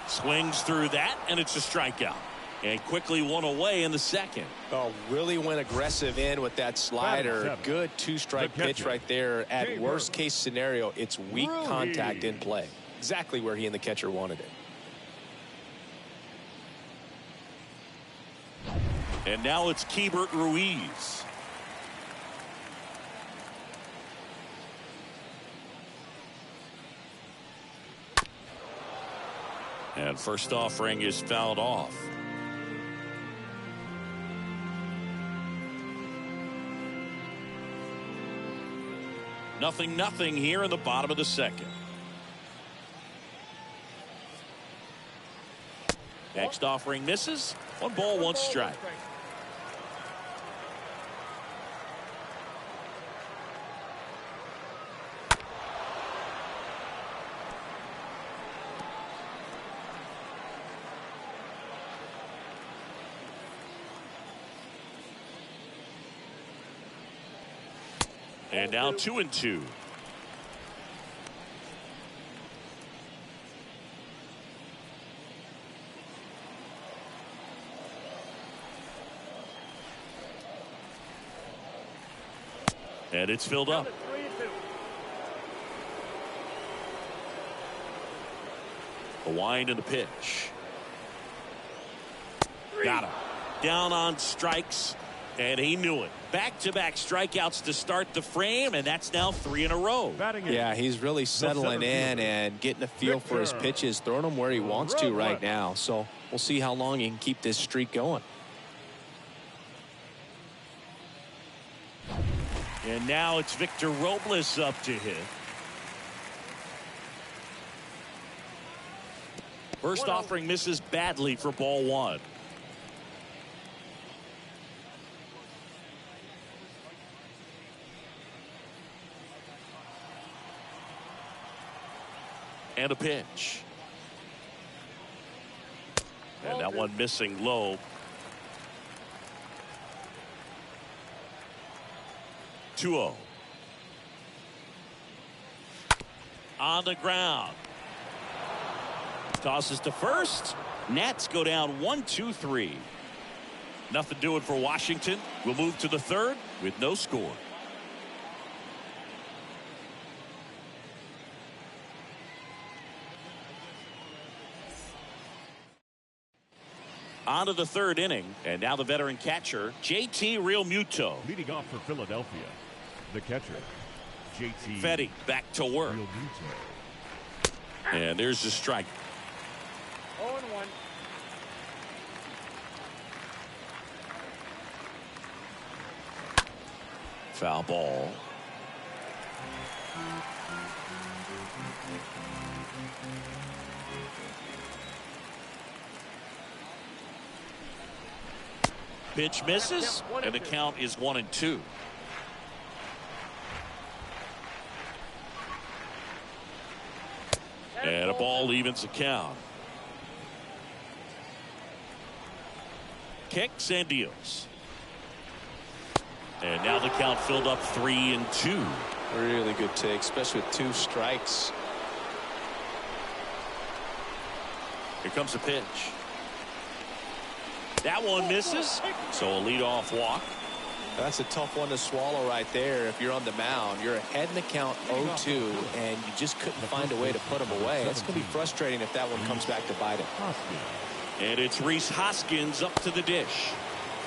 Swings through that, and it's a strikeout. And quickly one away in the second. Oh, really went aggressive in with that slider. Good two-strike pitch right there. At worst-case scenario, it's weak contact in play. Exactly where he and the catcher wanted it. And now it's Keibert Ruiz. And first offering is fouled off. Nothing here in the bottom of the second. Next offering misses. 1 ball, 1 strike. And now 2-2. And it's filled up. A wind and the pitch. Got him. Down on strikes, and he knew it. Back-to-back strikeouts to start the frame, and that's now 3 in a row. Yeah, he's really settling in and getting a feel for his pitches, throwing them where he wants to right now. So we'll see how long he can keep this streak going. And now it's Victor Robles up to hit. First offering misses badly for ball 1. And a pitch. And that one missing low. 2-0. On the ground. Tosses to first. Nats go down 1-2-3. Nothing doing for Washington. We'll move to the third with no score. On to the third inning, and now the veteran catcher, JT Realmuto. Leading off for Philadelphia, the catcher, JT Fetty back to work. Realmuto. And there's the strike. 0-1. Foul ball. Pitch misses, and the count is 1-2. And a ball evens the count. Kicks and deals. And now the count filled up 3-2. Really good take, especially with 2 strikes. Here comes a pitch. That one misses. So a leadoff walk. That's a tough one to swallow right there. If you're on the mound, you're ahead in the count 0-2, and you just couldn't find a way to put him away. That's going to be frustrating if that one comes back to bite him. And it's Rhys Hoskins up to the dish.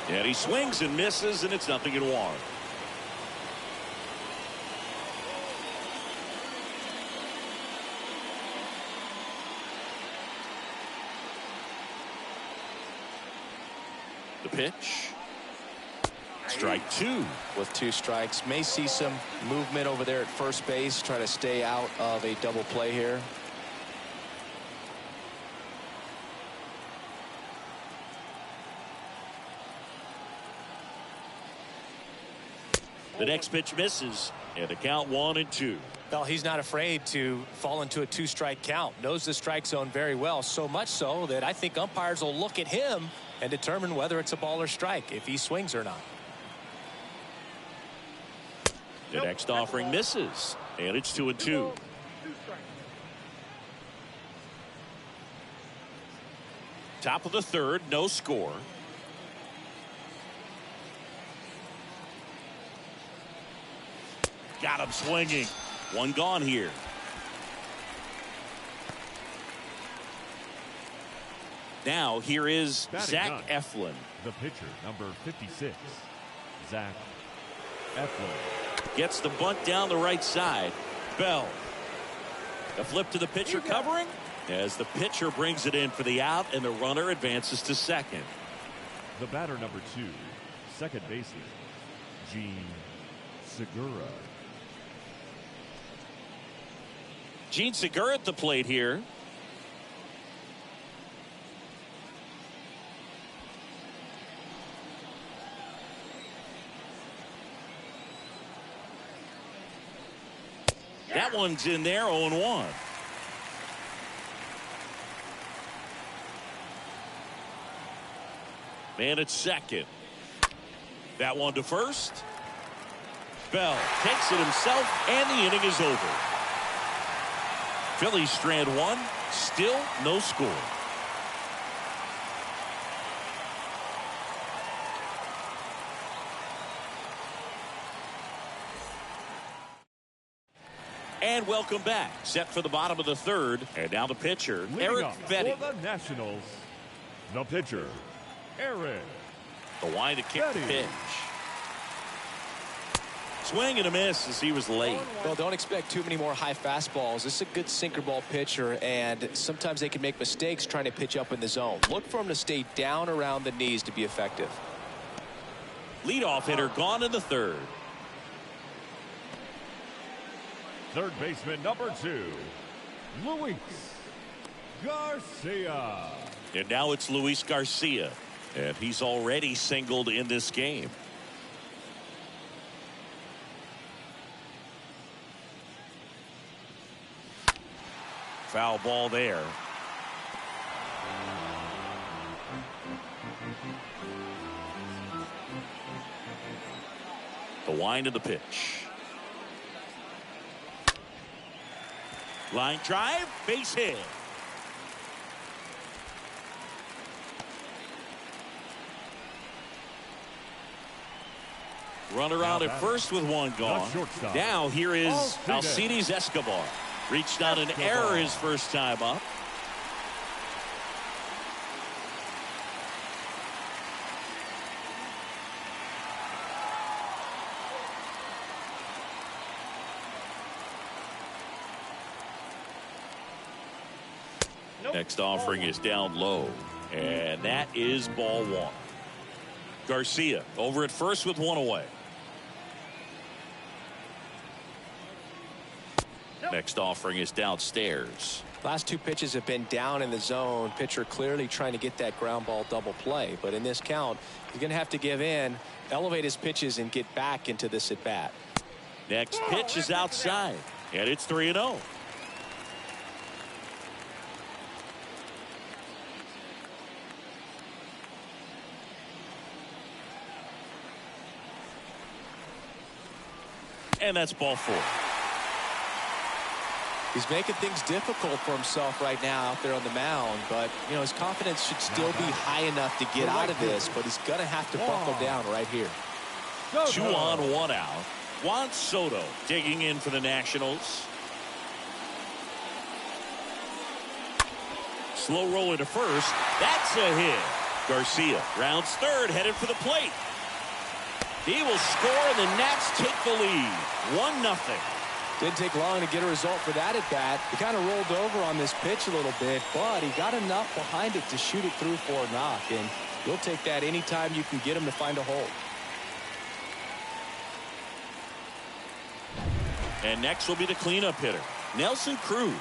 And he swings and misses, and it's 0-1. The pitch. Strike two. With 2 strikes. May see some movement over there at first base. Try to stay out of a double play here. The next pitch misses. And the count 1-2. Well, he's not afraid to fall into a 2-strike count. Knows the strike zone very well. So much so that I think umpires will look at him and determine whether it's a ball or strike, if he swings or not. The next offering misses. And it's 2-2. Top of the third, no score. Got him swinging. One gone here. Now here is Zach Eflin. The pitcher, number 56, Zach Eflin. Gets the bunt down the right side. Bell. The flip to the pitcher covering as the pitcher brings it in for the out, and the runner advances to second. The batter, number 2, second baseman, Gene Segura. Gene Segura at the plate here. That one's in there, 0-1. Man at second. That one to first. Bell takes it himself, and the inning is over. Phillies strand one, still no score. And welcome back. Set for the bottom of the third. And now the pitcher, Eric Fetty. For the Nationals, the pitcher, Eric. The wind to kick the pitch. Swing and a miss as he was late. Well, don't expect too many more high fastballs. This is a good sinker ball pitcher, and sometimes they can make mistakes trying to pitch up in the zone. Look for him to stay down around the knees to be effective. Leadoff hitter gone in the third. Third baseman, number 2, Luis Garcia. And now it's Luis Garcia. And he's already singled in this game. Foul ball there. The wind of the pitch. Line drive, base hit. Runner out at first with one gone. Now here is Alcides Escobar. Reached out an error his first time up. Next offering is down low. And that is ball one. Garcia over at first with one away. Next offering is downstairs. Last 2 pitches have been down in the zone. Pitcher clearly trying to get that ground ball double play. But in this count, he's going to have to give in, elevate his pitches, and get back into this at bat. Next pitch is outside. And it's 3-0. And that's ball 4. He's making things difficult for himself right now out there on the mound, but you know his confidence should still be high enough to get out of this, but he's gonna have to buckle down right here. 2 on, 1 out. Juan Soto digging in for the Nationals. Slow roller to first. That's a hit. Garcia rounds third, headed for the plate. He will score, and the Nats take the lead. 1-0. Didn't take long to get a result for that at bat. He kind of rolled over on this pitch a little bit, but he got enough behind it to shoot it through for a knock, and you'll take that anytime you can get him to find a hole. And next will be the cleanup hitter, Nelson Cruz.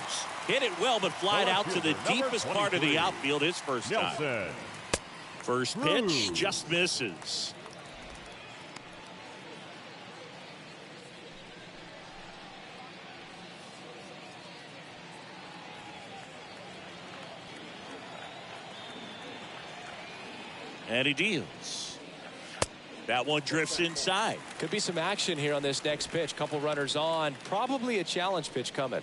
Hit it well, but flied out to the deepest part of the outfield his first time. First pitch just misses. And he deals. That one drifts inside. Could be some action here on this next pitch. Couple runners on. Probably a challenge pitch coming.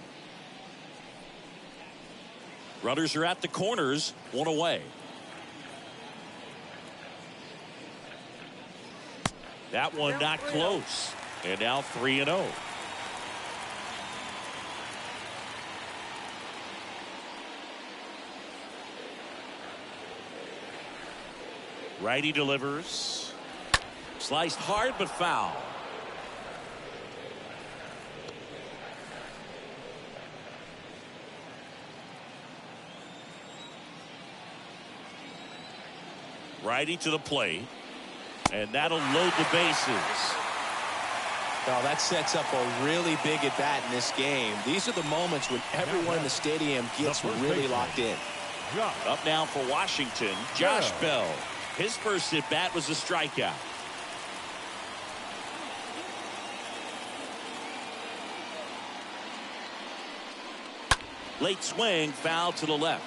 Runners are at the corners. 1 away. That one not close. And now 3-0. Righty delivers. Sliced hard but foul. Righty to the plate. And that'll load the bases. Well, that sets up a really big at bat in this game. These are the moments when everyone in the stadium gets really locked in. Up now for Washington, Josh Bell. His first at bat was a strikeout. Late swing, foul to the left.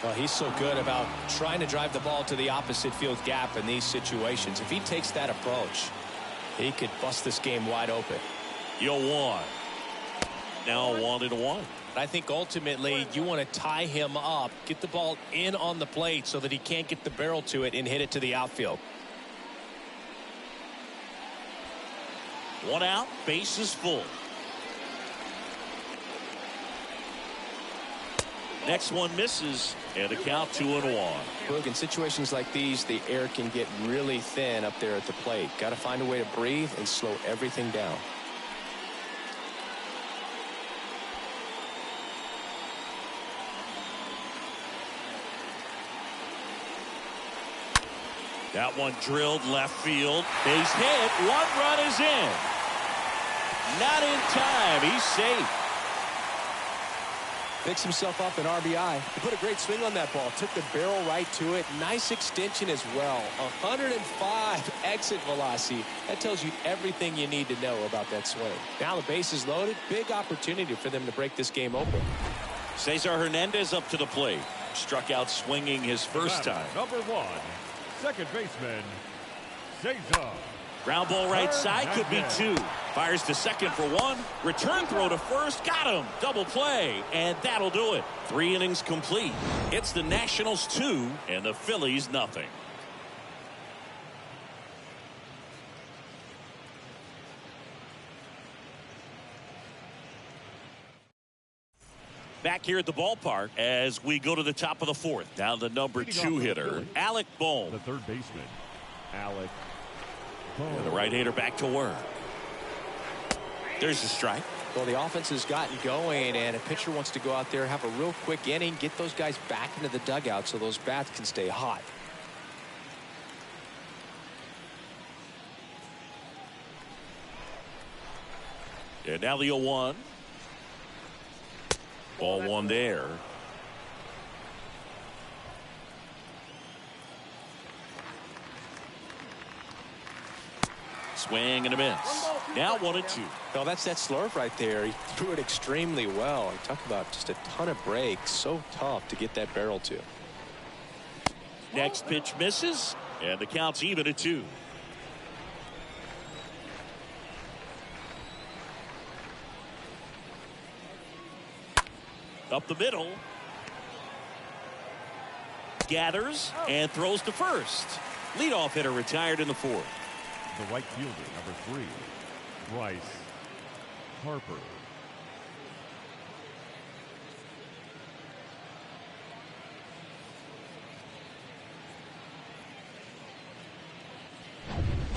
Well, he's so good about trying to drive the ball to the opposite field gap in these situations. If he takes that approach, he could bust this game wide open. 0-1. Now 1-1. I think ultimately you want to tie him up, get the ball in on the plate so that he can't get the barrel to it and hit it to the outfield. 1 out, base is full. Next one misses, and a count 2-1. Look, in situations like these, the air can get really thin up there at the plate. Got to find a way to breathe and slow everything down. That one drilled left field. Base hit. 1 run is in. Not in time. He's safe. Picks himself up an RBI. He put a great swing on that ball. Took the barrel right to it. Nice extension as well. 105 exit velocity. That tells you everything you need to know about that swing. Now the base is loaded. Big opportunity for them to break this game open. Cesar Hernandez up to the plate. Struck out swinging his first time. Number 1, second baseman, Cesar. Ground ball right side, could be 2. Fires to second for 1. Return throw to first, got him. Double play, and that'll do it. 3 innings complete. It's the Nationals 2 and the Phillies nothing. Back here at the ballpark as we go to the top of the 4th. Now the number 2 hitter, Alec Bohm. The third baseman, Alec. And the right-hander back to work. There's a strike. Well, the offense has gotten going, and a pitcher wants to go out there, have a real quick inning, get those guys back into the dugout so those bats can stay hot. And now the 0-1. Ball 1 there. Swing and a miss. Now 1-2. Well, that's that slurve right there. He threw it extremely well. Talk about just a ton of breaks. So tough to get that barrel to. Next pitch misses, and the count's even at 2. Up the middle. Gathers and throws to first. Leadoff hitter retired in the fourth. The right fielder, number 3, Bryce Harper.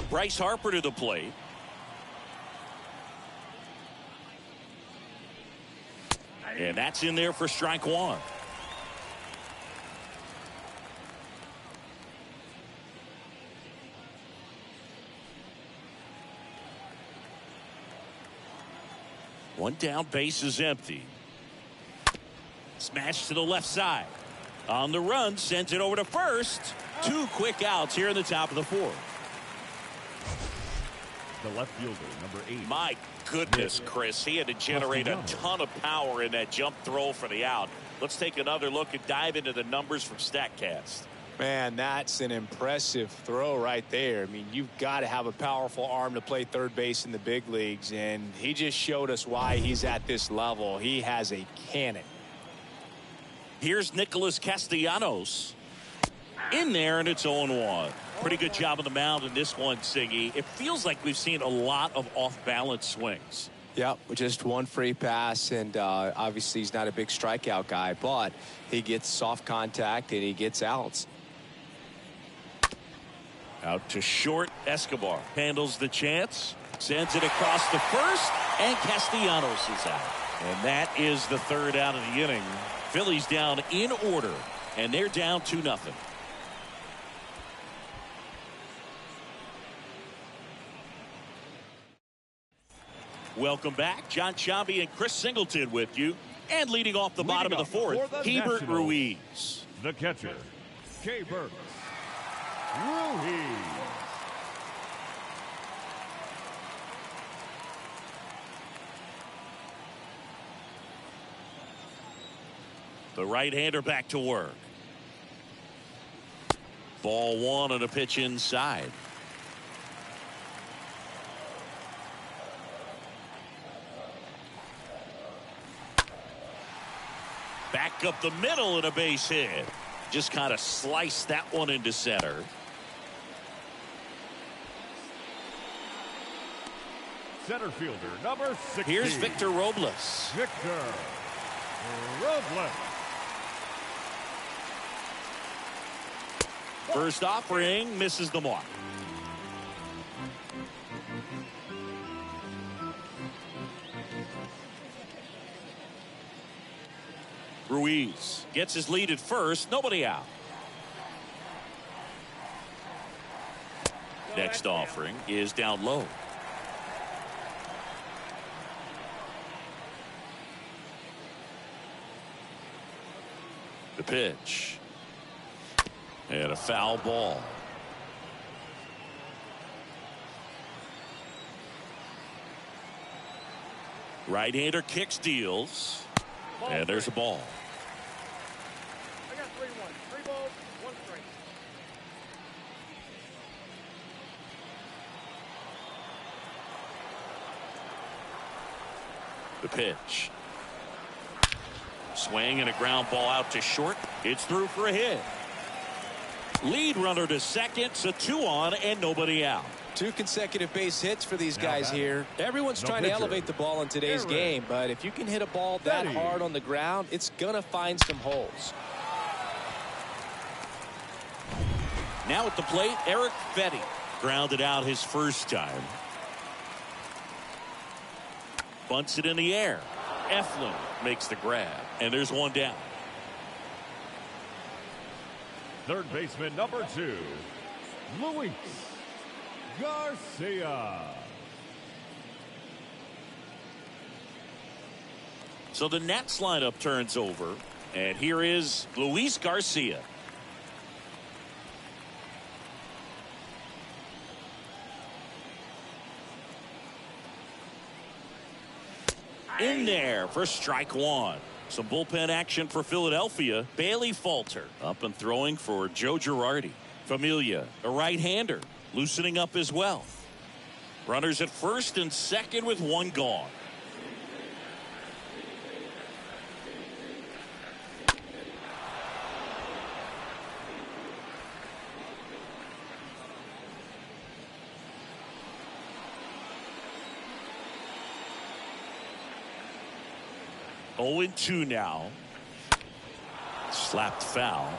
Bryce Harper to the plate. And that's in there for strike one. One down, base is empty. Smash to the left side. On the run, sends it over to first. 2 quick outs here in the top of the fourth. The left fielder, number 8. My goodness, Chris. He had to generate a ton of power in that jump throw for the out. Let's take another look and dive into the numbers from StatCast. Man, that's an impressive throw right there. I mean, you've got to have a powerful arm to play third base in the big leagues, and he just showed us why he's at this level. He has a cannon. Here's Nicholas Castellanos. In there, and it's 0-1. Pretty good job on the mound in this one, Siggy. It feels like we've seen a lot of off-balance swings. Yep, just one free pass, and obviously he's not a big strikeout guy, but he gets soft contact and he gets outs. Out to short. Escobar handles the chance, sends it across to first, and Castellanos is out. And that is the third out of the inning. Phillies down in order, and they're down 2-0. Welcome back. John Sciambi and Chris Singleton with you. And leading off the bottom of the fourth, Hebert Ruiz. The catcher, Hebert Ruiz. The right-hander back to work. Ball 1 on a pitch inside. Back up the middle and a base hit. Just kind of sliced that one into center. Center fielder, number 16. Here's Victor Robles. Victor Robles. First offering misses the mark. Ruiz gets his lead at first. Nobody out. Next offering is down low. The pitch. And a foul ball. Right-hander kicks, deals. And there's a ball. I got 3-1. 3 balls, 1 strike. The pitch. Swing and a ground ball out to short. It's through for a hit. Lead runner to second, so 2 on and nobody out. 2 consecutive base hits for these guys here. Everyone's trying to elevate the ball in today's game, but if you can hit a ball that hard on the ground, it's gonna find some holes. Now at the plate, Eric Fetty grounded out his first time. Bunts it in the air. Eflin makes the grab, and there's 1 down. Third baseman, number 2, Luis Garcia. So the Nats lineup turns over, and here is Luis Garcia. In there for strike 1. Some bullpen action for Philadelphia. Bailey Falter up and throwing for Joe Girardi. Familia, a right-hander, loosening up as well. Runners at first and second with 1 gone. 0-2 now. Slapped foul.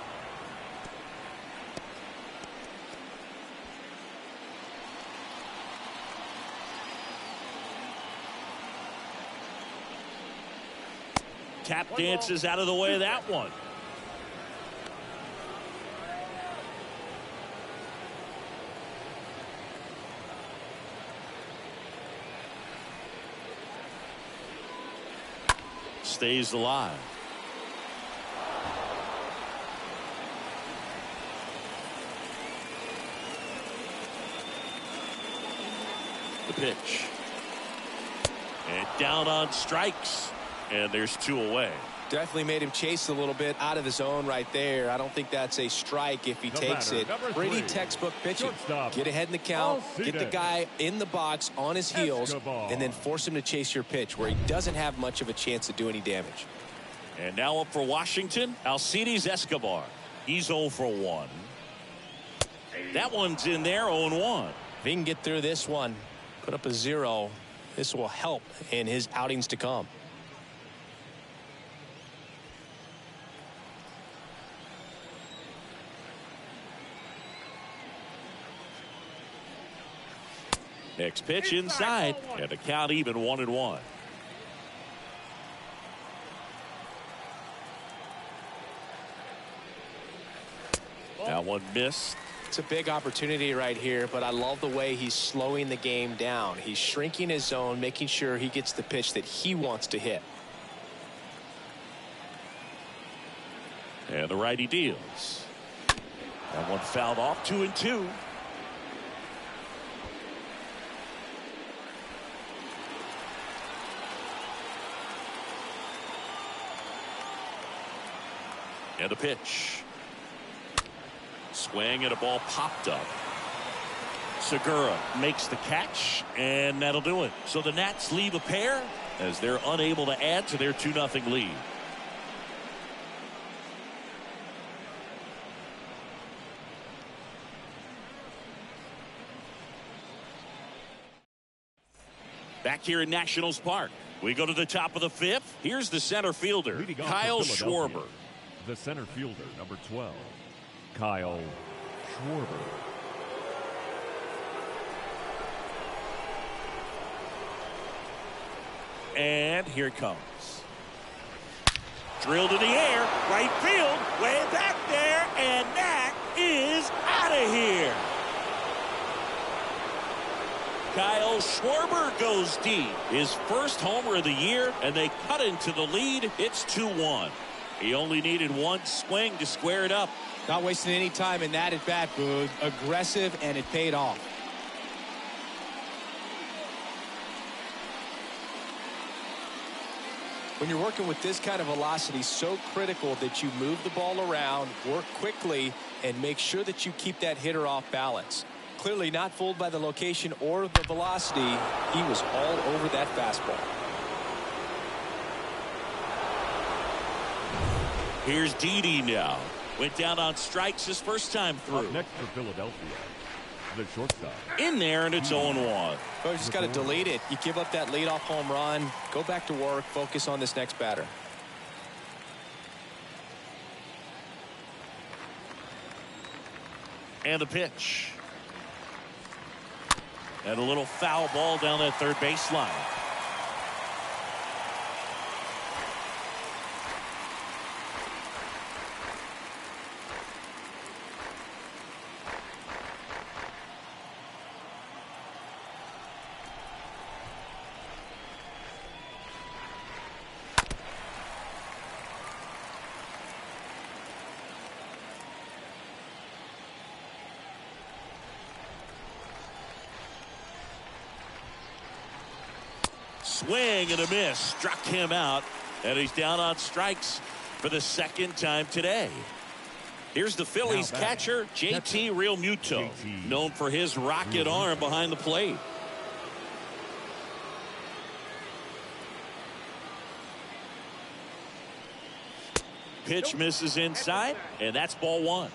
Tap dances out of the way of that one. Stays alive. The pitch. And down on strikes. And there's 2 away. Definitely made him chase a little bit out of his zone right there. I don't think that's a strike if he takes it. Pretty textbook pitching. Get ahead in the count, get the guy in the box on his heels, and then force him to chase your pitch where he doesn't have much of a chance to do any damage. And now up for Washington, Alcides Escobar. He's 0 for 1. That one's in there, 0-1. If he can get through this one, put up a 0, this will help in his outings to come. Next pitch inside, and the count even 1-1. That one missed. It's a big opportunity right here, but I love the way he's slowing the game down. He's shrinking his zone, making sure he gets the pitch that he wants to hit. And the righty deals. That one fouled off, 2-2. And a pitch. Swing and a ball popped up. Segura makes the catch, and that'll do it. So the Nats leave a pair as they're unable to add to their 2-0 lead. Back here in Nationals Park, we go to the top of the 5th. Here's the center fielder, Kyle Schwarber. The center fielder, number 12, Kyle Schwarber. And here it comes. Drilled in the air, right field, way back there, and that is out of here. Kyle Schwarber goes deep. His first homer of the year, and they cut into the lead. It's 2-1. He only needed one swing to square it up. Not wasting any time in that at bat, Boog. Aggressive, and it paid off. When you're working with this kind of velocity, so critical that you move the ball around, work quickly, and make sure that you keep that hitter off balance. Clearly not fooled by the location or the velocity. He was all over that fastball. Here's Didi now. Went down on strikes his first time through. Up next for Philadelphia, the shortstop. In there, and it's 0-1. Well, you just got to delete it. You give up that leadoff home run. Go back to work. Focus on this next batter. And the pitch. And a little foul ball down that third baseline. Swing and a miss. Struck him out. And he's down on strikes for the second time today. Here's the Phillies catcher, JT Realmuto, known for his rocket arm behind the plate. Pitch misses inside, and that's ball one.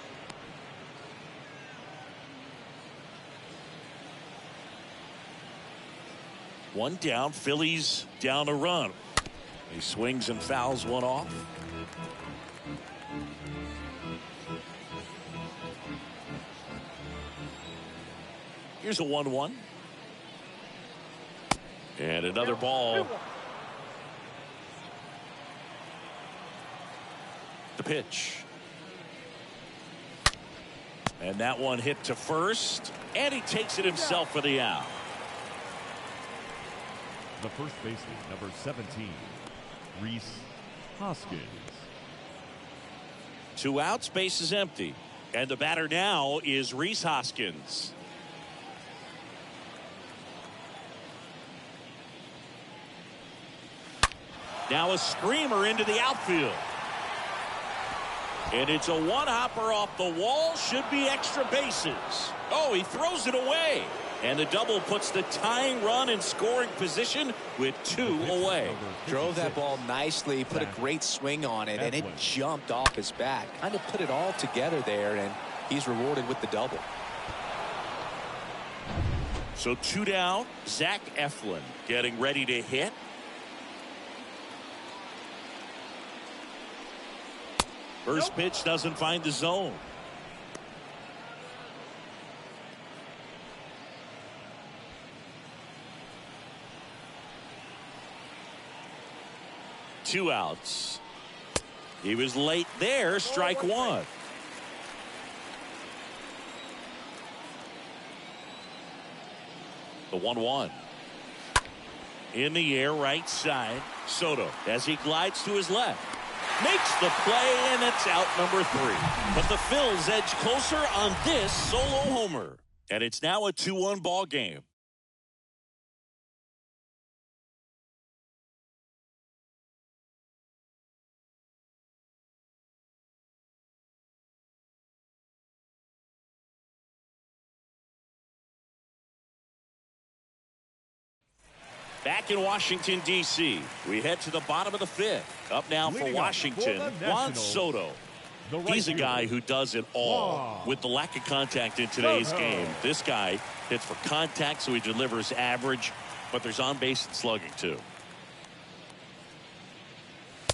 One down, Phillies down a run. He swings and fouls one off. Here's a 1-1. And another ball. The pitch. And that one hit to first. And he takes it himself for the out. The first baseman, number 17, Rhys Hoskins. 2 outs, base is empty. And the batter now is Rhys Hoskins. Now a screamer into the outfield. And it's a one-hopper off the wall. Should be extra bases. Oh, he throws it away. And the double puts the tying run in scoring position with 2 away. Drove that ball nicely, put a great swing on it, and it jumped off his bat. Kind of put it all together there, and he's rewarded with the double. So 2 down. Zach Eflin getting ready to hit. First pitch doesn't find the zone. Two outs. He was late there. Strike 1. The 1-1. In the air, right side. Soto as he glides to his left. Makes the play, and it's out number 3. But the Phils edge closer on this solo homer. And it's now a 2-1 ball game. Back in Washington, D.C., we head to the bottom of the 5th. Up now for Washington, Juan Soto. He's a guy who does it all. With the lack of contact in today's game, this guy hits for contact, so he delivers average, but there's on-base and slugging, too.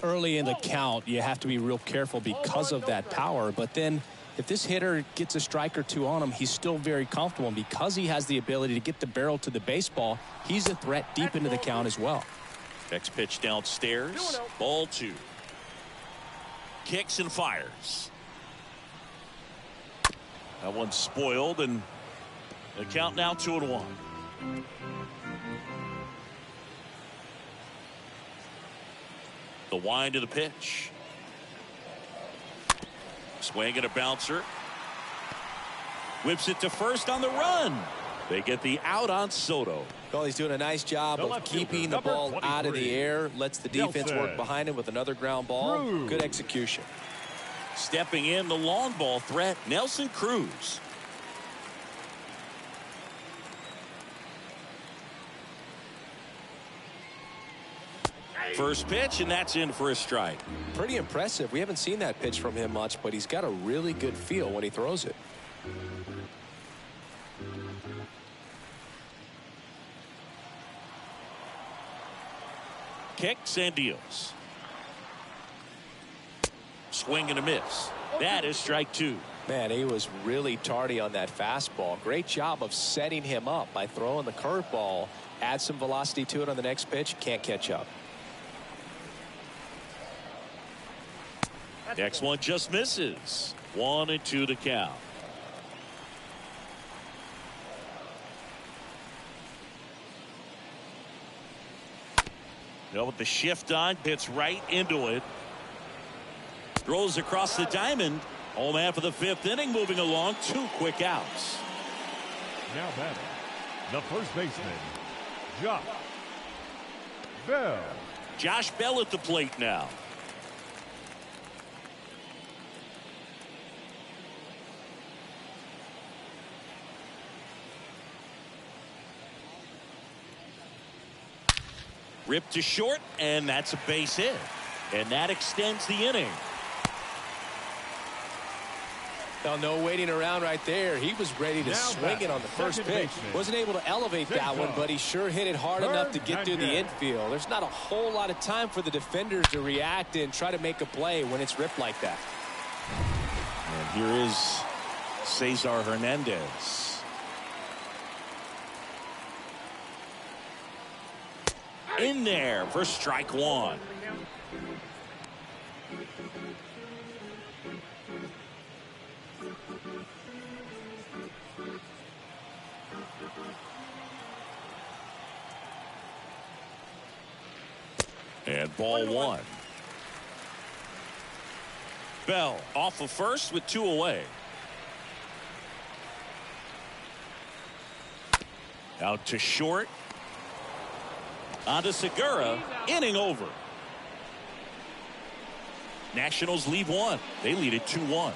Early in the count, you have to be real careful because of that power, but then if this hitter gets a strike or 2 on him, he's still very comfortable. And because he has the ability to get the barrel to the baseball, he's a threat deep into the count as well. Next pitch downstairs. Ball 2. Kicks and fires. That one's spoiled, and the count now 2-1. The wind of the pitch. Swing and a bouncer. Whips it to first on the run. They get the out on Soto. Well, he's doing a nice job of keeping the ball out of the air. Lets the defense work behind him with another ground ball. Good execution. Stepping in, the long ball threat, Nelson Cruz. First pitch, and that's in for a strike. Pretty impressive. We haven't seen that pitch from him much, but he's got a really good feel when he throws it. Kicks and deals. Swing and a miss. That is strike 2. Man, he was really tardy on that fastball. Great job of setting him up by throwing the curveball. Add some velocity to it on the next pitch. Can't catch up. Next one just misses. 1-2 to count. With the shift on, hits right into it. Throws across the diamond. Home half of the 5th inning, moving along. 2 quick outs. Now batting, the first baseman, Josh Bell. Josh Bell at the plate now. Ripped to short, and that's a base hit. And that extends the inning. Well, no waiting around right there. He was ready to swing it on the first pitch. Wasn't able to elevate that one, but he sure hit it hard enough to get through the infield. There's not a whole lot of time for the defenders to react and try to make a play when it's ripped like that. And here is Cesar Hernandez. In there for strike one. And ball one. Bell off of first with 2 away. Out to short. On to Segura. Inning over. Nationals lead 1. They lead it 2-1.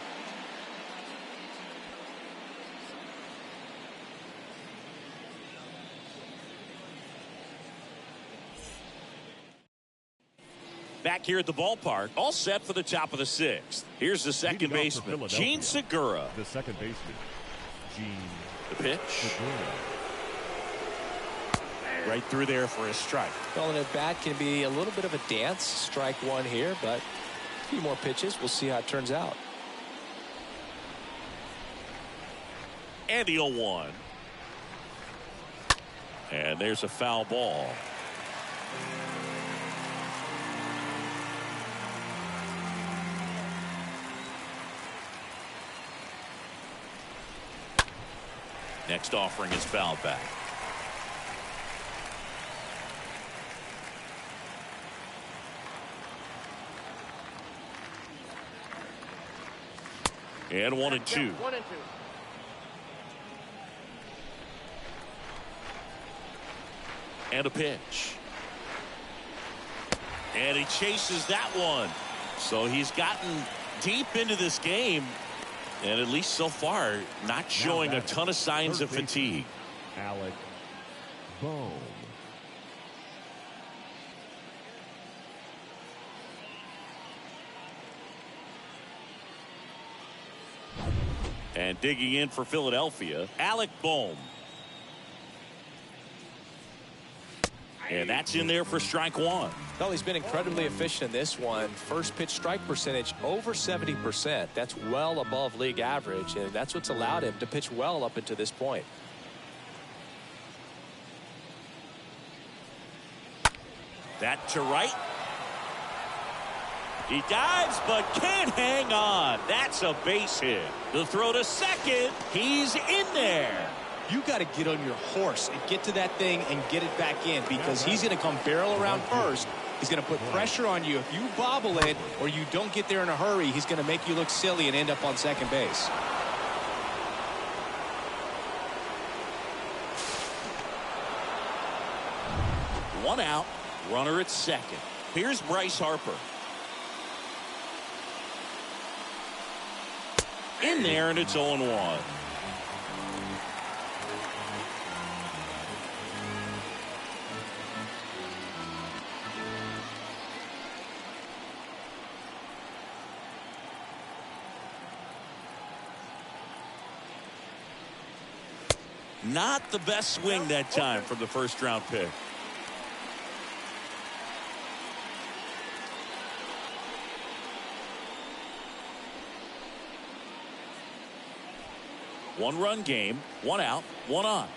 Back here at the ballpark, all set for the top of the 6th. Here's the second baseman, Gene Segura. The second baseman, Gene. The pitch. Segura. Right through there for a strike. Well, an at-bat can be a little bit of a dance. Strike one here, but a few more pitches. We'll see how it turns out. And the 0-1. And there's a foul ball. Next offering is fouled back. And 1 and 2. 1 and 2. And a pitch. And he chases that one. So he's gotten deep into this game. And at least so far, not showing a ton of signs of fatigue. Alec Bohm. And digging in for Philadelphia, Alec Bohm. And that's in there for strike one. Well, he's been incredibly efficient in this one. First pitch strike percentage over 70%. That's well above league average, and that's what's allowed him to pitch well up until this point. That to right. He dives but can't hang on. That's a base hit. The throw to second. He's in there. You got to get on your horse and get to that thing and get it back in, because he's going to come barrel around first. He's going to put pressure on you. If you bobble it or you don't get there in a hurry, he's going to make you look silly and end up on second base. One out, runner at second. Here's Bryce Harper. In there, and it's 0-1. Not the best swing that time from the first round pick. One-run game, one out, one on.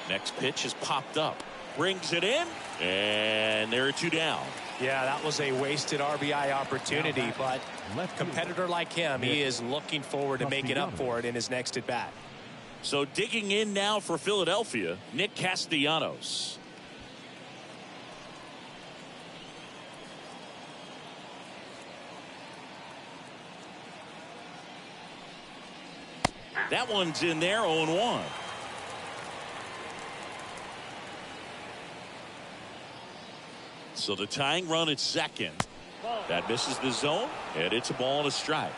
Next pitch is popped up. Brings it in, and there are two down. Yeah, that was a wasted RBI opportunity, but a competitor like him, he is looking forward to making up for it in his next at-bat. So digging in now for Philadelphia, Nick Castellanos. That one's in there, 0-1. So the tying run at second. That misses the zone, and it's a ball and a strike.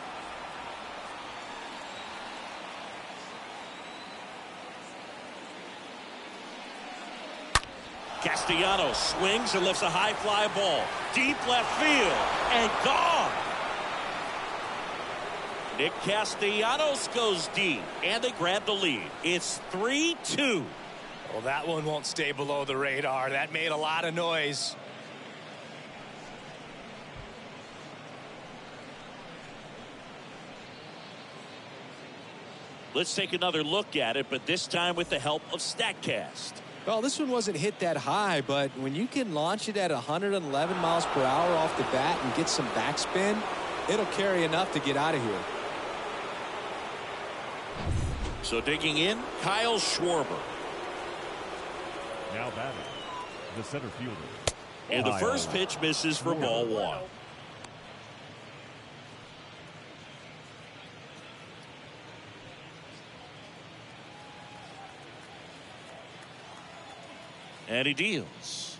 Castellanos swings and lifts a high fly ball. Deep left field. And gone. Nick Castellanos goes deep. And they grab the lead. It's 3-2. Well, that one won't stay below the radar. That made a lot of noise. Let's take another look at it, but this time with the help of StatCast. Well, this one wasn't hit that high, but when you can launch it at 111 miles per hour off the bat and get some backspin, it'll carry enough to get out of here. So digging in, Kyle Schwarber. Now batting, the center fielder. And the first pitch misses for ball one. And he deals.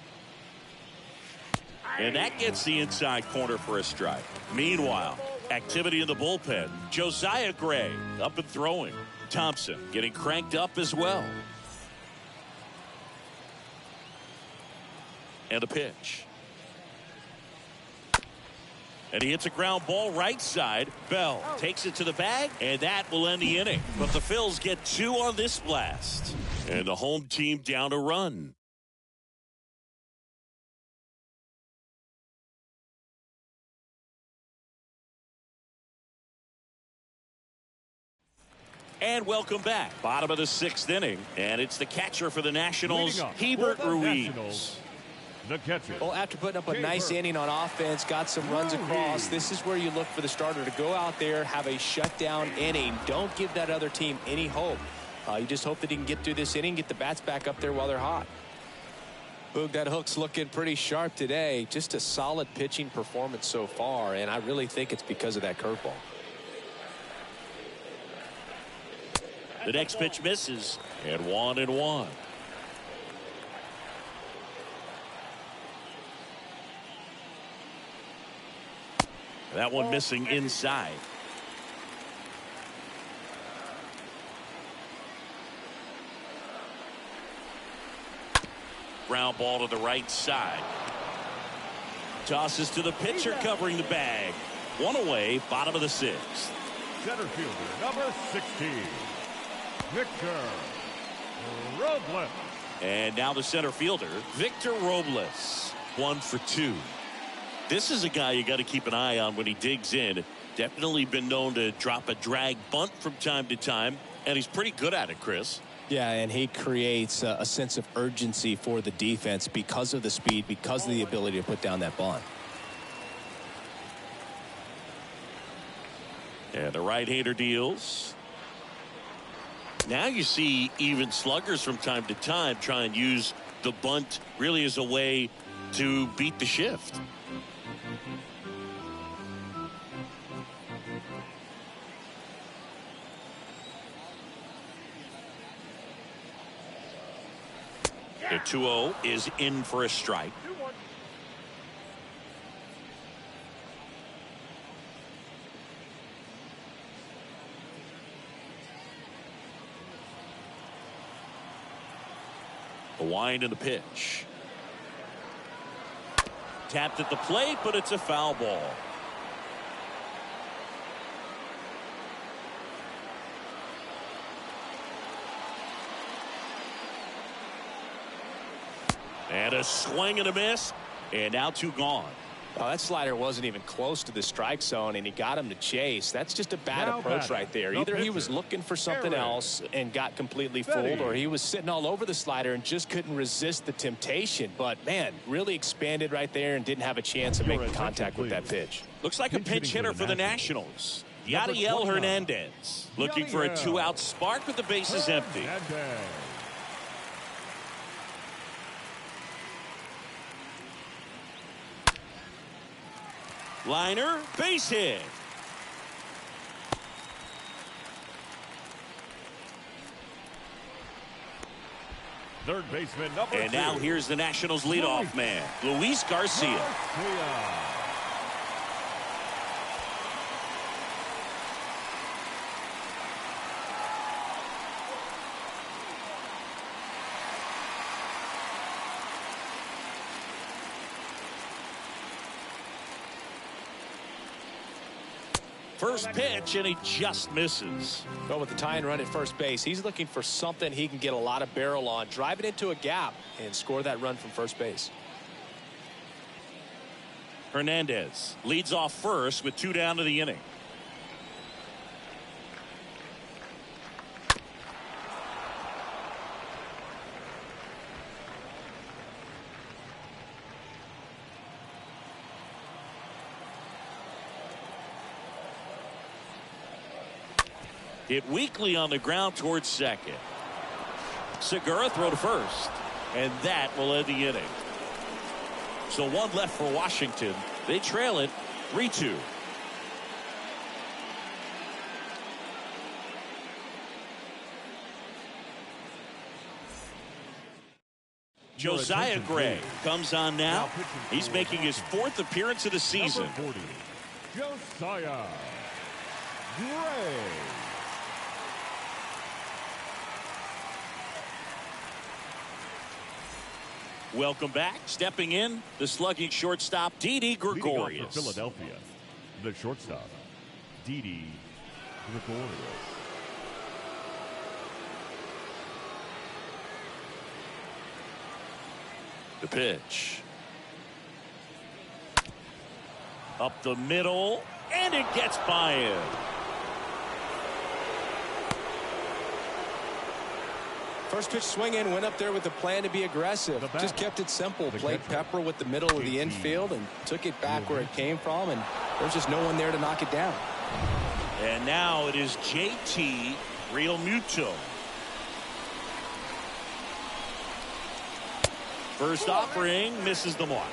And that gets the inside corner for a strike. Meanwhile, activity in the bullpen. Josiah Gray up and throwing. Thompson getting cranked up as well. And a pitch. And he hits a ground ball right side. Bell takes it to the bag, and that will end the inning. But the Phils get 2 on this blast. And the home team down a run. And welcome back. Bottom of the 6th inning. And it's the catcher for the Nationals, Hebert Ruiz. The catcher. Well, after putting up a nice inning on offense, got some runs across, this is where you look for the starter to go out there, have a shutdown inning. Don't give that other team any hope. You just hope that he can get through this inning, get the bats back up there while they're hot. Boog, that hook's looking pretty sharp today. Just a solid pitching performance so far, and I really think it's because of that curveball. The next pitch misses, and 1-1. That one missing inside. Ground ball to the right side. Tosses to the pitcher covering the bag. 1 away, bottom of the 6th. Center fielder, number 16, Victor Robles. And now the center fielder, Victor Robles. 1 for 2. This is a guy you got to keep an eye on when he digs in. Definitely been known to drop a drag bunt from time to time, and he's pretty good at it, Chris. Yeah, and he creates a sense of urgency for the defense because of the speed, because of the ability to put down that bunt. And the right-hander deals. Now you see even sluggers from time to time try and use the bunt really as a way to beat the shift. The 2-0 is in for a strike. The wind and the pitch. Tapped at the plate, but it's a foul ball. And a swing and a miss, and now 2 gone. Well, that slider wasn't even close to the strike zone, and he got him to chase. That's just a bad approach right there. Either he was looking for something else and got completely fooled, or he was sitting all over the slider and just couldn't resist the temptation. But, man, really expanded right there and didn't have a chance of making contact with that pitch. Looks like a pinch hitter for the Nationals. Yadiel Hernandez looking for a 2-out spark with the bases empty. Liner, base hit. Third baseman, number 2. And now here's the Nationals leadoff man, Luis Garcia. First pitch, and he just misses. Well, with the tying run at first base, he's looking for something he can get a lot of barrel on, drive it into a gap, and score that run from first base. Hernandez leads off first with 2 down to the inning. Hit weakly on the ground towards second. Segura throw to first, and that will end the inning. So 1 left for Washington. They trail it 3-2. Josiah Gray comes on now. He's making his 4th appearance of the season. Number 40, Josiah Gray. Welcome back. Stepping in, the slugging shortstop, Didi Gregorius. For Philadelphia, the shortstop, Didi Gregorius. The pitch. Up the middle, and it gets by him. First pitch swing in, went up there with the plan to be aggressive. Just kept it simple. Played pepper with the middle of the infield and took it back where it came from, and there's just no one there to knock it down. And now it is JT Realmuto. First offering misses the mark.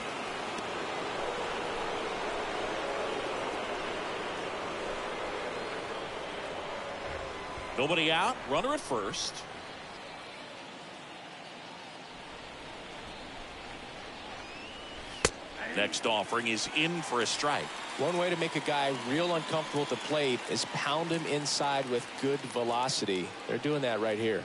Nobody out, runner at first. Next offering is in for a strike. One way to make a guy real uncomfortable at the plate is pound him inside with good velocity. They're doing that right here.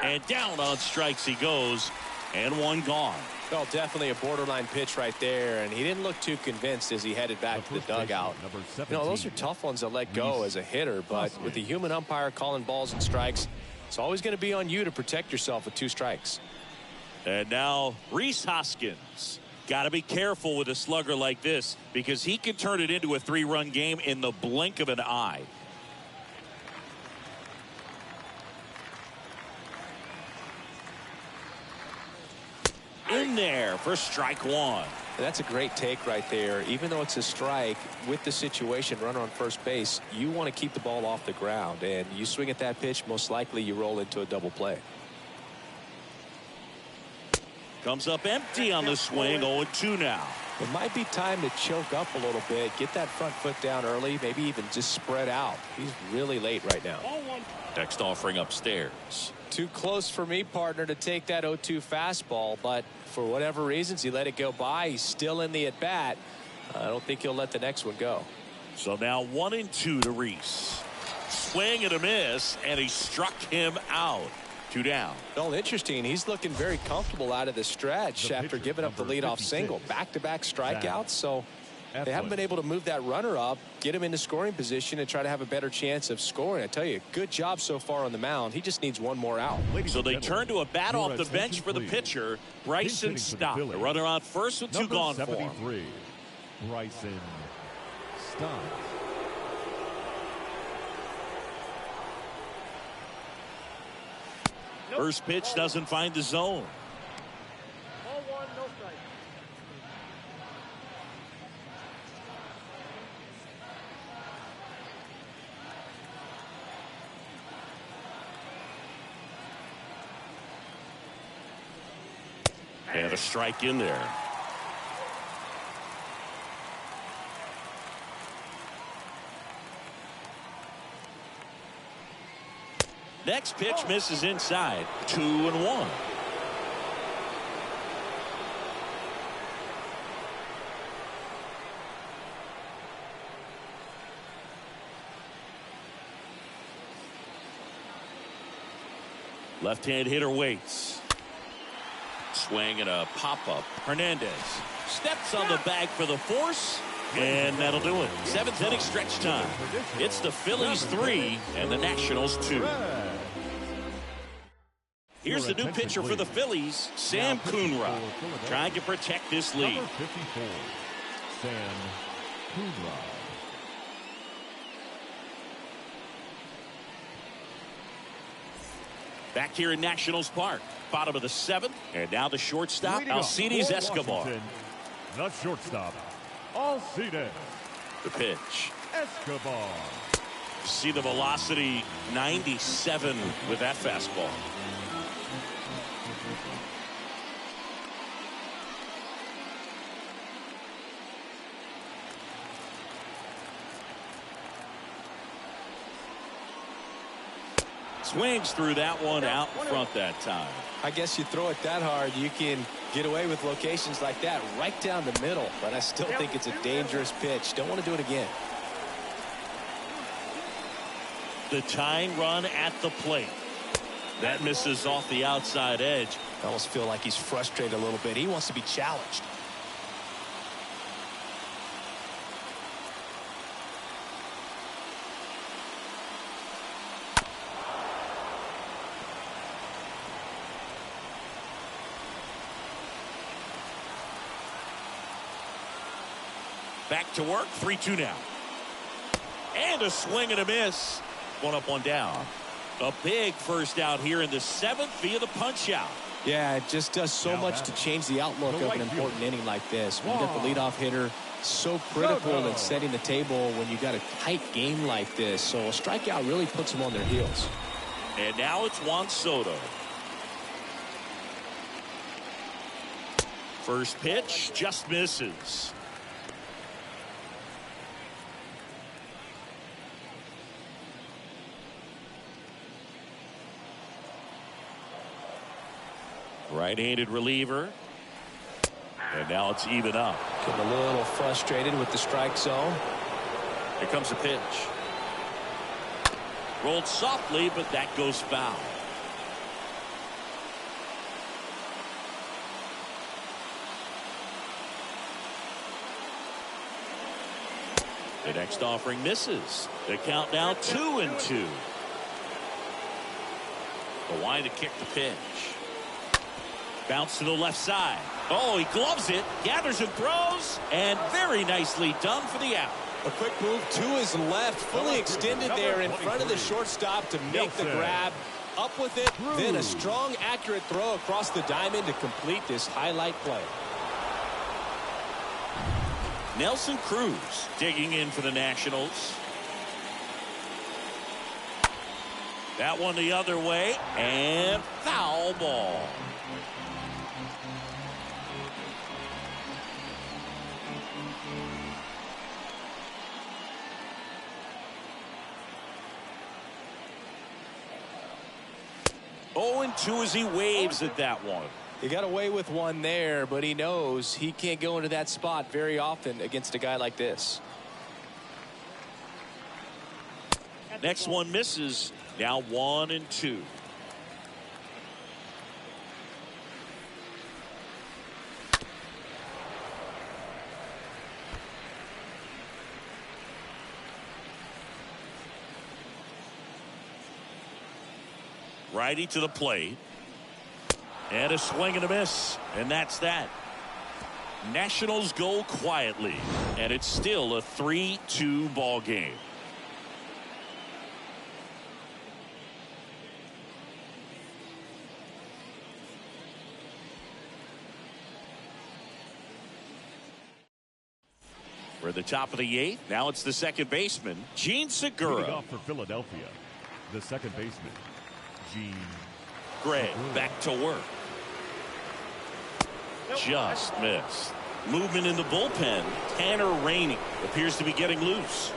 And down on strikes he goes, and 1 gone. Well, definitely a borderline pitch right there, and he didn't look too convinced as he headed back to the dugout. You know, those are tough ones to let go as a hitter, but with the human umpire calling balls and strikes, it's always going to be on you to protect yourself with 2 strikes. And now Rhys Hoskins. Got to be careful with a slugger like this because he can turn it into a 3-run game in the blink of an eye. In there for strike 1. That's a great take right there. Even though it's a strike, with the situation, runner on first base, you want to keep the ball off the ground, and you swing at that pitch, most likely you roll into a double play. Comes up empty on the swing. 0-2 now. It might be time to choke up a little bit, get that front foot down early, maybe even just spread out. He's really late right now. Next offering upstairs. Too close for me, partner, to take that 0-2 fastball, but for whatever reasons, he let it go by. He's still in the at-bat. I don't think he'll let the next one go. So now 1-2 to Rhys. Swing and a miss, and he struck him out. 2 down. Well, interesting. He's looking very comfortable out of the stretch after giving up the leadoff single. Back-to-back strikeouts, so they haven't been able to move that runner up, get him into scoring position, and try to have a better chance of scoring. I tell you, good job so far on the mound. He just needs 1 more out. So they turn to a bat off the bench for the pitcher, Bryson Stott. The runner on first with 2 gone for him. Bryson Stott. First pitch doesn't find the zone. Ball 1, no strike. And a strike in there. Next pitch misses inside. 2-1. Left-hand hitter waits. Swing and a pop-up. Hernandez steps on the bag for the force, and that'll do it. 7th inning stretch time. It's the Phillies 3 and the Nationals 2. Here's the new pitcher for the Phillies, Sam Coonrod, trying to protect this lead. Number 54, Sam Coonrod. Back here in Nationals Park, bottom of the 7th, and now the shortstop, Alcides Escobar. The shortstop, Alcides. The pitch. Escobar. See the velocity, 97 with that fastball. Swings through that one out front that time. I guess you throw it that hard, you can get away with locations like that right down the middle. But I still think it's a dangerous pitch. Don't want to do it again. The tying run at the plate. That misses off the outside edge. I almost feel like he's frustrated a little bit. He wants to be challenged. Back to work, 3-2 now. And a swing and a miss. One up, one down. A big first out here in the 7th via the punch out. Yeah, it just does so much to change the outlook of an important inning like this. When you got the leadoff hitter, so critical in setting the table when you got a tight game like this. So a strikeout really puts them on their heels. And now it's Juan Soto. First pitch just misses. Right-handed reliever. And now it's even up. Getting a little frustrated with the strike zone. Here comes a pitch. Rolled softly, but that goes foul. The next offering misses. The count now 2-2. The line to kick the pitch. Bounce to the left side. Oh, he gloves it, gathers and throws, and very nicely done for the out. A quick move to his left, fully extended there in front of the shortstop to make the grab. Up with it, then a strong, accurate throw across the diamond to complete this highlight play. Nelson Cruz digging in for the Nationals. That one the other way, and foul ball. Oh, 2 as he waves at that one. He got away with one there, but he knows he can't go into that spot very often against a guy like this. Next one misses. Now 1-2. Righty to the plate. And a swing and a miss. And that's that. Nationals go quietly. And it's still a 3-2 ball game. We're at the top of the 8th. Now it's the second baseman, Gene Segura. Leading off for Philadelphia, the second baseman, Gene Gray back to work. Just missed. Movement in the bullpen. Tanner Rainey appears to be getting loose.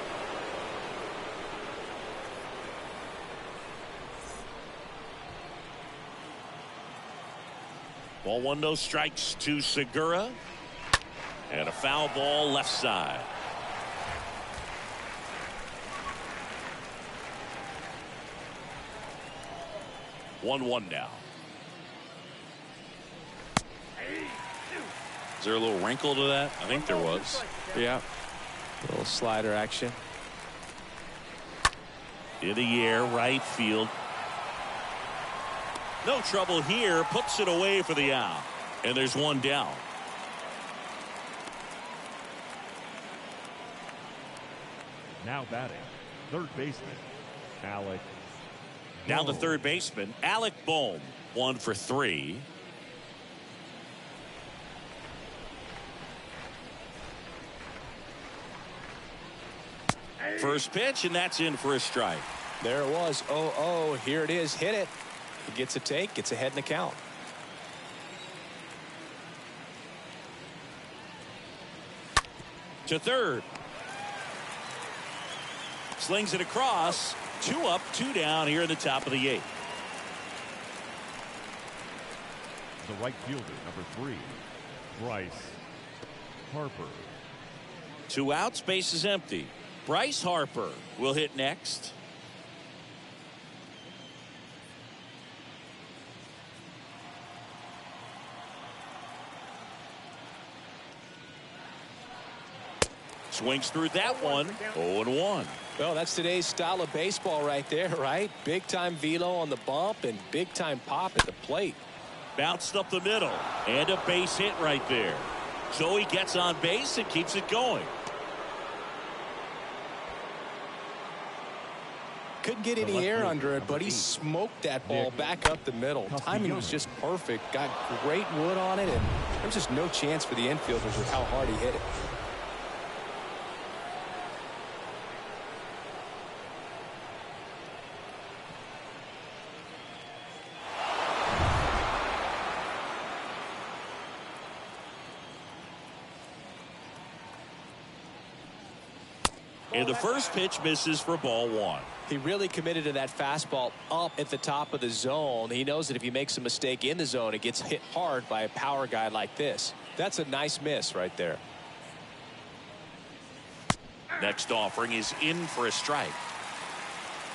Ball 1, no strikes to Segura. And a foul ball left side. 1-1 now. Is there a little wrinkle to that? I think there was. Yeah. A little slider action. In the air, right field. No trouble here. Puts it away for the out. And there's one down. Now batting, third baseman, Alec. Down to third baseman, Alec Bohm. 1 for 3. First pitch, and that's in for a strike. There it was. 0-0. Here it is. Hit it. He gets a take. Gets ahead in the count. To third. Slings it across. 2 up, 2 down here in the top of the 8th. The right fielder, number 3, Bryce Harper. 2 outs, base is empty. Bryce Harper will hit next. Swings through that one. 0-1. Well, that's today's style of baseball right there, right? Big time velo on the bump and big time pop at the plate. Bounced up the middle and a base hit right there. So he gets on base and keeps it going. Couldn't get any air under it, but he smoked that ball back up the middle. Timing was just perfect. Got great wood on it, and there was just no chance for the infielders with how hard he hit it. And the first pitch misses for ball 1. He really committed to that fastball up at the top of the zone. He knows that if he makes a mistake in the zone, it gets hit hard by a power guy like this. That's a nice miss right there. Next offering is in for a strike.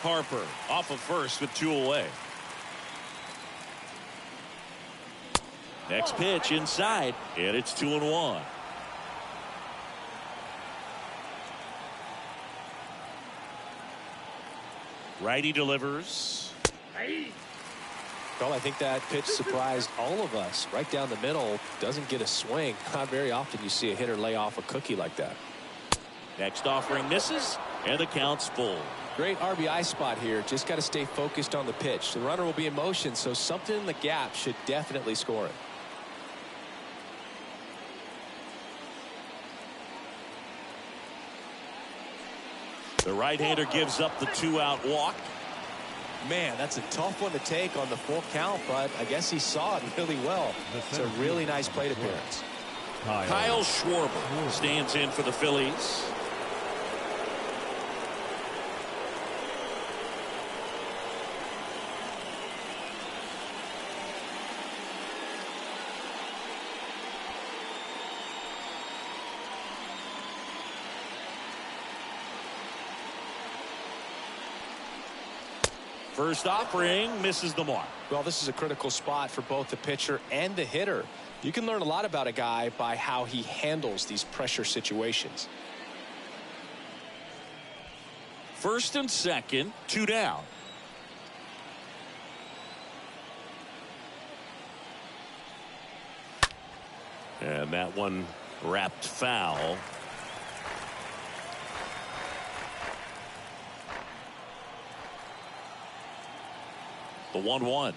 Harper off of first with 2 away. Next pitch inside, and it's 2-1. Righty delivers. Well, I think that pitch surprised all of us. Right down the middle, doesn't get a swing. Not very often you see a hitter lay off a cookie like that. Next offering misses, and the count's full. Great RBI spot here. Just got to stay focused on the pitch. The runner will be in motion, so something in the gap should definitely score it. The right-hander gives up the 2-out walk. Man, that's a tough one to take on the full count, but I guess he saw it really well. It's a really nice plate appearance. Kyle Schwarber stands in for the Phillies. First offering misses the mark. Well, this is a critical spot for both the pitcher and the hitter. You can learn a lot about a guy by how he handles these pressure situations. First and second, 2 down. And that one wrapped foul. The 1-1.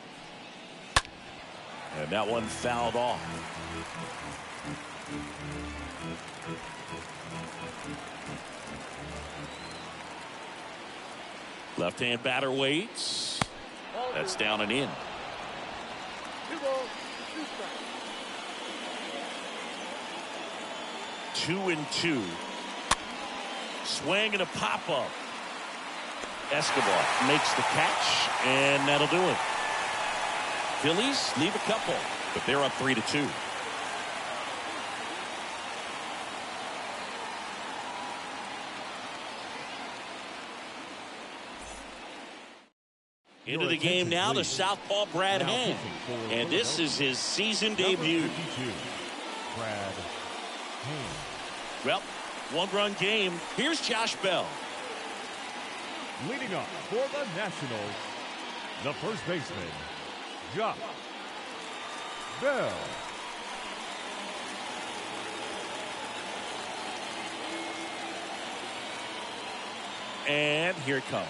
And that one fouled off. Left-hand batter waits. That's down and in. 2 balls, 2 strikes. 2-2. Swing and a pop-up. Escobar makes the catch, and that'll do it. Phillies leave a couple, but they're up 3-2. Into the game now, the southpaw Brad Hand. And this is his season debut. Brad Hand. Well, one-run game. Here's Josh Bell. Leading up for the Nationals, the first baseman, Josh Bell. And here it comes.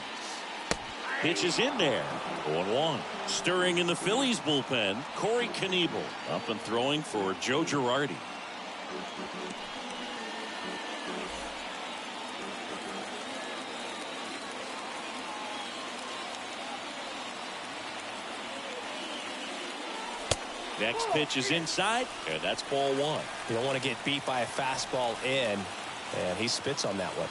Pitch is in there. 0-1. Stirring in the Phillies bullpen, Corey Knebel. Up and throwing for Joe Girardi. Next pitch is inside, and that's ball one. You don't want to get beat by a fastball in, and he spits on that one.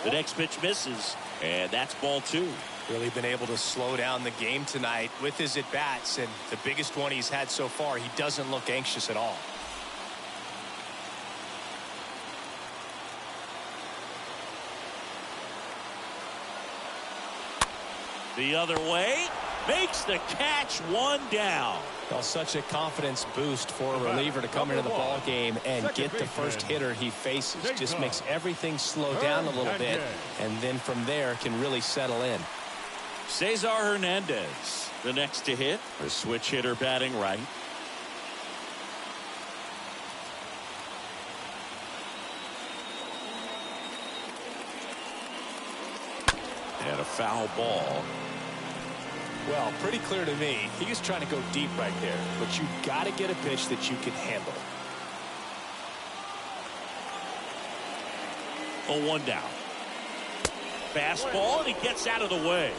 The next pitch misses, and that's ball two. Really been able to slow down the game tonight with his at-bats, and the biggest one he's had so far, he doesn't look anxious at all. The other way, makes the catch, one down. Well, such a confidence boost for a reliever to come into the ball game and get the first hitter he faces. Just makes everything slow down a little bit, and then from there can really settle in. Cesar Hernandez, the next to hit. A switch hitter batting right. And a foul ball. Well, pretty clear to me. He was trying to go deep right there, but you got to get a pitch that you can handle. 0-1 down. Fastball, and he gets out of the way.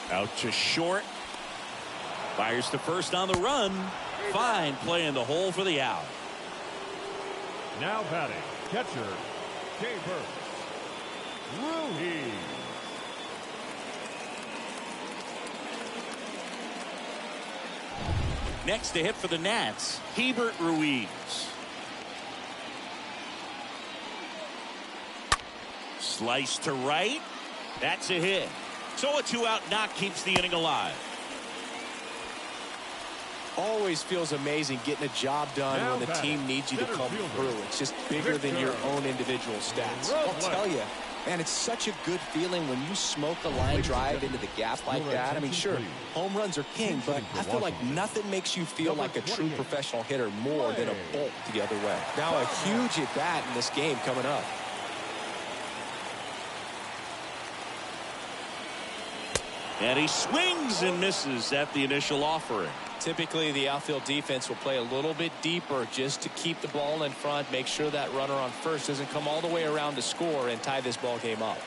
Out to short. Fires to first on the run. Fine play in the hole for the out. Now batting, catcher, K-Burst Ruiz. Next to hit for the Nats, Hebert Ruiz. Slice to right. That's a hit. So a two-out knock keeps the inning alive. Always feels amazing getting a job done when the team needs you to come through. It's just bigger than your own individual stats. I'll tell you, man, it's such a good feeling when you smoke a line drive into the gap like that. I mean, sure, home runs are king, but I feel like nothing makes you feel like a true professional hitter more than a bolt the other way. Now a huge at-bat in this game coming up. And he swings and misses at the initial offering. Typically, the outfield defense will play a little bit deeper just to keep the ball in front, make sure that runner on first doesn't come all the way around to score and tie this ball game up.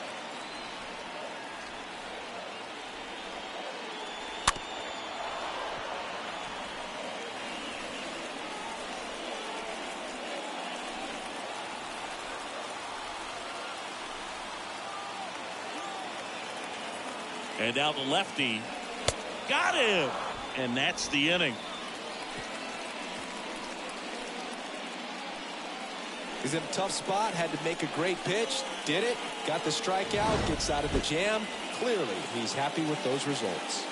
And now the lefty. Got him! And that's the inning. He's in a tough spot, had to make a great pitch, did it, got the strikeout, gets out of the jam. Clearly, he's happy with those results.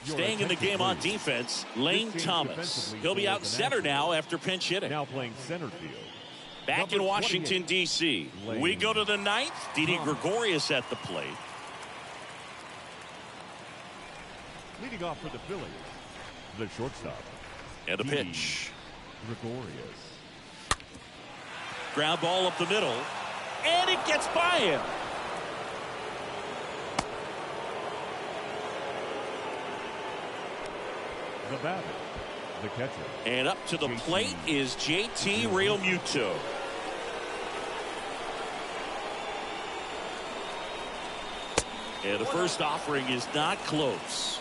Staying in the game on defense, Lane Thomas. He'll be out center now after pinch hitting. Now playing center field. Back in Washington, D.C. We go to the ninth. Didi Gregorius at the plate. Leading off for the Phillies, the shortstop. And the pitch. Gregorius. Ground ball up the middle. And it gets by him. The batter, the catcher. And up to the plate is JT Realmuto. And the first offering is not close.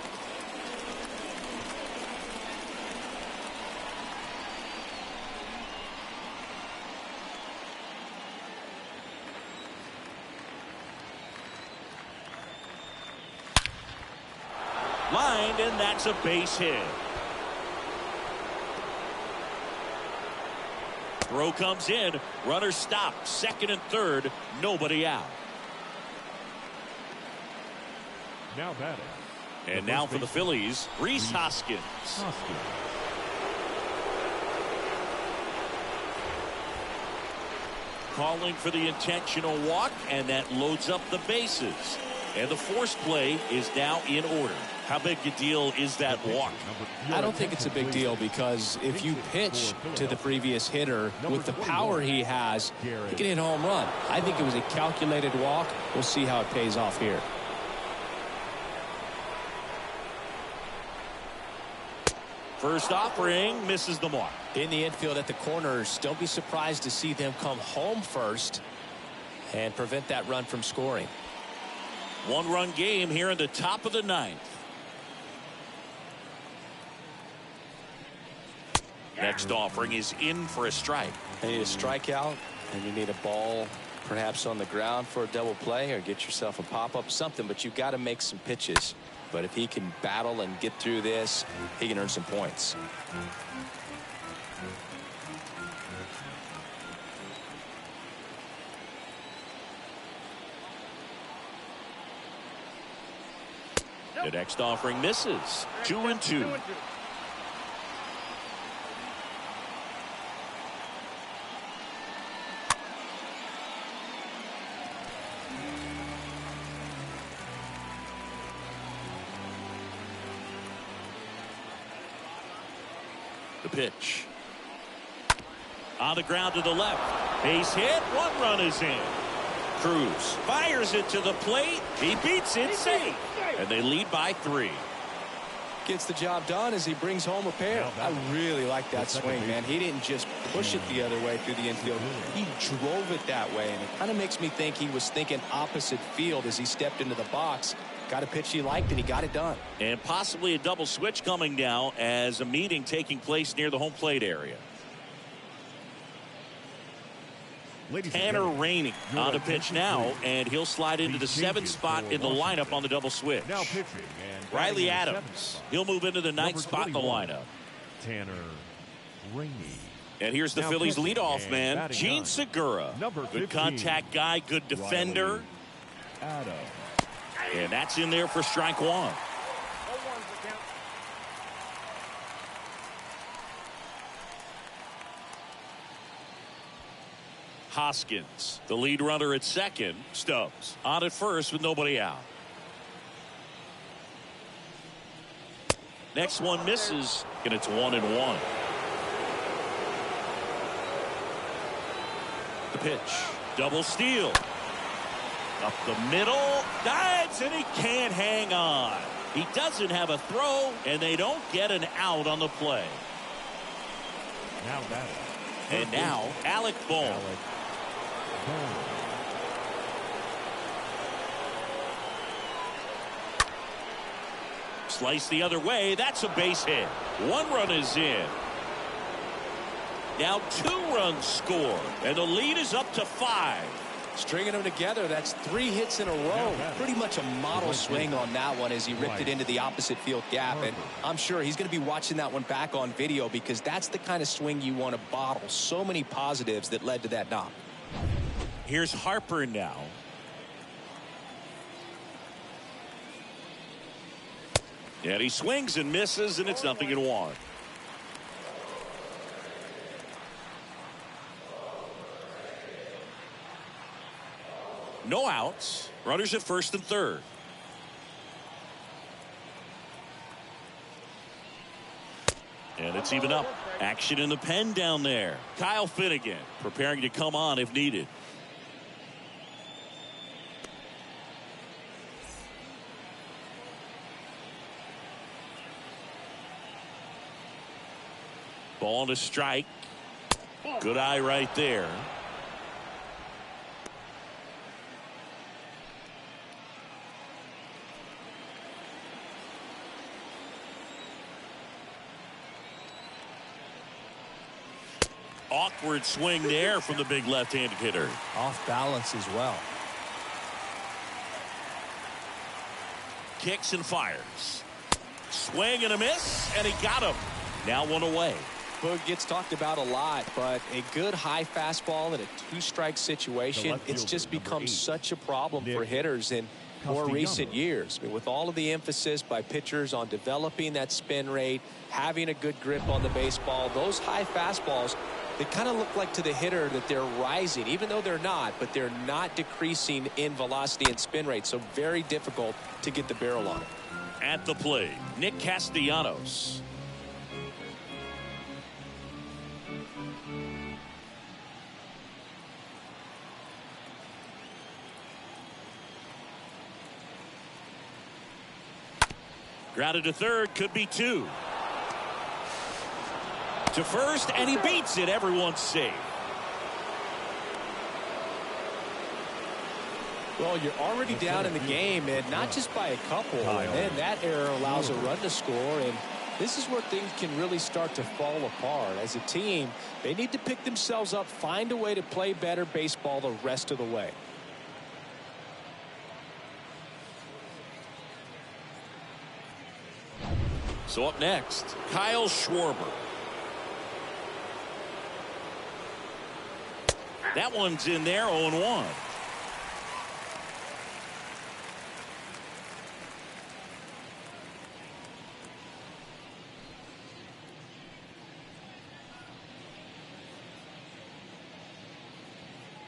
Line, and that's a base hit. Throw comes in. Runner stopped. Second and third. Nobody out. Now batting. And now for the Phillies, Rhys Hoskins. Calling for the intentional walk, and that loads up the bases. And the forced play is now in order. How big a deal is that walk? I don't think it's a big deal, because if you pitch to the previous hitter with the power he has, he can hit a home run. I think it was a calculated walk. We'll see how it pays off here. First offering misses the mark. In the infield at the corners, don't be surprised to see them come home first and prevent that run from scoring. One-run game here in the top of the ninth. Next offering is in for a strike. You need a strikeout, and you need a ball perhaps on the ground for a double play, or get yourself a pop-up, something, but you've got to make some pitches. But if he can battle and get through this, he can earn some points. The next offering misses. 2-2. The pitch. On the ground to the left. Base hit. One run is in. Cruz fires it to the plate. He beats it safe. And they lead by 3. Gets the job done as he brings home a pair. I really like that swing, man. He didn't just push it the other way through the infield. He drove it that way, and it kind of makes me think he was thinking opposite field as he stepped into the box. Got a pitch he liked, and he got it done. And possibly a double switch coming now as a meeting taking place near the home plate area. Tanner Rainey on the pitch now, and he'll slide into the 7th spot in the lineup on the double switch. Now pitching, and Riley Adams, he'll move into the 9th spot in the lineup. Tanner Rainey. And here's the Phillies leadoff man, Gene Segura. Good contact guy, good defender. Adams. And that's in there for strike 1. Hoskins, the lead runner at second. Stubbs on at first with nobody out. Next one misses, and it's 1-1. The pitch, double steal. Up the middle, dives, and he can't hang on. He doesn't have a throw, and they don't get an out on the play. Now that. And now, Alec Bohm. Slice the other way. That's a base hit. 1 run is in. Now 2 runs score, and the lead is up to 5. Stringing them together, that's 3 hits in a row. Pretty much a model swing on that one as he ripped it into the opposite field gap. And I'm sure he's going to be watching that one back on video, because that's the kind of swing you want to bottle. So many positives that led to that knock. Here's Harper now. And he swings and misses, and it's 0-1. No outs. Runners at first and third. And it's even up. Action in the pen down there. Kyle Finnegan preparing to come on if needed. Ball to strike. Good eye right there. Awkward swing there from the big left-handed hitter. Off balance as well. Kicks and fires. Swing and a miss, and he got him. Now one away. Boog gets talked about a lot, but a good high fastball in a two-strike situation, it's just become such a problem for hitters in more recent years. I mean, with all of the emphasis by pitchers on developing that spin rate, having a good grip on the baseball, those high fastballs, they kind of look like to the hitter that they're rising, even though they're not, but they're not decreasing in velocity and spin rate, so very difficult to get the barrel on it. At the plate, Nick Castellanos. Grounded to third, could be two. To first, and he beats it. Everyone's safe. Well, you're already down in the game, and not just by a couple. And then that error allows a run to score, and this is where things can really start to fall apart. As a team, they need to pick themselves up, find a way to play better baseball the rest of the way. So up next, Kyle Schwarber. That one's in there, 0-1.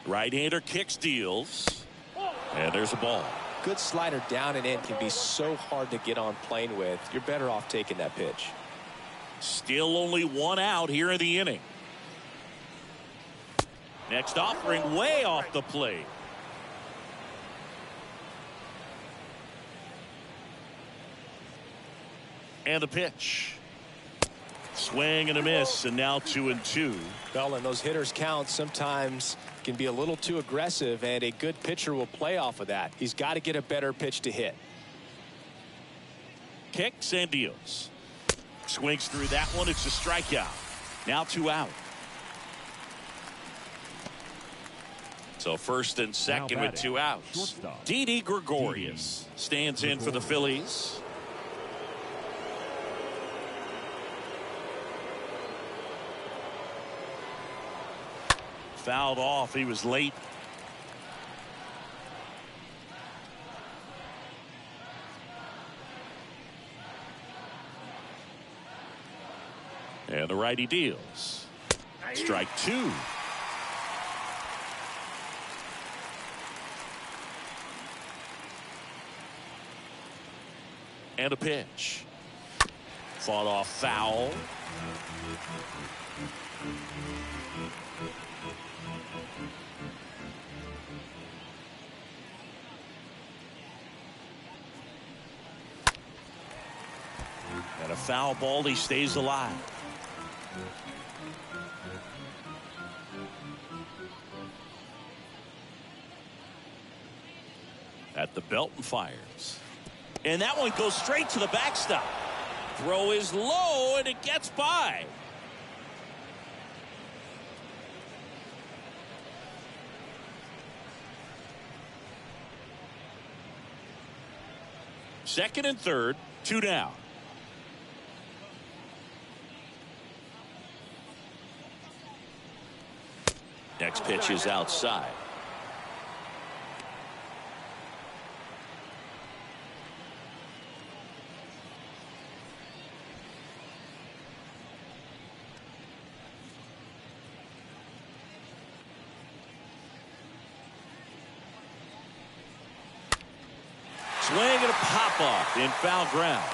Right-hander kicks, deals, and there's a ball. Good slider down and in can be so hard to get on plane with. You're better off taking that pitch. Still only one out here in the inning. Next offering way off the plate. And the pitch. Swing and a miss, and now 2-2. Well, and those hitters count sometimes can be a little too aggressive, and a good pitcher will play off of that. He's got to get a better pitch to hit. Kicks and deals. Swings through that one. It's a strikeout. Now 2 out. So first and second with 2 outs. Didi Gregorius stands in for the Phillies. Fouled off. He was late. And the righty deals. Strike 2. And a pitch. Fought off foul. And a foul ball. He stays alive. At the belt and fires. And that one goes straight to the backstop. Throw is low, and it gets by. Second and third, 2 down. Next pitch is outside. Swing and a pop-off in foul ground.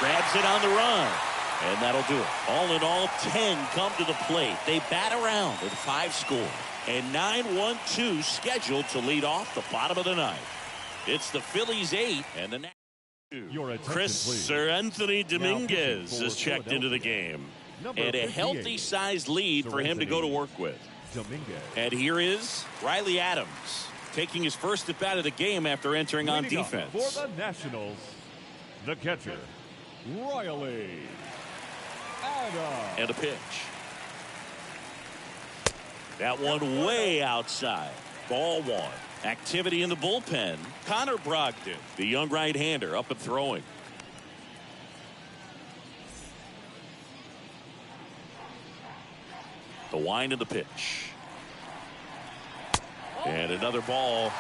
Grabs it on the run. And that'll do it. All in all, 10 come to the plate. They bat around with 5 score. And 9-1-2 scheduled to lead off the bottom of the ninth. It's the Phillies 8 and the next 2. Chris Sir Anthony Dominguez is checked into the game. And a healthy-sized lead for him to go to work with. And here is Riley Adams, taking his first at bat of the game after entering on defense. For the Nationals, the catcher, Riley Adams. And a pitch. That one way outside. Ball 1. Activity in the bullpen. Connor Brogdon, the young right-hander, up and throwing. The wind of the pitch. And another ball.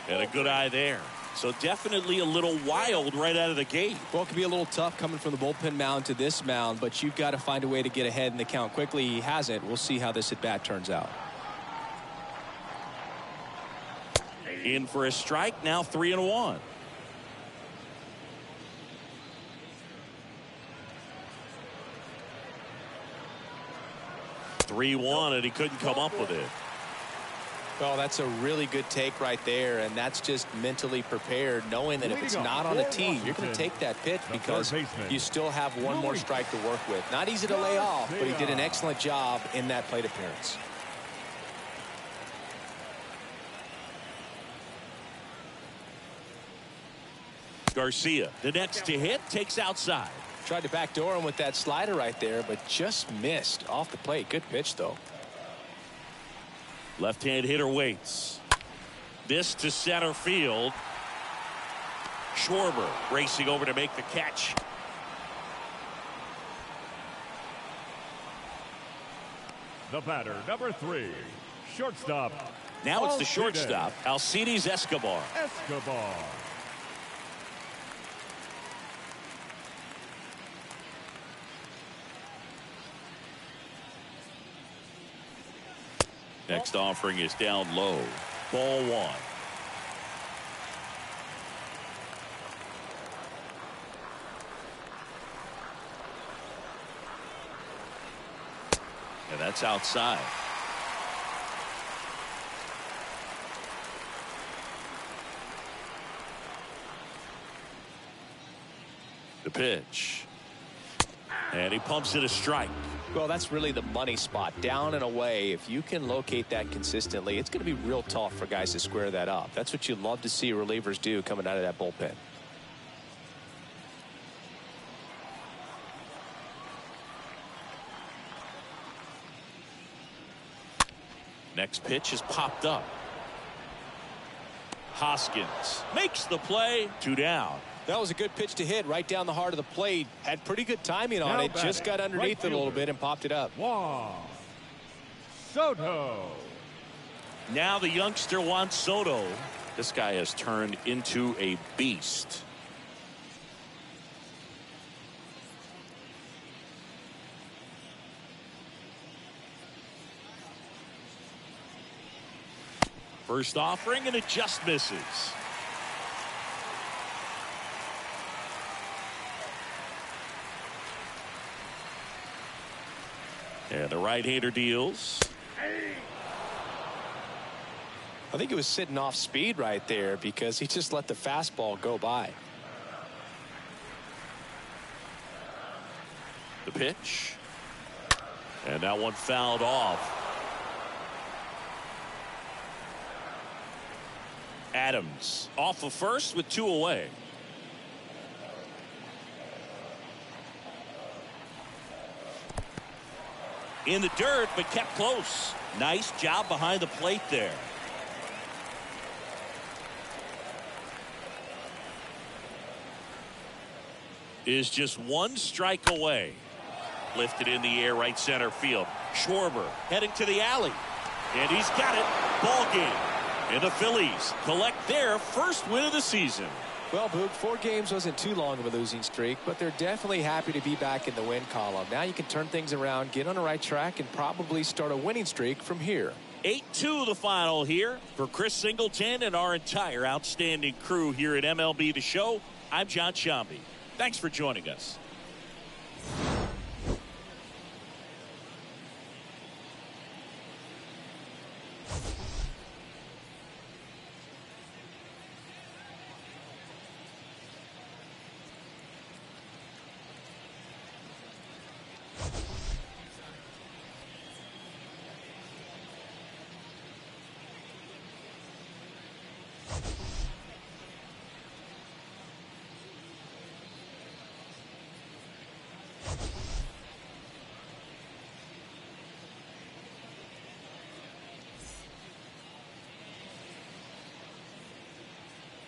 And a good eye there. So definitely a little wild right out of the gate. Well, it can be a little tough coming from the bullpen mound to this mound, but you've got to find a way to get ahead in the count quickly. He hasn't. We'll see how this at bat turns out. In for a strike, now 3-1. And he couldn't come up with it. Well, that's a really good take right there, and that's just mentally prepared, knowing that if it's not on a tee, you're going to take that pitch because you still have one more strike to work with. Not easy to lay off, but he did an excellent job in that plate appearance. Garcia, the next to hit, takes outside. Tried to backdoor him with that slider right there, but just missed off the plate. Good pitch, though. Left-hand hitter waits. This to center field. Schwarber racing over to make the catch. The batter, number 3, shortstop. Now it's the shortstop, Alcides Escobar. Next offering is down low. Ball 1. And that's outside. The pitch. And he pumps it a strike. Well, that's really the money spot, down and away. If you can locate that consistently, it's going to be real tough for guys to square that up. That's what you love to see relievers do coming out of that bullpen. Next pitch is popped up. Hoskins makes the play. 2 down. That was a good pitch to hit right down the heart of the plate. Had pretty good timing on it. Just got underneath it a little bit and popped it up. Juan Soto. Now the youngster Juan Soto. This guy has turned into a beast. First offering and it just misses. And the right-hander deals. I think it was sitting off speed right there because he just let the fastball go by. The pitch. And that one fouled off. Adams off of first with 2 away. In the dirt, but kept close. Nice job behind the plate there. Is just 1 strike away. Lifted in the air, right center field. Schwarber heading to the alley. And he's got it. Ball game. And the Phillies collect their first win of the season. Well, Boog, 4 games wasn't too long of a losing streak, but they're definitely happy to be back in the win column. Now you can turn things around, get on the right track, and probably start a winning streak from here. 8-2 the final here for Chris Singleton and our entire outstanding crew here at MLB The Show. I'm John Shambi. Thanks for joining us.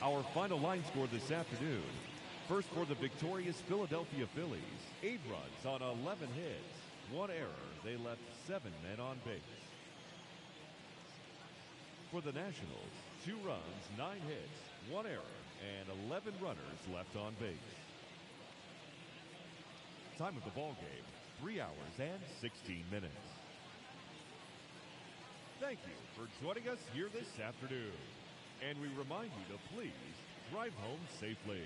Our final line score this afternoon. First for the victorious Philadelphia Phillies, 8 runs on 11 hits. 1 error. They left 7 men on base. For the Nationals, 2 runs, 9 hits, 1 error, and 11 runners left on base. Time of the ball game, 3 hours and 16 minutes. Thank you for joining us here this afternoon. And we remind you to please drive home safely.